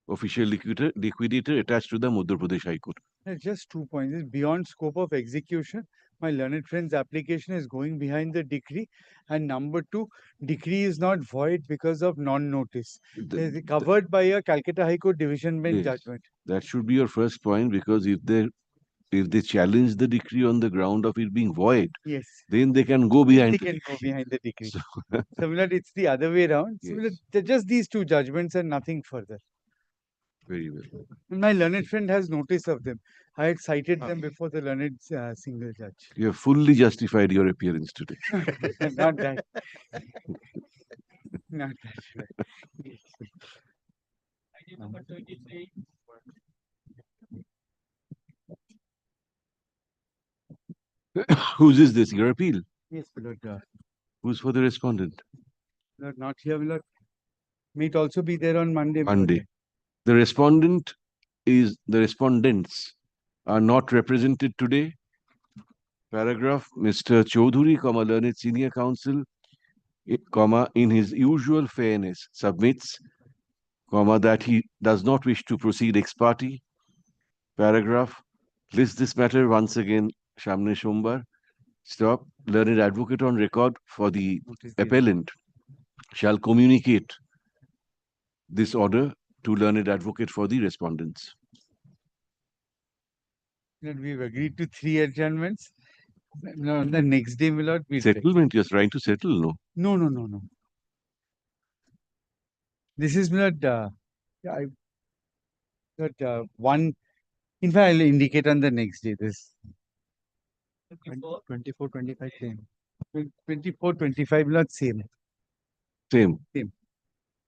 official liquidator attached to the Madhya Pradesh High Court. just 2 points. It's beyond scope of execution. My learned friend's application is going behind the decree. And number 2, decree is not void because of non-notice. It's covered by a Calcutta High Court Division Bench Yes. judgment. That should be your first point, because if they challenge the decree on the ground of it being void, Yes. then they can go behind. They the can decree. go behind the decree. So, my lord, it's the other way around. So, my lord, just these 2 judgments and nothing further. Very well. And my learned friend has notice of them. I had cited them before the learned single judge. You have fully justified your appearance today. Not that. Not that. Item number 23. Whose is this? Your appeal? Yes, my lord. Who's for the respondent? Lord, not here, my lord. May it also be there on Monday. my lord. Monday. The respondents are not represented today. Paragraph, Mr. Chaudhuri, learned senior counsel, in his usual fairness, submits, that he does not wish to proceed ex parte. Paragraph, list this matter once again, Shamne Sombar. Stop. Learned advocate on record for the appellant shall communicate this order to learned advocate for the respondents. Lord, we've agreed to 3 adjournments. No, the next day, my lord, we'll Settlement, you're trying to settle, no? No. This is not, one, in fact, I'll indicate on the next day this. 24, 25 same. 24, 25, not same. Same.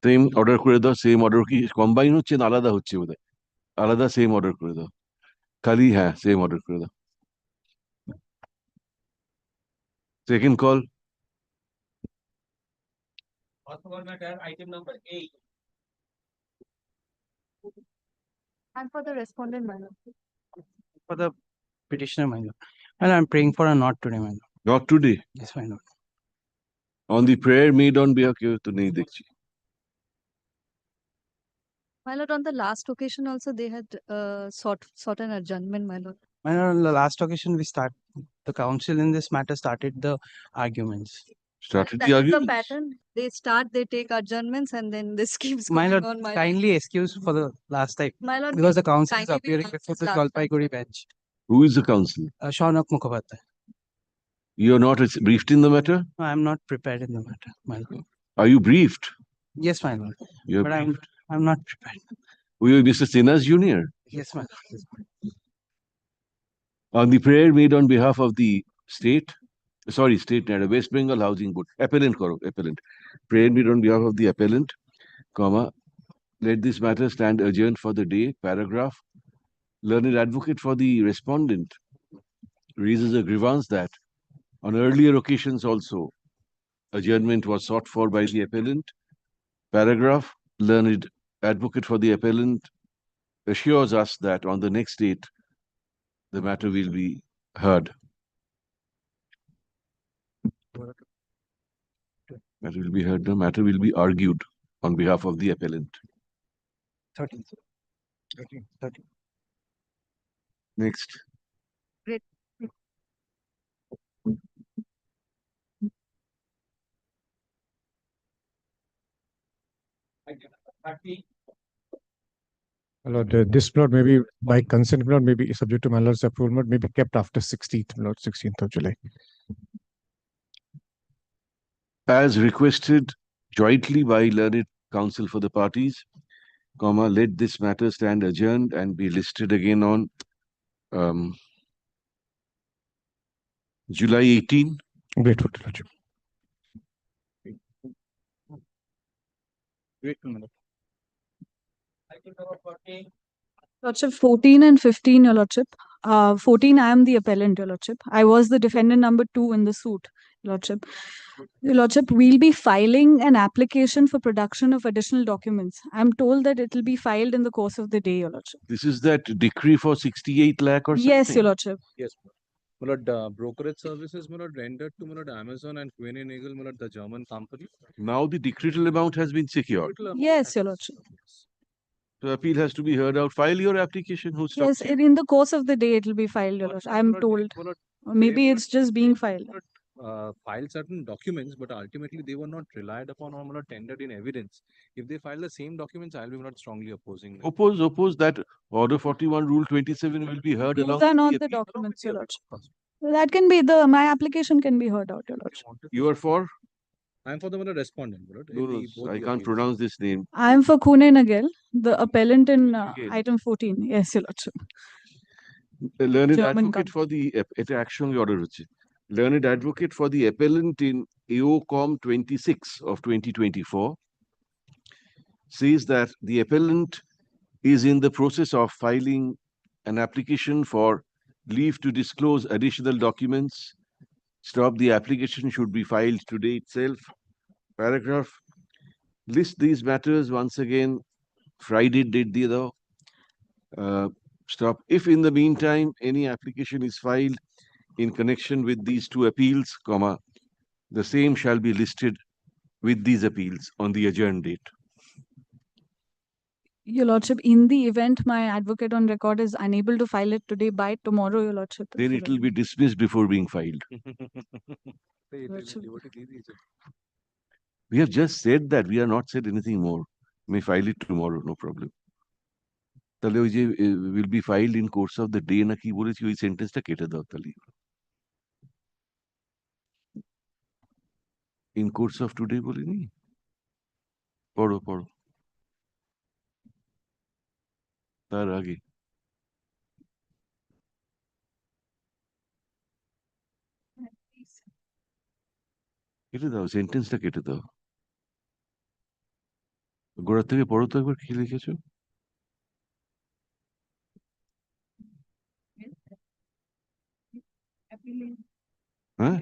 Same order করে দাও, same order কি combine হচ্ছে না আলাদা হচ্ছে বোধহয়? আলাদা same order করে দাও। খালি হ্যাঁ, same order করে দাও। Second call. Orthogonal matter, item number 8. And for the respondent, my lord. For the petitioner, my lord. Well, I'm praying for a not today, my lord. Not today. Yes, my lord. On the prayer made on behalf of to nahi dekhi. My lord, on the last occasion also they had sought an adjournment, my lord. My lord, on the last occasion the council in this matter started the arguments. Started That the is the argument? pattern. They take adjournments and then this keeps My going lord, on, my kindly excuse for the last time. My lord, Because the council is kindly be appearing before the last time. Jalpaiguri bench. Who is the counsel? Shanak Mukhopadhyay. You are not briefed in the matter? No, I'm not prepared in the matter, my lord. Are you briefed? Yes, my lord. You are But I'm not prepared. Were you Mr. Sinha's junior? Yes, my lord. On the prayer made on behalf of the state, West Bengal Housing Board, appellant. Prayer made on behalf of the appellant, let this matter stand adjourned for the day. Paragraph, learned advocate for the respondent raises a grievance that on earlier occasions also adjournment was sought for by the appellant. Paragraph, learned advocate for the appellant assures us that on the next date, the matter will be heard. Matter will be heard, the matter will be argued on behalf of the appellant. 13. Next. Great. My lord, this plot may be by consent, my lord, may be subject to my lord's approval, my lord, may be kept after 16th, my lord, 16th of July. As requested jointly by learned counsel for the parties, comma, let this matter stand adjourned and be listed again on July 18. Grateful to Lordship. Grateful, my lord. Lordship, 14 and 15, Your Lordship. 14, I am the appellant, Your Lordship. I was the defendant number 2 in the suit, Your Lordship. Your Lordship, we'll be filing an application for production of additional documents. I'm told that it will be filed in the course of the day, Your Lordship. This is that decree for 68 lakh or something? Yes, Your Lordship. Yes, my lord, brokerage services, my lord, rendered to my lord Amazon and Queen and Eagle, my lord, the German company. Now the decretal amount has been secured. Yes, Your Lordship. So appeal has to be heard out. File your application. Who stops Yes, you? in the course of the day it will be filed, Your Lordship. I'm told. Or maybe it's just being filed. Filed certain documents, but ultimately they were not relied upon or not tendered in evidence. If they file the same documents, I'll be not strongly opposing them. Oppose that Order 41, Rule 27 will be heard along. Those are not the documents, Your Lordship. That can be my application can be heard out, Your Lordship. You are for? I am for the respondent. No, I can't pronounce this name. I am for Khune Nagel, the appellant in item 14. Yes, Your Lordship. Learned German advocate for the action order. Learned advocate for the appellant in AOCOM 26 of 2024 says that the appellant is in the process of filing an application for leave to disclose additional documents. Stop, the application should be filed today itself. Paragraph, list these matters once again. Friday date the stop. If in the meantime any application is filed in connection with these two appeals, comma, the same shall be listed with these appeals on the adjourned date. Your Lordship, in the event my advocate on record is unable to file it today, by tomorrow, Your Lordship. Then it will be dismissed before being filed. We have just said that. We have not said anything more. May file it tomorrow, no problem. তাহলে ওই যে will be filed in course of the day না কি বলেছি ওই সেন্টেন্সটা কেটে দাও তাহলে in course of today বলিনি পড়ো তার আগে কেটে দাও সেন্টেন্সটা কেটে দাও গোড়ার থেকে পড়ো তো একবার কি লিখেছো Huh?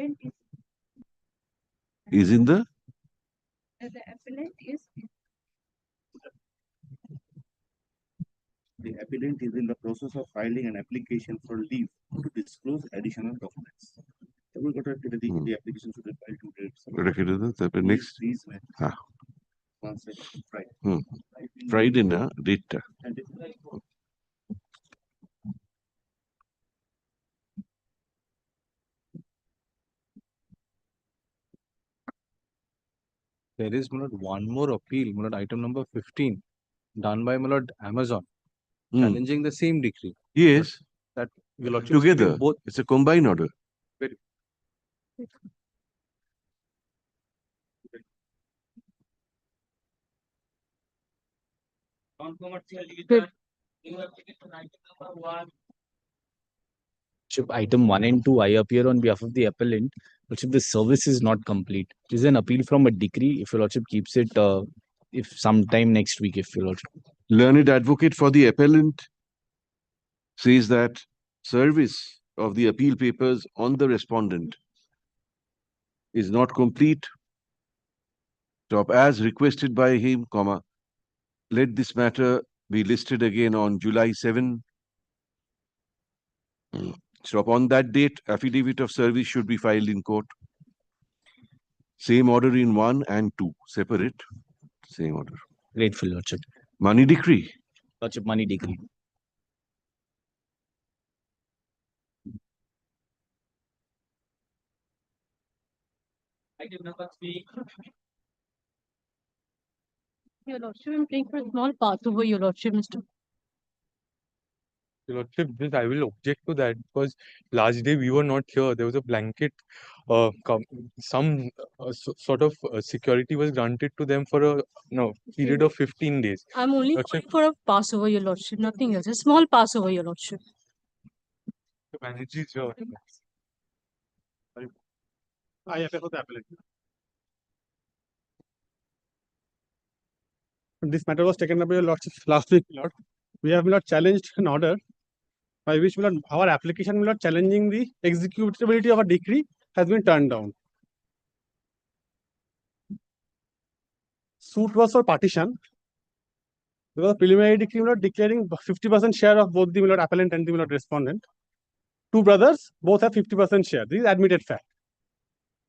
Is in the appellant is the appellant is in the process of filing an application for leave to disclose additional documents. We got the application should be filed today. Next. Friday. Friday na date. There is one more appeal, item number 15, done by Amazon, challenging the same decree. Yes. That together. Both. It's a combined order. Item 1 and 2, I appear on behalf of the appellant. Lordship, the service is not complete. This is an appeal from a decree. If your Lordship keeps it, if sometime next week, if your Lordship. Learned advocate for the appellant says that service of the appeal papers on the respondent is not complete, as requested by him, let this matter be listed again on July 7. On that date, affidavit of service should be filed in court. Same order in 1 and 2, separate. Same order. Grateful, Lordship. Money decree. Lordship, money decree. Item number 3. Your Lordship, I'm praying for a small pass over, Your Lordship, Mr. Your Lordship, this I will object to that because last day we were not here. There was a blanket, sort of security was granted to them for a period of 15 days. I'm only Lordship, calling for a pass over, Your Lordship, nothing else. A small pass over, Your Lordship. the manager is here. I appear for the appellate. This matter was taken up by Your Lordship last week, Lord. We have not challenged an order by which our application challenging the executability of a decree has been turned down. Suit was for partition. There was a preliminary decree declaring 50% share of both the appellant and the respondent. Two brothers, both have 50% share. This is admitted fact.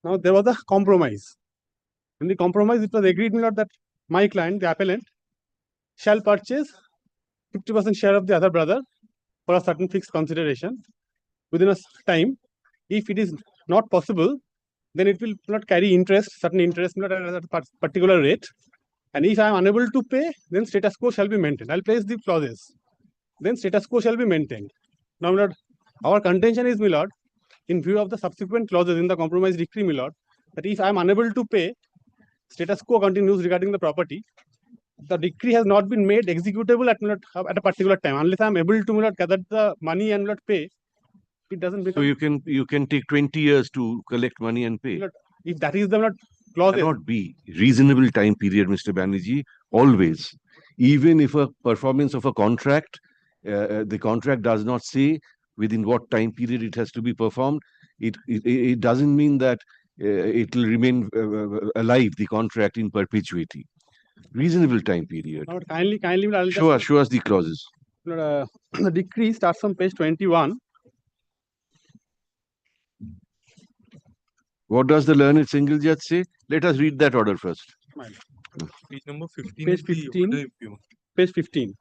Now there was a compromise. In the compromise, it was agreed that my client, the appellant, shall purchase 50% share of the other brother for a certain fixed consideration within a time. If it is not possible, then it will not carry interest, certain interest at a particular rate. And if I am unable to pay, then status quo shall be maintained. I'll place the clauses. Then status quo shall be maintained. Now, my lord, our contention is, my lord, in view of the subsequent clauses in the compromise decree, my lord, that if I am unable to pay, status quo continues regarding the property. The decree has not been made executable at a particular time. Unless I am able to, my lord, gather the money and pay, it doesn't become. So you can take 20 years to collect money and pay. If that is the clause, cannot be reasonable time period, Mr. Banerjee. Always, even if a performance of a contract, the contract does not say within what time period it has to be performed. It doesn't mean that it will remain alive, the contract, in perpetuity. Reasonable time period. Kindly, I'll show us the clauses. The decree starts from page 21. What does the learned single judge say? Let us read that order first. Page number 15. Page 15. Page 15.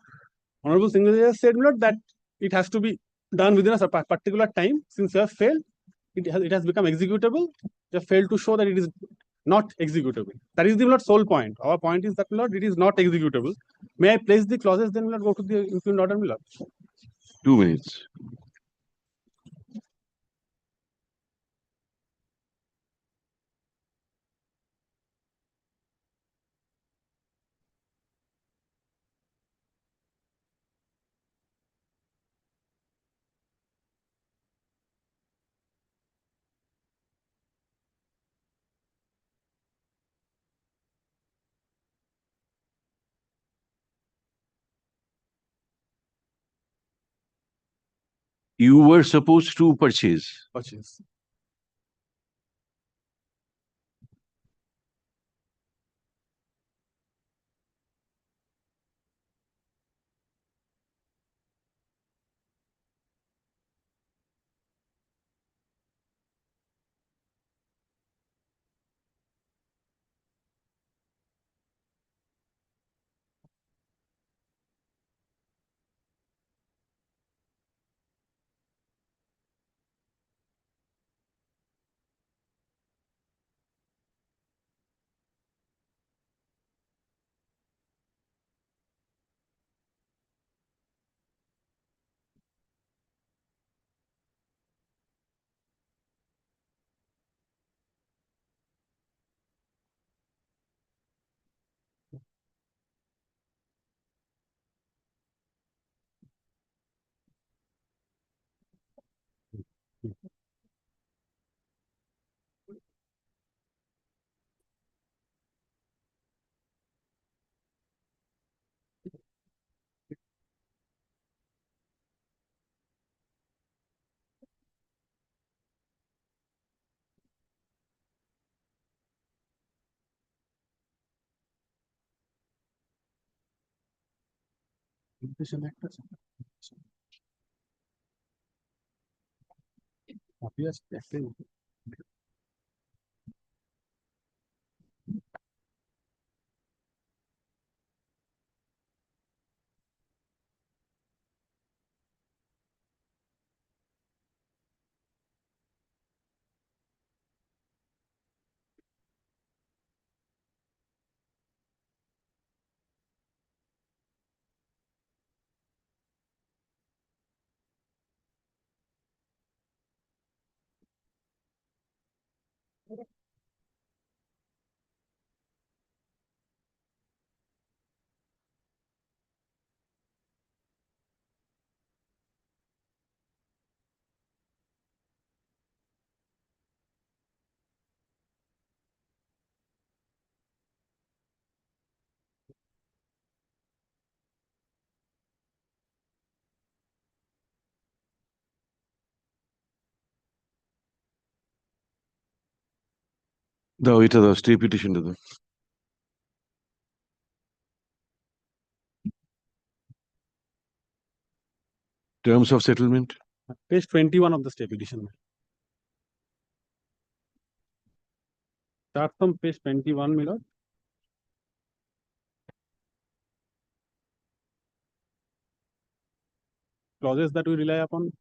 Honorable single judge said that it has to be done within a particular time. Since you have failed, it has become executable. You have failed to show that it is not executable. That is the sole point. Our point is that it is not executable. May I place the clauses? Then go to the impugned order. 2 minutes. You were supposed to purchase. Purchase. the stay petition to the terms of settlement. Page 21 of the stay petition. Start from page 21, my lord. Clauses that we rely upon.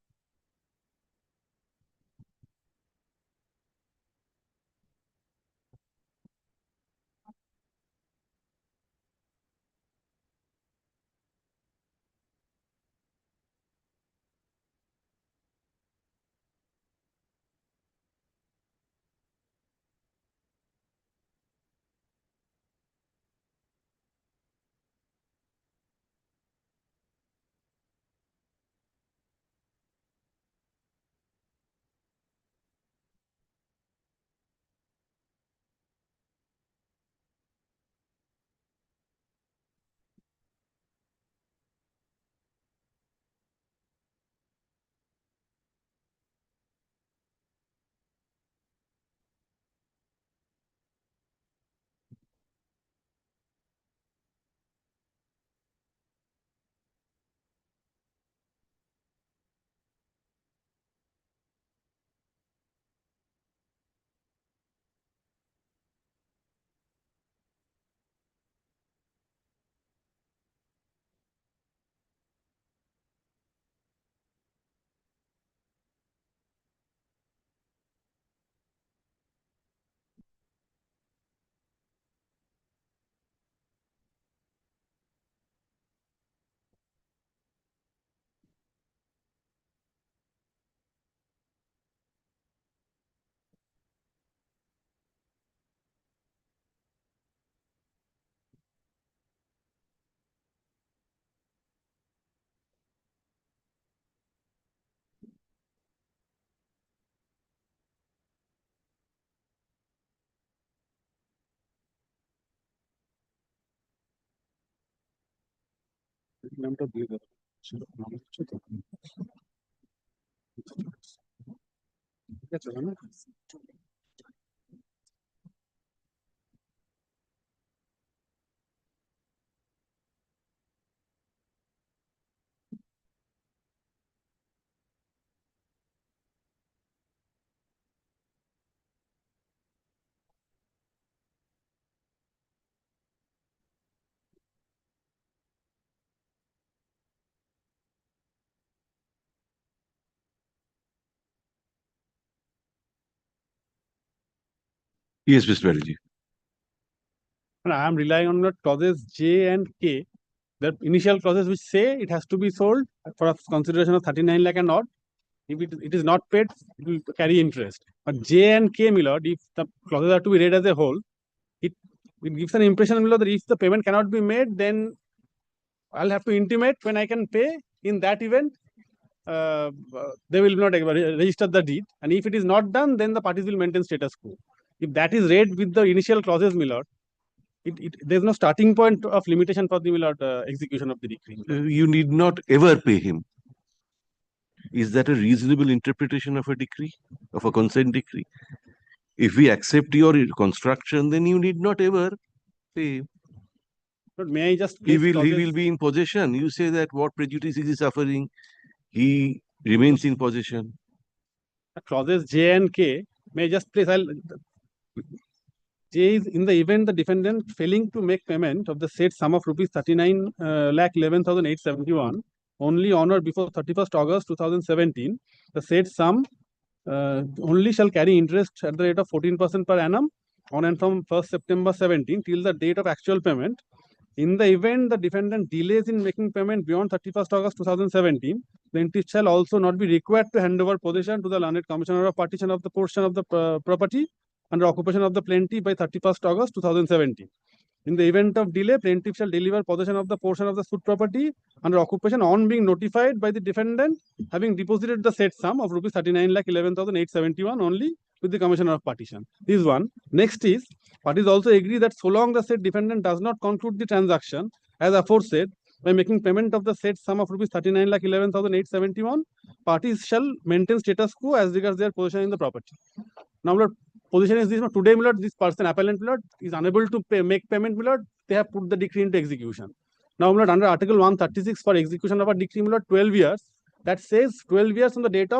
Yes, Mr. Banerjee. And I am relying on the clauses J and K. The initial clauses which say it has to be sold for a consideration of 39 lakh and odd. If it is not paid, it will carry interest. But J and K, my lord, if the clauses are to be read as a whole, it gives an impression, my lord, that if the payment cannot be made, then I'll have to intimate when I can pay. In that event, they will not register the deed. And if it is not done, then the parties will maintain status quo. If that is read with the initial clauses, my lord, there's no starting point of limitation for the, my lord, execution of the decree. You need not ever pay him. Is that a reasonable interpretation of a decree, of a consent decree? If we accept your construction, then you need not ever pay him. But may I just He place will clauses- be in possession. You say that what prejudice is he suffering? He remains in possession. Clauses J and K may just place. J is in the event the defendant failing to make payment of the said sum of rupees 39,11,871 only on or before 31st August 2017, the said sum only shall carry interest at the rate of 14% per annum on and from 1st September 17 till the date of actual payment. In the event the defendant delays in making payment beyond 31st August 2017, plaintiff shall also not be required to hand over possession to the learned commissioner of partition of the portion of the property under occupation of the plaintiff by 31st August 2017. In the event of delay, plaintiff shall deliver possession of the portion of the suit property under occupation on being notified by the defendant having deposited the said sum of rupees 39,11,871 only with the commissioner of partition. This is one. Next is, parties also agree that so long the said defendant does not conclude the transaction as aforesaid by making payment of the said sum of rupees 39,11,871, parties shall maintain status quo as regards their position in the property. Now, Lord, position is this: today, my lord, this person, appellant, my lord, is unable to make payment, my lord. They have put the decree into execution. Now, my lord, under Article 136 for execution of a decree, my lord, 12 years. That says 12 years from the date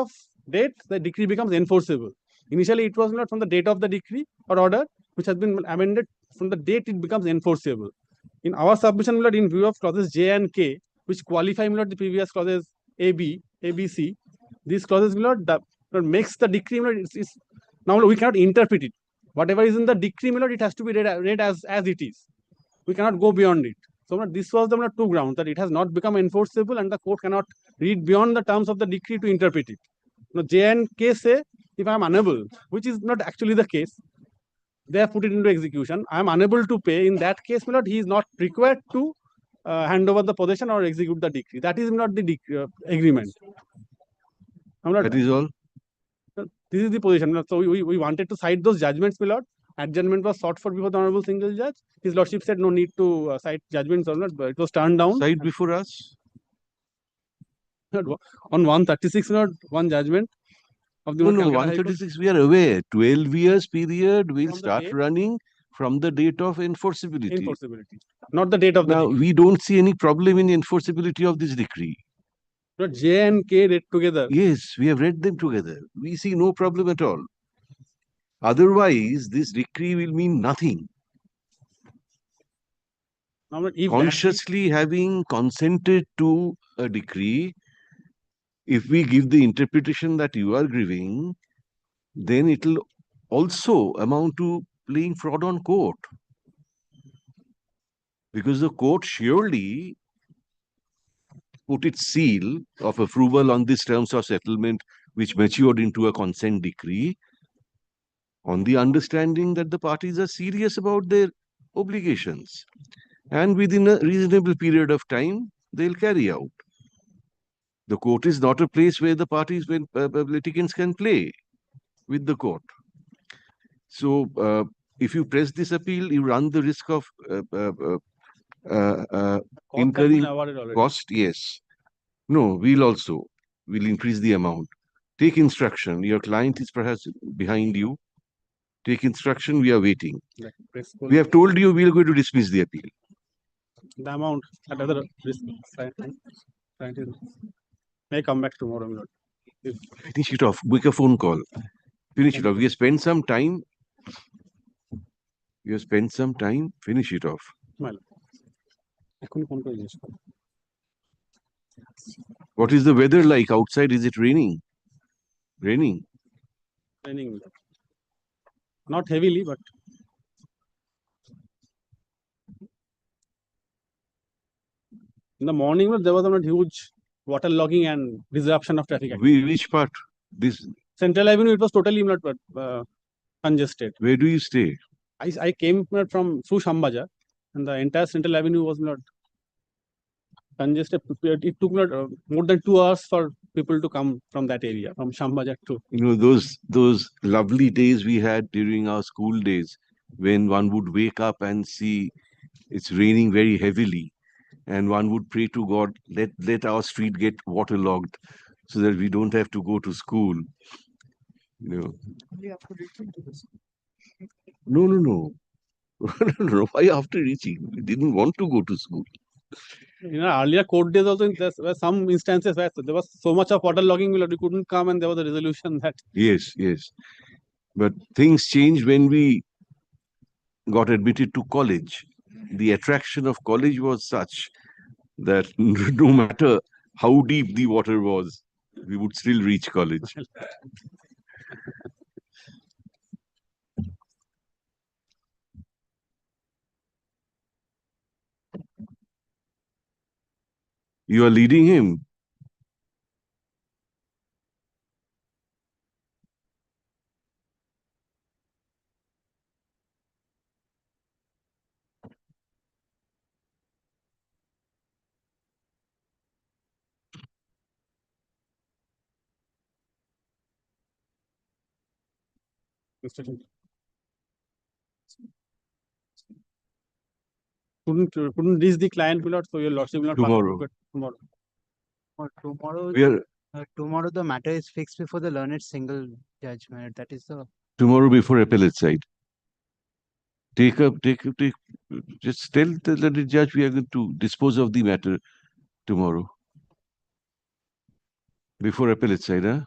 the decree becomes enforceable. Initially, it was not from the date of the decree or order, which has been amended from the date it becomes enforceable. In our submission, my lord, in view of clauses J and K, which qualify, my lord, the previous clauses A, B, C, these clauses, my lord, makes the decree, my lord, now we cannot interpret it. Whatever is in the decree, my lord, it has to be read as it is. We cannot go beyond it. So this was the two grounds, that it has not become enforceable and the court cannot read beyond the terms of the decree to interpret it. Now, J and K say, if I am unable, which is not actually the case, they have put it into execution. I am unable to pay. In that case, my lord, he is not required to hand over the possession or execute the decree. That is not the agreement. That is all. This is the position. So we wanted to cite those judgments, my lord. Adjournment was sought for before the Honorable Single Judge. His Lordship said no need to cite judgments or not, but it was turned down. Cite before us? On 136, not one judgment of the No, Calcutta 136, we are aware. 12 years period will From the start date? running from the date of enforceability. Enforceability, not the date of the Now, we don't see any problem in enforceability of this decree. Not J and K read together. Yes, we have read them together. We see no problem at all. Otherwise, this decree will mean nothing. Now, if Consciously having consented to a decree, if we give the interpretation that you are giving, then it will also amount to playing fraud on court. Because the court surely put its seal of approval on these terms of settlement, which matured into a consent decree, on the understanding that the parties are serious about their obligations. And within a reasonable period of time, they'll carry out. The court is not a place where the parties, when litigants can play with the court. So, if you press this appeal, you run the risk of incurring cost. Yes. No, we'll increase the amount. Take instruction. Your client is perhaps behind you. Take instruction. We are waiting. We have told you we are going to dismiss the appeal. The amount at other risk may come back tomorrow, my lord. Finish it off. Make a phone call. Finish it off. We have spent some time. Finish it off. My lord. What is the weather like outside? Is it raining? Raining. Raining, my lord. Not heavily, but in the morning, there was a huge water logging and disruption of traffic. Which part? This Central Avenue, it was totally not congested. Where do you stay? I came from through Shambhajar, and the entire Central Avenue was not congested. It took more than 2 hours for people to come from that area, from Shambhajar to. You know, those lovely days we had during our school days, when one would wake up and see it's raining very heavily, and one would pray to God, let our street get waterlogged so that we don't have to go to school. You know. No. No, why after reaching? We didn't want to go to school. Earlier court days also, there were some instances where there was so much of water logging, we couldn't come, and there was a resolution that. Yes, yes. But things changed when we got admitted to college. The attraction of college was such that no matter how deep the water was, we would still reach college. You are leading him. Couldn't reach the client, so your lordship will not Tomorrow. tomorrow. Tomorrow, We are tomorrow the matter is fixed before the learned single judgment. That is the tomorrow before appellate side. Just tell the judge we are going to dispose of the matter tomorrow. Before appellate side, huh?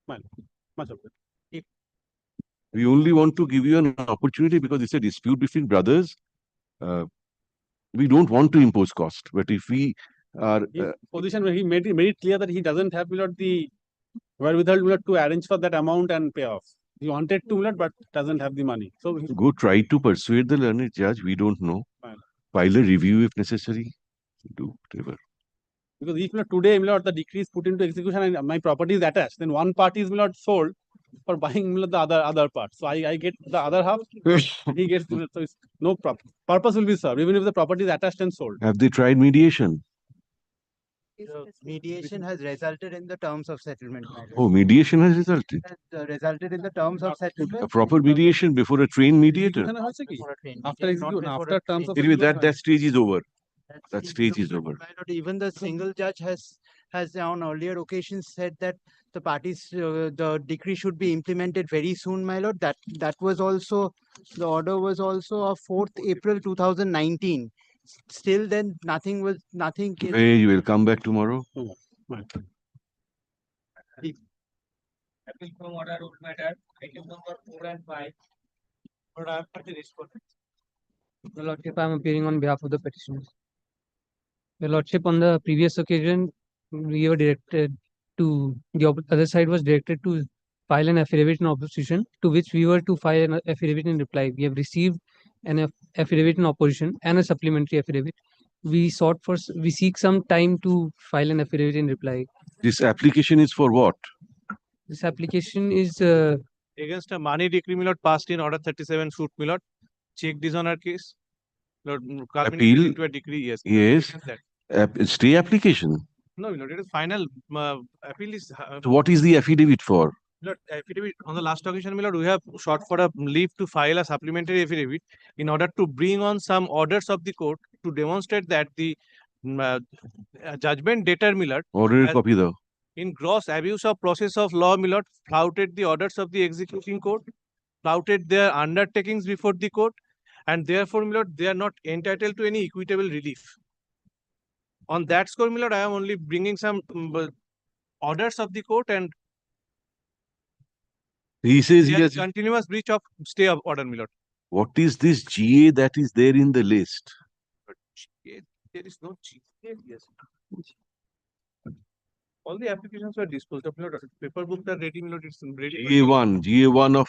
Much of it. We only want to give you an opportunity because it's a dispute between brothers. We don't want to impose cost, but if we are His position where he made it clear that he doesn't have the wherewithal to arrange for that amount and pay off. He wanted to, but doesn't have the money. So go try to persuade the learned judge. We don't know. Fine. File a review if necessary. Do whatever. Because if today the decree is put into execution and my property is attached, then one party is sold for buying the other part. So I get the other half. He gets so it's no purpose will be served even if the property is attached and sold. Have they tried mediation? mediation has resulted in the terms of settlement. Oh, mediation has resulted. Has resulted in the terms of settlement. A proper mediation before a trained mediator. After execution, after terms of Anyway, that stage is over. That stage is over. Even the single judge has on earlier occasions said that the parties the decree should be implemented very soon, my lord. That was also the order was also of 4th April 2019. Still then nothing. Hey, you will come back tomorrow. Appeal from order root matter, item number 4 and 5. But I am for the respondent. Your Lordship, I am appearing on behalf of the petitioners. Your Lordship, on the previous occasion, we were directed to, the other side was directed to file an affidavit in opposition, to which we were to file an affidavit in reply. We have received an affidavit in opposition and a supplementary affidavit. We seek some time to file an affidavit in reply. This application is for what? This application is against a money decree passed in order 37 suit check dishonor case. Appeal into a decree, yes. Yes. Stay application. No, it is final. Appeal is. So what is the affidavit for? Affidavit on the last occasion, we have sought for a leave to file a supplementary affidavit in order to bring on some orders of the court to demonstrate that the judgment debtor Order copy though. in gross abuse of process of law flouted the orders of the executing court, flouted their undertakings before the court, and therefore they are not entitled to any equitable relief. On that score, I am only bringing some orders of the court, and he says he has continuous breach of stay of order, What is this GA that is there in the list? There is no GA. Yes. All the applications were disposed of. Paper books are ready. It's ready. GA1 of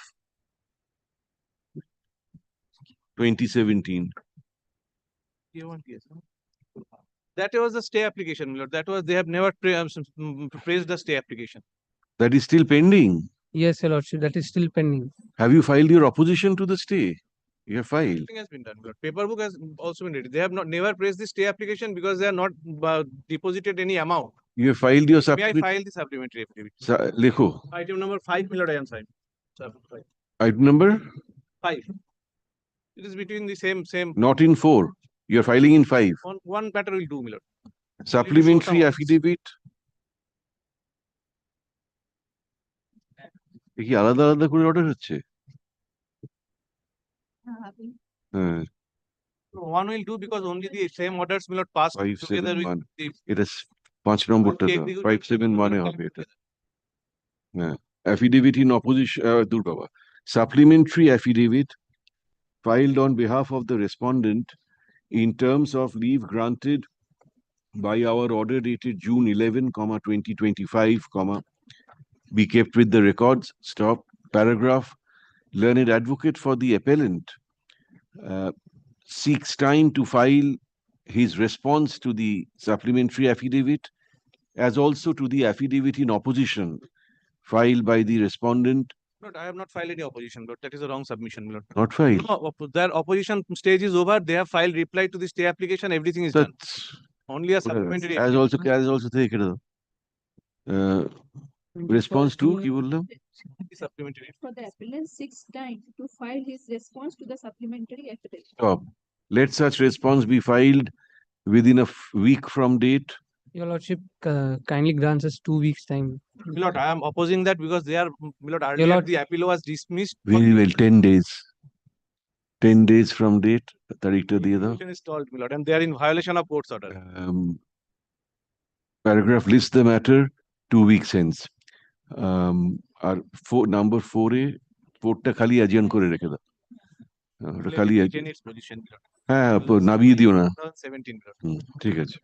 2017. GA1, yes. That was the stay application, That was, they have never praised the stay application. That is still pending. Yes, Your Lordship, that is still pending. Have you filed your opposition to the stay? You have filed. Everything has been done. Paper book has also been ready. They have never praised the stay application because they are not deposited any amount. You have filed your May I file the supplementary affidavit? Lekho. Item number 5, I am signing. Item number? 5. It is between the same. Not in 4. You are filing in 5. One matter will do, Supplementary affidavit. কি আলাদা আলাদা করে order হচ্ছে? Uh, One will do because only the same orders will not pass together with 571 the এটা 5 নম্বরটা দাও 571 হবে এটা হ্যাঁ affidavit in opposition দূর বাবা supplementary affidavit filed on behalf of the respondent in terms of leave granted by our order dated June 11, 2025, be kept with the records. Stop. Paragraph. Learned advocate for the appellant seeks time to file his response to the supplementary affidavit as also to the affidavit in opposition filed by the respondent. No, I have not filed any opposition, but that is a wrong submission. Lord. Not filed. No, their opposition stage is over. They have filed reply to the stay application. Everything is done. Only a supplementary. As also take it. Response to কি বললাম? Supplementary. For the appellant seeks time to file his response to the supplementary affidavit. Stop. Let such response be filed within a week from date. Your Lordship kindly grants us 2 weeks time. My Lord, I am opposing that because they are, my Lord, earlier the appeal was dismissed. Very well, 10 days. 10 days from date. তারিখটা দিয়ে দাও। Is stalled, my Lord, and they are in violation of court's order. Paragraph lists the matter 2 weeks hence. R number 4 4টা খালি adjourn করে রেখে দাও। ওটা খালি Retain its position, my Lord. হ্যাঁ নামিয়ে দিও না। 17, my Lord. ঠিক আছে।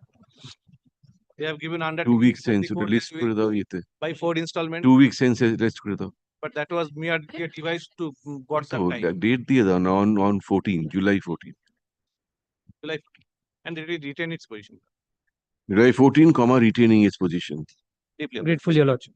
They have given under 2 weeks hence ওটা লিস্ট করে দাও ইতে। by 4 installment. 2 weeks hence list করে দাও। But that was mere device to got some time. Date দিয়ে দাও না on 14 July 14. July 14. And it will retain its position. July 14, retaining its position. Deeply Grateful, Your Lordship.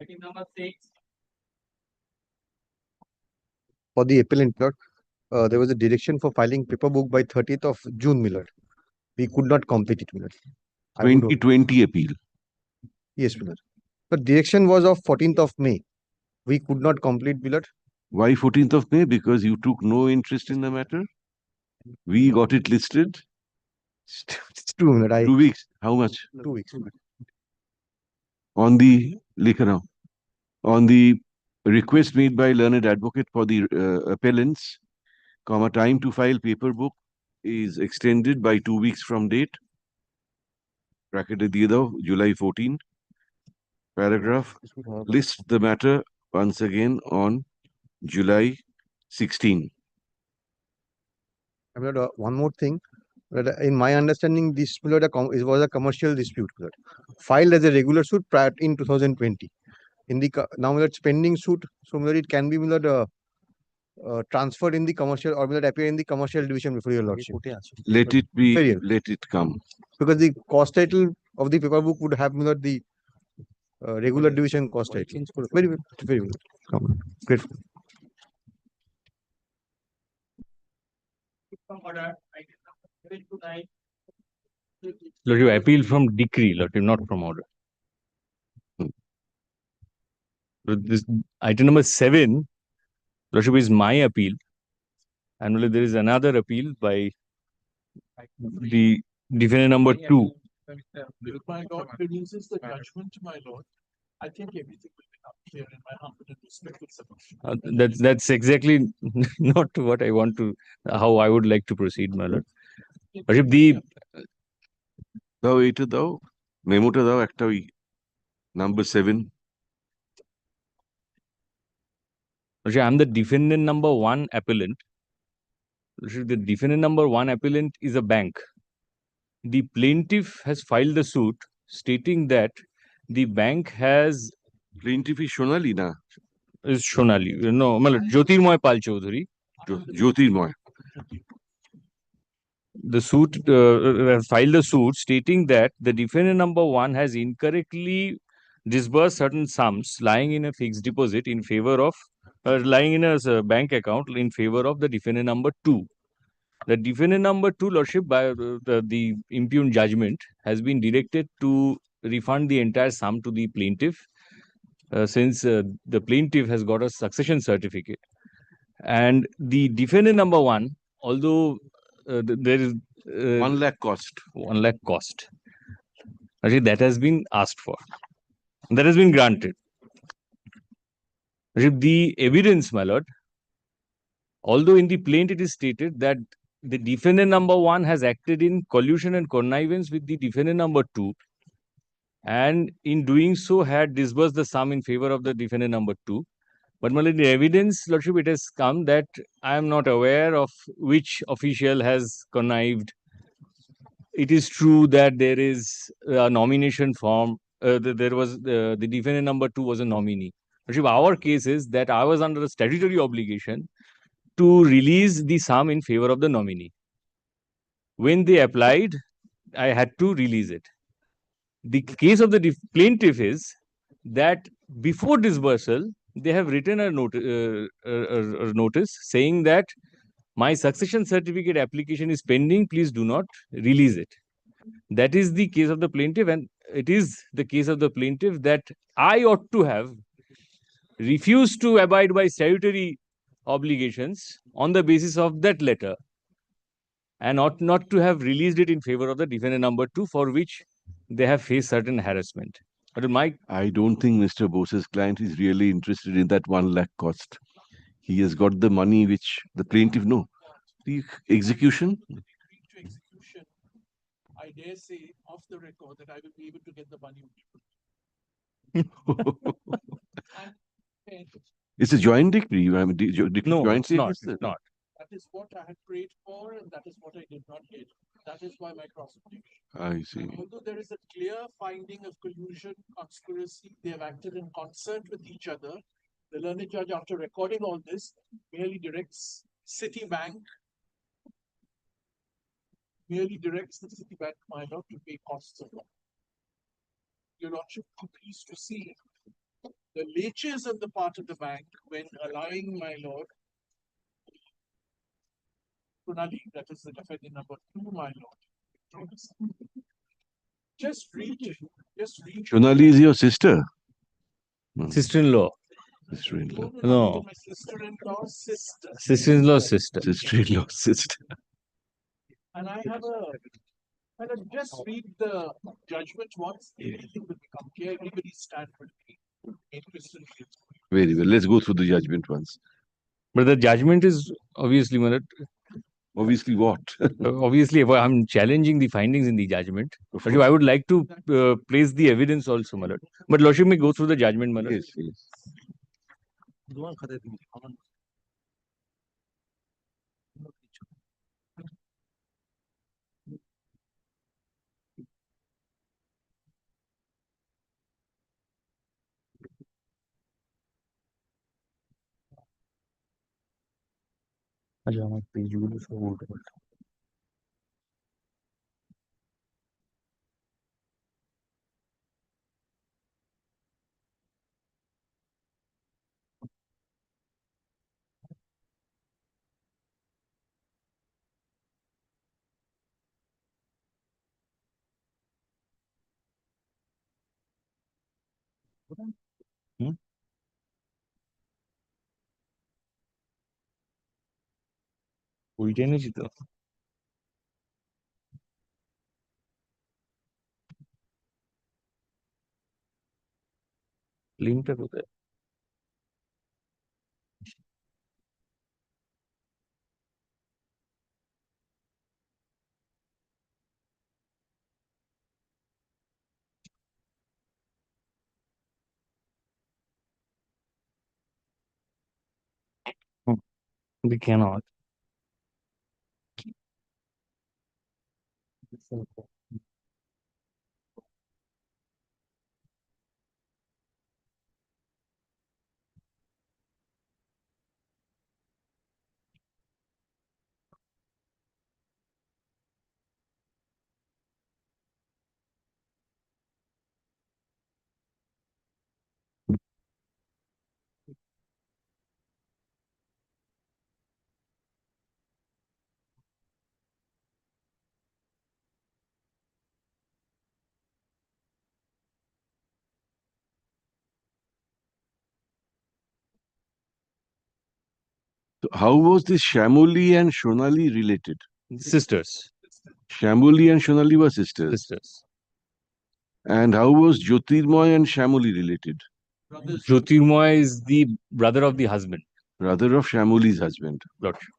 Item number 6. For the appellant, Lord, there was a direction for filing paper book by 30th of June, my Lord. We could not complete it, my Lord. 2020 appeal. Yes, my Lord. The direction was of 14th of May. We could not complete, my Lord. Why 14th of May? Because you took no interest in the matter. We got it listed. It's true, my Lord. 2 weeks. How much? 2 weeks. On the on the request made by learned advocate for the appellants, time to file paper book is extended by 2 weeks from date. Bracketed দিয়ে দাও, July 14. Paragraph lists the matter once again on July 16. One more thing. In my understanding, this was a commercial dispute, filed as a regular suit prior in 2020. In the now it's pending suit, so it can be transferred in the commercial or appear in the commercial division before your lordship. Let it be. Let it come. Because the cost title of the paper book would have the regular division cost title. Very well. Very well. Grateful. Lord, you appeal from decree, Lord, not from order. This item number 7, Lordship, is my appeal, and there is another appeal by the defendant number 2. If my lord produces the judgment, my lord, I think everything will be up clear in my humble and respectful submission. That's exactly not what I want to, how I would like to proceed, my lord. Lordship, the দাও এইটা দাও, মেমোটা দাও একটা ওই number 7. I'm the defendant number 1 appellant. The defendant number 1 appellant is a bank. The plaintiff has filed the suit stating that the bank has. Plaintiff is Shonali, na? Is Shonali. No, Jyotirmoy Pal Chaudhary. Jyotirmoy. The suit filed a suit stating that the defendant number 1 has incorrectly disbursed certain sums lying in a fixed deposit in favor of lying in a bank account in favor of the defendant number 2. The defendant number 2, lordship, by the impugned judgment has been directed to refund the entire sum to the plaintiff. since the plaintiff has got a succession certificate. And the defendant number one, although there is 1 lakh cost. 1 lakh cost. Actually, that has been asked for. That has been granted. The evidence, my lord, although in the plaint it is stated that the defendant number one has acted in collusion and connivance with the defendant number two, and in doing so had disbursed the sum in favor of the defendant number two. But my lord, the evidence, lordship, it has come that I am not aware of which official has connived. It is true that there is a nomination form. There was the defendant number two was a nominee. Lordship, our case is that I was under a statutory obligation to release the sum in favor of the nominee. When they applied, I had to release it. The case of the plaintiff is that before disbursal, they have written a notice saying that my succession certificate application is pending, please do not release it. That is the case of the plaintiff, and it is the case of the plaintiff that I ought to have refused to abide by statutory obligations on the basis of that letter, and ought not to have released it in favor of the defendant number two, for which they have faced certain harassment. But I don't think Mr. Bose's client is really interested in that 1 lakh cost. He has got the money which the plaintiff know. The execution. I dare say off the record that I will be able to get the money. It's a joint decree. I mean, no, joint it's not. statement. It's not. That is what I had prayed for, and that is what I did not get. That is why my cross-objection. I see. Although there is a clear finding of collusion, conspiracy, they have acted in concert with each other. The learned judge, after recording all this, merely directs Citibank, the Citibank minor to pay costs of law. Your Lordship, pleased to see the leeches on the part of the bank when allowing my lord Pranali, that is the defendant number two, my lord. Just read. Shonali is your sister? Sister-in-law. Sister-in-law. No. My sister-in-law's sister. Sister-in-law's sister. Sister-in-law's sister. And I have just read the judgment once, everything will become clear. Everybody's stand will be made crystal clear. Very well. Let's go through the judgment once. But the judgment is obviously, obviously what? Obviously, I'm challenging the findings in the judgment. I would like to place the evidence also, my lord. But lordship may go through the judgment, my lord. Yes, yes. ওইটাই নিয়েছি তো লিঙ্কটা কোথায় We cannot. How was this Shamoli and Shonali related? Sisters. Shamoli and Shonali were sisters. Sisters. And how was Jyotirmoy and Shamoli related? Jyotirmoy is the brother of the husband. Brother of Shamoli's husband. Lordship.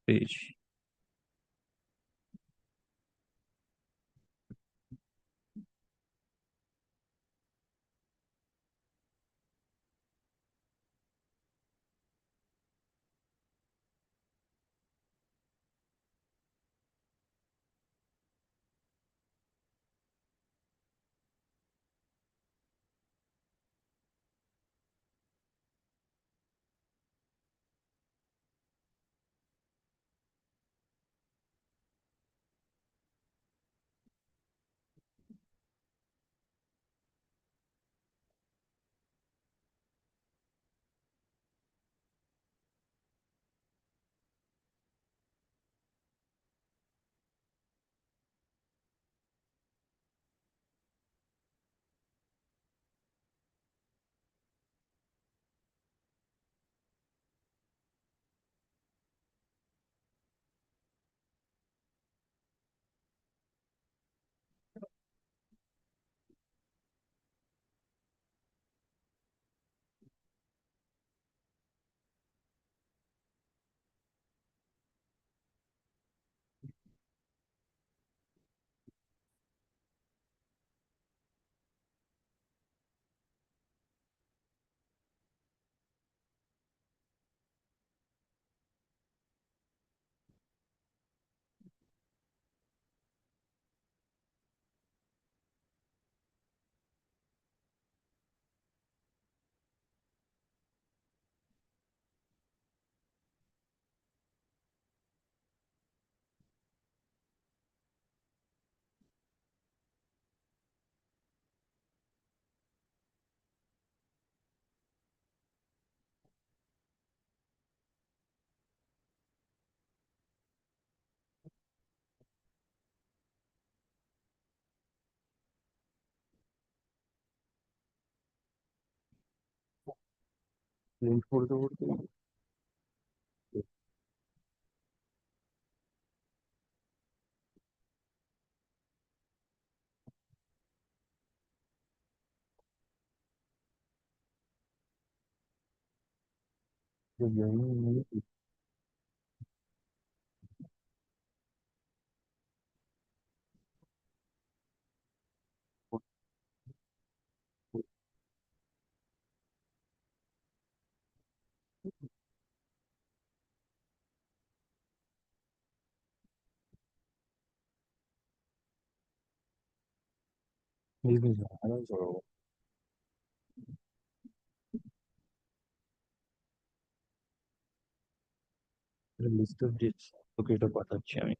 Page. List of dates. Okay, तो पता अच्छा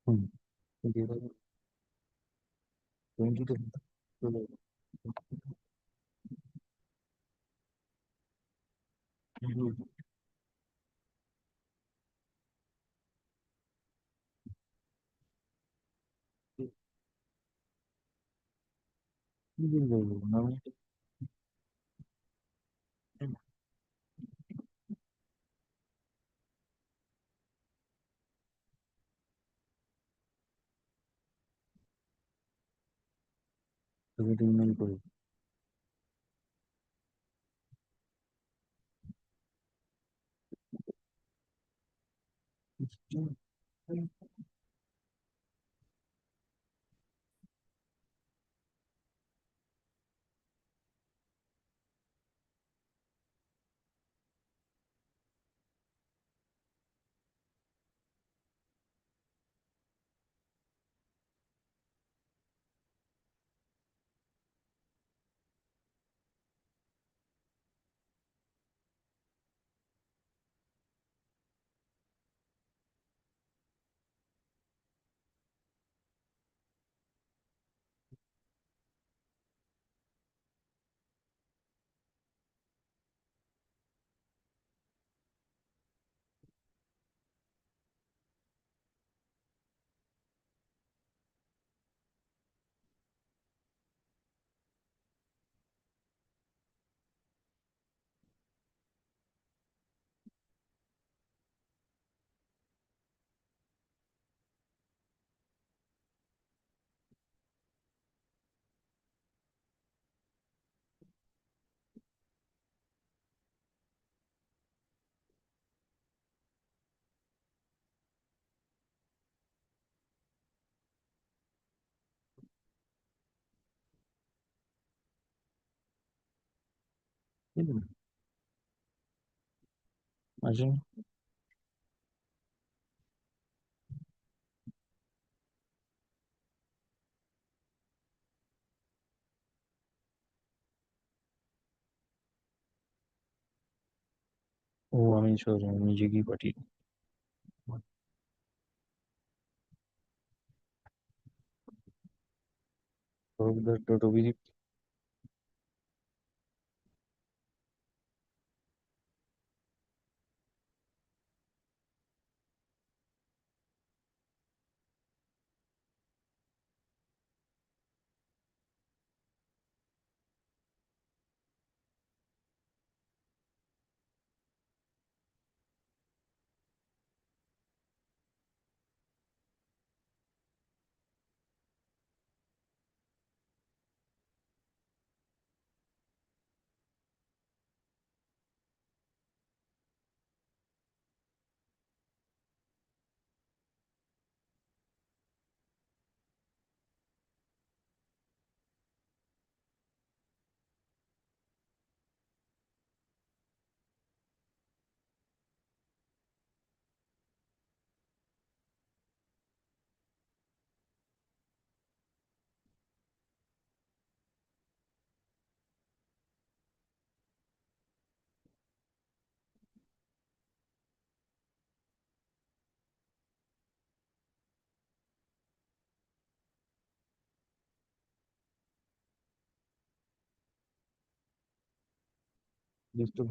Imagine. Oh, I mean, sure, Jiggy Pati. To be just to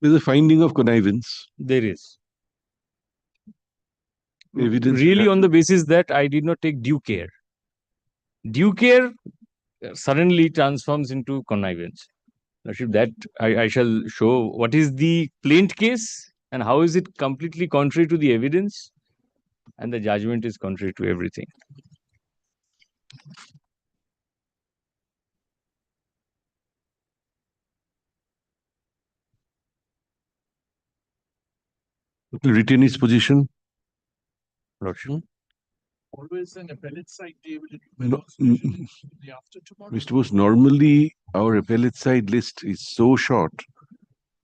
There's a finding of connivance. There is. Evidence Really on the basis that I did not take due care. Due care suddenly transforms into connivance. Lordship, that I shall show what is the plaint case and how is it completely contrary to the evidence, and the judgment is contrary to everything. Retain his position. Lordship. Always an appellate side day will No, the after tomorrow. Mr. Bose, normally our appellate side list is so short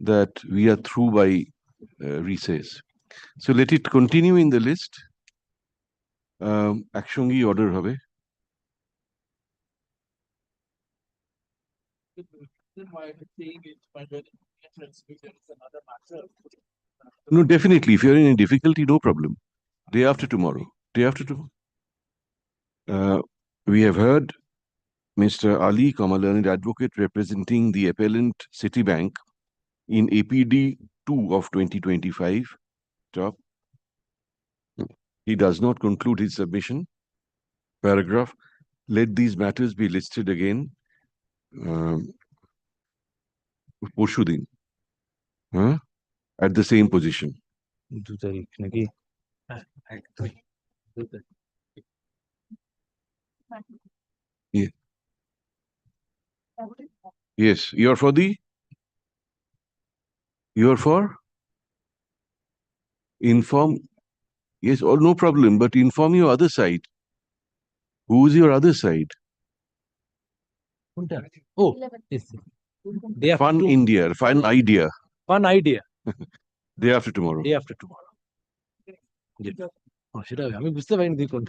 that we are through by recess. So let it continue in the list. Akshangi order হবে. Why I'm saying it, my reference, because there is another matter. No, definitely. If you're in a difficulty, no problem. Day after tomorrow. Day after tomorrow. We have heard Mr. Ali, learned advocate representing the appellant Citibank in APD 2 of 2025. Stop. He does not conclude his submission. Paragraph. Let these matters be listed again. Porshudin. At the same position. Yeah. Yes, you're for the? You're for? Inform? Yes, or no problem, but inform your other side. Who's your other side? Oh, yes. Fun India, fun idea. Fun idea. Day after tomorrow. Day after tomorrow. সেটা আমি বুঝতে পারিনি কোন